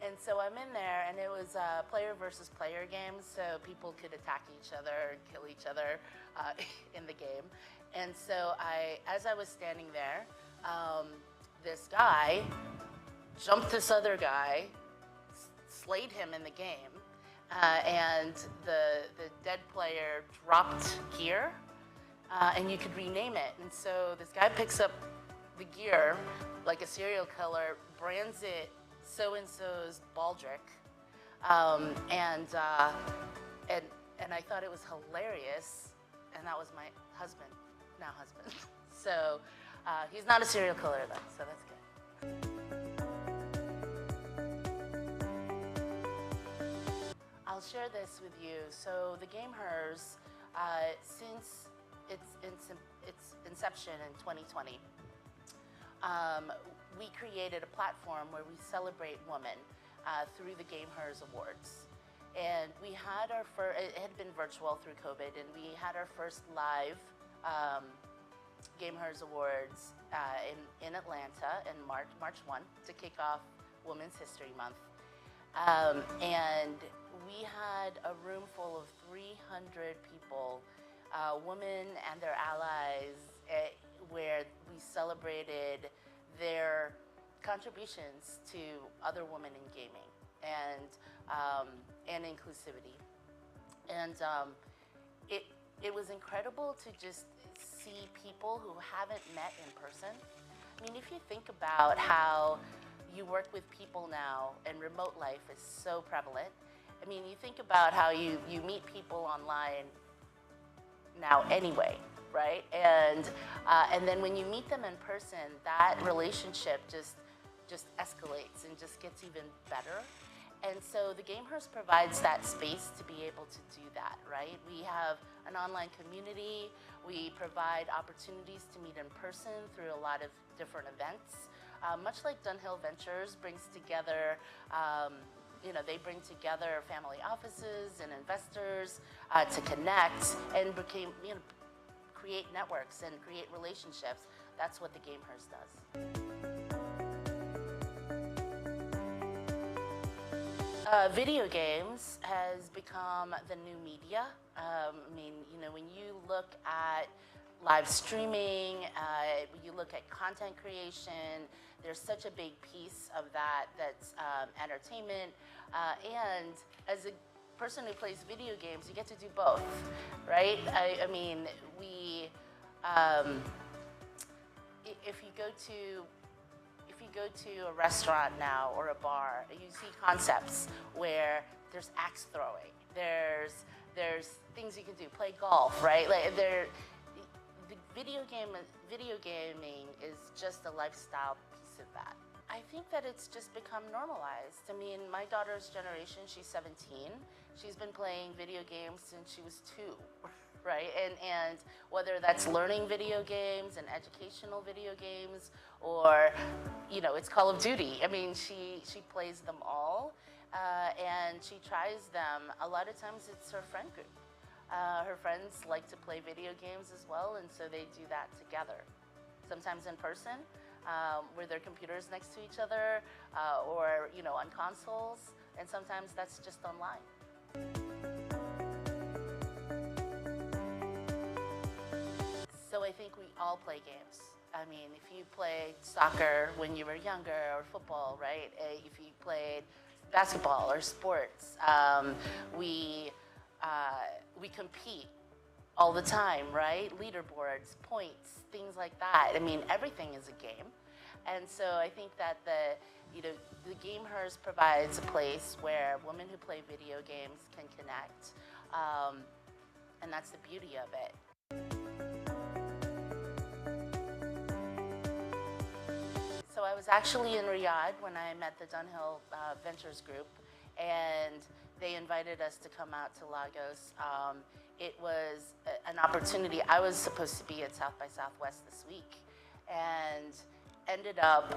And so I'm in there, and it was player versus player games, so people could attack each other, kill each other in the game. And so as I was standing there, this guy jumped this other guy, slayed him in the game, and the dead player dropped gear, and you could rename it. And so this guy picks up the gear like a serial killer, brands it so-and-so's baldric, and I thought it was hilarious, and that was my husband, now husband. So he's not a serial killer though, so that's good. I'll share this with you. So the game Hers, since its inception in 2020, we created a platform where we celebrate women through the Game Hers Awards. And we had it had been virtual through COVID, and we had our first live Game Hers Awards in Atlanta in March 1 to kick off Women's History Month. And we had a room full of 300 people, women and their allies, where we celebrated their contributions to other women in gaming and inclusivity. And it was incredible to just see people who haven't met in person. I mean, if you think about how you work with people now and remote life is so prevalent, I mean, you think about how you meet people online now anyway, right? And then when you meet them in person, that relationship just escalates and just gets even better. And so the Game Hers provides that space to be able to do that, right? We have an online community. We provide opportunities to meet in person through a lot of different events. Much like Dunhill Ventures brings together, they bring together family offices and investors to connect and create networks and create relationships. That's what the Game Hers does. Video games has become the new media. When you look at live streaming, you look at content creation, there's such a big piece of that's entertainment. And as a person who plays video games, you get to do both, right? I mean, we, if you go to a restaurant now or a bar, you see concepts where there's axe throwing, there's things you can do, play golf, right? Like the video gaming is just a lifestyle piece of that. I think that it's just become normalized. I mean, my daughter's generation, she's 17. She's been playing video games since she was 2, right? And whether that's learning video games and educational video games, or, you know, it's Call of Duty. I mean, she plays them all, and she tries them. A lot of times it's her friend group. Her friends like to play video games as well, and so they do that together. Sometimes in person, with their computers next to each other, or, you know, on consoles, and sometimes that's just online. So I think we all play games. I mean, if you played soccer when you were younger, or football, right? If you played basketball or sports, we compete all the time, right? Leaderboards, points, things like that. I mean, everything is a game. And so I think that the Gamehers provides a place where women who play video games can connect. And that's the beauty of it. So I was actually in Riyadh when I met the Dunhill Ventures Group, and they invited us to come out to Lagos. It was an opportunity. I was supposed to be at South by Southwest this week, and ended up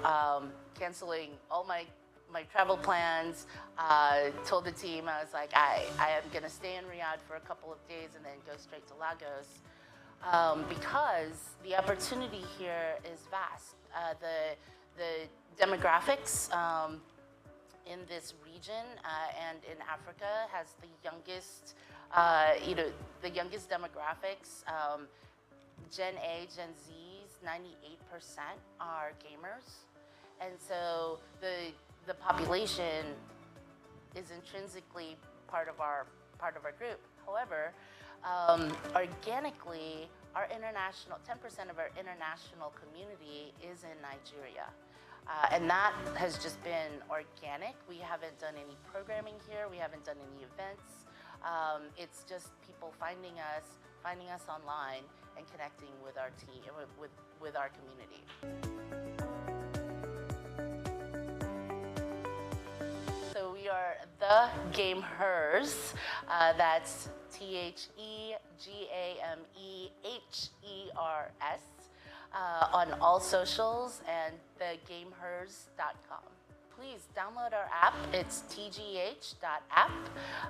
canceling all my travel plans. Told the team, I was like, I am gonna stay in Riyadh for a couple of days and then go straight to Lagos, because the opportunity here is vast. The demographics in this region and in Africa has the youngest, the youngest demographics. Gen A, Gen Z's, 98% are gamers, and so the population is intrinsically part of our group. However, organically, our international 10% of our international community is in Nigeria. And that has just been organic. We haven't done any programming here. We haven't done any events. It's just people finding us online and connecting with our team, with our community. So we are the Gamehers. That's TheGamehers. On all socials and thegamehers.com. Please download our app. It's tgh.app,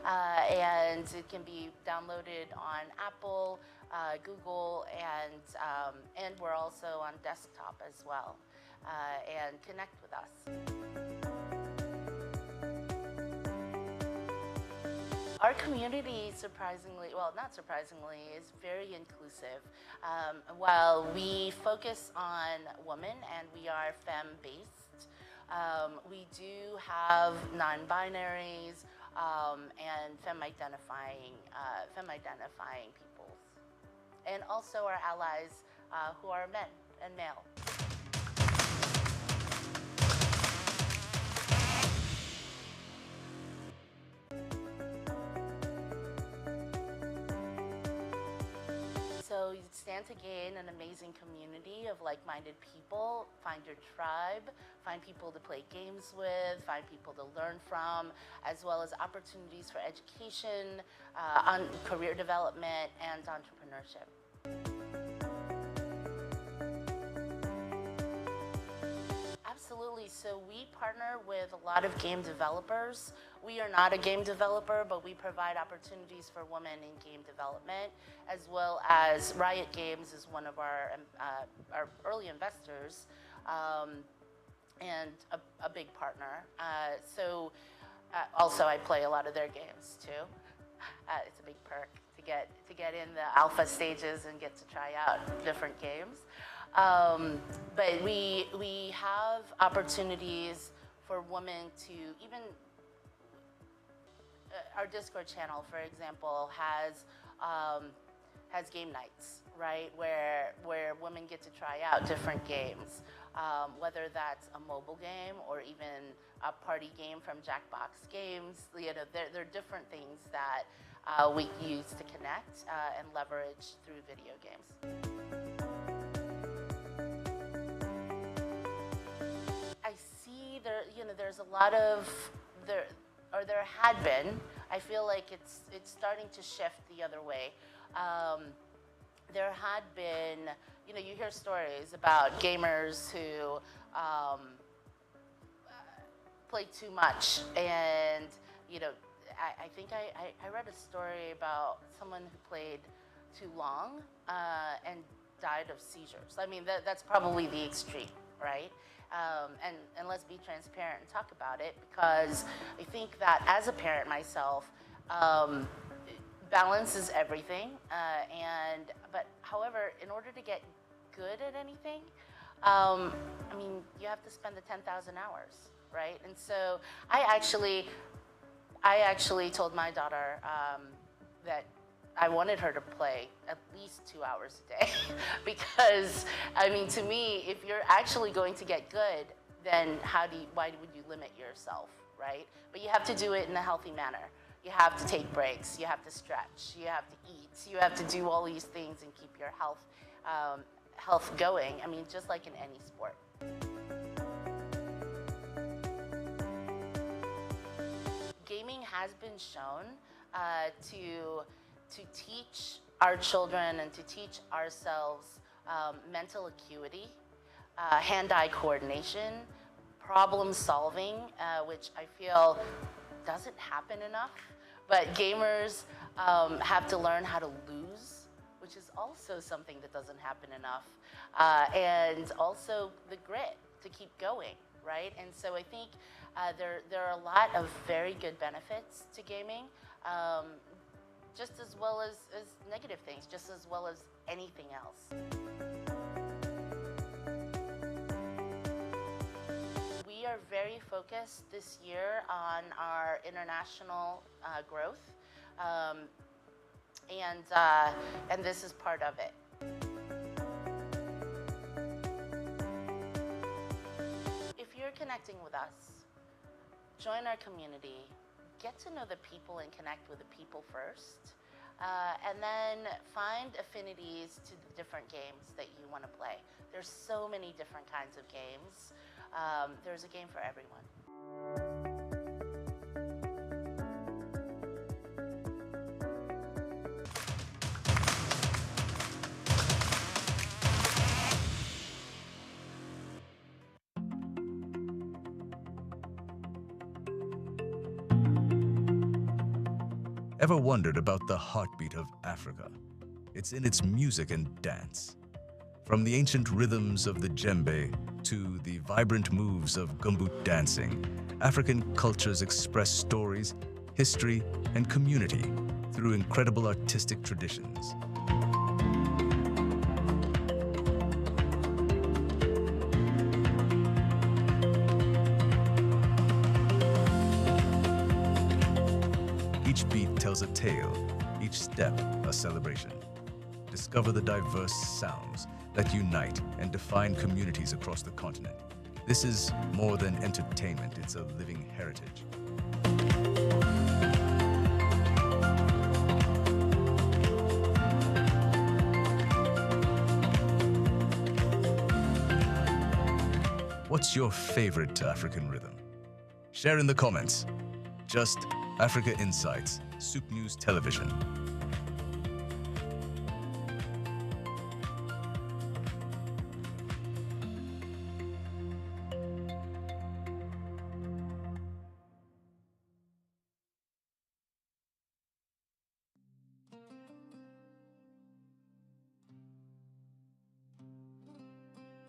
and it can be downloaded on Apple, Google, and we're also on desktop as well. And connect with us. Our community, surprisingly, well, not surprisingly, is very inclusive. While we focus on women and we are femme-based, we do have non-binaries and femme-identifying peoples, and also our allies who are men and male. So you stand to gain an amazing community of like-minded people, find your tribe, find people to play games with, find people to learn from, as well as opportunities for education, on career development, and entrepreneurship. Absolutely. So we partner with a lot of game developers. We are not a game developer, but we provide opportunities for women in game development, as well as Riot Games is one of our early investors, and a big partner. Also I play a lot of their games too. It's a big perk to get in the alpha stages and get to try out different games. But we have opportunities for women to even our Discord channel, for example, has game nights, right? Where women get to try out different games, whether that's a mobile game or even a party game from Jackbox Games. You know, there are different things that we use to connect and leverage through video games. I see there's a lot of there had been. I feel like it's starting to shift the other way. There had been, you hear stories about gamers who play too much, and I think I read a story about someone who played too long and died of seizures. I mean, that's probably the extreme, right? And let's be transparent and talk about it, because I think that as a parent myself, balance is everything. But however, in order to get good at anything, I mean, you have to spend the 10,000 hours, right? And so I actually told my daughter that I wanted her to play at least 2 hours a day because, I mean, to me, if you're actually going to get good, then why would you limit yourself, right? But you have to do it in a healthy manner. You have to take breaks, you have to stretch, you have to eat, you have to do all these things and keep your health going. I mean, just like in any sport. Gaming has been shown to teach our children and to teach ourselves mental acuity, hand-eye coordination, problem solving, which I feel doesn't happen enough. But gamers have to learn how to lose, which is also something that doesn't happen enough. And also the grit to keep going, right? And so I think there are a lot of very good benefits to gaming, just as well as negative things, just as well as anything else. We are very focused this year on our international growth, and this is part of it. If you're connecting with us, join our community, get to know the people and connect with the people first, and then find affinities to the different games that you want to play. There's so many different kinds of games. There's a game for everyone. Ever wondered about the heartbeat of Africa? It's in its music and dance. From the ancient rhythms of the djembe to the vibrant moves of gumboot dancing, African cultures express stories, history, and community through incredible artistic traditions. Each beat tells a tale, each step a celebration. Discover the diverse sounds that unite and define communities across the continent. This is more than entertainment, it's a living heritage. What's your favorite African rhythm? Share in the comments. Just Africa Insights, SOUQ News Television.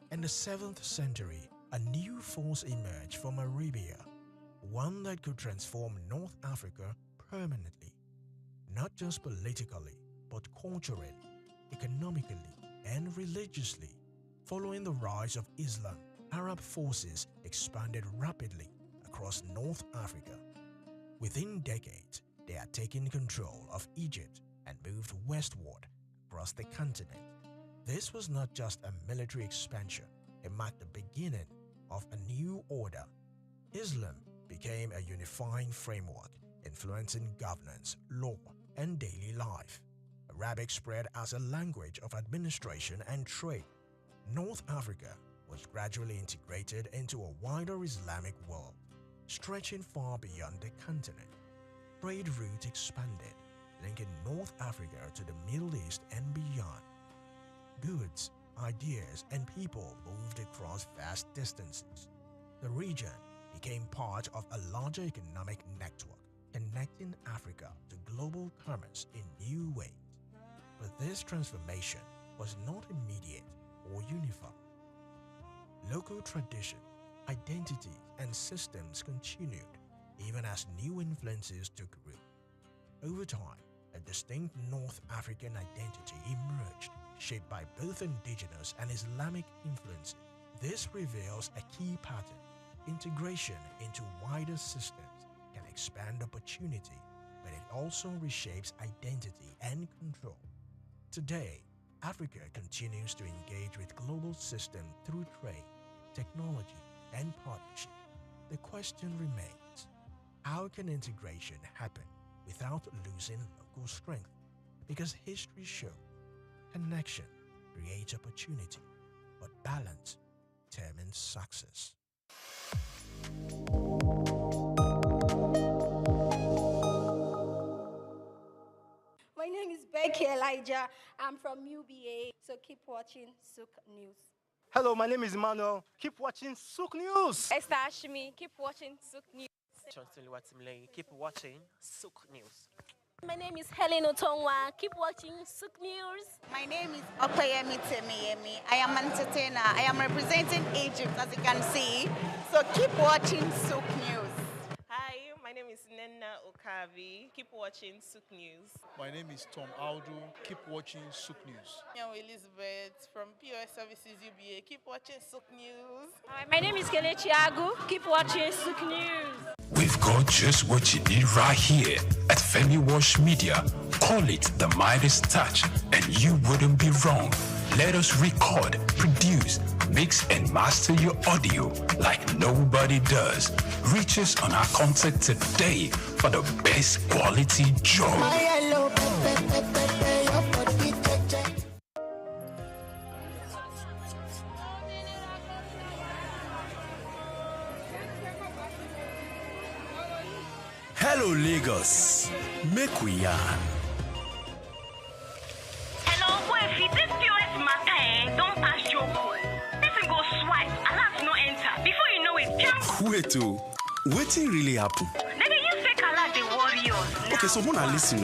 In the 7th century, a new force emerged from Arabia, one that could transform North Africa permanently, not just politically, but culturally, economically, and religiously. Following the rise of Islam, Arab forces expanded rapidly across North Africa. Within decades, they had taken control of Egypt and moved westward across the continent. This was not just a military expansion, it marked the beginning of a new order. Islam became a unifying framework, influencing governance, law, and daily life. Arabic spread as a language of administration and trade. North Africa was gradually integrated into a wider Islamic world, stretching far beyond the continent. Trade routes expanded, linking North Africa to the Middle East and beyond. Goods, ideas, and people moved across vast distances. The region became part of a larger economic network, connecting Africa to global commerce in new ways. But this transformation was not immediate or uniform. Local tradition, identities, and systems continued even as new influences took root. Over time, a distinct North African identity emerged, shaped by both indigenous and Islamic influences. This reveals a key pattern. Integration into wider systems can expand opportunity, but it also reshapes identity and control. Today, Africa continues to engage with global systems through trade, technology, and partnership. The question remains, how can integration happen without losing local strength? Because history shows connection creates opportunity, but balance determines success. My name is Becky Elijah. I'm from UBA, so keep watching SOUQ News. Hello, my name is Emmanuel. Keep watching SOUQ News. Esther Ashimi, keep watching SOUQ News. Keep watching SOUQ News. My name is Helen Otongwa. Keep watching SOUQ News. My name is Opeyemi Temiyemi. I am an entertainer. I am representing Egypt, as you can see. So keep watching SOUQ News. Hi, my name is Nenna Okavi. Keep watching SOUQ News. My name is Tom Aldo. Keep watching SOUQ News. I'm Elizabeth from POS Services UBA. Keep watching SOUQ News. Hi, my name is Kelechi Agu. Keep watching SOUQ News. We've got just what you need right here at Femi Wash Media. Call it the Midas touch, and you wouldn't be wrong. Let us record, produce, mix, and master your audio like nobody does. Reach us on our contact today for the best quality job. Hello, Lagos. Make we yarn. Hello, boy, if this POS matter, don't pass your code. Person go swipe, alert no enter. Before you know it, jump. Wait, wetin really happen? Then they use fake alert, the warriors. Okay, so wanna listen,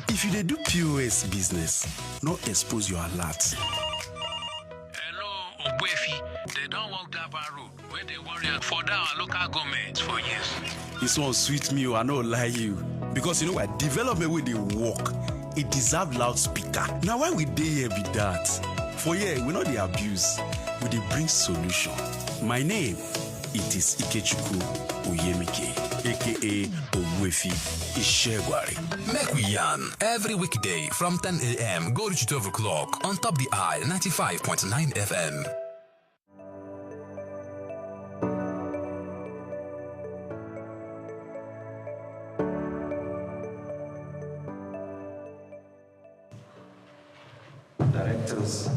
If you dey do POS business, no expose your alert. Hello, Ogbefi. They don't walk that road where they worry for down local government for years. This one sweet me, I no lie you. Because you know what? Development with the work, it deserve loudspeaker. Now why we dey here be that? For here, we know the abuse, we dey bring solution. My name, it is Ikechukwu Oyemike, aka Ogbefi Ishegwari. Make we yarn every weekday from 10 a.m. go to 12 o'clock on Top the Eye 95.9 FM. Directors,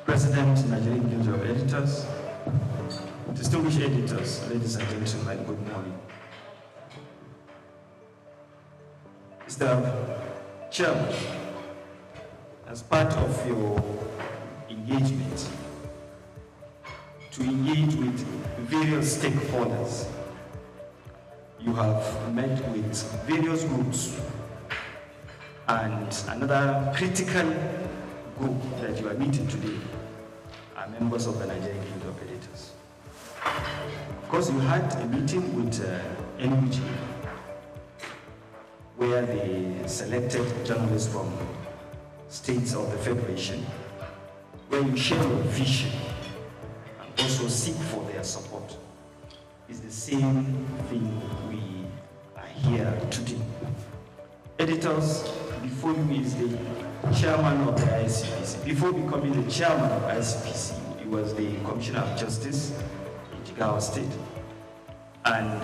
President, Nigerian Guild of Editors, distinguished editors, ladies and gentlemen, good morning. Mr. Chairman, as part of your engagement, to engage with various stakeholders, you have met with various groups, and another critical group that you are meeting today are members of the Nigerian Guild of Editors. Of course, you had a meeting with NUG where they selected journalists from states of the Federation, where you share your vision and also seek for their support. It's the same thing we are here today. Editors, before you is the chairman of the ICPC. Before becoming the chairman of ICPC, he was the Commissioner of Justice in Jigawa State. And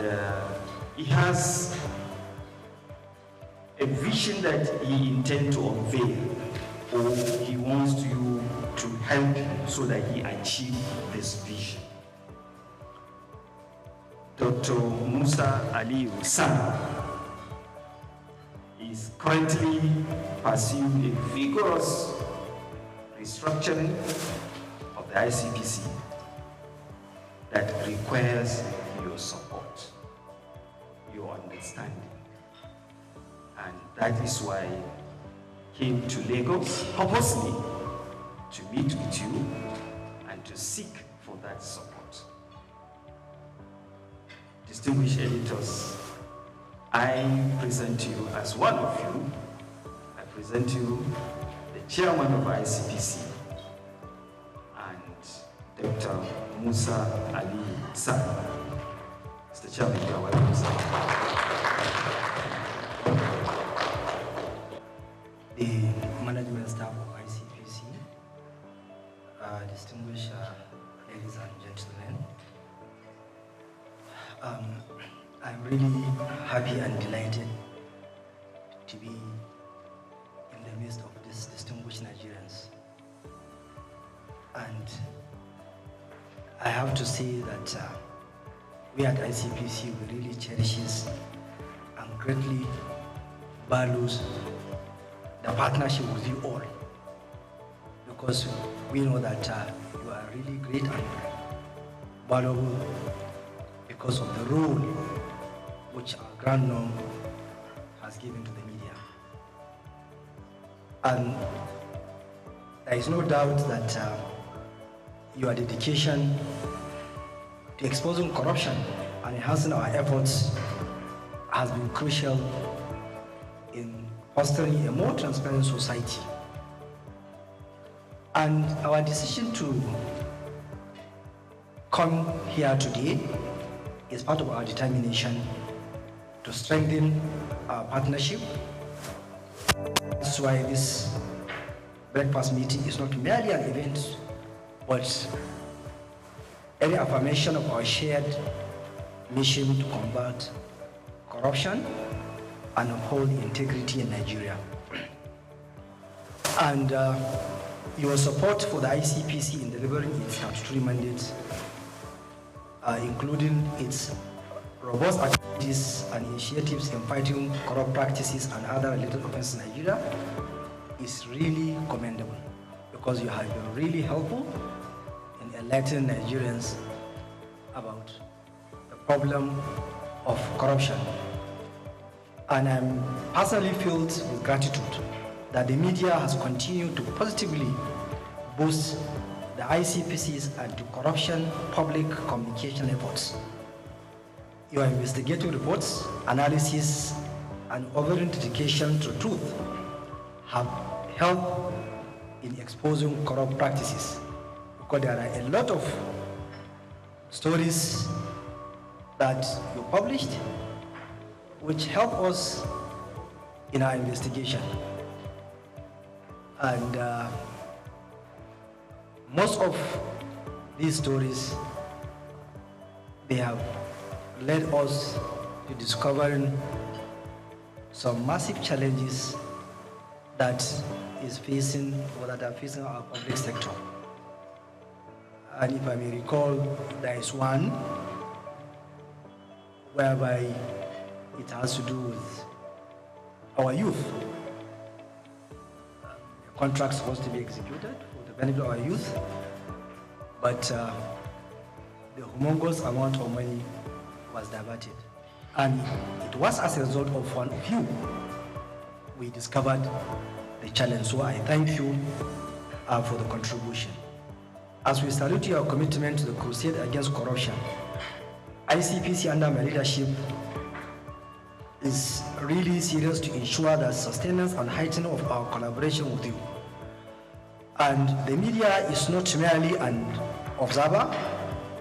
he has a vision that he intends to unveil, or he wants you to help him so that he achieve this vision. Dr. Musa Ali San is currently pursuing a vigorous restructuring of the ICPC that requires your support, your understanding. And that is why I came to Lagos purposely to meet with you and to seek for that support. Distinguished editors, I present to you as one of you. I present to you the chairman of ICPC and Dr. Musa Ali San. Mr. Chairman, you are welcome, sir. The management staff of ICPC, distinguished ladies and gentlemen, I'm really happy and delighted to be in the midst of these distinguished Nigerians. And I have to say that we at ICPC, we really cherishes and greatly values the partnership with you all, because we know that you are really great and valuable because of the role which our Grand Norm has given to the media. And there is no doubt that your dedication to exposing corruption and enhancing our efforts has been crucial in fostering a more transparent society. And our decision to come here today is part of our determination to strengthen our partnership. That's why this breakfast meeting is not merely an event, but a reaffirmation of our shared mission to combat corruption and uphold integrity in Nigeria. And your support for the ICPC in delivering its statutory mandates, including its robust activities and initiatives in fighting corrupt practices and other related offenses in Nigeria, is really commendable, because you have been really helpful in enlightening Nigerians about the problem of corruption. And I'm personally filled with gratitude that the media has continued to positively boost the ICPC's anti-corruption public communication efforts. Your investigative reports, analysis, and overall dedication to truth have helped in exposing corrupt practices, because there are a lot of stories that you published which help us in our investigation. And most of these stories, they have led us to discovering some massive challenges that is facing, or that are facing our public sector. And if I may recall, there is one whereby it has to do with our youth. A contract supposed to be executed for the benefit of our youth, but the humongous amount of money was diverted. And it was as a result of one of you we discovered the challenge. So I thank you for the contribution. As we salute your commitment to the crusade against corruption, ICPC under my leadership is really serious to ensure that sustenance and heightening of our collaboration with you. And the media is not merely an observer,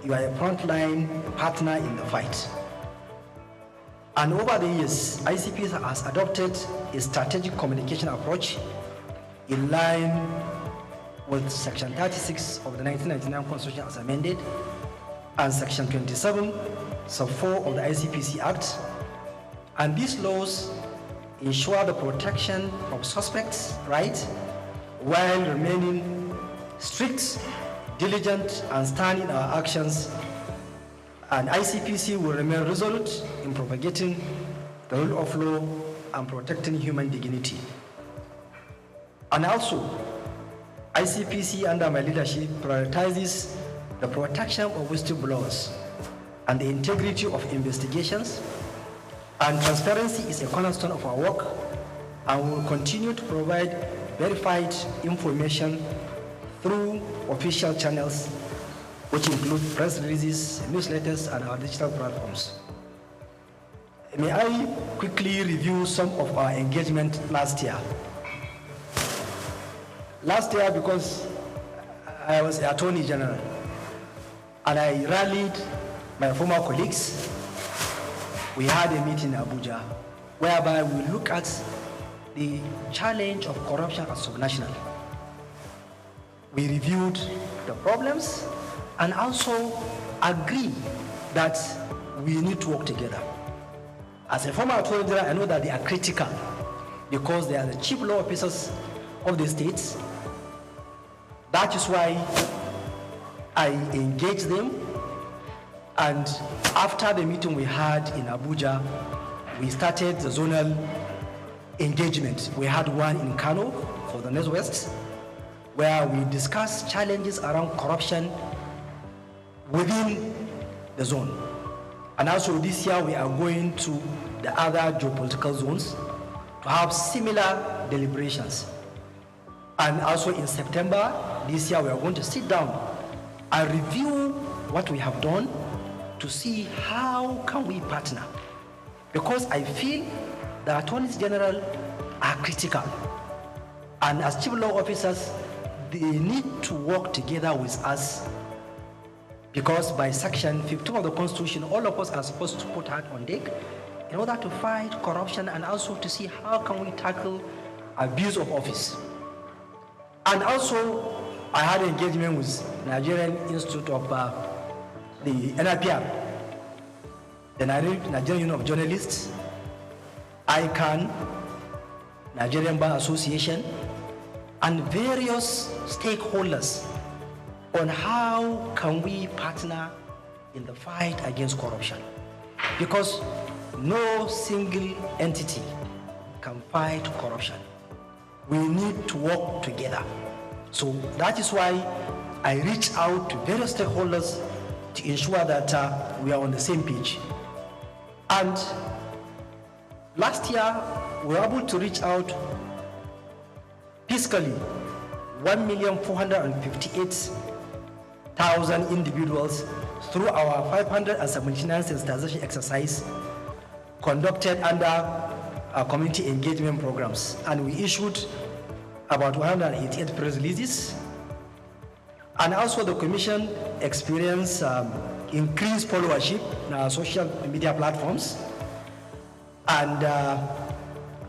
you are a frontline partner in the fight. And over the years, ICP has adopted a strategic communication approach in line with Section 36 of the 1999 Constitution as amended and Section 27, Sub 4 of the ICPC Act. And these laws ensure the protection of suspects' rights while remaining strict, diligent, and stand in our actions. And ICPC will remain resolute in propagating the rule of law and protecting human dignity. And also, ICPC under my leadership prioritizes the protection of whistleblowers and the integrity of investigations. And transparency is a cornerstone of our work, and we will continue to provide verified information through official channels, which include press releases, newsletters, and our digital platforms. May I quickly review some of our engagement last year? Last year, because I was the Attorney General, and I rallied my former colleagues, we had a meeting in Abuja, whereby we look at the challenge of corruption at subnational. We reviewed the problems and also agreed that we need to work together. As a former Attorney General, I know that they are critical because they are the chief law officers of the states. That is why I engaged them, and after the meeting we had in Abuja, we started the zonal engagement. We had one in Kano for the Northwest, where we discussed challenges around corruption within the zone. And also this year we are going to the other geopolitical zones to have similar deliberations. And also in September this year we are going to sit down and review what we have done to see how can we partner. Because I feel the attorneys general are critical, and as chief law officers they need to work together with us, because by section 15 of the Constitution all of us are supposed to put hand on deck in order to fight corruption and also to see how can we tackle abuse of office. And also I had engagement with Nigerian Institute of the NIPR, the Nigerian Union of Journalists, ICANN, Nigerian Bar Association, and various stakeholders on how can we partner in the fight against corruption. Because no single entity can fight corruption. We need to work together. So that is why I reach out to various stakeholders to ensure that we are on the same page. And last year, we were able to reach out fiscally 1,458,000 individuals through our 579 sensitization exercise conducted under our community engagement programs. And we issued about 188 press releases. And also the Commission experienced increased followership in our social media platforms. And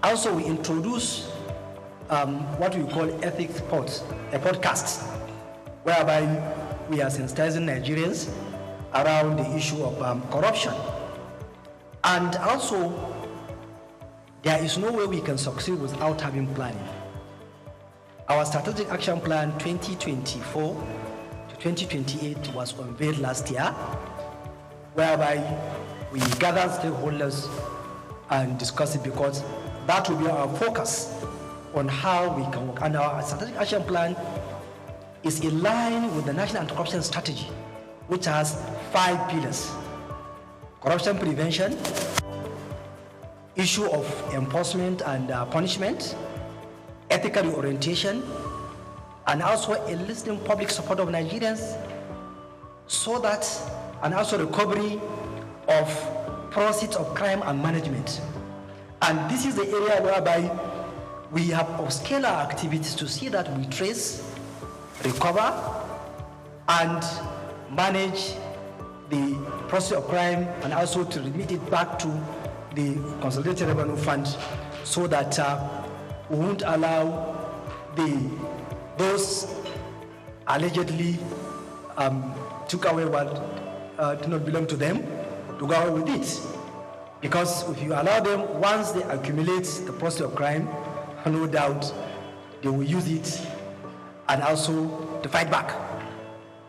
also we introduced what we call ethics pods, a podcast, whereby we are sensitizing Nigerians around the issue of corruption. And also, there is no way we can succeed without having planning. Our strategic action plan 2024 to 2028 was unveiled last year, whereby we gathered stakeholders and discussed it, because that will be our focus on how we can work. And our strategic action plan is in line with the National Anti-Corruption Strategy, which has 5 pillars: corruption prevention, issue of enforcement and punishment, ethical orientation, and also enlisting public support of Nigerians, so that, and also recovery of proceeds of crime and management. And this is the area whereby we have upscaled our activities to see that we trace, recover, and manage the process of crime, and also to remit it back to the Consolidated Revenue Fund so that we won't allow those allegedly took away what did not belong to them to go away with it. Because if you allow them, once they accumulate the process of crime, no doubt they will use it and also to fight back.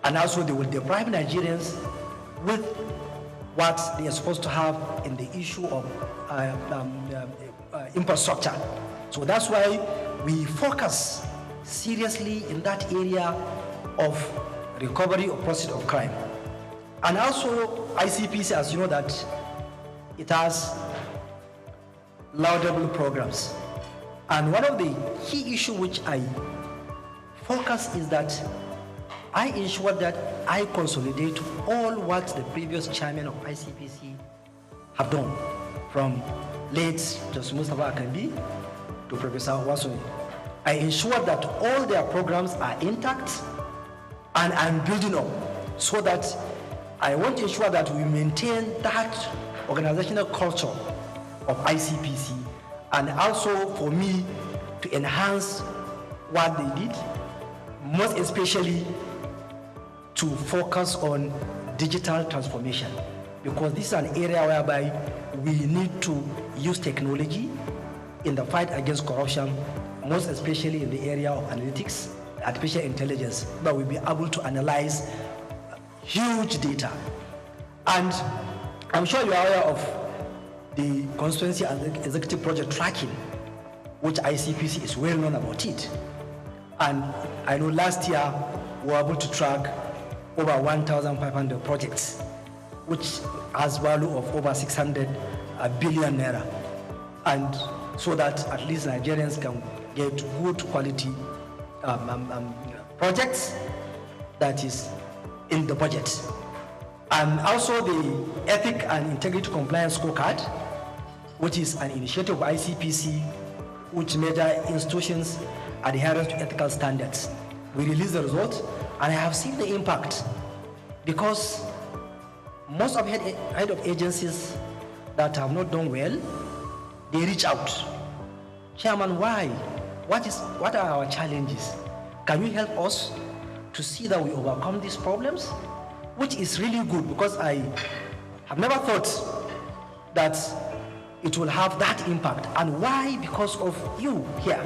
And also they will deprive Nigerians with what they are supposed to have in the issue of infrastructure. So that's why we focus seriously in that area of recovery of process of crime. And also ICPC, as you know, that it has laudable programs. And one of the key issues which I focus is that I ensure that I consolidate all what the previous chairman of ICPC have done, from late Justice Mustafa Akambi to Professor Wasoni. I ensure that all their programs are intact and I'm building up, so that I want to ensure that we maintain that organizational culture of ICPC, and also for me to enhance what they did, most especially to focus on digital transformation, because this is an area whereby we need to use technology in the fight against corruption, most especially in the area of analytics, artificial intelligence, that we'll be able to analyze huge data. And I'm sure you are aware of the constituency and executive project tracking, which ICPC is well known about it. And I know last year we were able to track over 1,500 projects, which has value of over 600 billion naira. And so that at least Nigerians can get good quality projects that is in the budget. And also the Ethic and Integrity Compliance Scorecard, which is an initiative of ICPC, which measure institutions' adherence to ethical standards. We released the result, and I have seen the impact, because most of head of agencies that have not done well, they reach out. Chairman, why? What are our challenges? Can you help us to see that we overcome these problems? Which is really good, because I have never thought that it will have that impact. And why? Because of you here.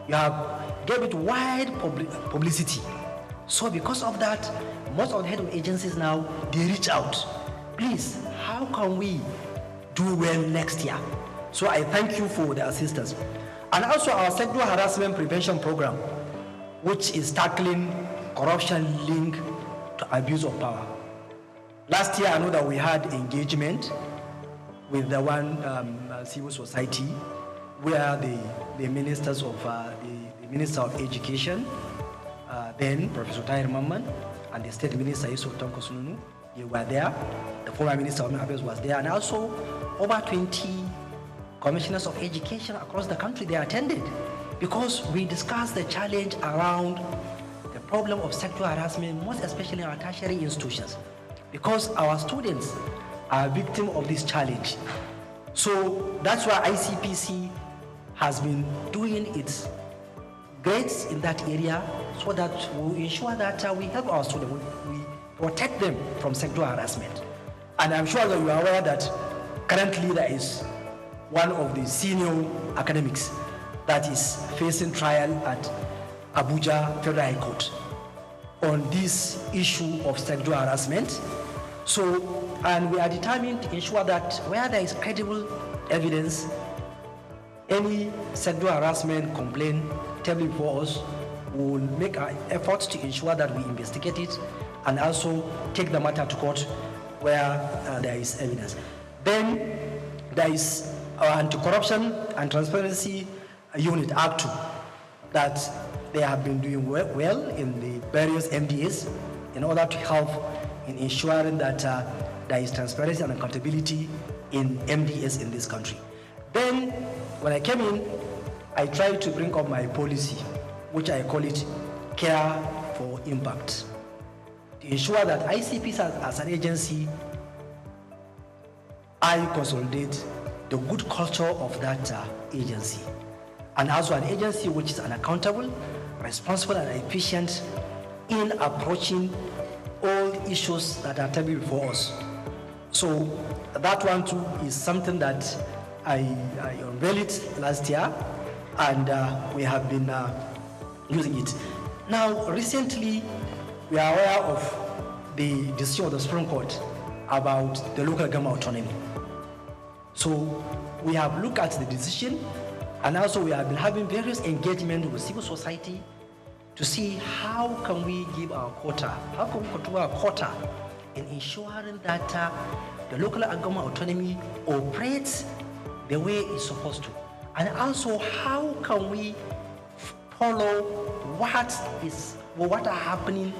You have gave it wide publicity. So because of that, most of the head of agencies now, they reach out. Please, how can we do well next year? So I thank you for the assistance. And also our sexual harassment prevention program, which is tackling corruption linked to abuse of power. Last year, I know that we had engagement with the civil society, where the ministers of the Minister of Education, then Professor Tahir Mamman, and the State Minister Yusuf Tonko Sununu, they were there. The former Minister of Affairs was there, and also over 20 commissioners of education across the country, they attended, because we discussed the challenge around the problem of sexual harassment, most especially in our tertiary institutions, because our students are victims of this challenge. So that's why ICPC has been doing its greats in that area, so that we ensure that we help our students, we protect them from sexual harassment. And I'm sure that you are aware that currently there is one of the senior academics that is facing trial at Abuja Federal High Court on this issue of sexual harassment. So, and we are determined to ensure that where there is credible evidence, any sexual harassment complaint tabled before us, we will make our efforts to ensure that we investigate it and also take the matter to court where there is evidence. Then there is our Anti-Corruption and Transparency Unit, Act 2, that they have been doing well in the various MDAs in order to help in ensuring that there is transparency and accountability in MDAs in this country. Then, when I came in, I tried to bring up my policy, which I call it Care for Impact, to ensure that ICPs as an agency, I consolidate the good culture of that agency. And also an agency which is unaccountable, responsible and efficient in approaching all issues that are tabled before us. So that one too is something that I unveiled last year, and we have been using it. Now, recently, we are aware of the decision of the Supreme Court about the local government autonomy. So we have looked at the decision, and also we have been having various engagements with civil society to see how can we give our quota, how can we control our quota in ensuring that the local government autonomy operates the way it's supposed to. And also, how can we follow what are happening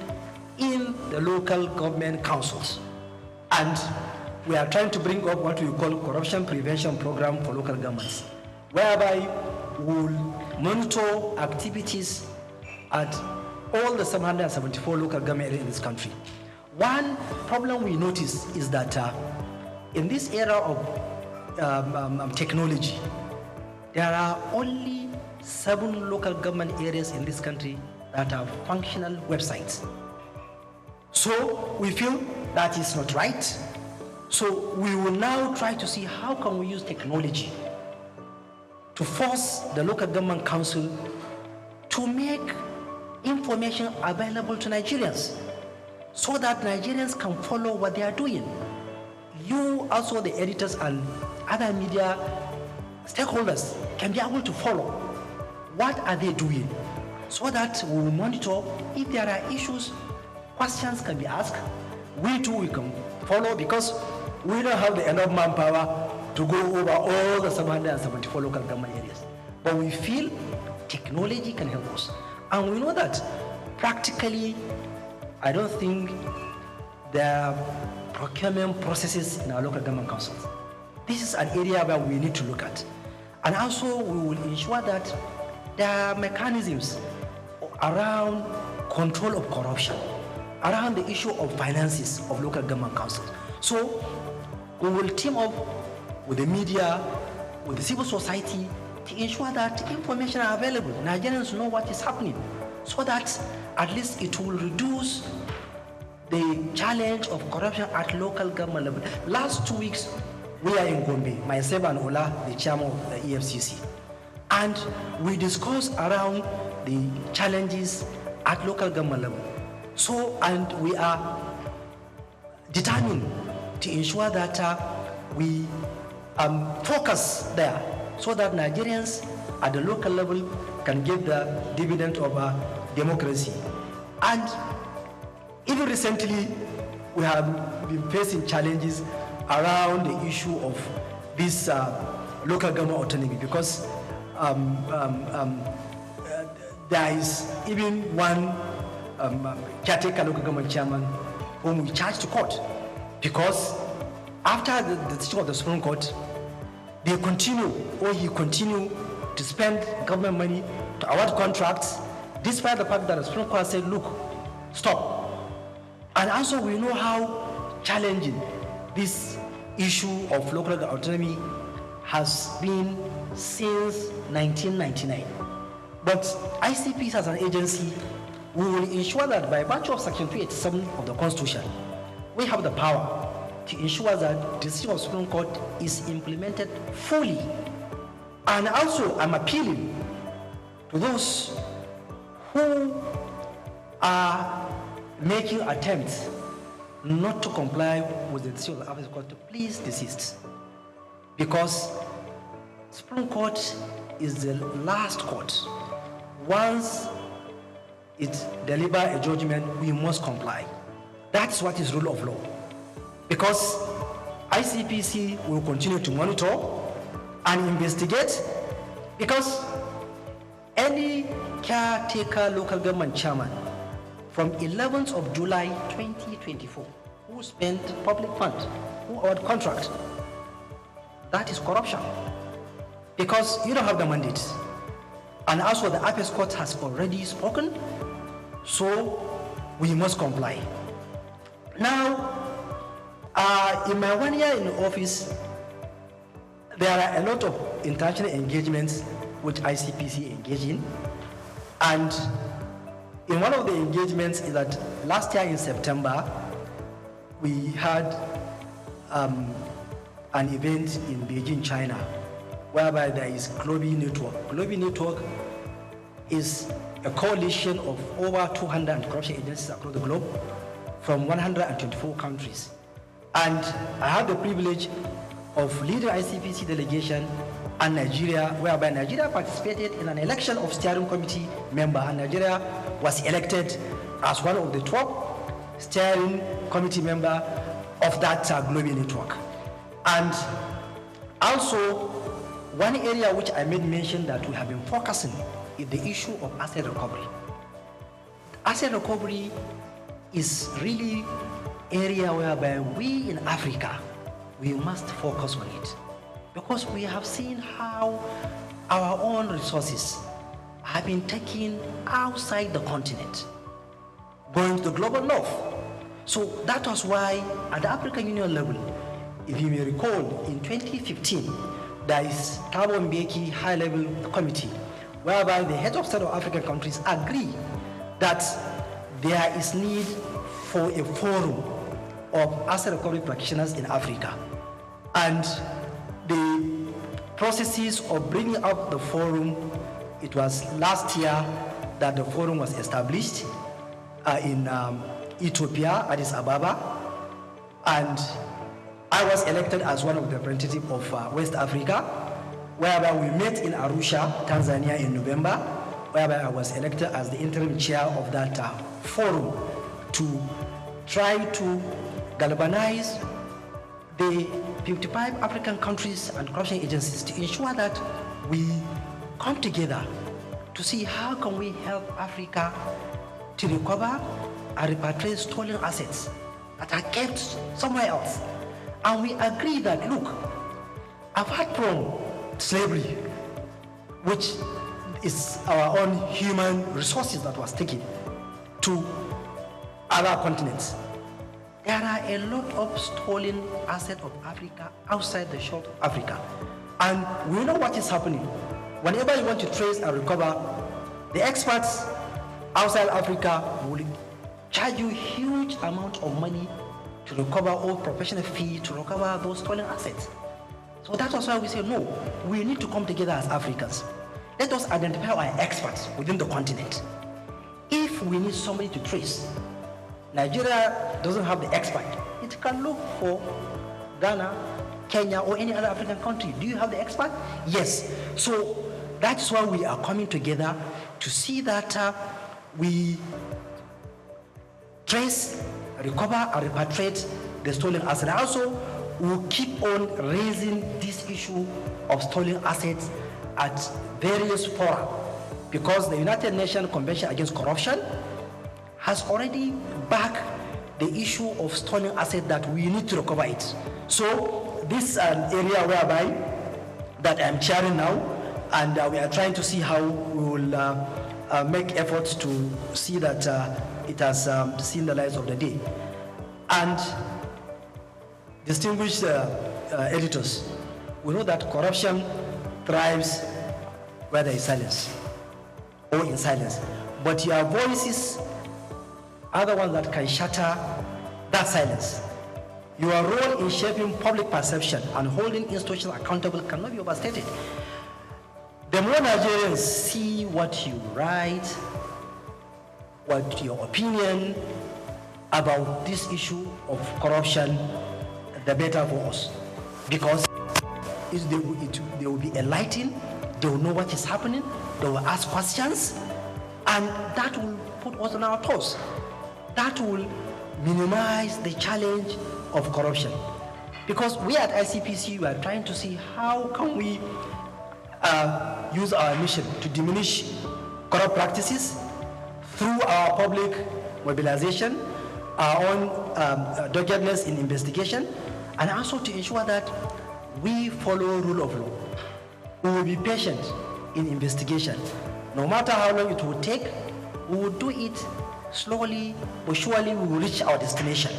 in the local government councils. And we are trying to bring up what we call corruption prevention program for local governments, whereby we'll monitor activities at all the 774 local government areas in this country. One problem we notice is that in this era of technology, there are only 7 local government areas in this country that have functional websites. So we feel that is not right. So we will now try to see how can we use technology to force the local government council to make information available to Nigerians so that Nigerians can follow what they are doing. You, also the editors and other media stakeholders, can be able to follow what are they doing so that we will monitor if there are issues, questions can be asked. We too, we can follow because we don't have the enough manpower to go over all the 774 local government areas. But we feel technology can help us. And we know that practically, I don't think there are procurement processes in our local government councils. This is an area where we need to look at. And also, we will ensure that there are mechanisms around control of corruption, around the issue of finances of local government councils. So we will team up with the media, with the civil society to ensure that information are available. Nigerians know what is happening so that at least it will reduce the challenge of corruption at local government level. Last 2 weeks, we are in Gombe, myself and Ola, the chairman of the EFCC. And we discussed around the challenges at local government level. So, and we are determined to ensure that we focus there so that Nigerians at the local level can get the dividend of democracy. And even recently, we have been facing challenges around the issue of this local government autonomy because there is even one caretaker local government chairman whom we charged to court because after the decision of the Supreme Court, he continued to spend government money to award contracts despite the fact that the Supreme Court said, look, stop. And also we know how challenging this issue of local autonomy has been since 1999. But ICPs as an agency, we will ensure that by virtue of Section 287 of the Constitution, we have the power to ensure that the decision of the Supreme Court is implemented fully. And also, I'm appealing to those who are making attempts not to comply with the decision of the Supreme Court to please desist. Because Supreme Court is the last court. Once it delivers a judgment, we must comply. That's what is rule of law. Because ICPC will continue to monitor and investigate because any caretaker local government chairman from 11th of July 2024 who spent public funds, who award contract, that is corruption because you don't have the mandate. And also the Apex Court has already spoken, so we must comply. Now, in my 1 year in office, there are a lot of international engagements which ICPC engage in. And in one of the engagements is that last year in September, we had an event in Beijing, China, whereby there is Global Network. Global Network is a coalition of over 200 anti-corruption agencies across the globe from 124 countries. And I had the privilege of leading ICPC delegation and Nigeria, whereby Nigeria participated in an election of steering committee member, and Nigeria was elected as one of the top steering committee member of that Global Network. And also, one area which I made mention that we have been focusing is the issue of asset recovery. Asset recovery is really area whereby we in Africa, we must focus on it, because we have seen how our own resources have been taken outside the continent, going to the global north. So that was why at the African Union level, if you may recall, in 2015, there is Thabo Mbeki high-level committee, whereby the heads of state of African countries agree that there is need for a forum of asset recovery practitioners in Africa. And the processes of bringing up the forum, it was last year that the forum was established in Ethiopia, Addis Ababa, and I was elected as one of the representatives of West Africa, whereby we met in Arusha, Tanzania in November, whereby I was elected as the interim chair of that forum to try to galvanize the 55 African countries and corruption agencies to ensure that we come together to see how can we help Africa to recover and repatriate stolen assets that are kept somewhere else. And we agree that, look, apart from slavery, which is our own human resources that was taken to other continents, there are a lot of stolen assets of Africa outside the shore of Africa. And we know what is happening. Whenever you want to trace and recover, the experts outside Africa will charge you huge amount of money to recover all professional fees, to recover those stolen assets. So that was why we say, no, we need to come together as Africans. Let us identify our experts within the continent. If we need somebody to trace, Nigeria doesn't have the expert. It can look for Ghana, Kenya, or any other African country. Do you have the expert? Yes. So that's why we are coming together to see that we trace, recover, and repatriate the stolen assets. Also, we'll keep on raising this issue of stolen assets at various fora, because the United Nations Convention Against Corruption has already backed the issue of stolen assets that we need to recover it. So this is an area whereby that I'm chairing now, and we are trying to see how we will make efforts to see that it has seen the light of the day. And distinguished editors, we know that corruption thrives where there is silence or in silence. But your voices are the ones that can shatter that silence. Your role in shaping public perception and holding institutions accountable cannot be overstated. The more Nigerians see what you write, what your opinion about this issue of corruption, the better for us. Because they will be enlightened, they will know what is happening, they will ask questions, and that will put us on our toes. That will minimize the challenge of corruption. Because we at ICPC, we are trying to see how can we use our mission to diminish corrupt practices through our public mobilization, our own doggedness in investigation, and also to ensure that we follow rule of law. We will be patient in investigation. No matter how long it will take, we will do it slowly but surely. We will reach our destination.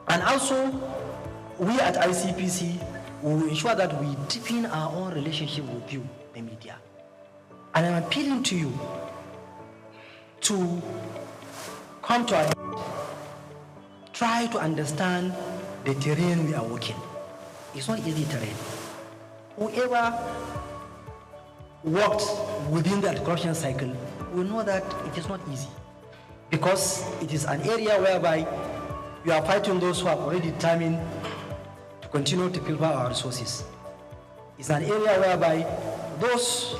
And also, we at ICPC, We will ensure that we deepen our own relationship with you, the media. And I'm appealing to you to come to our try to understand the terrain we are working. It's not easy terrain. Whoever worked within the corruption cycle will know that it is not easy, because it is an area whereby you are fighting those who are already determined to continue to pilfer our resources. It's an area whereby those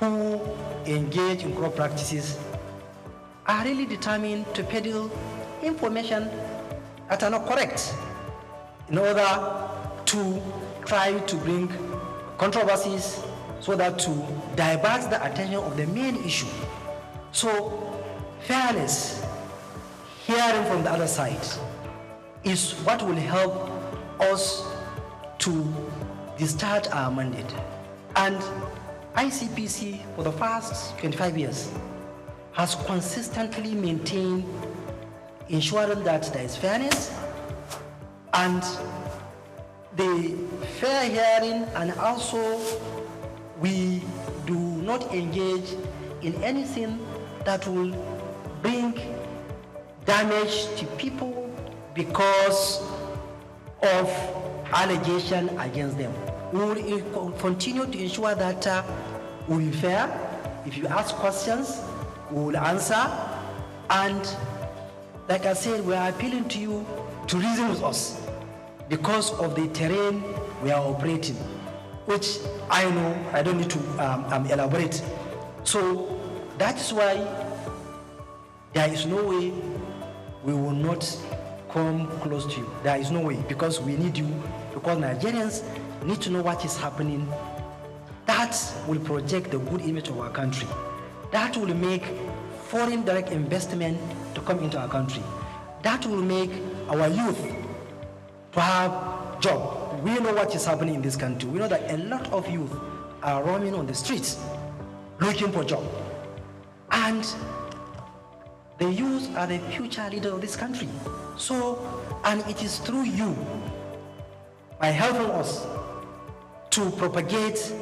who engage in corrupt practices are really determined to peddle information that are not correct in order to try to bring controversies so that to divert the attention of the main issue. So fairness, hearing from the other side, is what will help us to discharge our mandate. And ICPC, for the past 25 years, has consistently maintained ensuring that there is fairness and the fair hearing, and also we do not engage in anything that will bring damage to people because of allegation against them. We will continue to ensure that we will be fair. If you ask questions, we will answer. And like I said, we are appealing to you to reason with us because of the terrain we are operating, which I know I don't need to elaborate. So that is why there is no way we will not come close to you. There is no way, because we need you, because Nigerians need to know what is happening. That will project the good image of our country. That will make foreign direct investment to come into our country. That will make our youth to have job. We know what is happening in this country. We know that a lot of youth are roaming on the streets looking for job. And the youth are the future leaders of this country. So, and it is through you, by helping us to propagate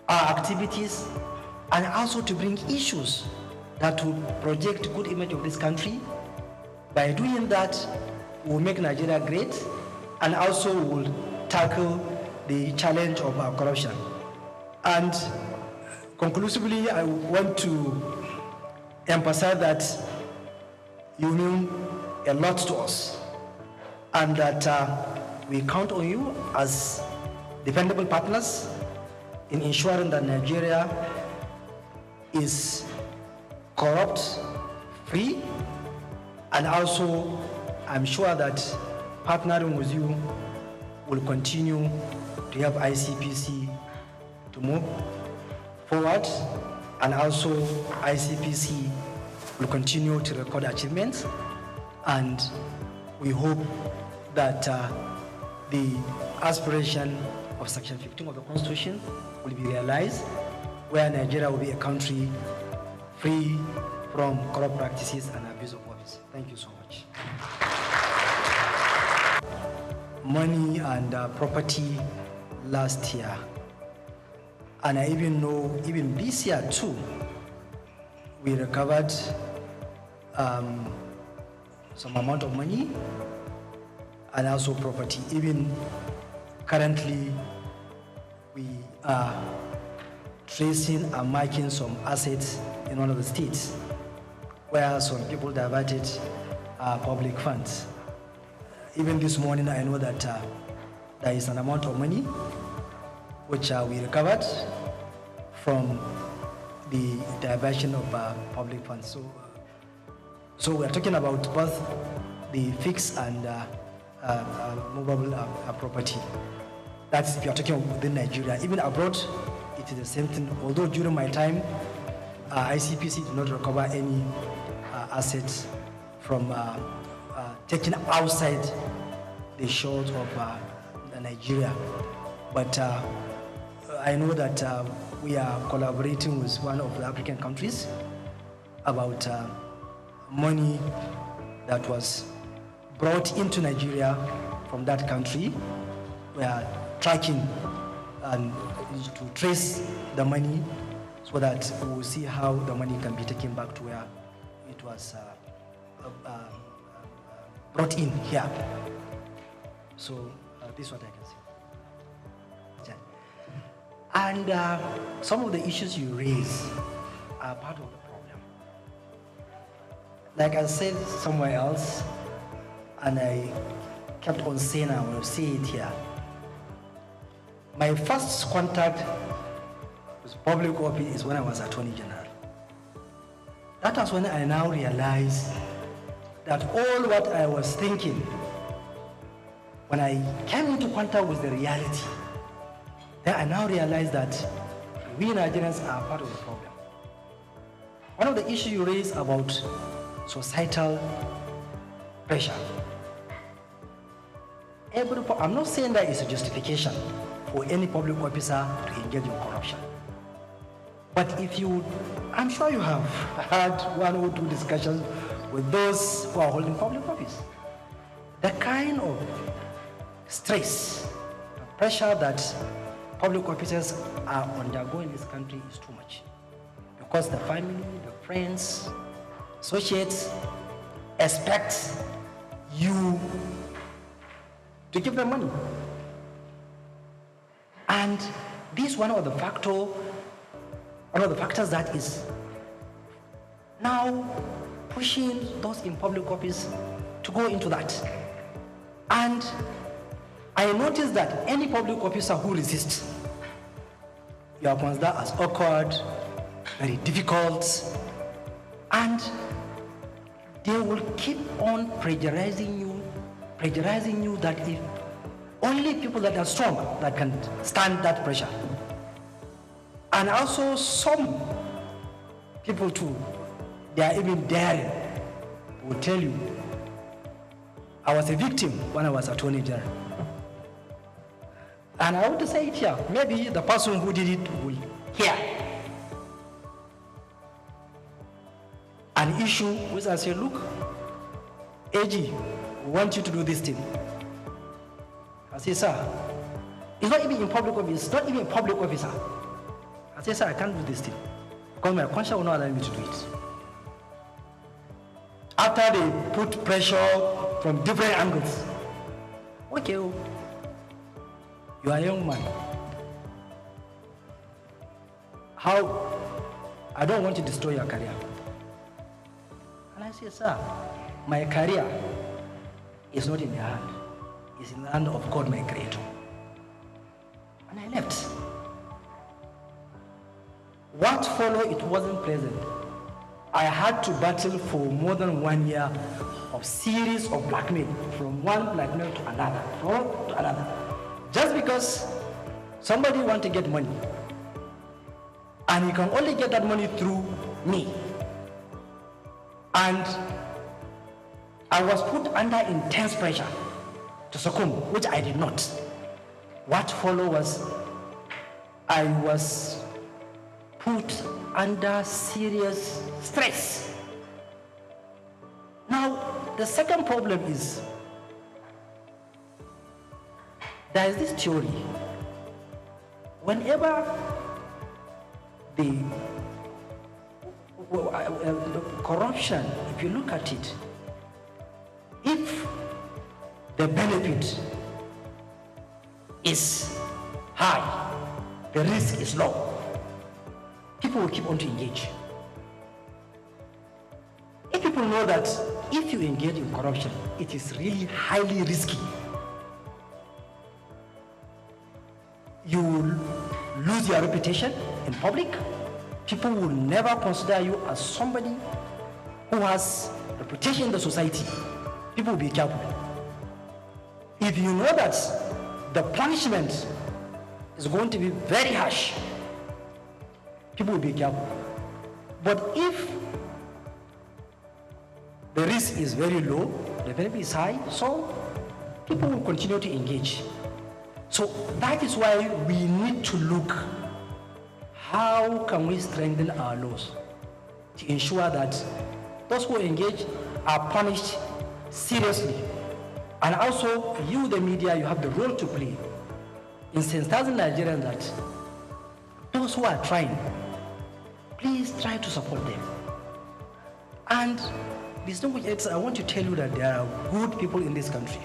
our activities and also to bring issues that will project good image of this country. By doing that, we'll make Nigeria great, and also we'll tackle the challenge of our corruption. And conclusively, I want to emphasize that you mean a lot to us, and that we count on you as dependable partners in ensuring that Nigeria is corrupt-free, and also I'm sure that partnering with you will continue to help ICPC to move forward, and also ICPC will continue to record achievements, and we hope that the aspiration of Section 15 of the Constitution will be realized, where Nigeria will be a country free from corrupt practices and abuse of office. Thank you so much. Money and property last year, and I even know even this year too, we recovered some amount of money and also property. Even currently, we are tracing and marking some assets in one of the states where some people diverted public funds. Even this morning, I know that there is an amount of money which we recovered from the diversion of public funds. So we are talking about both the fixed and movable property. That's if you are talking within Nigeria. Even abroad, it is the same thing. Although during my time, ICPC did not recover any assets from taken outside the shores of Nigeria. But I know that we are collaborating with one of the African countries about money that was brought into Nigeria from that country, were tracking and to trace the money so that we will see how the money can be taken back to where it was brought in here. So this is what I can say. And some of the issues you raise are part of the problem. Like I said somewhere else, and I kept on saying, I will say it here. My first contact with public office is when I was Attorney General. That was when I now realized that all what I was thinking, when I came into contact with the reality, then I now realize that we Nigerians are part of the problem. One of the issues you raised about societal pressure. I'm not saying that it's a justification for any public officer to engage in corruption. But if you, I'm sure you have had one or two discussions with those who are holding public office. The kind of stress, the pressure that public officers are undergoing in this country is too much. Because the family, the friends, associates expect you to give them money. And this is one of the factors that is now pushing those in public office to go into that. And I noticed that any public officer who resists, you are considered as awkward, very difficult, and they will keep on pressurizing you that if only people that are strong that can stand that pressure. And also some people too, they are even daring, will tell you, I was a victim when I was Attorney General. And I want to say it here, maybe the person who did it will hear an issue which I say, look, AG, we want you to do this thing. I say, sir, it's not even in public office, it's not even a public officer. I say, sir, I can't do this thing because my conscience will not allow me to do it. After they put pressure from different angles, okay, you are a young man. How? I don't want to destroy your career. And I say, sir, my career is not in your hand. It's in the hand of God, my Creator. And I left. What followed, it wasn't pleasant. I had to battle for more than 1 year of series of blackmail, from one blackmail to another, just because somebody wants to get money. And you can only get that money through me. And I was put under intense pressure to succumb, which I did not. What followed was I was put under serious stress. Now, the second problem is there is this theory. Whenever the corruption, if you look at it, if the benefit is high, the risk is low, people will keep on to engage. If people know that if you engage in corruption, it is really highly risky, you will lose your reputation in public. People will never consider you as somebody who has reputation in the society. People will be careful. If you know that the punishment is going to be very harsh, people will be careful. But if the risk is very low, the benefit is high, so people will continue to engage. So that is why we need to look, how can we strengthen our laws to ensure that those who engage are punished seriously. And also, you, the media, you have the role to play in sensitizing Nigerians that those who are trying, please try to support them. And distinguished editors, I want to tell you that there are good people in this country.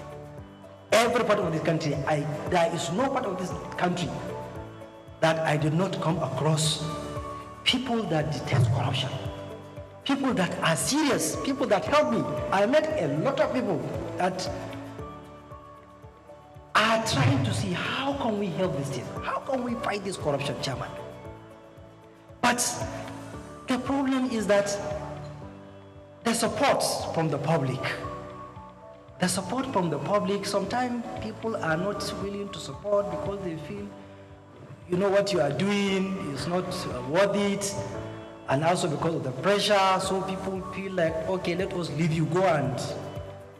Every part of this country, there is no part of this country that I did not come across people that detest corruption, people that are serious, people that help me. I met a lot of people that are trying to see how can we help this thing, how can we fight this corruption, Chairman. But the problem is that the support from the public, sometimes people are not willing to support because they feel, you know, what you are doing is not worth it, and also because of the pressure, so people feel like, okay, let us leave you, go and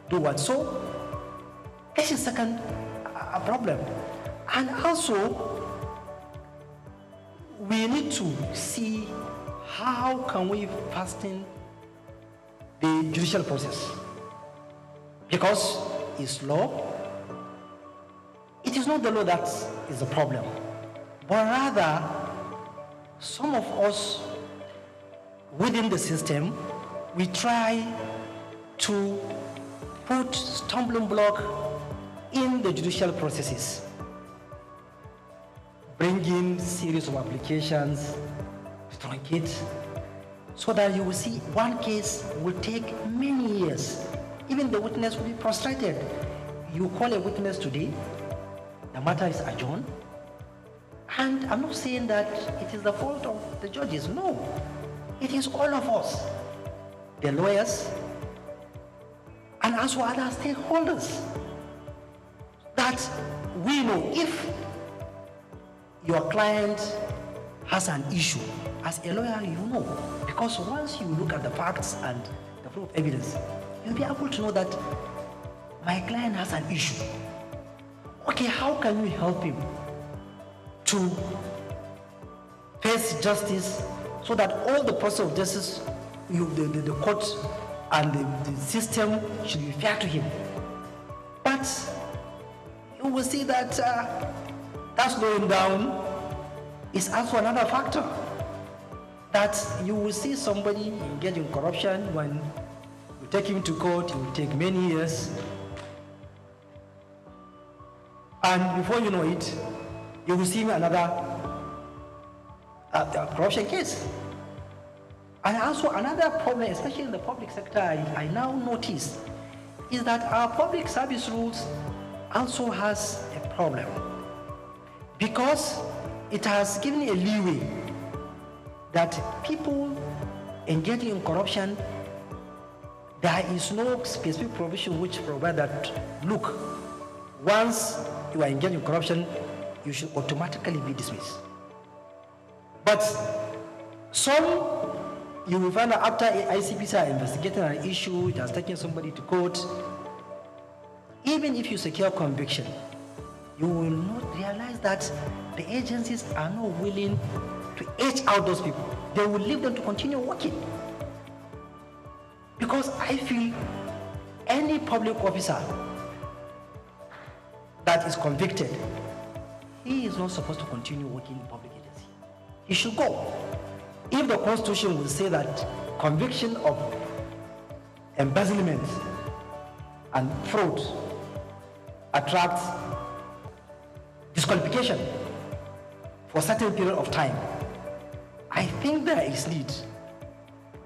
do what. So this is second problem. And also, we need to see how can we fasten the judicial process, because it's law. It is not the law that is the problem, but rather some of us within the system, we try to put stumbling block in the judicial processes, bring in series of applications, truncate, so that you will see one case will take many years. Even the witness will be frustrated. You call a witness today, the matter is adjourned, and I'm not saying that it is the fault of the judges. No, it is all of us, the lawyers, and also other stakeholders, that we know if your client has an issue, as a lawyer, you know, because once you look at the facts and the proof of evidence, you'll be able to know that my client has an issue. Okay, how can we help him to face justice so that all the process of justice, the court and the system should be fair to him? But you will see that that slowing down is also another factor. That you will see somebody engage in corruption, when you take him to court, it will take many years. And before you know it, you will see another corruption case. And also another problem, especially in the public sector, I now notice, is that our public service rules also has a problem, because it has given a leeway that people engaging in corruption, there is no specific provision which provides that, look, once you are engaged in corruption, you should automatically be dismissed. But some, you will find that after ICPC are investigating an issue, it has taken somebody to court, even if you secure conviction, you will not realize that the agencies are not willing to edge out those people. They will leave them to continue working. Because I feel any public officer that is convicted, he is not supposed to continue working in public agency. He should go. If the Constitution will say that conviction of embezzlement and fraud attracts disqualification for a certain period of time, I think there is need.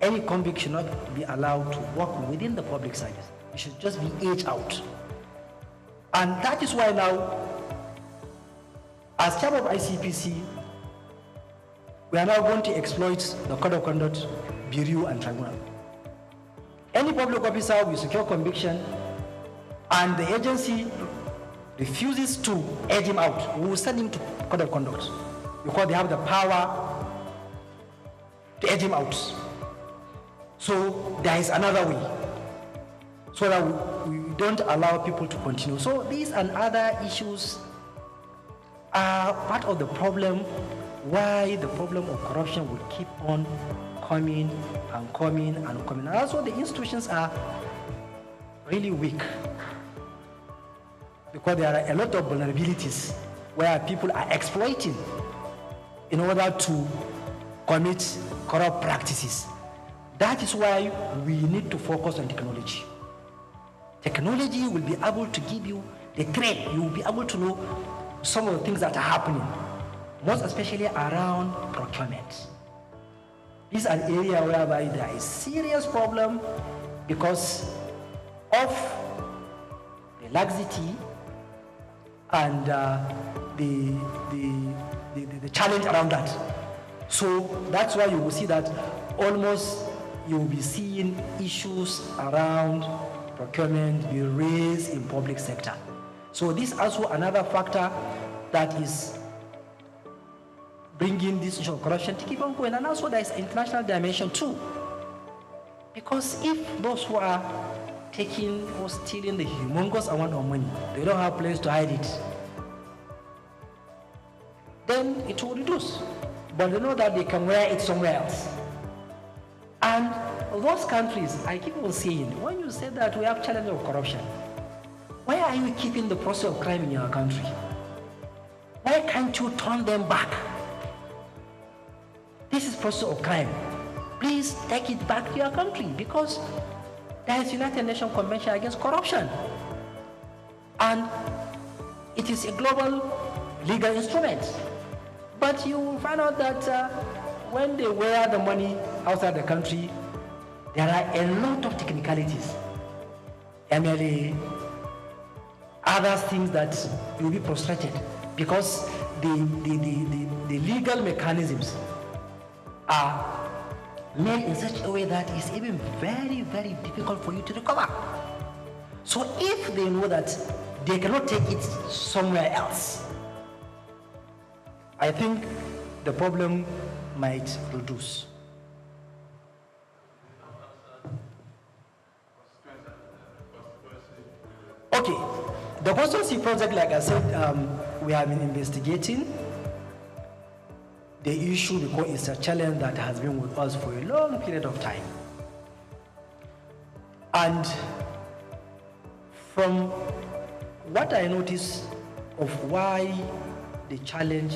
Any convict should not be allowed to work within the public service. It should just be aged out. And that is why now, as chairman of ICPC, we are now going to exploit the Code of Conduct, Bureau and Tribunal. Any public officer will secure conviction and the agency refuses to edge him out, we will send him to Code of Conduct, because they have the power to edge him out. So there is another way, so that we don't allow people to continue. So these and other issues are part of the problem, why the problem of corruption will keep on coming and coming and coming. And also the institutions are really weak, because there are a lot of vulnerabilities where people are exploiting in order to commit corrupt practices. That is why we need to focus on technology. Technology will be able to give you the thread. You will be able to know some of the things that are happening, most especially around procurement. This is an area whereby there is serious problem because of the laxity and the challenge around that. So that's why you will see that almost you will be seeing issues around procurement be raised in public sector. So this is also another factor that is bringing this issue of corruption to keep on going. And also there is an international dimension too. Because if those who are taking or stealing the humongous amount of money, they don't have a place to hide it, then it will reduce. But they know that they can wear it somewhere else. And those countries, I keep on saying, when you say that we have challenge of corruption, why are you keeping the process of crime in your country? Why can't you turn them back? This is process of crime. Please take it back to your country because there is United Nations Convention Against Corruption. And it is a global legal instrument. But you will find out that when they wear the money outside the country, there are a lot of technicalities. MLA, other things that will be frustrated because the legal mechanisms are made in such a way that it's even very, very difficult for you to recover. So if they know that they cannot take it somewhere else, I think the problem might reduce. Okay, the constituency project, like I said, we have been investigating the issue because it's a challenge that has been with us for a long period of time. And from what I notice of why the challenge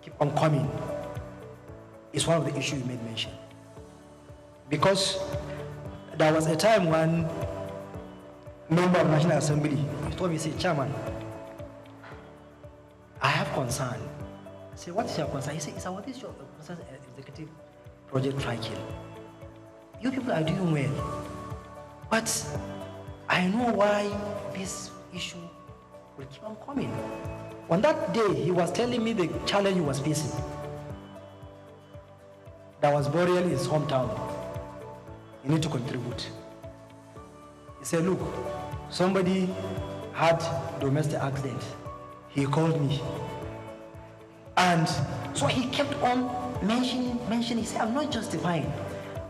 keep on coming is one of the issues you made mention. Because there was a time when member of National Assembly told me, say, Chairman, I have concern. I said, what is your concern? He said, it's about this executive project tracking. You people are doing well, but I know why this issue will keep on coming. On that day, he was telling me the challenge he was facing. There was burial in his hometown. You need to contribute. He said, look, somebody had domestic accident. He called me. And so he kept on mentioning, he said, I'm not justifying,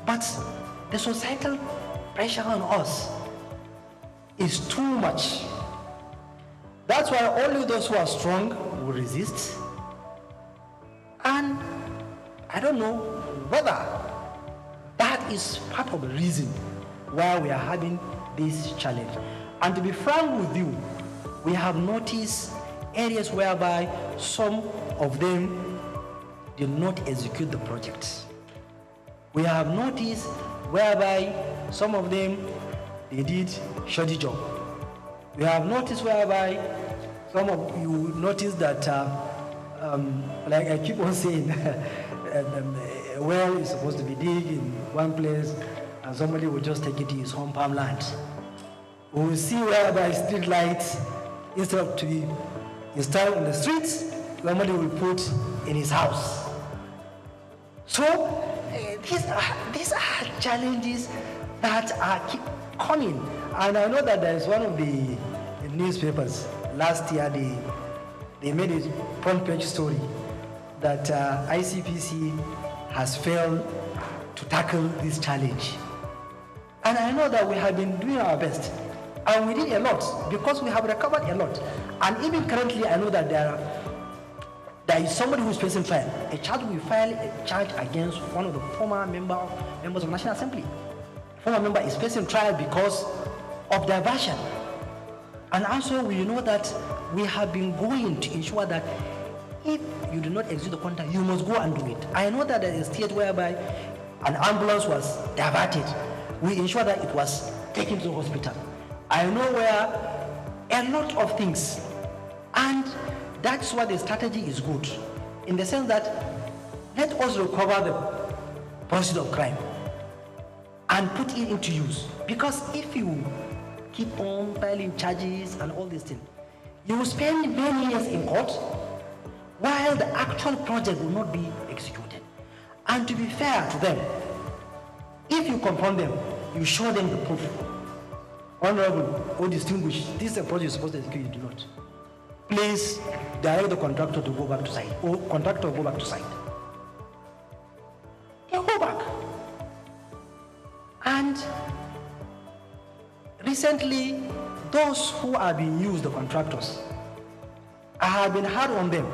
but the societal pressure on us is too much. That's why only those who are strong will resist. And I don't know whether that is part of the reason why we are having this challenge. And to be frank with you, we have noticed areas whereby some of them did not execute the project. We have noticed whereby some of them, they did shoddy job. We have noticed whereby some of you noticed that, like I keep on saying, a well is supposed to be dig in one place and somebody will just take it to his home farmland. We will see whereby street lights, instead of to be installed in the streets, somebody will put in his house. So these are challenges that are keep coming. And I know that there is one of the newspapers last year, they made a front page story that ICPC has failed to tackle this challenge. And I know that we have been doing our best. And we did a lot because we have recovered a lot. And even currently, I know that there is somebody who is facing trial. A charge will file a charge against one of the former members of National Assembly. The former member is facing trial because of diversion. And also we know that we have been going to ensure that if you do not execute the contract, you must go and do it. I know that there is a state whereby an ambulance was diverted. We ensure that it was taken to the hospital. I know where a lot of things, and that's why the strategy is good, in the sense that let us recover the proceeds of crime and put it into use. Because if you keep on filing charges and all these things, you will spend many years in court while the actual project will not be executed. And to be fair to them, if you confront them, you show them the proof. Honorable or distinguished, this is a project you're supposed to execute, you do not. Please direct the contractor to go back to site, or contractor go back to site. They go back. And recently, those who are being used, the contractors, I have been hard on them.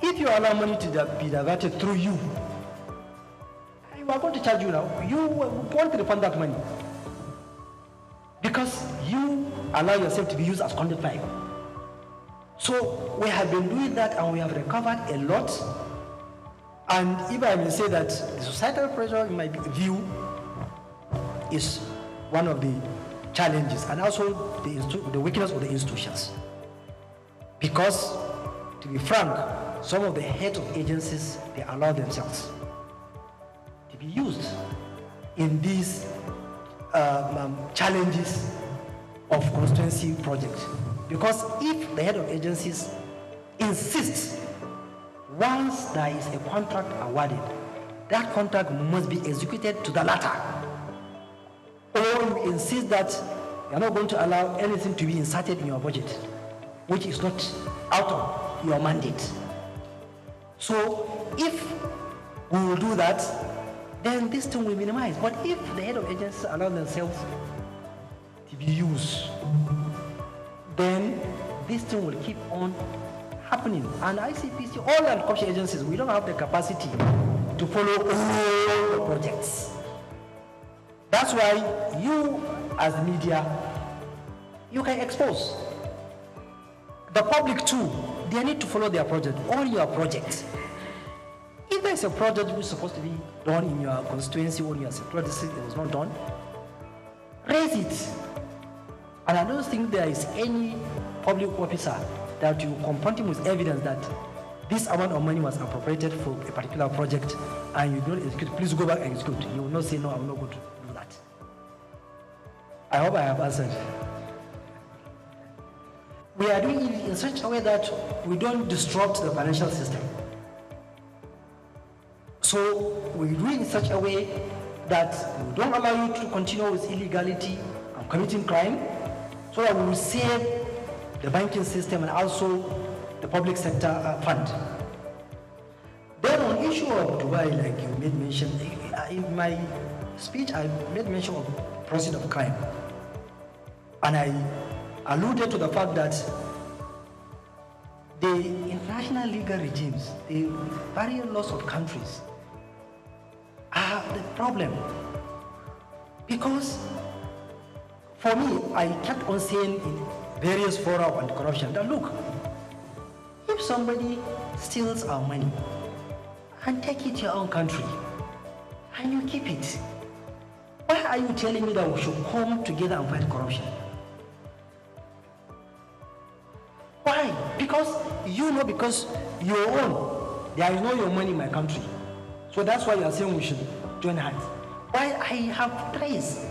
If you allow money to be diverted through you, we are going to charge you now. You want to refund that money because you allow yourself to be used as conduit pipe. So we have been doing that and we have recovered a lot. And if I may say that the societal pressure, in my view, is one of the challenges, and also the weakness of the institutions. Because, to be frank, some of the heads of agencies, they allow themselves to be used in these challenges of constituency projects. Because if the head of agencies insists, once there is a contract awarded, that contract must be executed to the latter. Or you insist that you are not going to allow anything to be inserted in your budget, which is not out of your mandate. So if we will do that, then this thing will minimize. But if the head of agencies allow themselves to be used, then this thing will keep on happening. And ICPC, all the corruption agencies, we don't have the capacity to follow all the projects. That's why you, as the media, you can expose. The public too, they need to follow their project, all your projects. If there's a project which is supposed to be done in your constituency or in your sector district that was not done, raise it. And I don't think there is any public officer that you confront him with evidence that this amount of money was appropriated for a particular project and you don't execute, please go back and execute. You will not say, no, I'm not going to do that. I hope I have answered. We are doing it in such a way that we don't disrupt the financial system. So we do it in such a way that we don't allow you to continue with illegality and committing crime, so that we will save the banking system and also the public sector fund. Then on issue of Dubai, like you made mention, in my speech I made mention of proceeds of crime. And I alluded to the fact that the international legal regimes, the various laws of countries are the problem. Because for me, I kept on saying in various fora on corruption that look, if somebody steals our money and take it to your own country and you keep it, why are you telling me that we should come together and fight corruption? Why? Because you know, because your own, there is no your money in my country. So that's why you are saying we should join hands. Why I have traced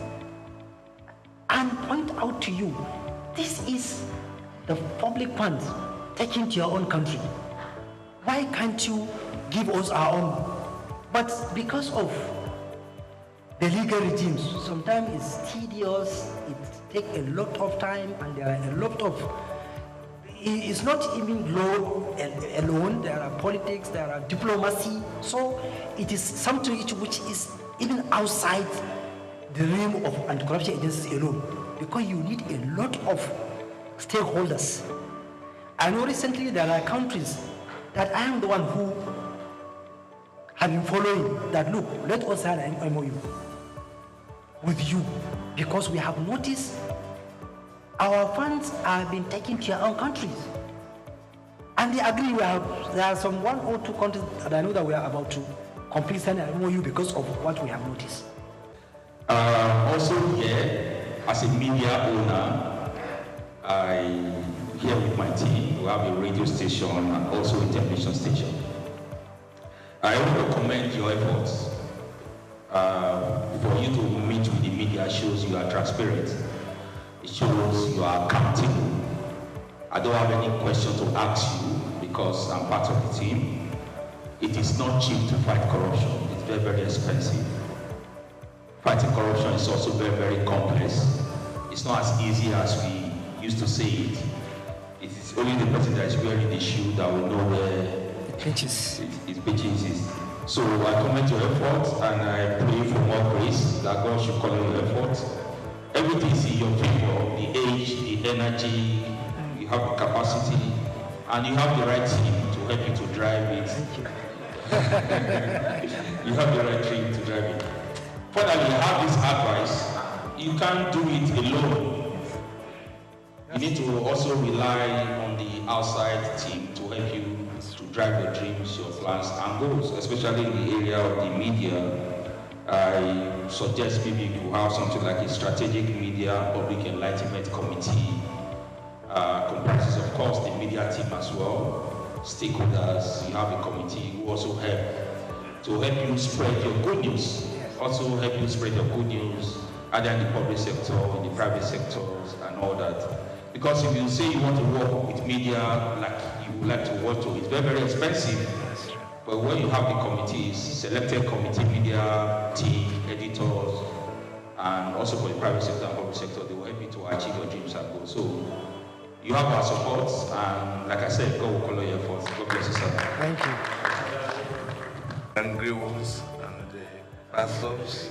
and point out to you, this is the public funds taken to your own country. Why can't you give us our own? But because of the legal regimes, sometimes it's tedious, it takes a lot of time, and there are a lot of, it's not even law alone, there are politics, there are diplomacy, so it is something which is even outside the realm of anti-corruption agencies alone, because you need a lot of stakeholders. I know recently there are countries that I am the one who have been following that, look, let us sign an MOU with you, because we have noticed our funds are being taken to your own countries. And they agree. There are some 1 or 2 countries that I know that we are about to complete an MOU because of what we have noticed. Also here, as a media owner, I here with my team, we have a radio station and also a television station. I want to commend your efforts. For you to meet with the media shows you are transparent. It shows you are accountable. I don't have any question to ask you because I'm part of the team. It is not cheap to fight corruption. It's very, very expensive. Fighting corruption is also very, very complex. It's not as easy as we used to say it. It is only the person that is wearing the shoe that will know where it pitches is. So I commend your efforts and I pray for more grace that God should color your efforts. Everything is in your favor, the age, the energy, you have the capacity, and you have the right team to help you to drive it. Thank you. You have the right team to drive it. Finally, I have this advice. You can't do it alone. You need to also rely on the outside team to help you to drive your dreams, your plans and goals, especially in the area of the media. I suggest maybe you could have something like a strategic media public enlightenment committee. Comprises, of course, the media team as well, stakeholders. You have a committee who also help you spread your good news. Also help you spread your good news either in the public sector, in the private sectors, and all that. Because if you say you want to work with media like you would like to work to, it's very, very expensive. But when you have the committees, selected committee, media team, editors, and also for the private sector and public sector, they will help you to achieve your dreams and goals. So you have our support, and like I said, God will color your efforts. God bless you, sir. Thank you. Angry ones and the pastors.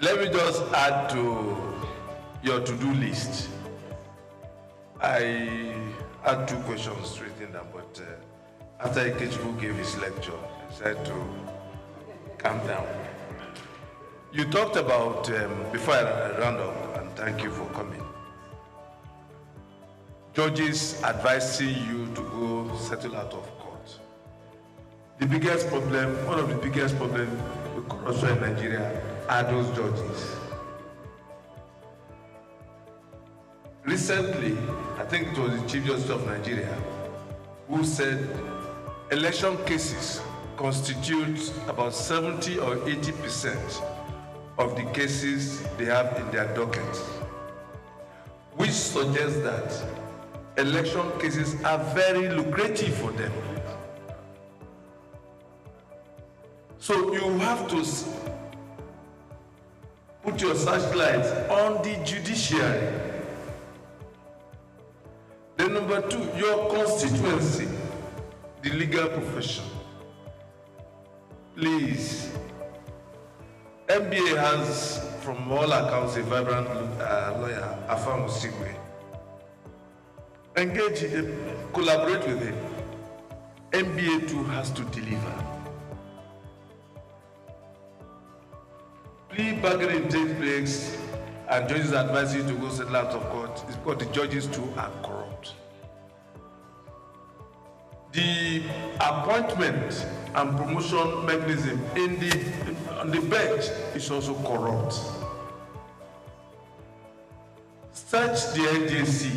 Let me just add to your to-do list. I had 2 questions written down, but after Ikechukwu gave his lecture, I said to calm down. You talked about, before I round up, and thank you for coming, judges advising you to go settle out of court. The biggest problem, one of the biggest problems with corruption in Nigeria are those judges. Recently, I think it was the Chief Justice of Nigeria who said election cases constitute about 70 or 80% of the cases they have in their docket, which suggests that election cases are very lucrative for them. So you have to put your searchlight on the judiciary. Then number 2, your constituency, the legal profession. Please, MBA has, from all accounts, a vibrant lawyer, Afam Osigwe. Engage him, collaborate with him. MBA too has to deliver. Plea bargaining takes place and judges advise you to go settle out of court. It's because the judges too are corrupt. The appointment and promotion mechanism on the bench is also corrupt. Search the NJC.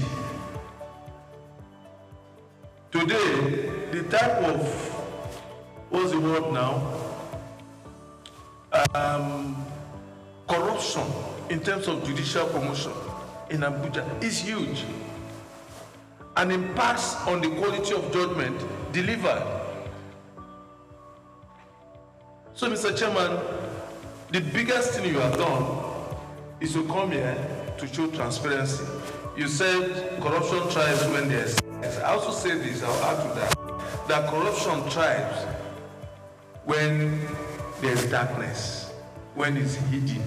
Today, the type of, what's the word now? Corruption in terms of judicial promotion in Abuja is huge and impacts on the quality of judgment delivered. So, Mr. Chairman, the biggest thing you have done is to come here to show transparency. You said corruption thrives when there's. I also say this, I'll add to that corruption thrives when there's darkness, when it's hidden.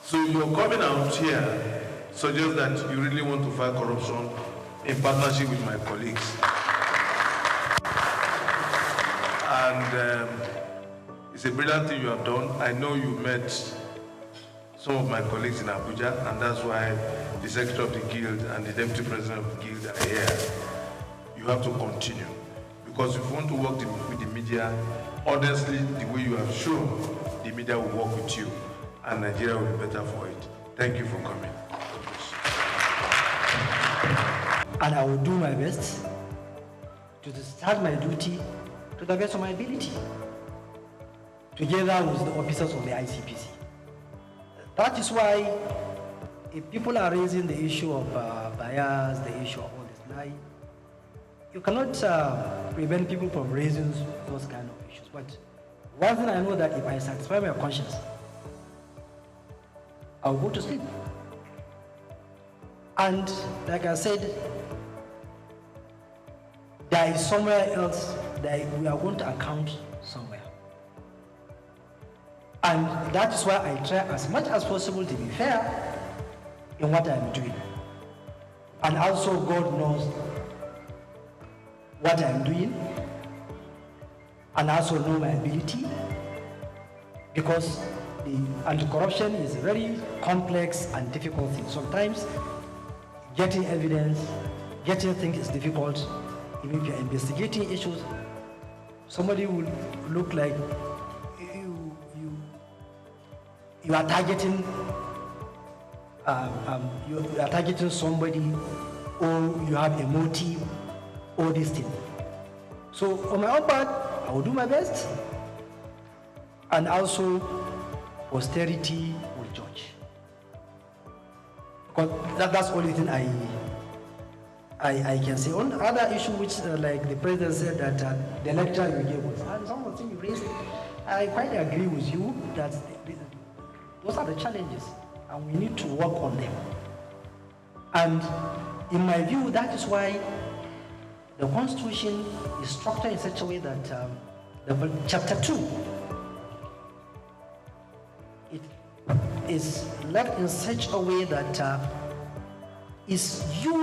So your coming out here suggests that you really want to fight corruption in partnership with my colleagues. And It's a brilliant thing you have done. I know you met some of my colleagues in Abuja, and that's why the Secretary of the Guild and the Deputy President of the Guild are here. You have to continue, because if you want to work with the media, honestly, the way you have shown, the media will work with you, and Nigeria will be better for it. Thank you for coming. And I will do my best to start my duty to the best of my ability, together with the officers of the ICPC. That is why, if people are raising the issue of bias, the issue of all this lie, you cannot prevent people from raising those kind of issues. But one thing I know, that if I satisfy my conscience, I'll go to sleep. And like I said, there is somewhere else that we are going to account somewhere. And that is why I try as much as possible to be fair in what I'm doing. And also God knows what I'm doing, and also know my ability, because the anti-corruption is a very complex and difficult thing. Sometimes getting evidence, getting things is difficult. Even if you're investigating issues, somebody will look like you are targeting somebody, or you have a motive, or this thing. So on my own part, I will do my best, and also posterity will judge. Because that's the only thing I can say. On other issue, which like the president said, that the lecture you gave us, and some of the things you raised, I quite agree with you that those are the challenges, and we need to work on them. And in my view, that is why the Constitution is structured in such a way that Chapter 2 it is left in such a way that is used